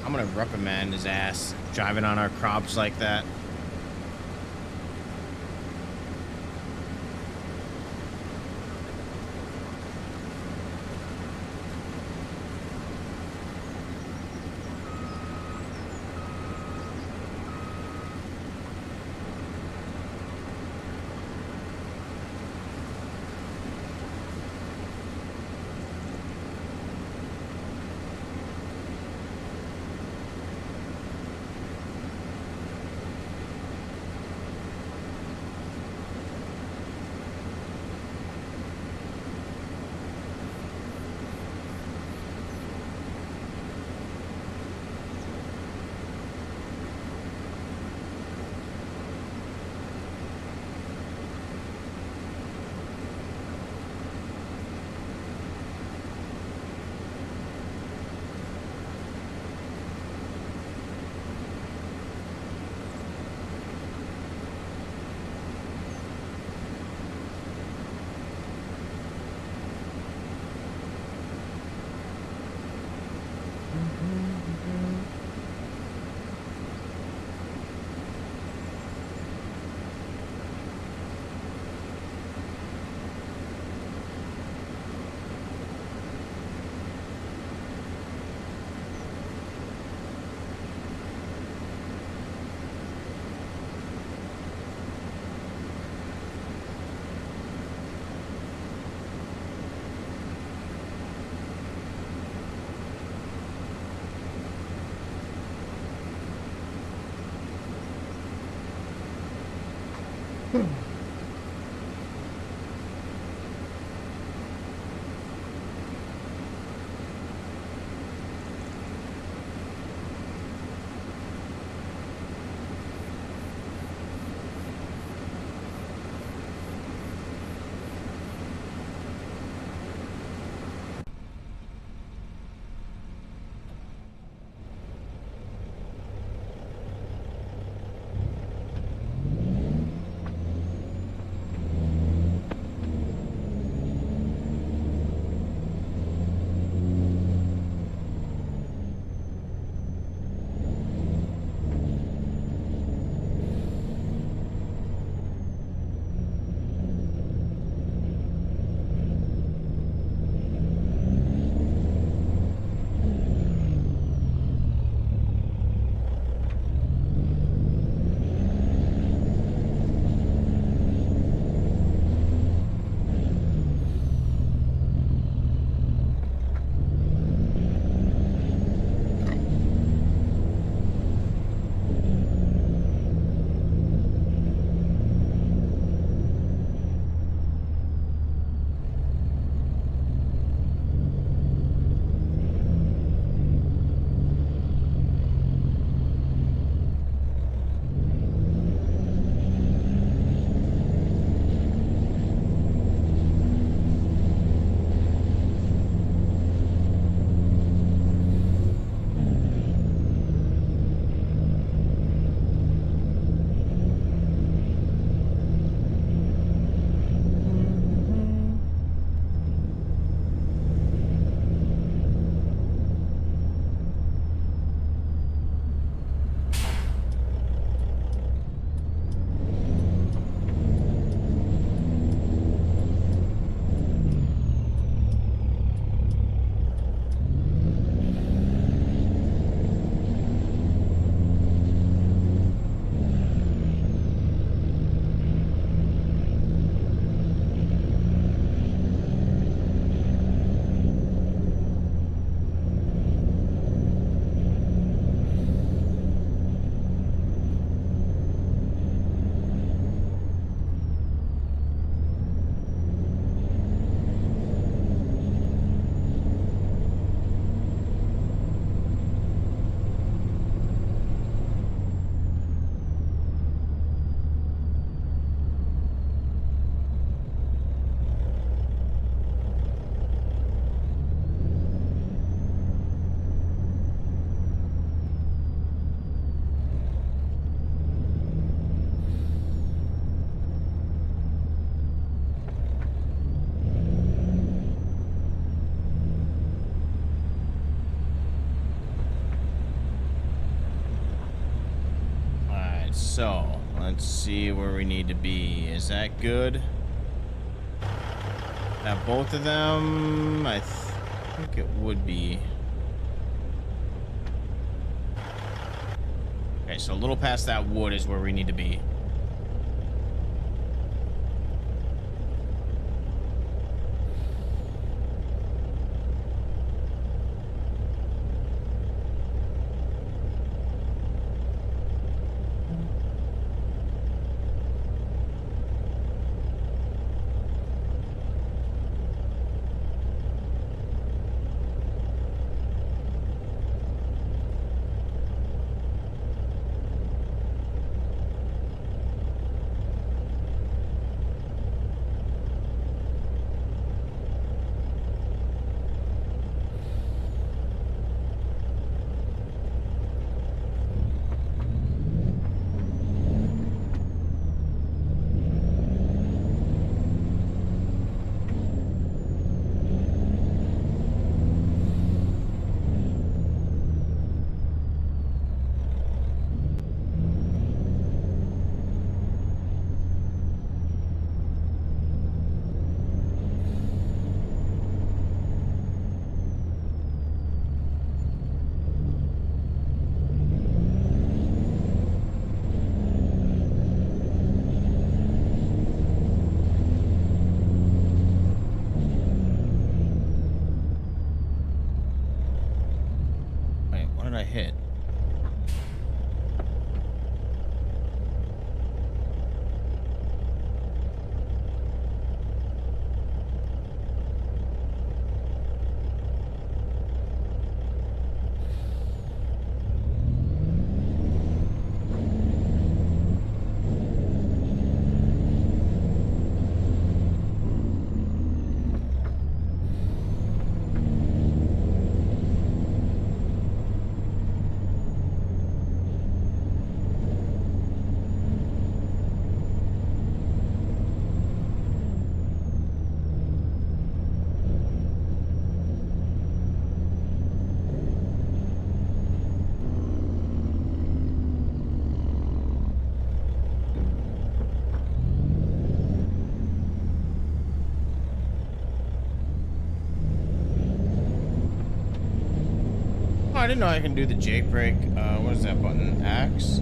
I'm gonna reprimand his ass driving on our crops like that. So let's see where we need to be. Is that good? Have both of them? I think it would be. Okay, so a little past that wood is where we need to be. Wait, what did I hit? Oh, I didn't know I can do the Jake break. What is that button? X?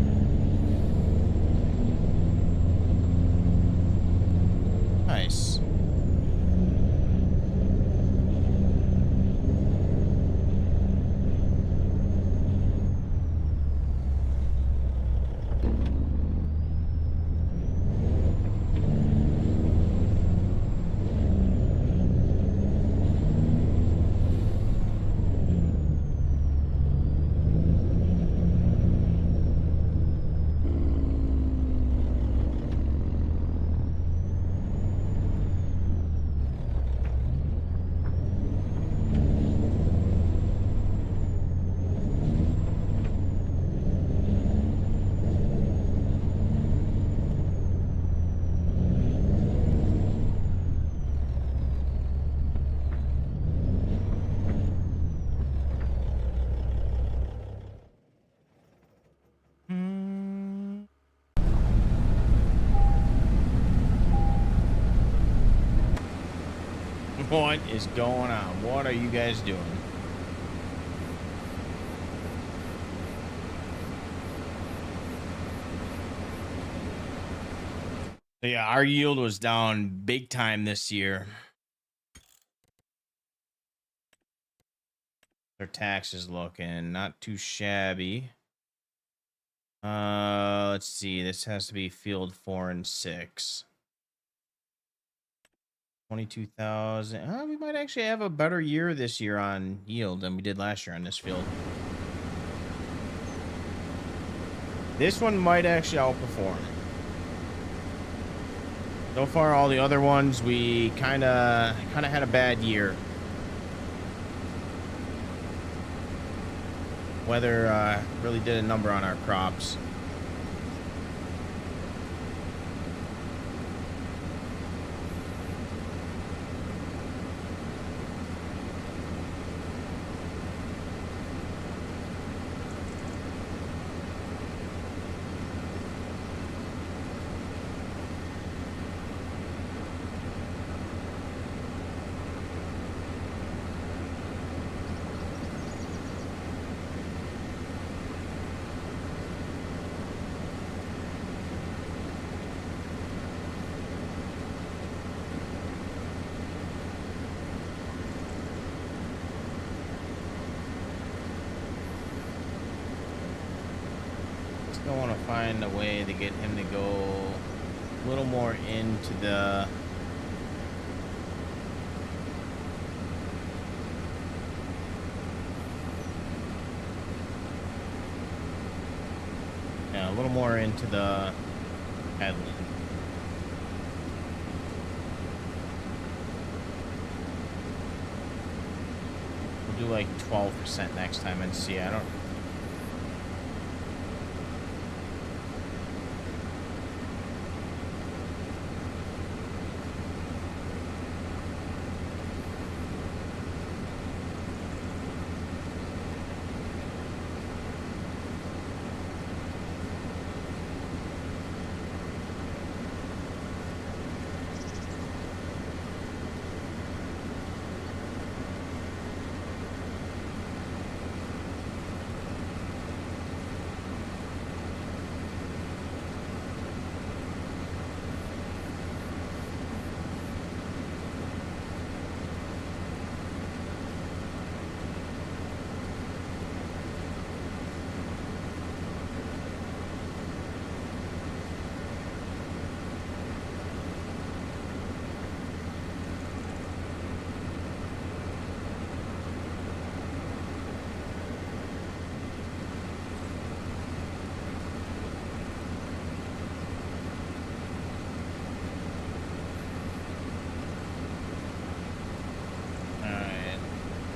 Nice. What is going on? What are you guys doing? So yeah, our yield was down big time this year. Their taxes looking not too shabby. Let's see. This has to be field 4 and 6. 22,000. We might actually have a better year this year on yield than we did last year on this field. This one might actually outperform. So far, all the other ones, we kind of had a bad year. Weather really did a number on our crops. find a way to get him to go a little more into the. Yeah, a little more into the headland. We'll do like 12% next time and see. I don't.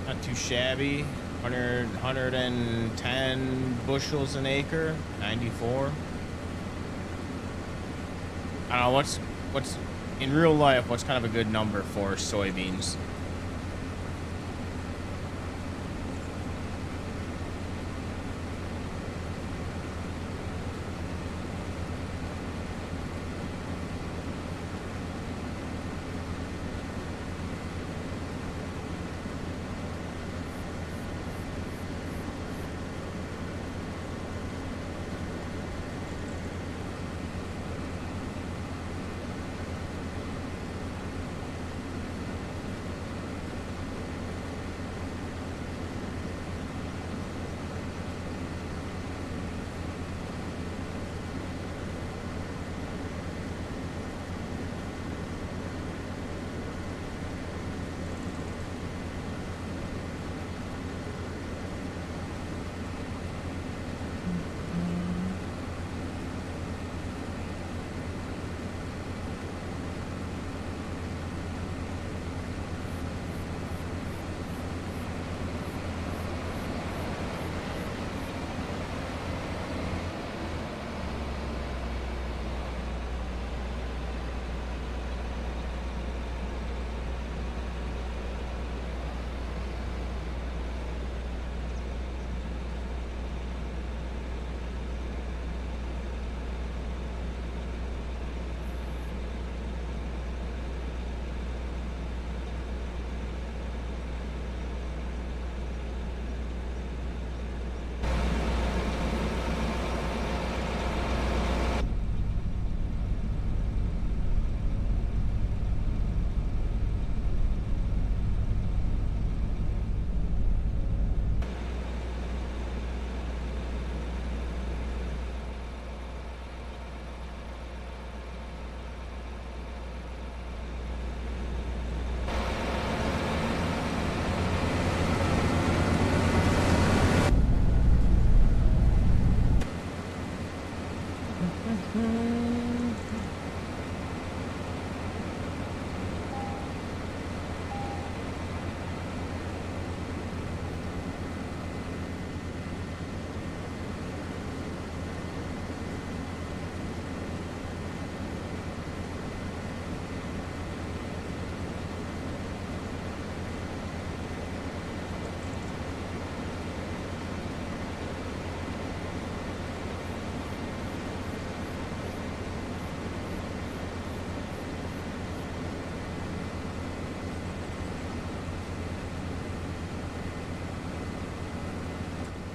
Not too shabby. 110 bushels an acre. 94. I don't know what's in real life. What's kind of a good number for soybeans?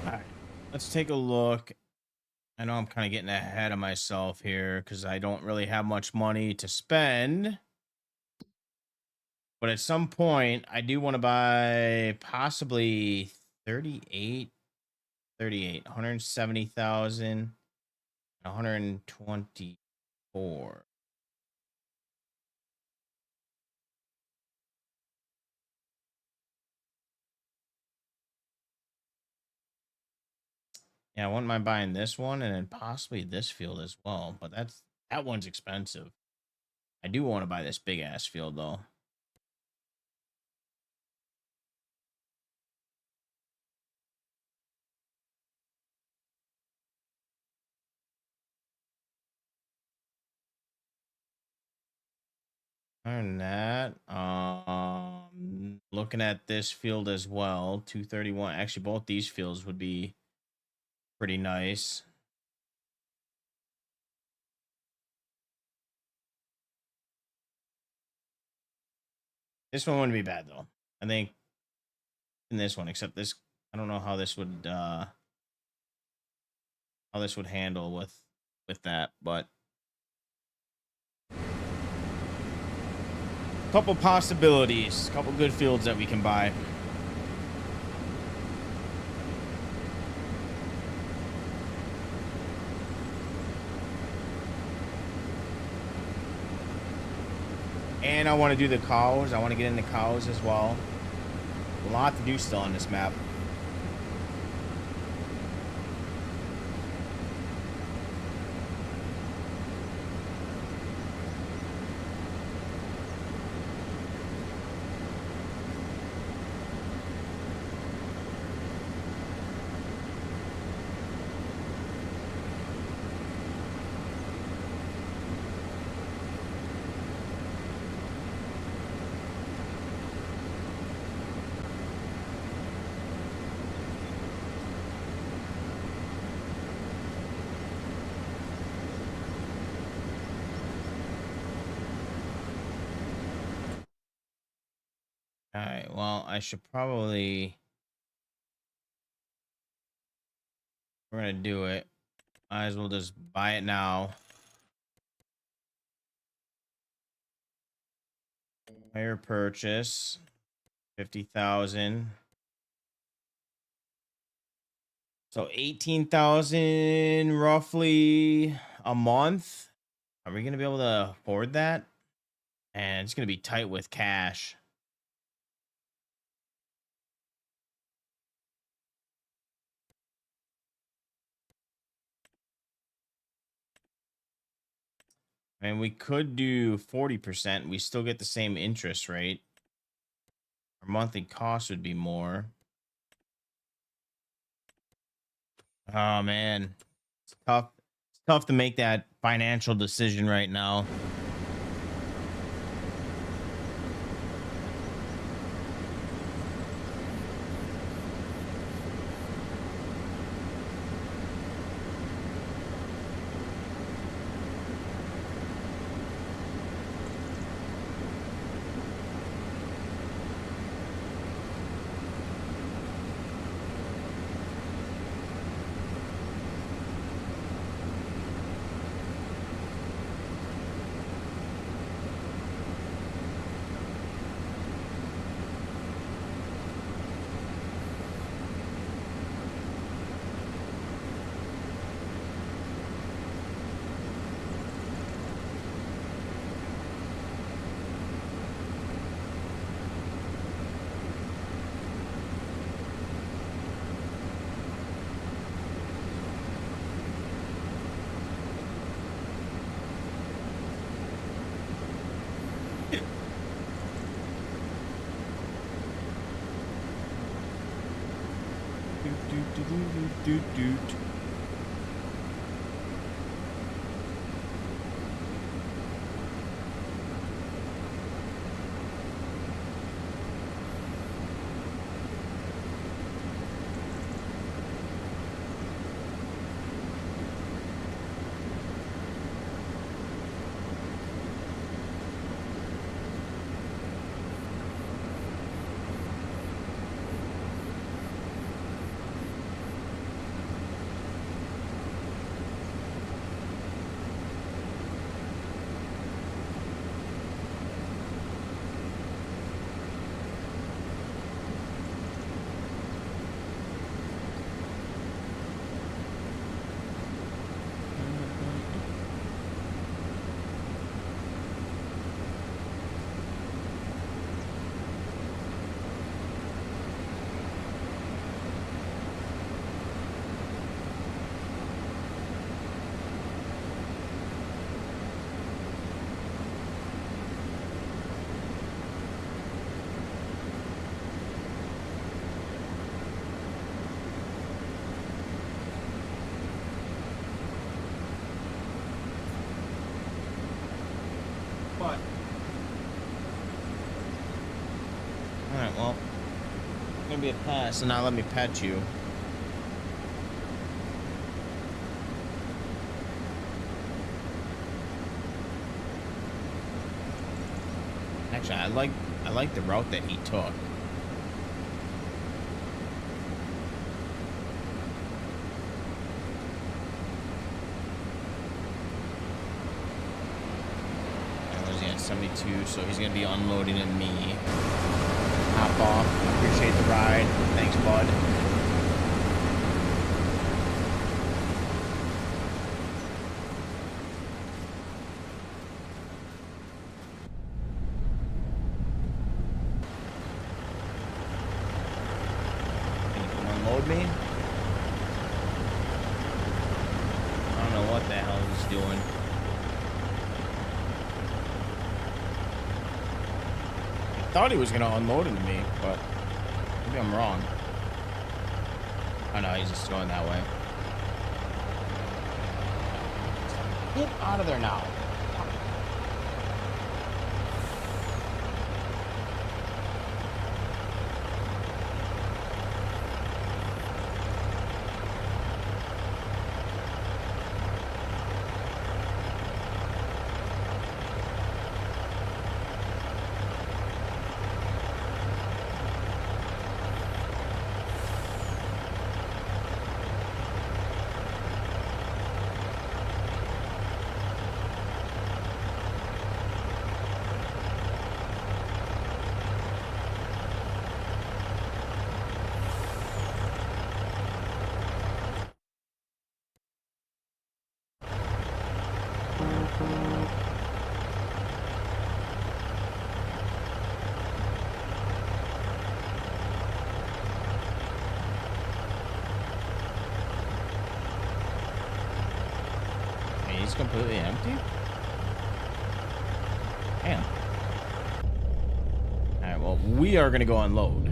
All right, let's take a look. I know I'm kind of getting ahead of myself here because I don't really have much money to spend. But at some point, I do want to buy possibly 38, 170,000. 124. Yeah, I wouldn't mind buying this one and then possibly this field as well, but that one's expensive. I do want to buy this big ass field though. Other than that, looking at this field as well, 231. Actually, both these fields would be pretty nice. This one wouldn't be bad though. I think in this one, except this, I don't know how this would handle with that, but couple possibilities, couple good fields that we can buy. And I want to do the cows. I want to get into cows as well. A lot to do still on this map. All right, well, I should probably... We're going to do it. Might as well just buy it now. Higher purchase. 50,000. So 18,000 roughly a month. Are we going to be able to afford that? And it's going to be tight with cash. And we could do 40%. We still get the same interest rate. Our monthly cost would be more. Oh, man. It's tough. It's tough to make that financial decision right now. Doot. Alright, well. It's gonna be a pass, so now let me pet you. Actually, I like the route that he took. Was he at 72? So he's gonna be unloading at me. Hop off. Appreciate the ride. Thanks, bud. Me. I don't know what the hell he's doing. I thought he was gonna unload into me, but maybe I'm wrong. Oh no, he's just going that way. Get out of there now. He's completely empty? Damn. Alright, well, we are gonna go unload.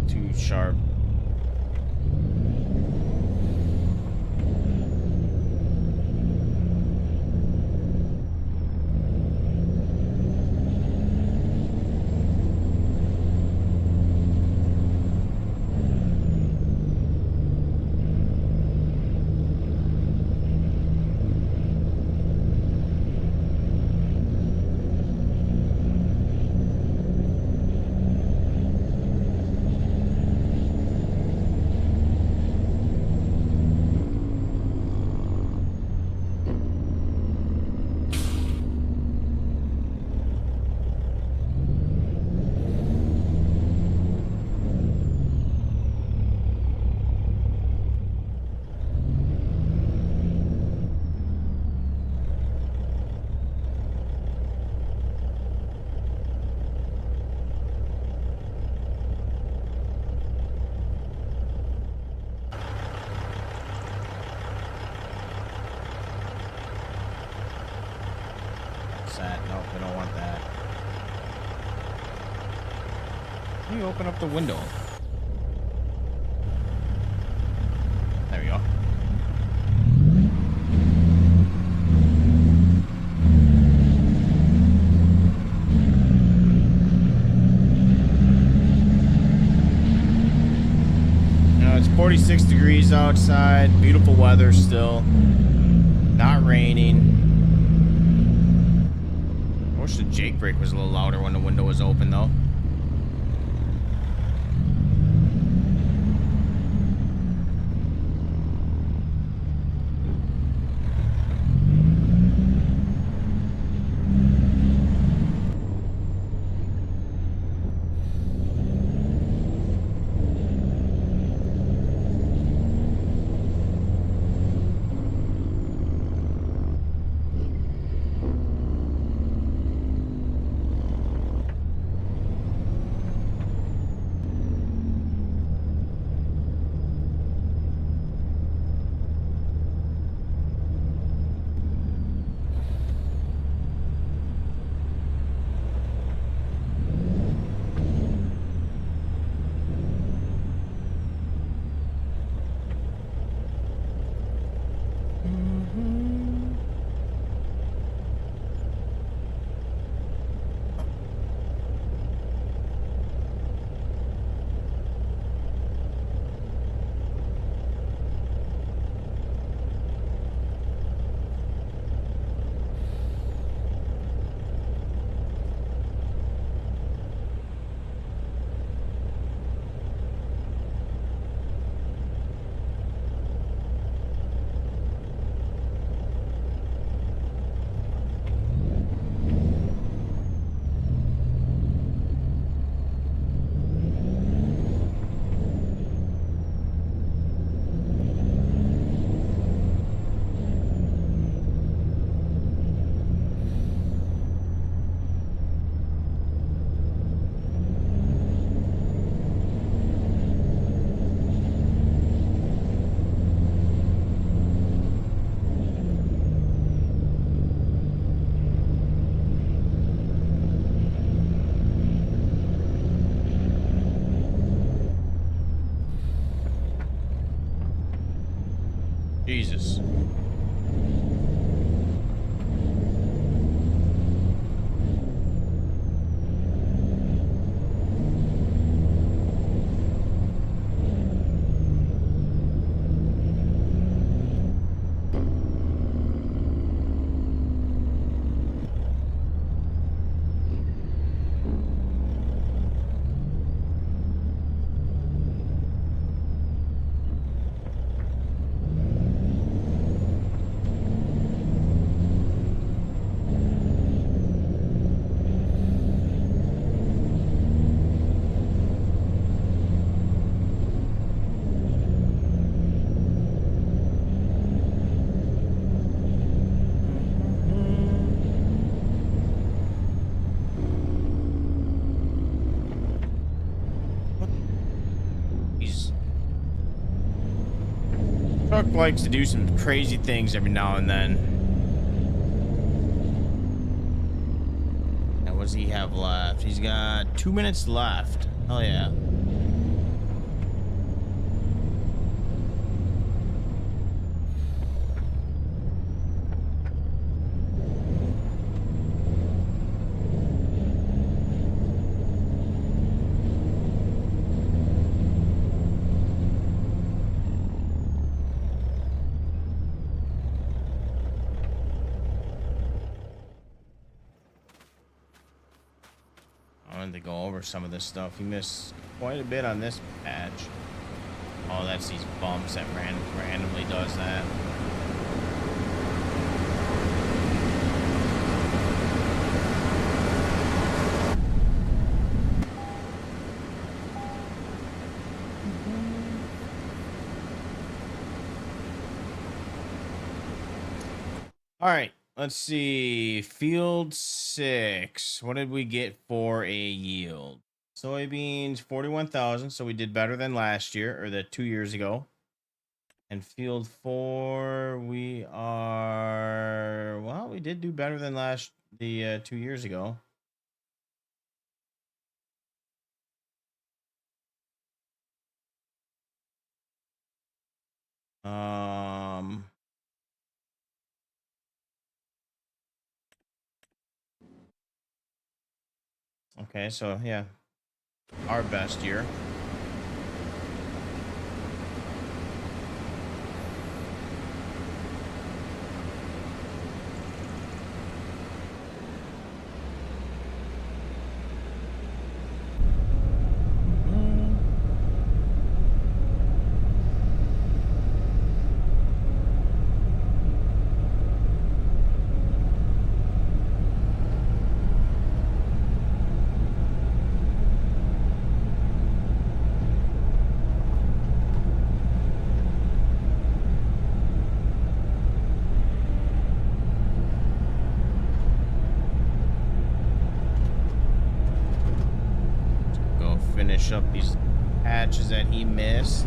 Too sharp. Nope, we don't want that. Can you open up the window? There we go. It's 46 degrees outside. Beautiful weather still. Not raining. I wish the Jake brake was a little louder when the window was open, though. Jesus. He's truck likes to do some crazy things every now and then. Now, what does he have left? He's got 2 minutes left. Oh yeah. I wanted to go over some of this stuff. He missed quite a bit on this patch. Oh, that's these bumps that randomly does that. All right, let's see. Field 6. What did we get for a yield? Soybeans 41,000, so we did better than last year or the 2 years ago. And field 4, we are, well, we did do better than the 2 years ago. Okay, so yeah, our best year. Finish up these patches that he missed.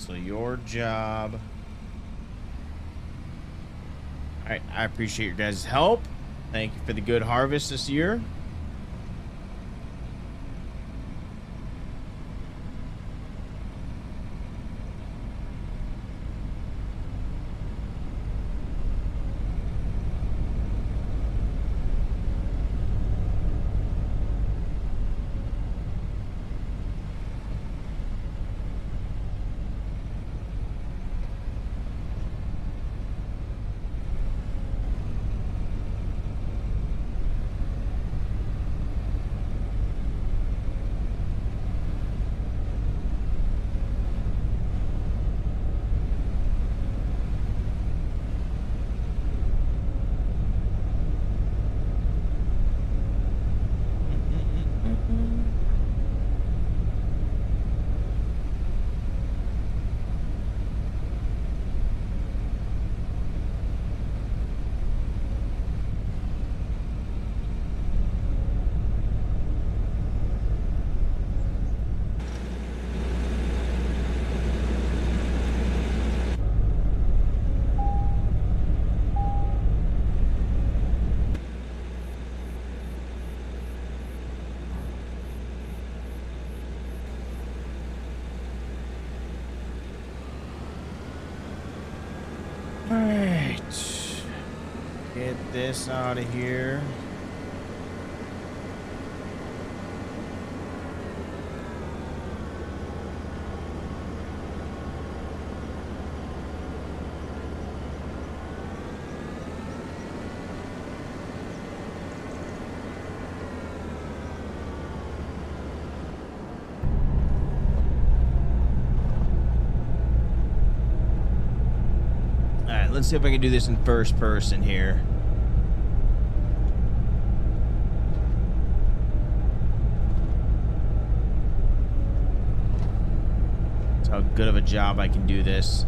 So your job. All right, I appreciate your guys' help. Thank you for the good harvest this year. All right. Get this out of here. All right, let's see if I can do this in first person here. That's how good of a job I can do this.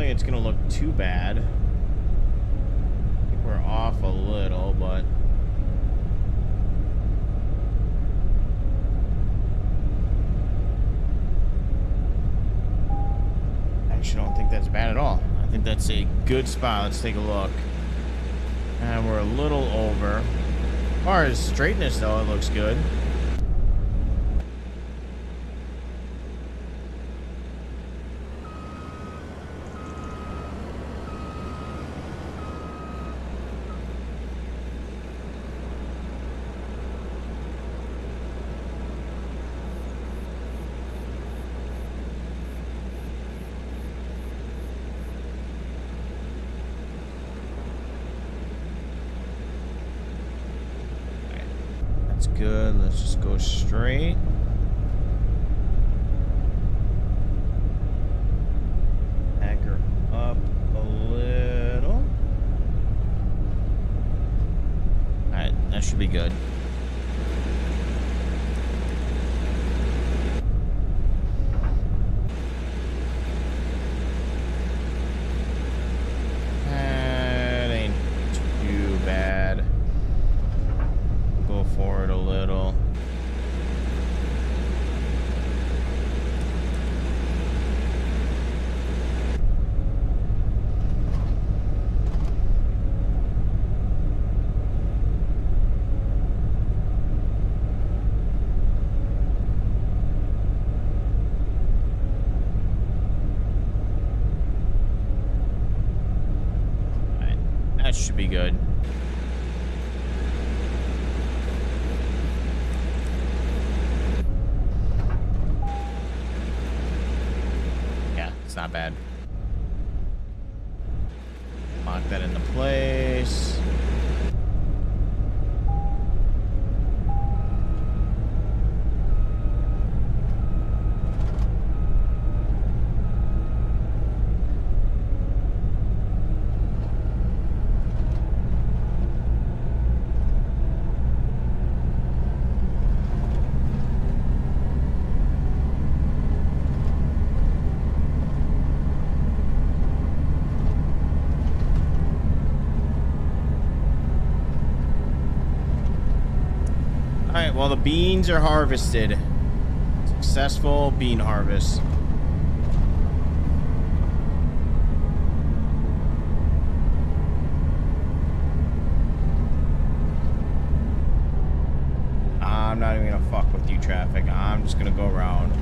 It's gonna look too bad. I think we're off a little, but I actually don't think that's bad at all. I think that's a good spot. Let's take a look. And we're a little over. As far as straightness though, it looks good. Good. Let's just go straight. Back her up a little. All right, that should be good. That ain't too bad. Go forward a little. All right, that should be good. It's not bad. Lock that into place. right, well, the beans are harvested. Successful bean harvest. I'm not even gonna fuck with you, traffic. I'm just gonna go around.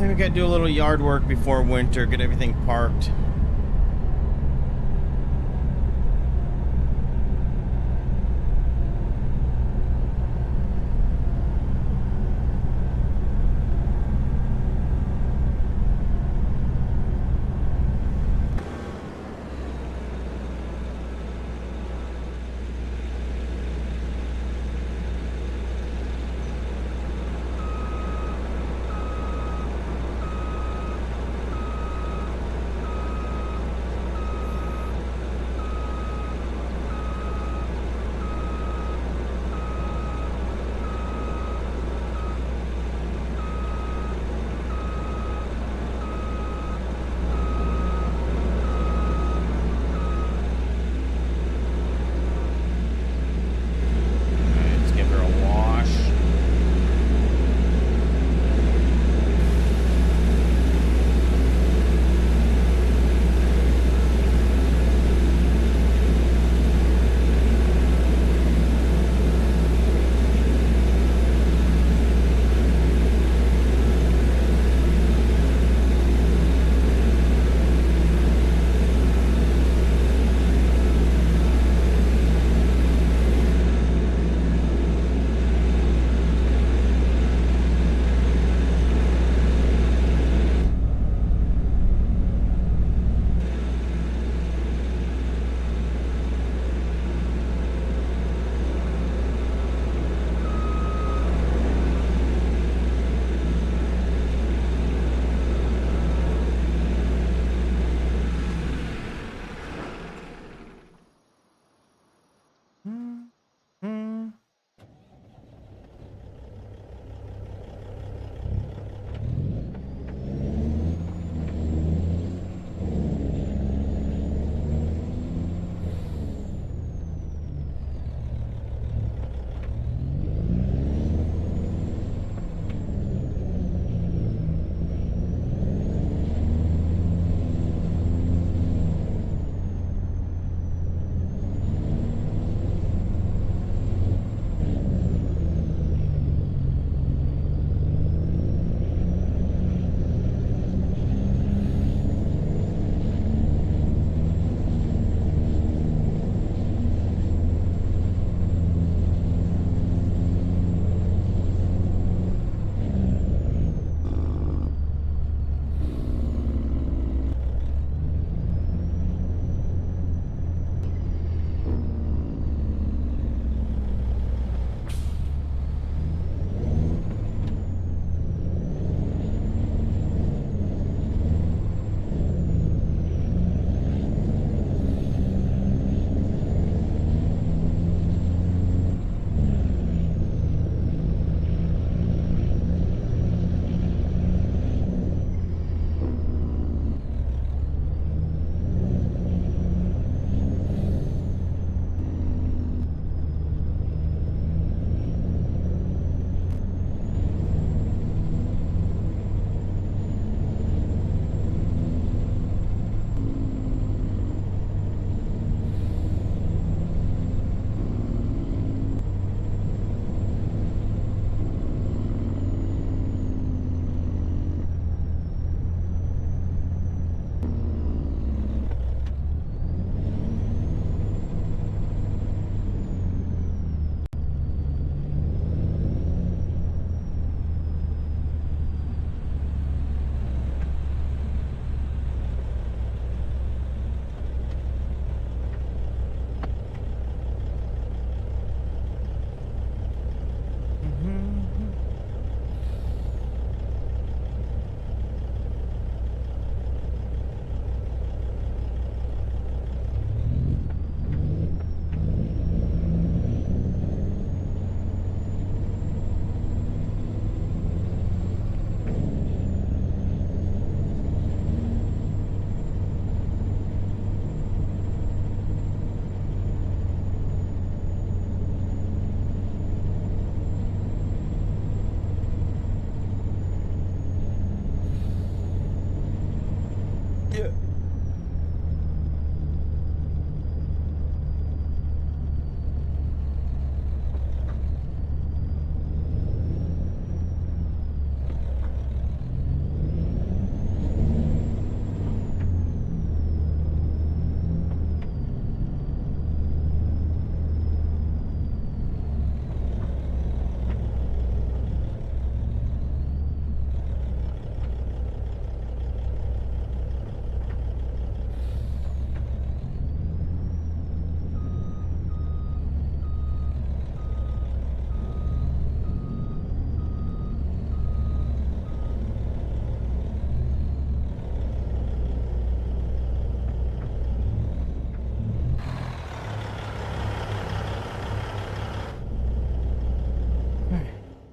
We gotta do a little yard work before winter, get everything parked.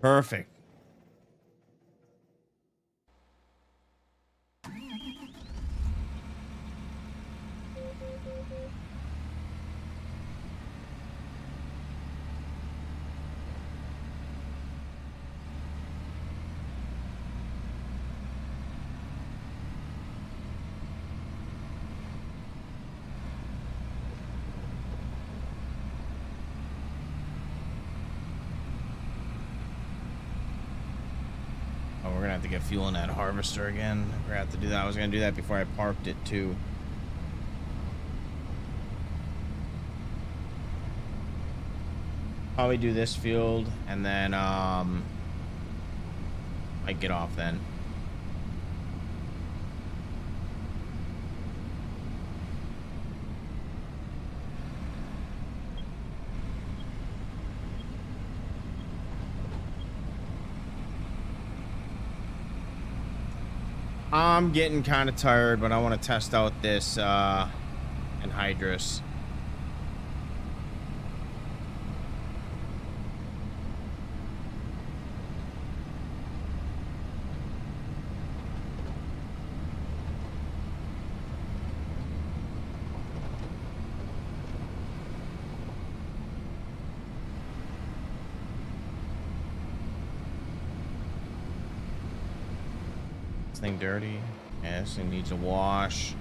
Perfect. Oh, we're gonna have to get fuel in that harvester again. We're gonna have to do that. I was gonna do that before I parked it too. Probably do this field and then I get off then. I'm getting kind of tired, but I want to test out this anhydrous. This thing dirty. Yeah, this thing needs a wash.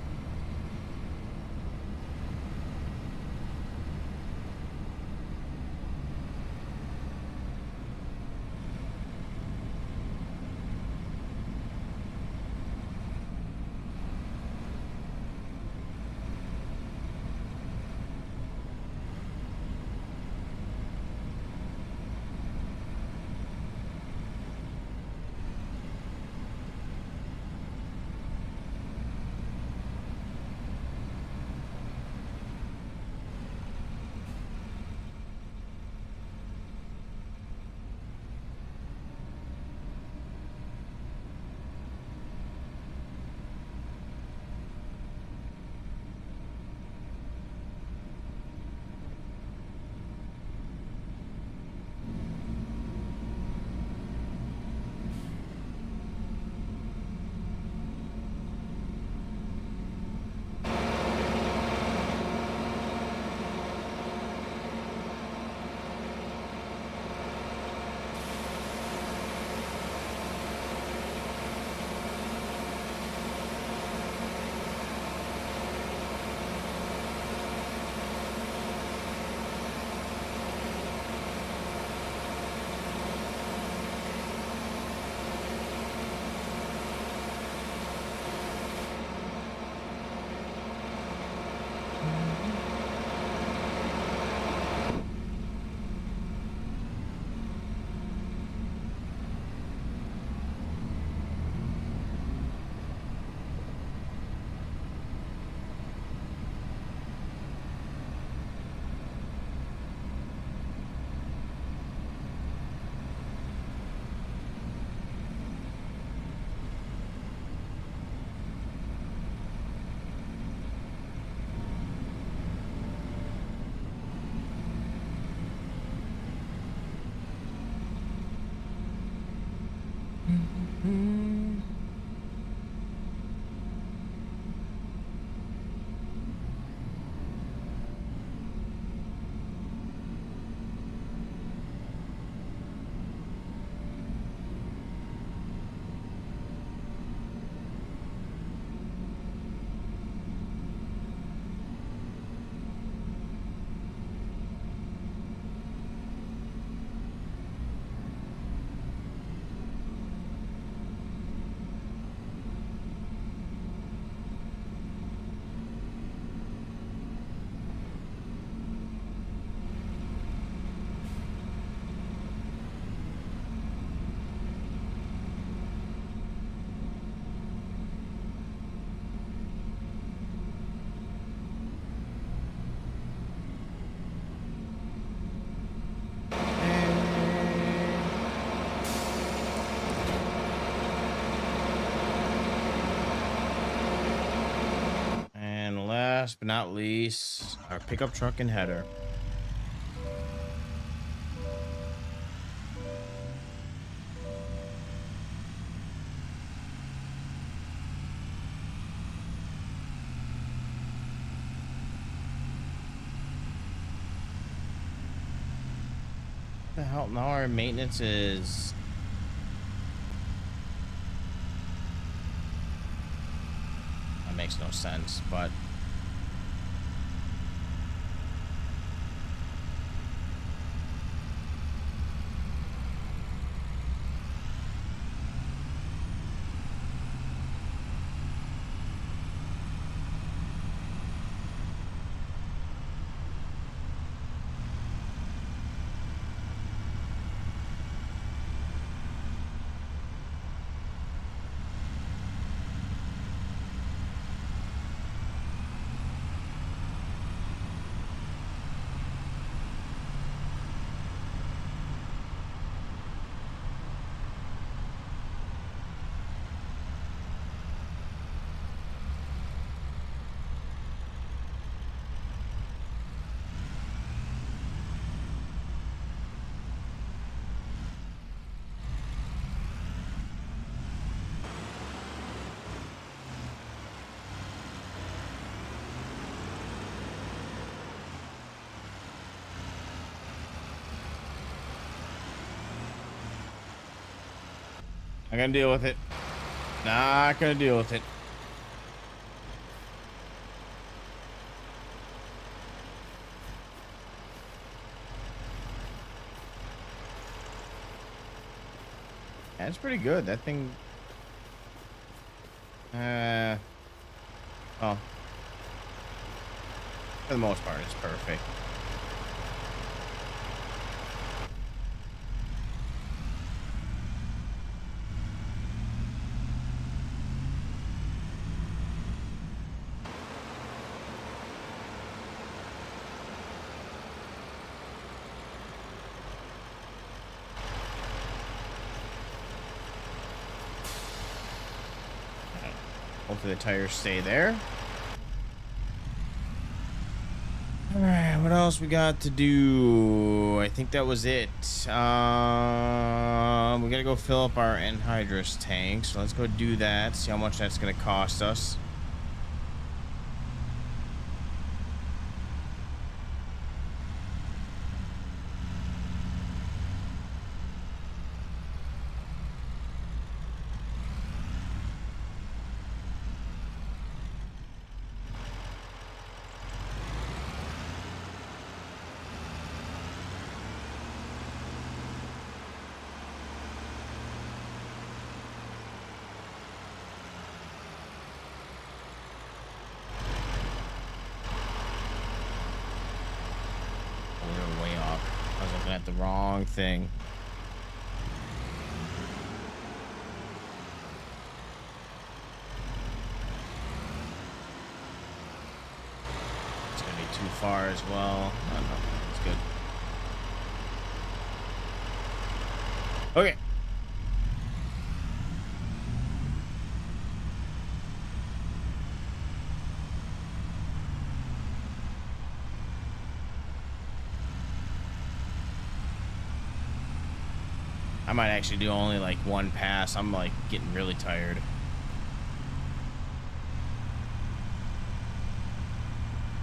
Last but not least, our pickup truck and header. hell? Now our maintenance is... That makes no sense, but... Not gonna deal with it. Not gonna deal with it. That's pretty good. That thing... oh. For the most part, it's perfect. Hopefully the tires stay there. All right, what else we got to do? I think that was it. We gotta go fill up our anhydrous tank. So let's go do that. See how much that's gonna cost us. The wrong thing. It's gonna be too far as well. No, it's good. Okay. I might actually do only like one pass. I'm like getting really tired.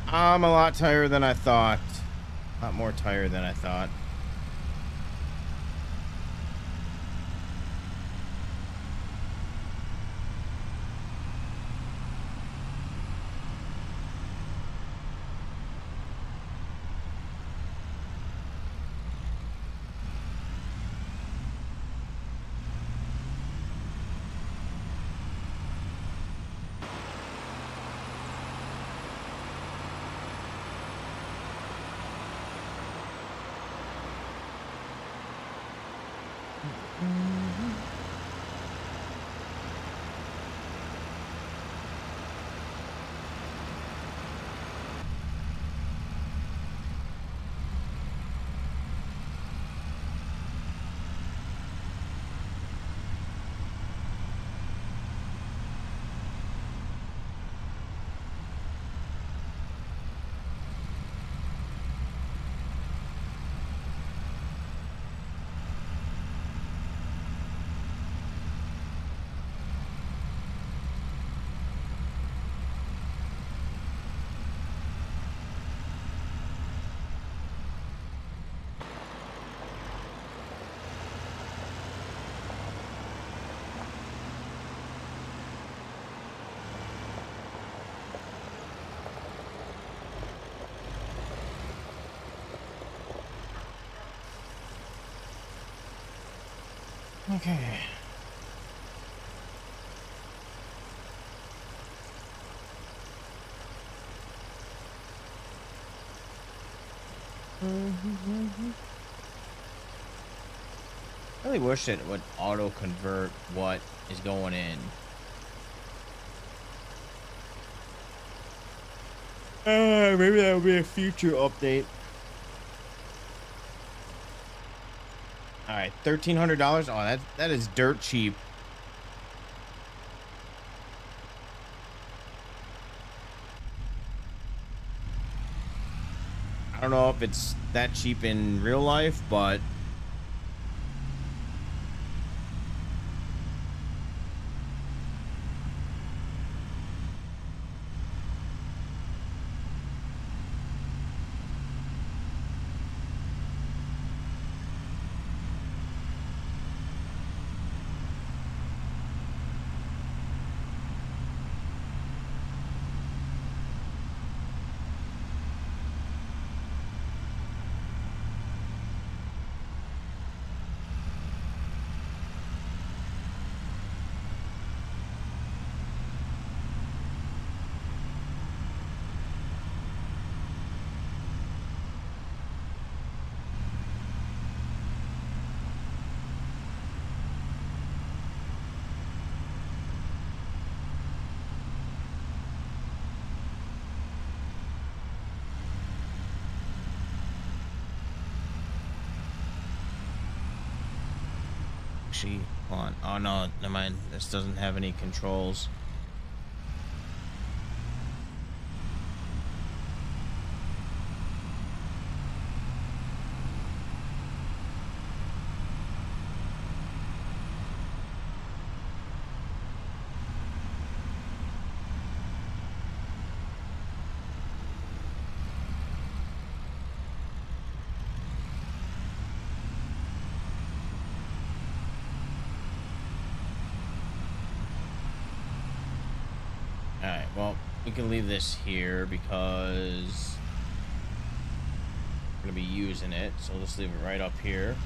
I'm a lot tired than I thought. A lot more tired than I thought. Okay. I really wish it would auto convert what is going in. Maybe that would be a future update. All right, $1,300. Oh, that is dirt cheap. I don't know if it's that cheap in real life, but actually, hold on. Oh no, never mind. This doesn't have any controls. All right, well, we can leave this here because we're gonna be using it. So let's leave it right up here.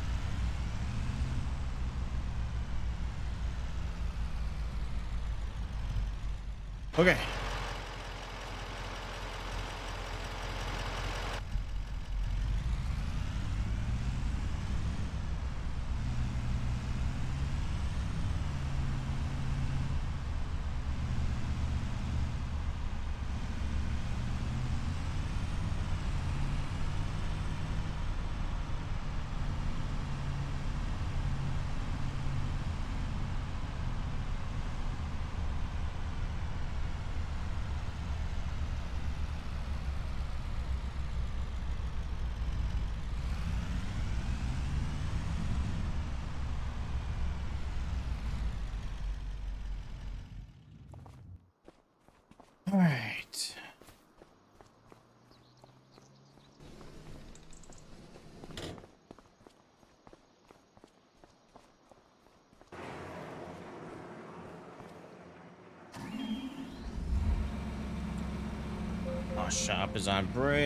Okay. All right. Oh, shop is on break.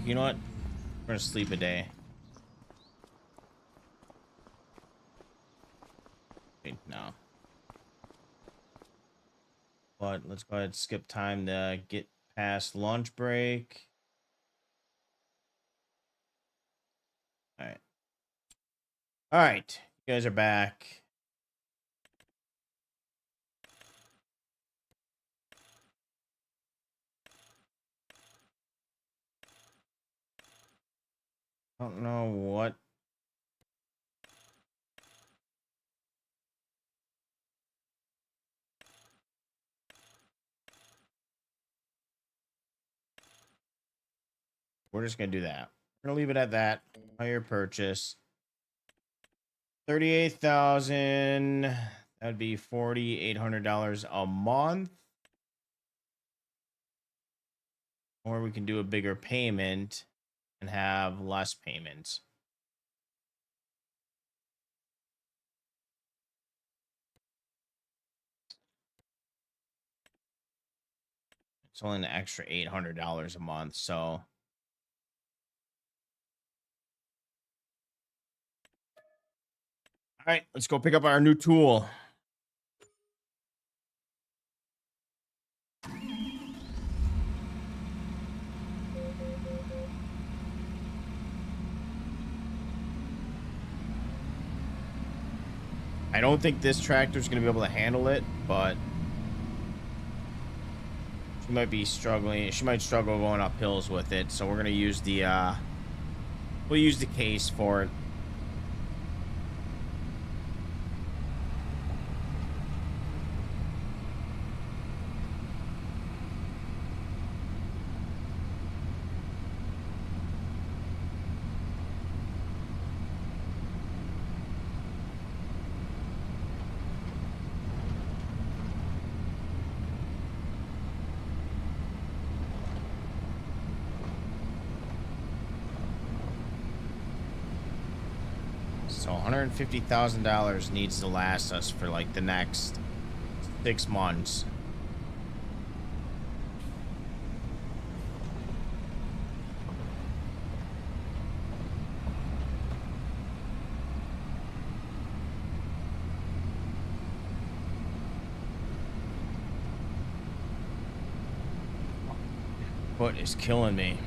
You know what? We're gonna sleep a day. Wait, no. But let's go ahead and skip time to get past lunch break. All right. All right. You guys are back. I don't know what. We're just gonna do that. We're gonna leave it at that. Higher purchase. 38,000. That would be $4,800 a month. Or we can do a bigger payment and have less payments. It's only an extra $800 a month, so All right, let's go pick up our new tool. I don't think this tractor's going to be able to handle it, but she might be struggling. She might struggle going up hills with it. So we're going to use the, we'll use the case for it. So $150,000 needs to last us for like the next 6 months. Foot is killing me.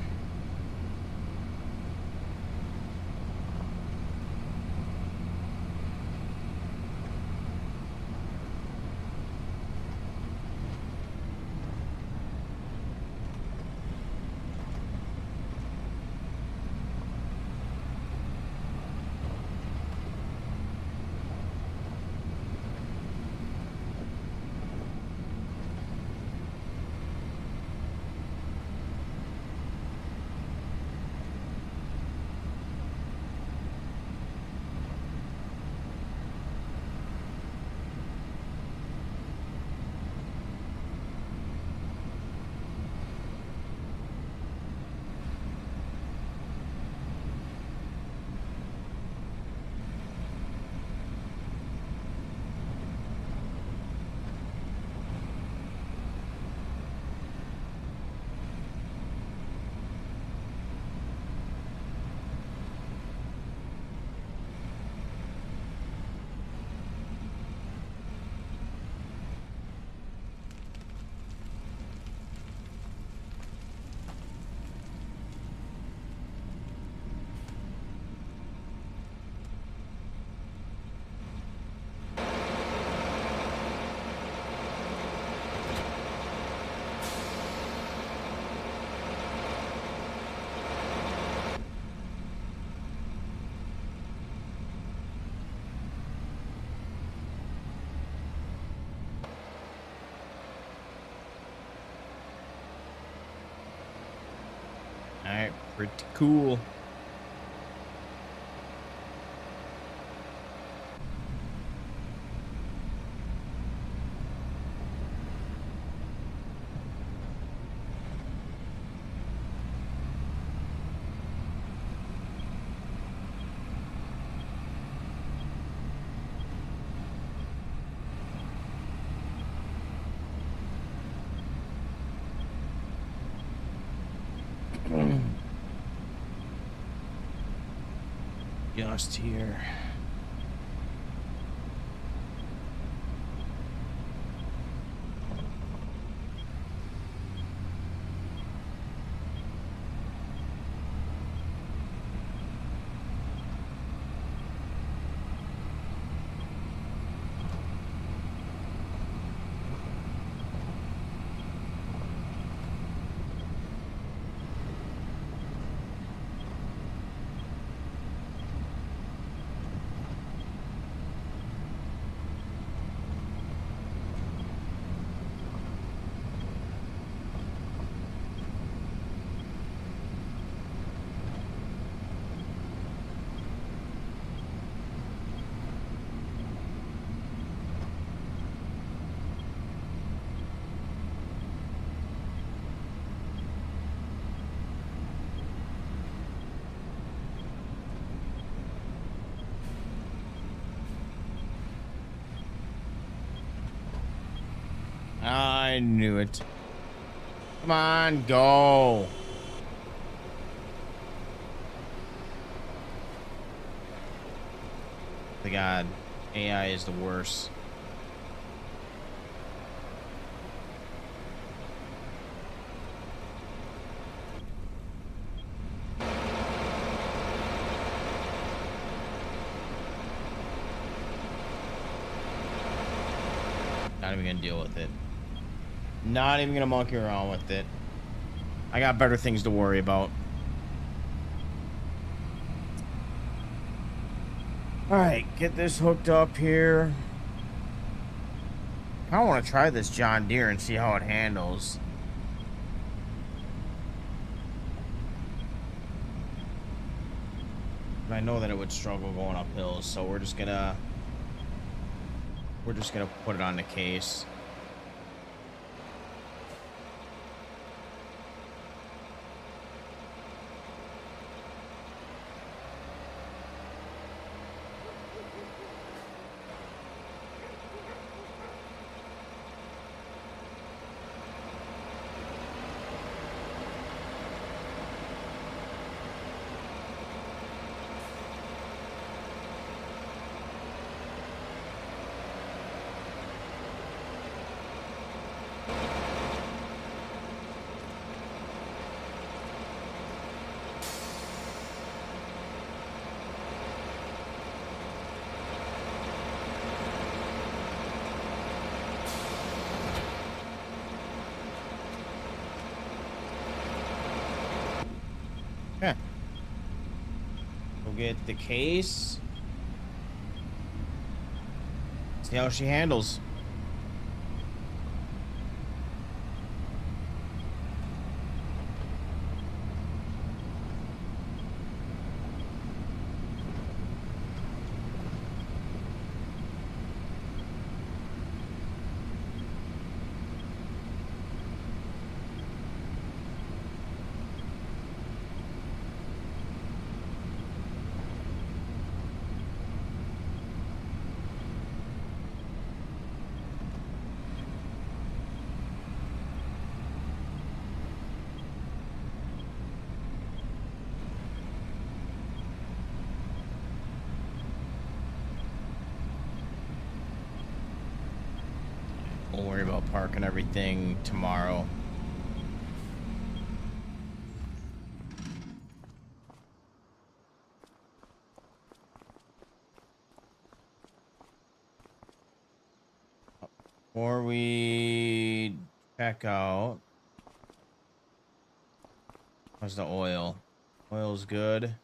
All right, pretty cool. Just here. I knew it. Come on, go. The God. AI is the worst. Not even gonna deal with it. Not even gonna monkey around with it. I got better things to worry about. All right, get this hooked up here. I want to try this John Deere and see how it handles. I know that it would struggle going up hills, so we're just gonna put it on the case. Yeah. We'll get the case. See how she handles. We'll worry about parking everything tomorrow. Or we check out. How's the oil? Oil's good.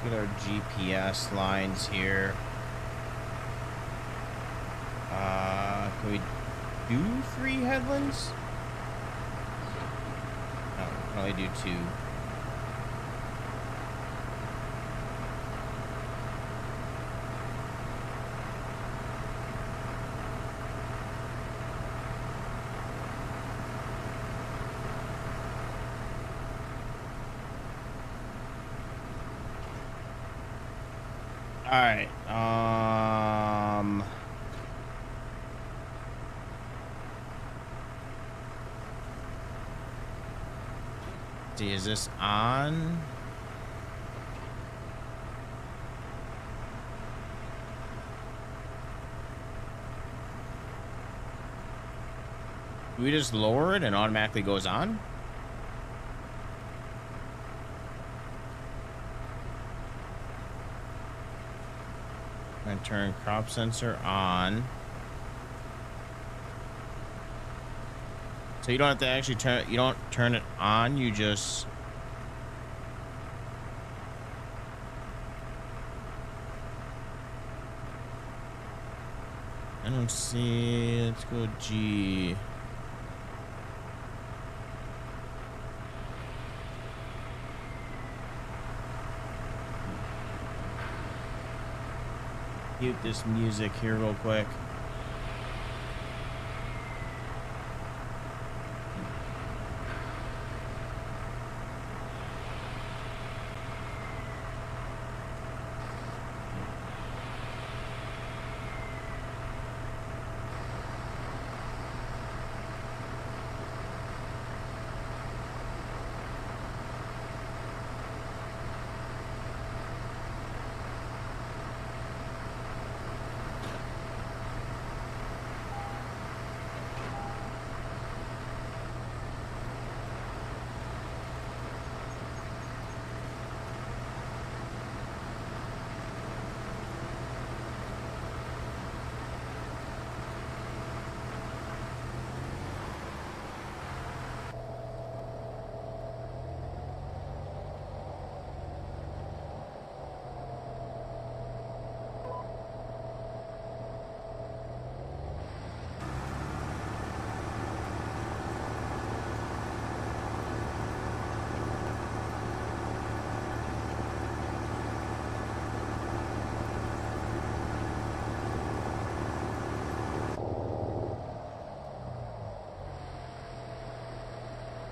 get our GPS lines here. Can we do 3 headlands? No, we can only do 2. All right. See, is this on? Do we just lower it and automatically goes on? And turn crop sensor on. So you don't have to actually turn, you don't turn it on, you just I don't see. Let's go G. Mute this music here real quick.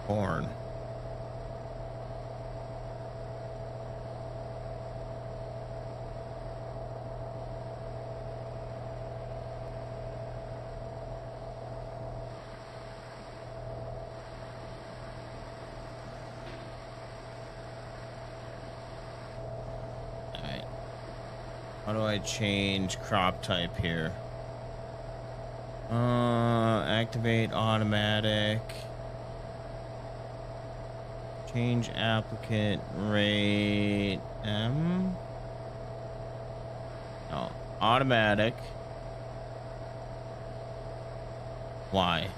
Corn. Alright. How do I change crop type here? Activate automatic. Change applicant rate M. No, automatic. Y.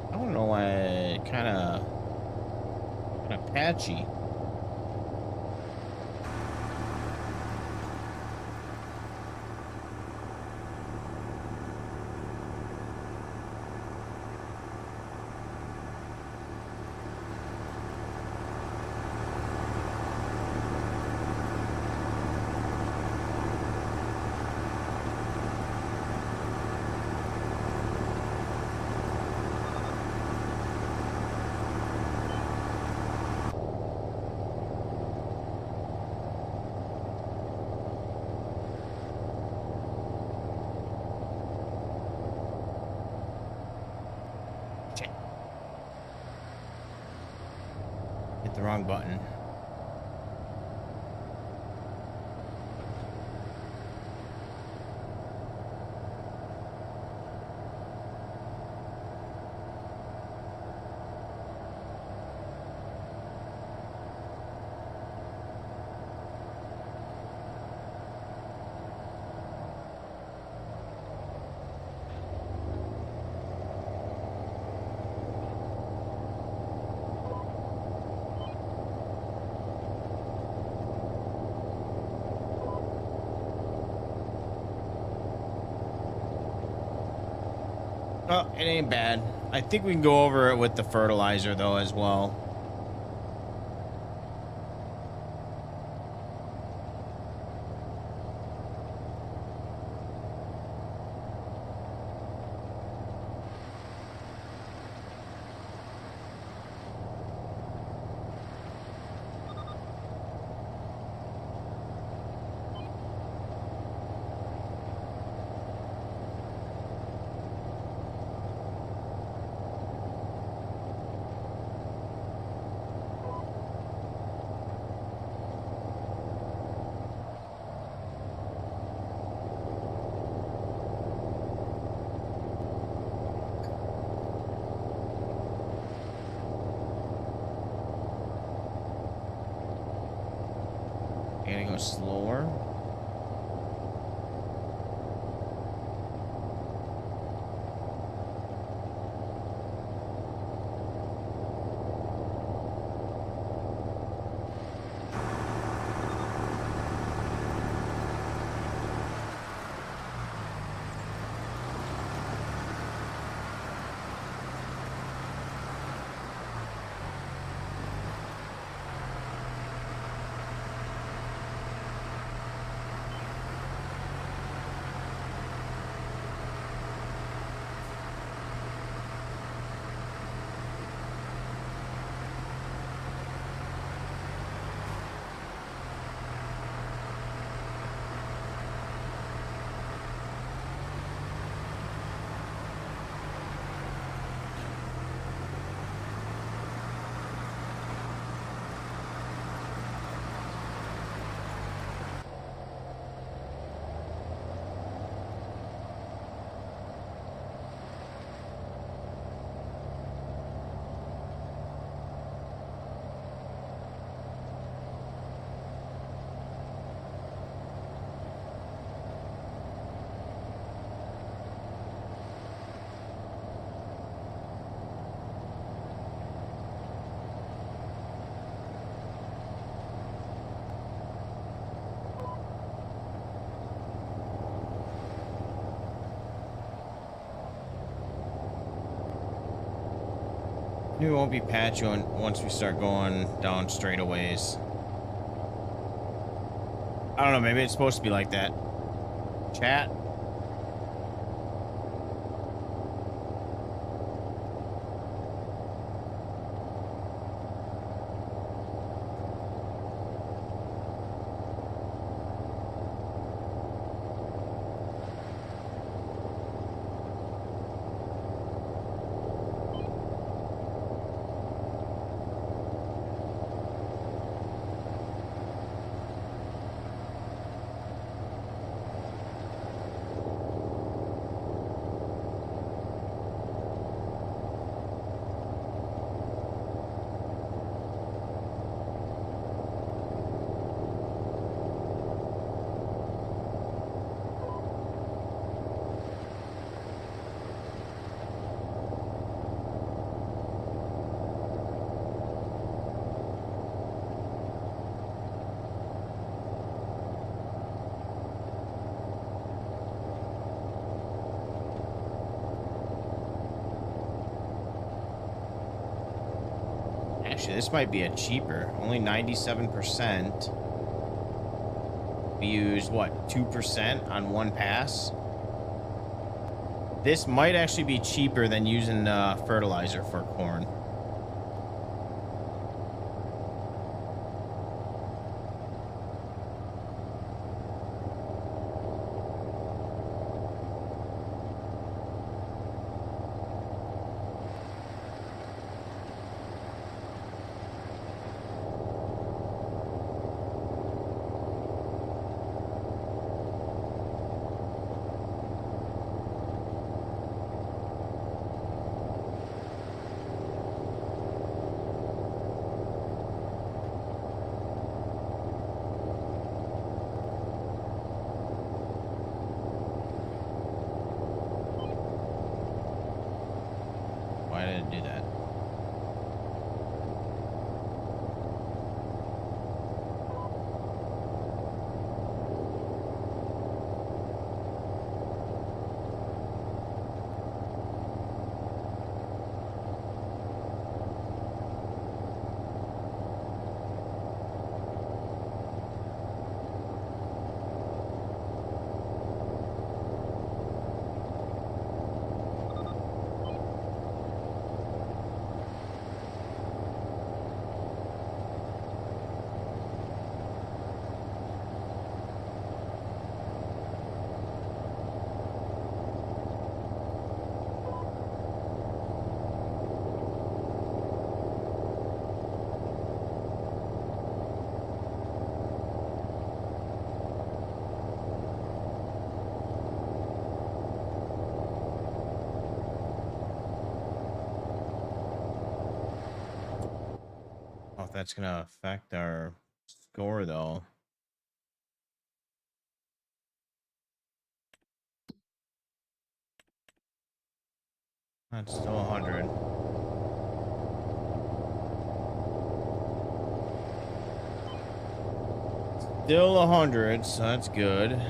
I don't know why it kind of patchy. wrong button. Oh, it ain't bad. I think we can go over it with the fertilizer, though, as well. Gotta go slower. It won't be patchy once we start going down straightaways. I don't know, maybe it's supposed to be like that. Chat. Actually, this might be a cheaper. Only 97%. We used, what, 2% on one pass? This might actually be cheaper than using fertilizer for corn. to do that. Oh, if that's gonna affect our score, though. That's still 100. Still 100, so that's good.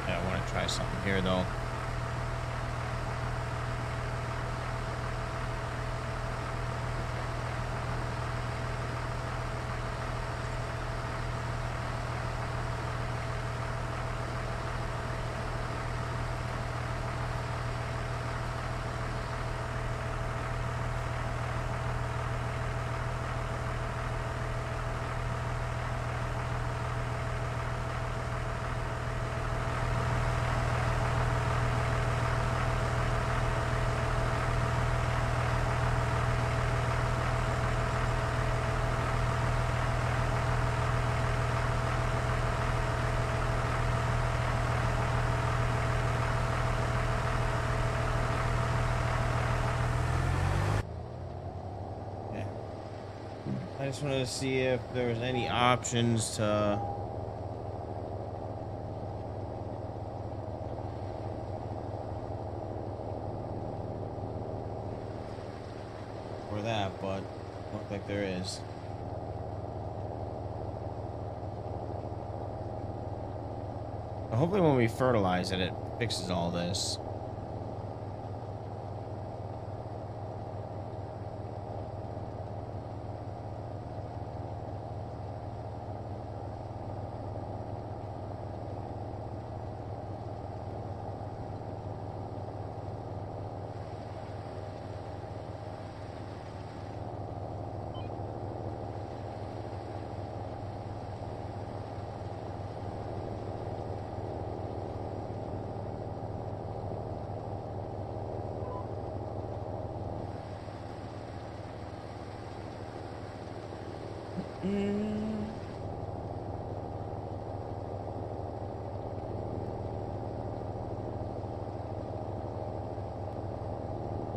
Yeah, I want to try something here, though. I just wanted to see if there was any options to for that, but look like there is. Hopefully when we fertilize it, it fixes all this.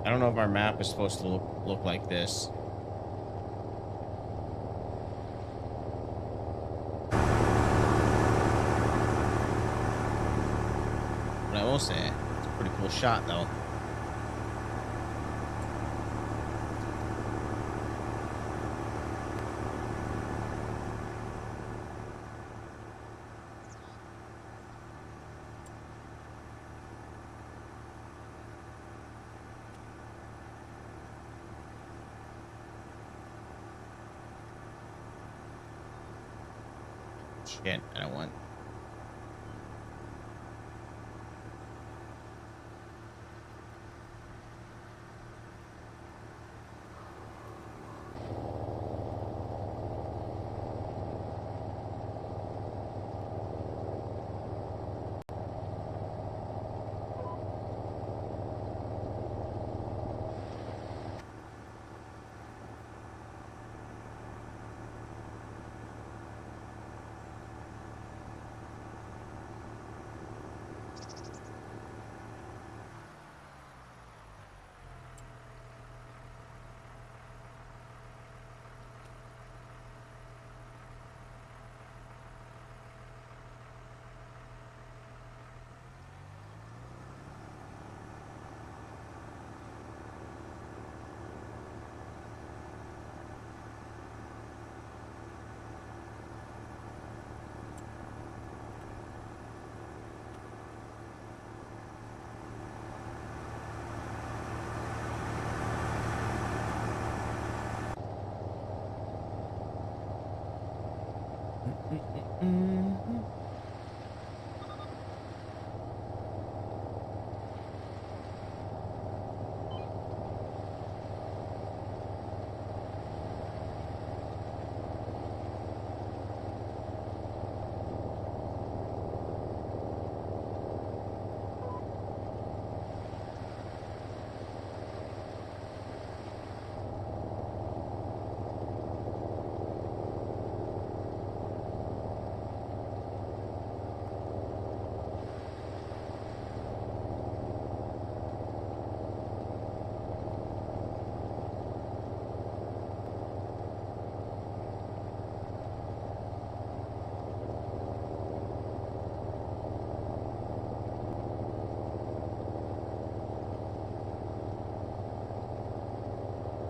I don't know if our map is supposed to look like this. But I will say. It's a pretty cool shot, though. Shit, I don't want.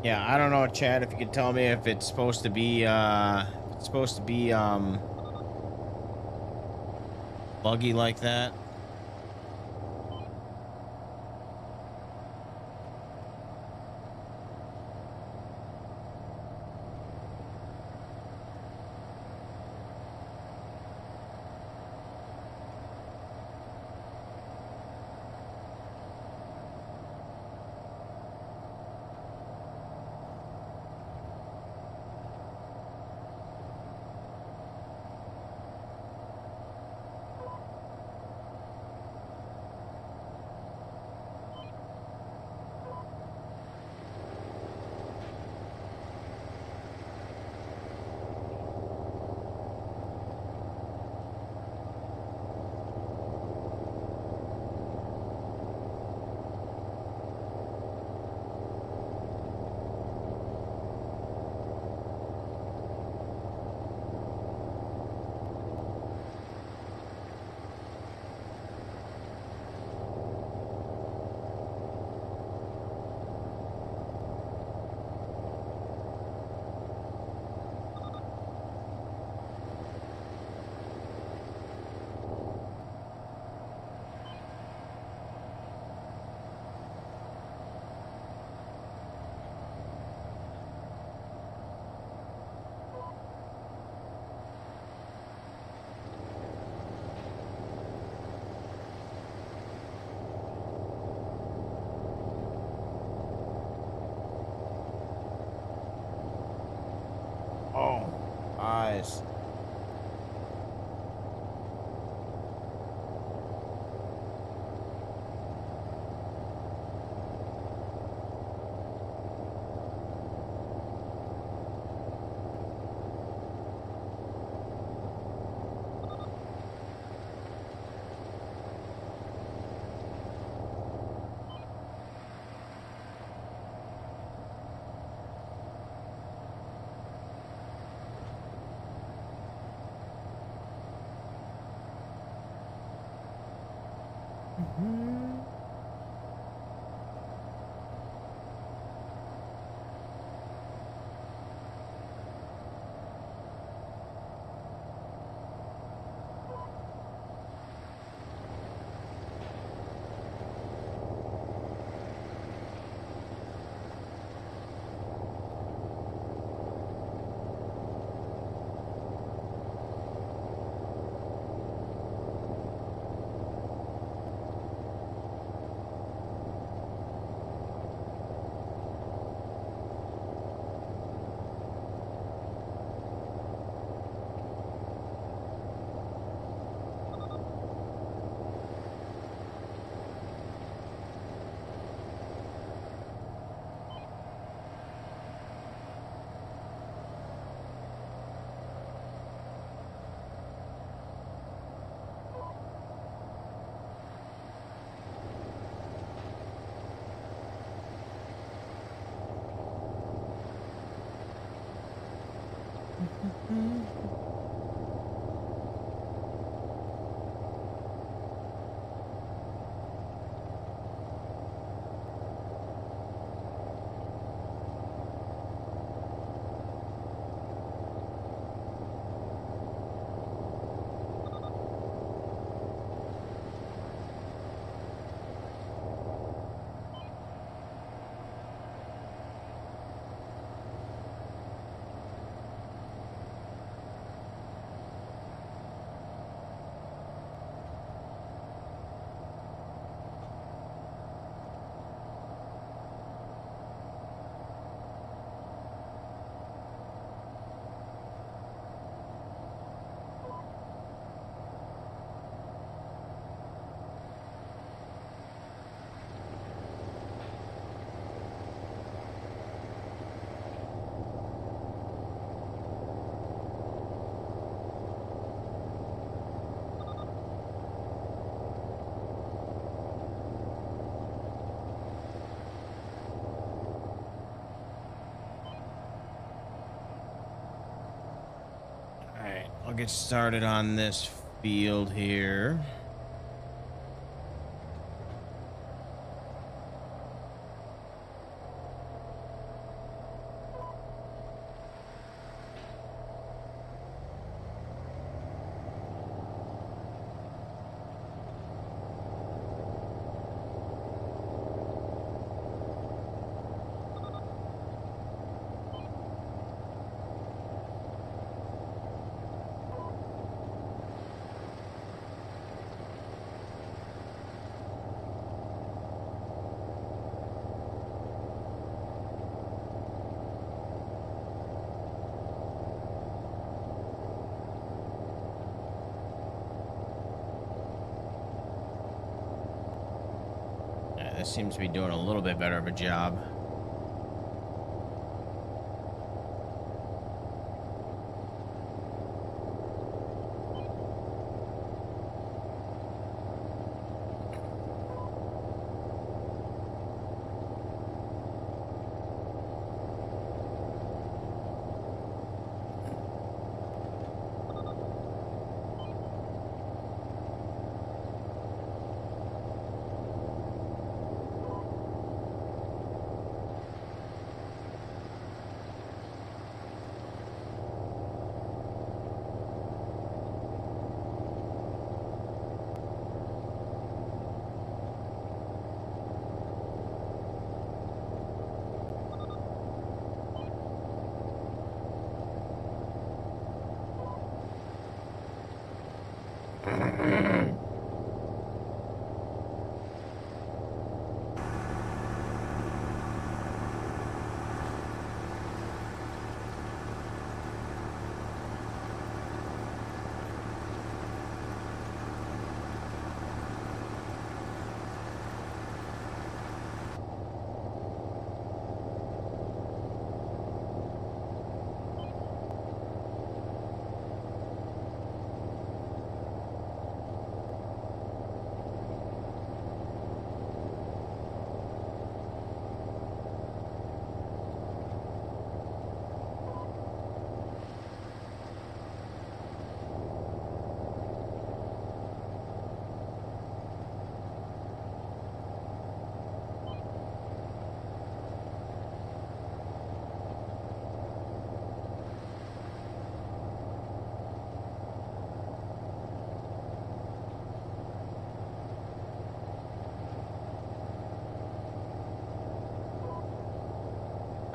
Yeah, I don't know, Chad, if you could tell me if it's supposed to be buggy like that. Oh, eyes. Alright, I'll get started on this field here. Yeah, this seems to be doing a little bit better of a job.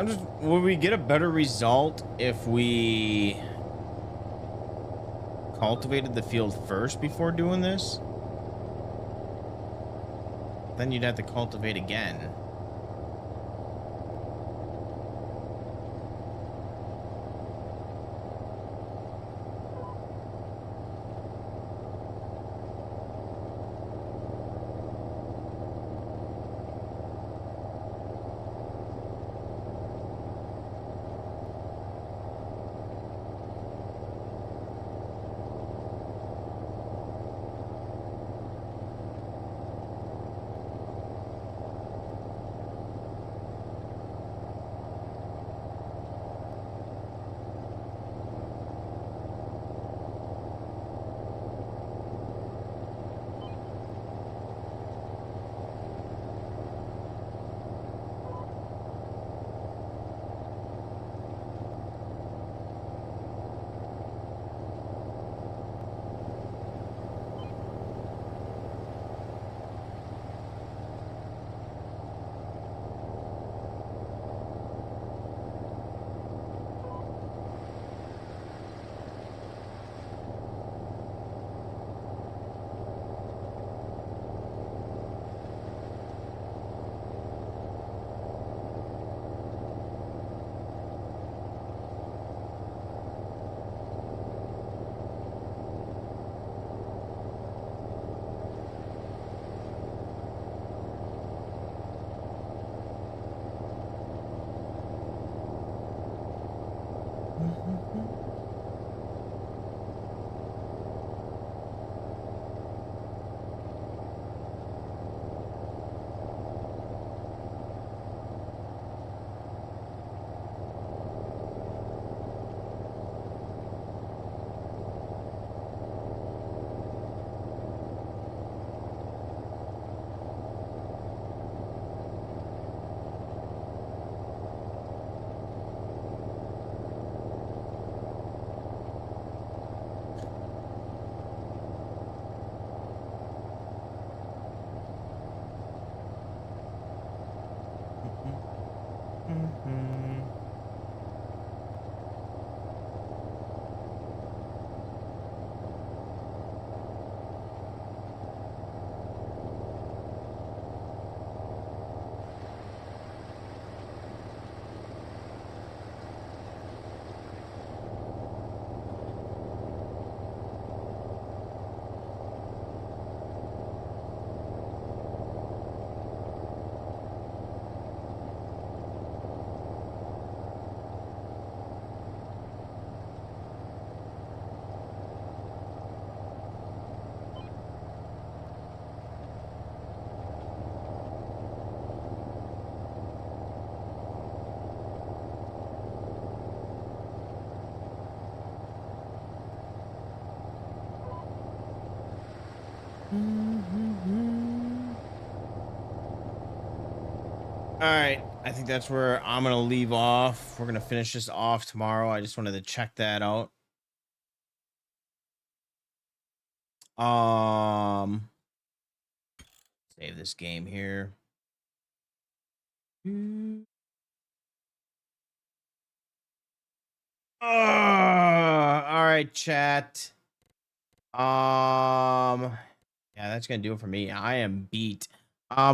Would we get a better result if we cultivated the field first before doing this? Then you'd have to cultivate again. All right, I think that's where I'm gonna leave off. We're gonna finish this off tomorrow. I just wanted to check that out. Save this game here. All right, chat. Yeah, that's gonna do it for me. I am beat.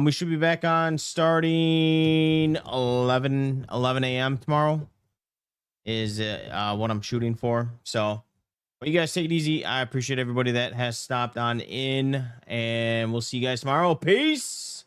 We should be back on starting 11 a.m. tomorrow is what I'm shooting for. So you guys take it easy. I appreciate everybody that has stopped on in, and we'll see you guys tomorrow. Peace.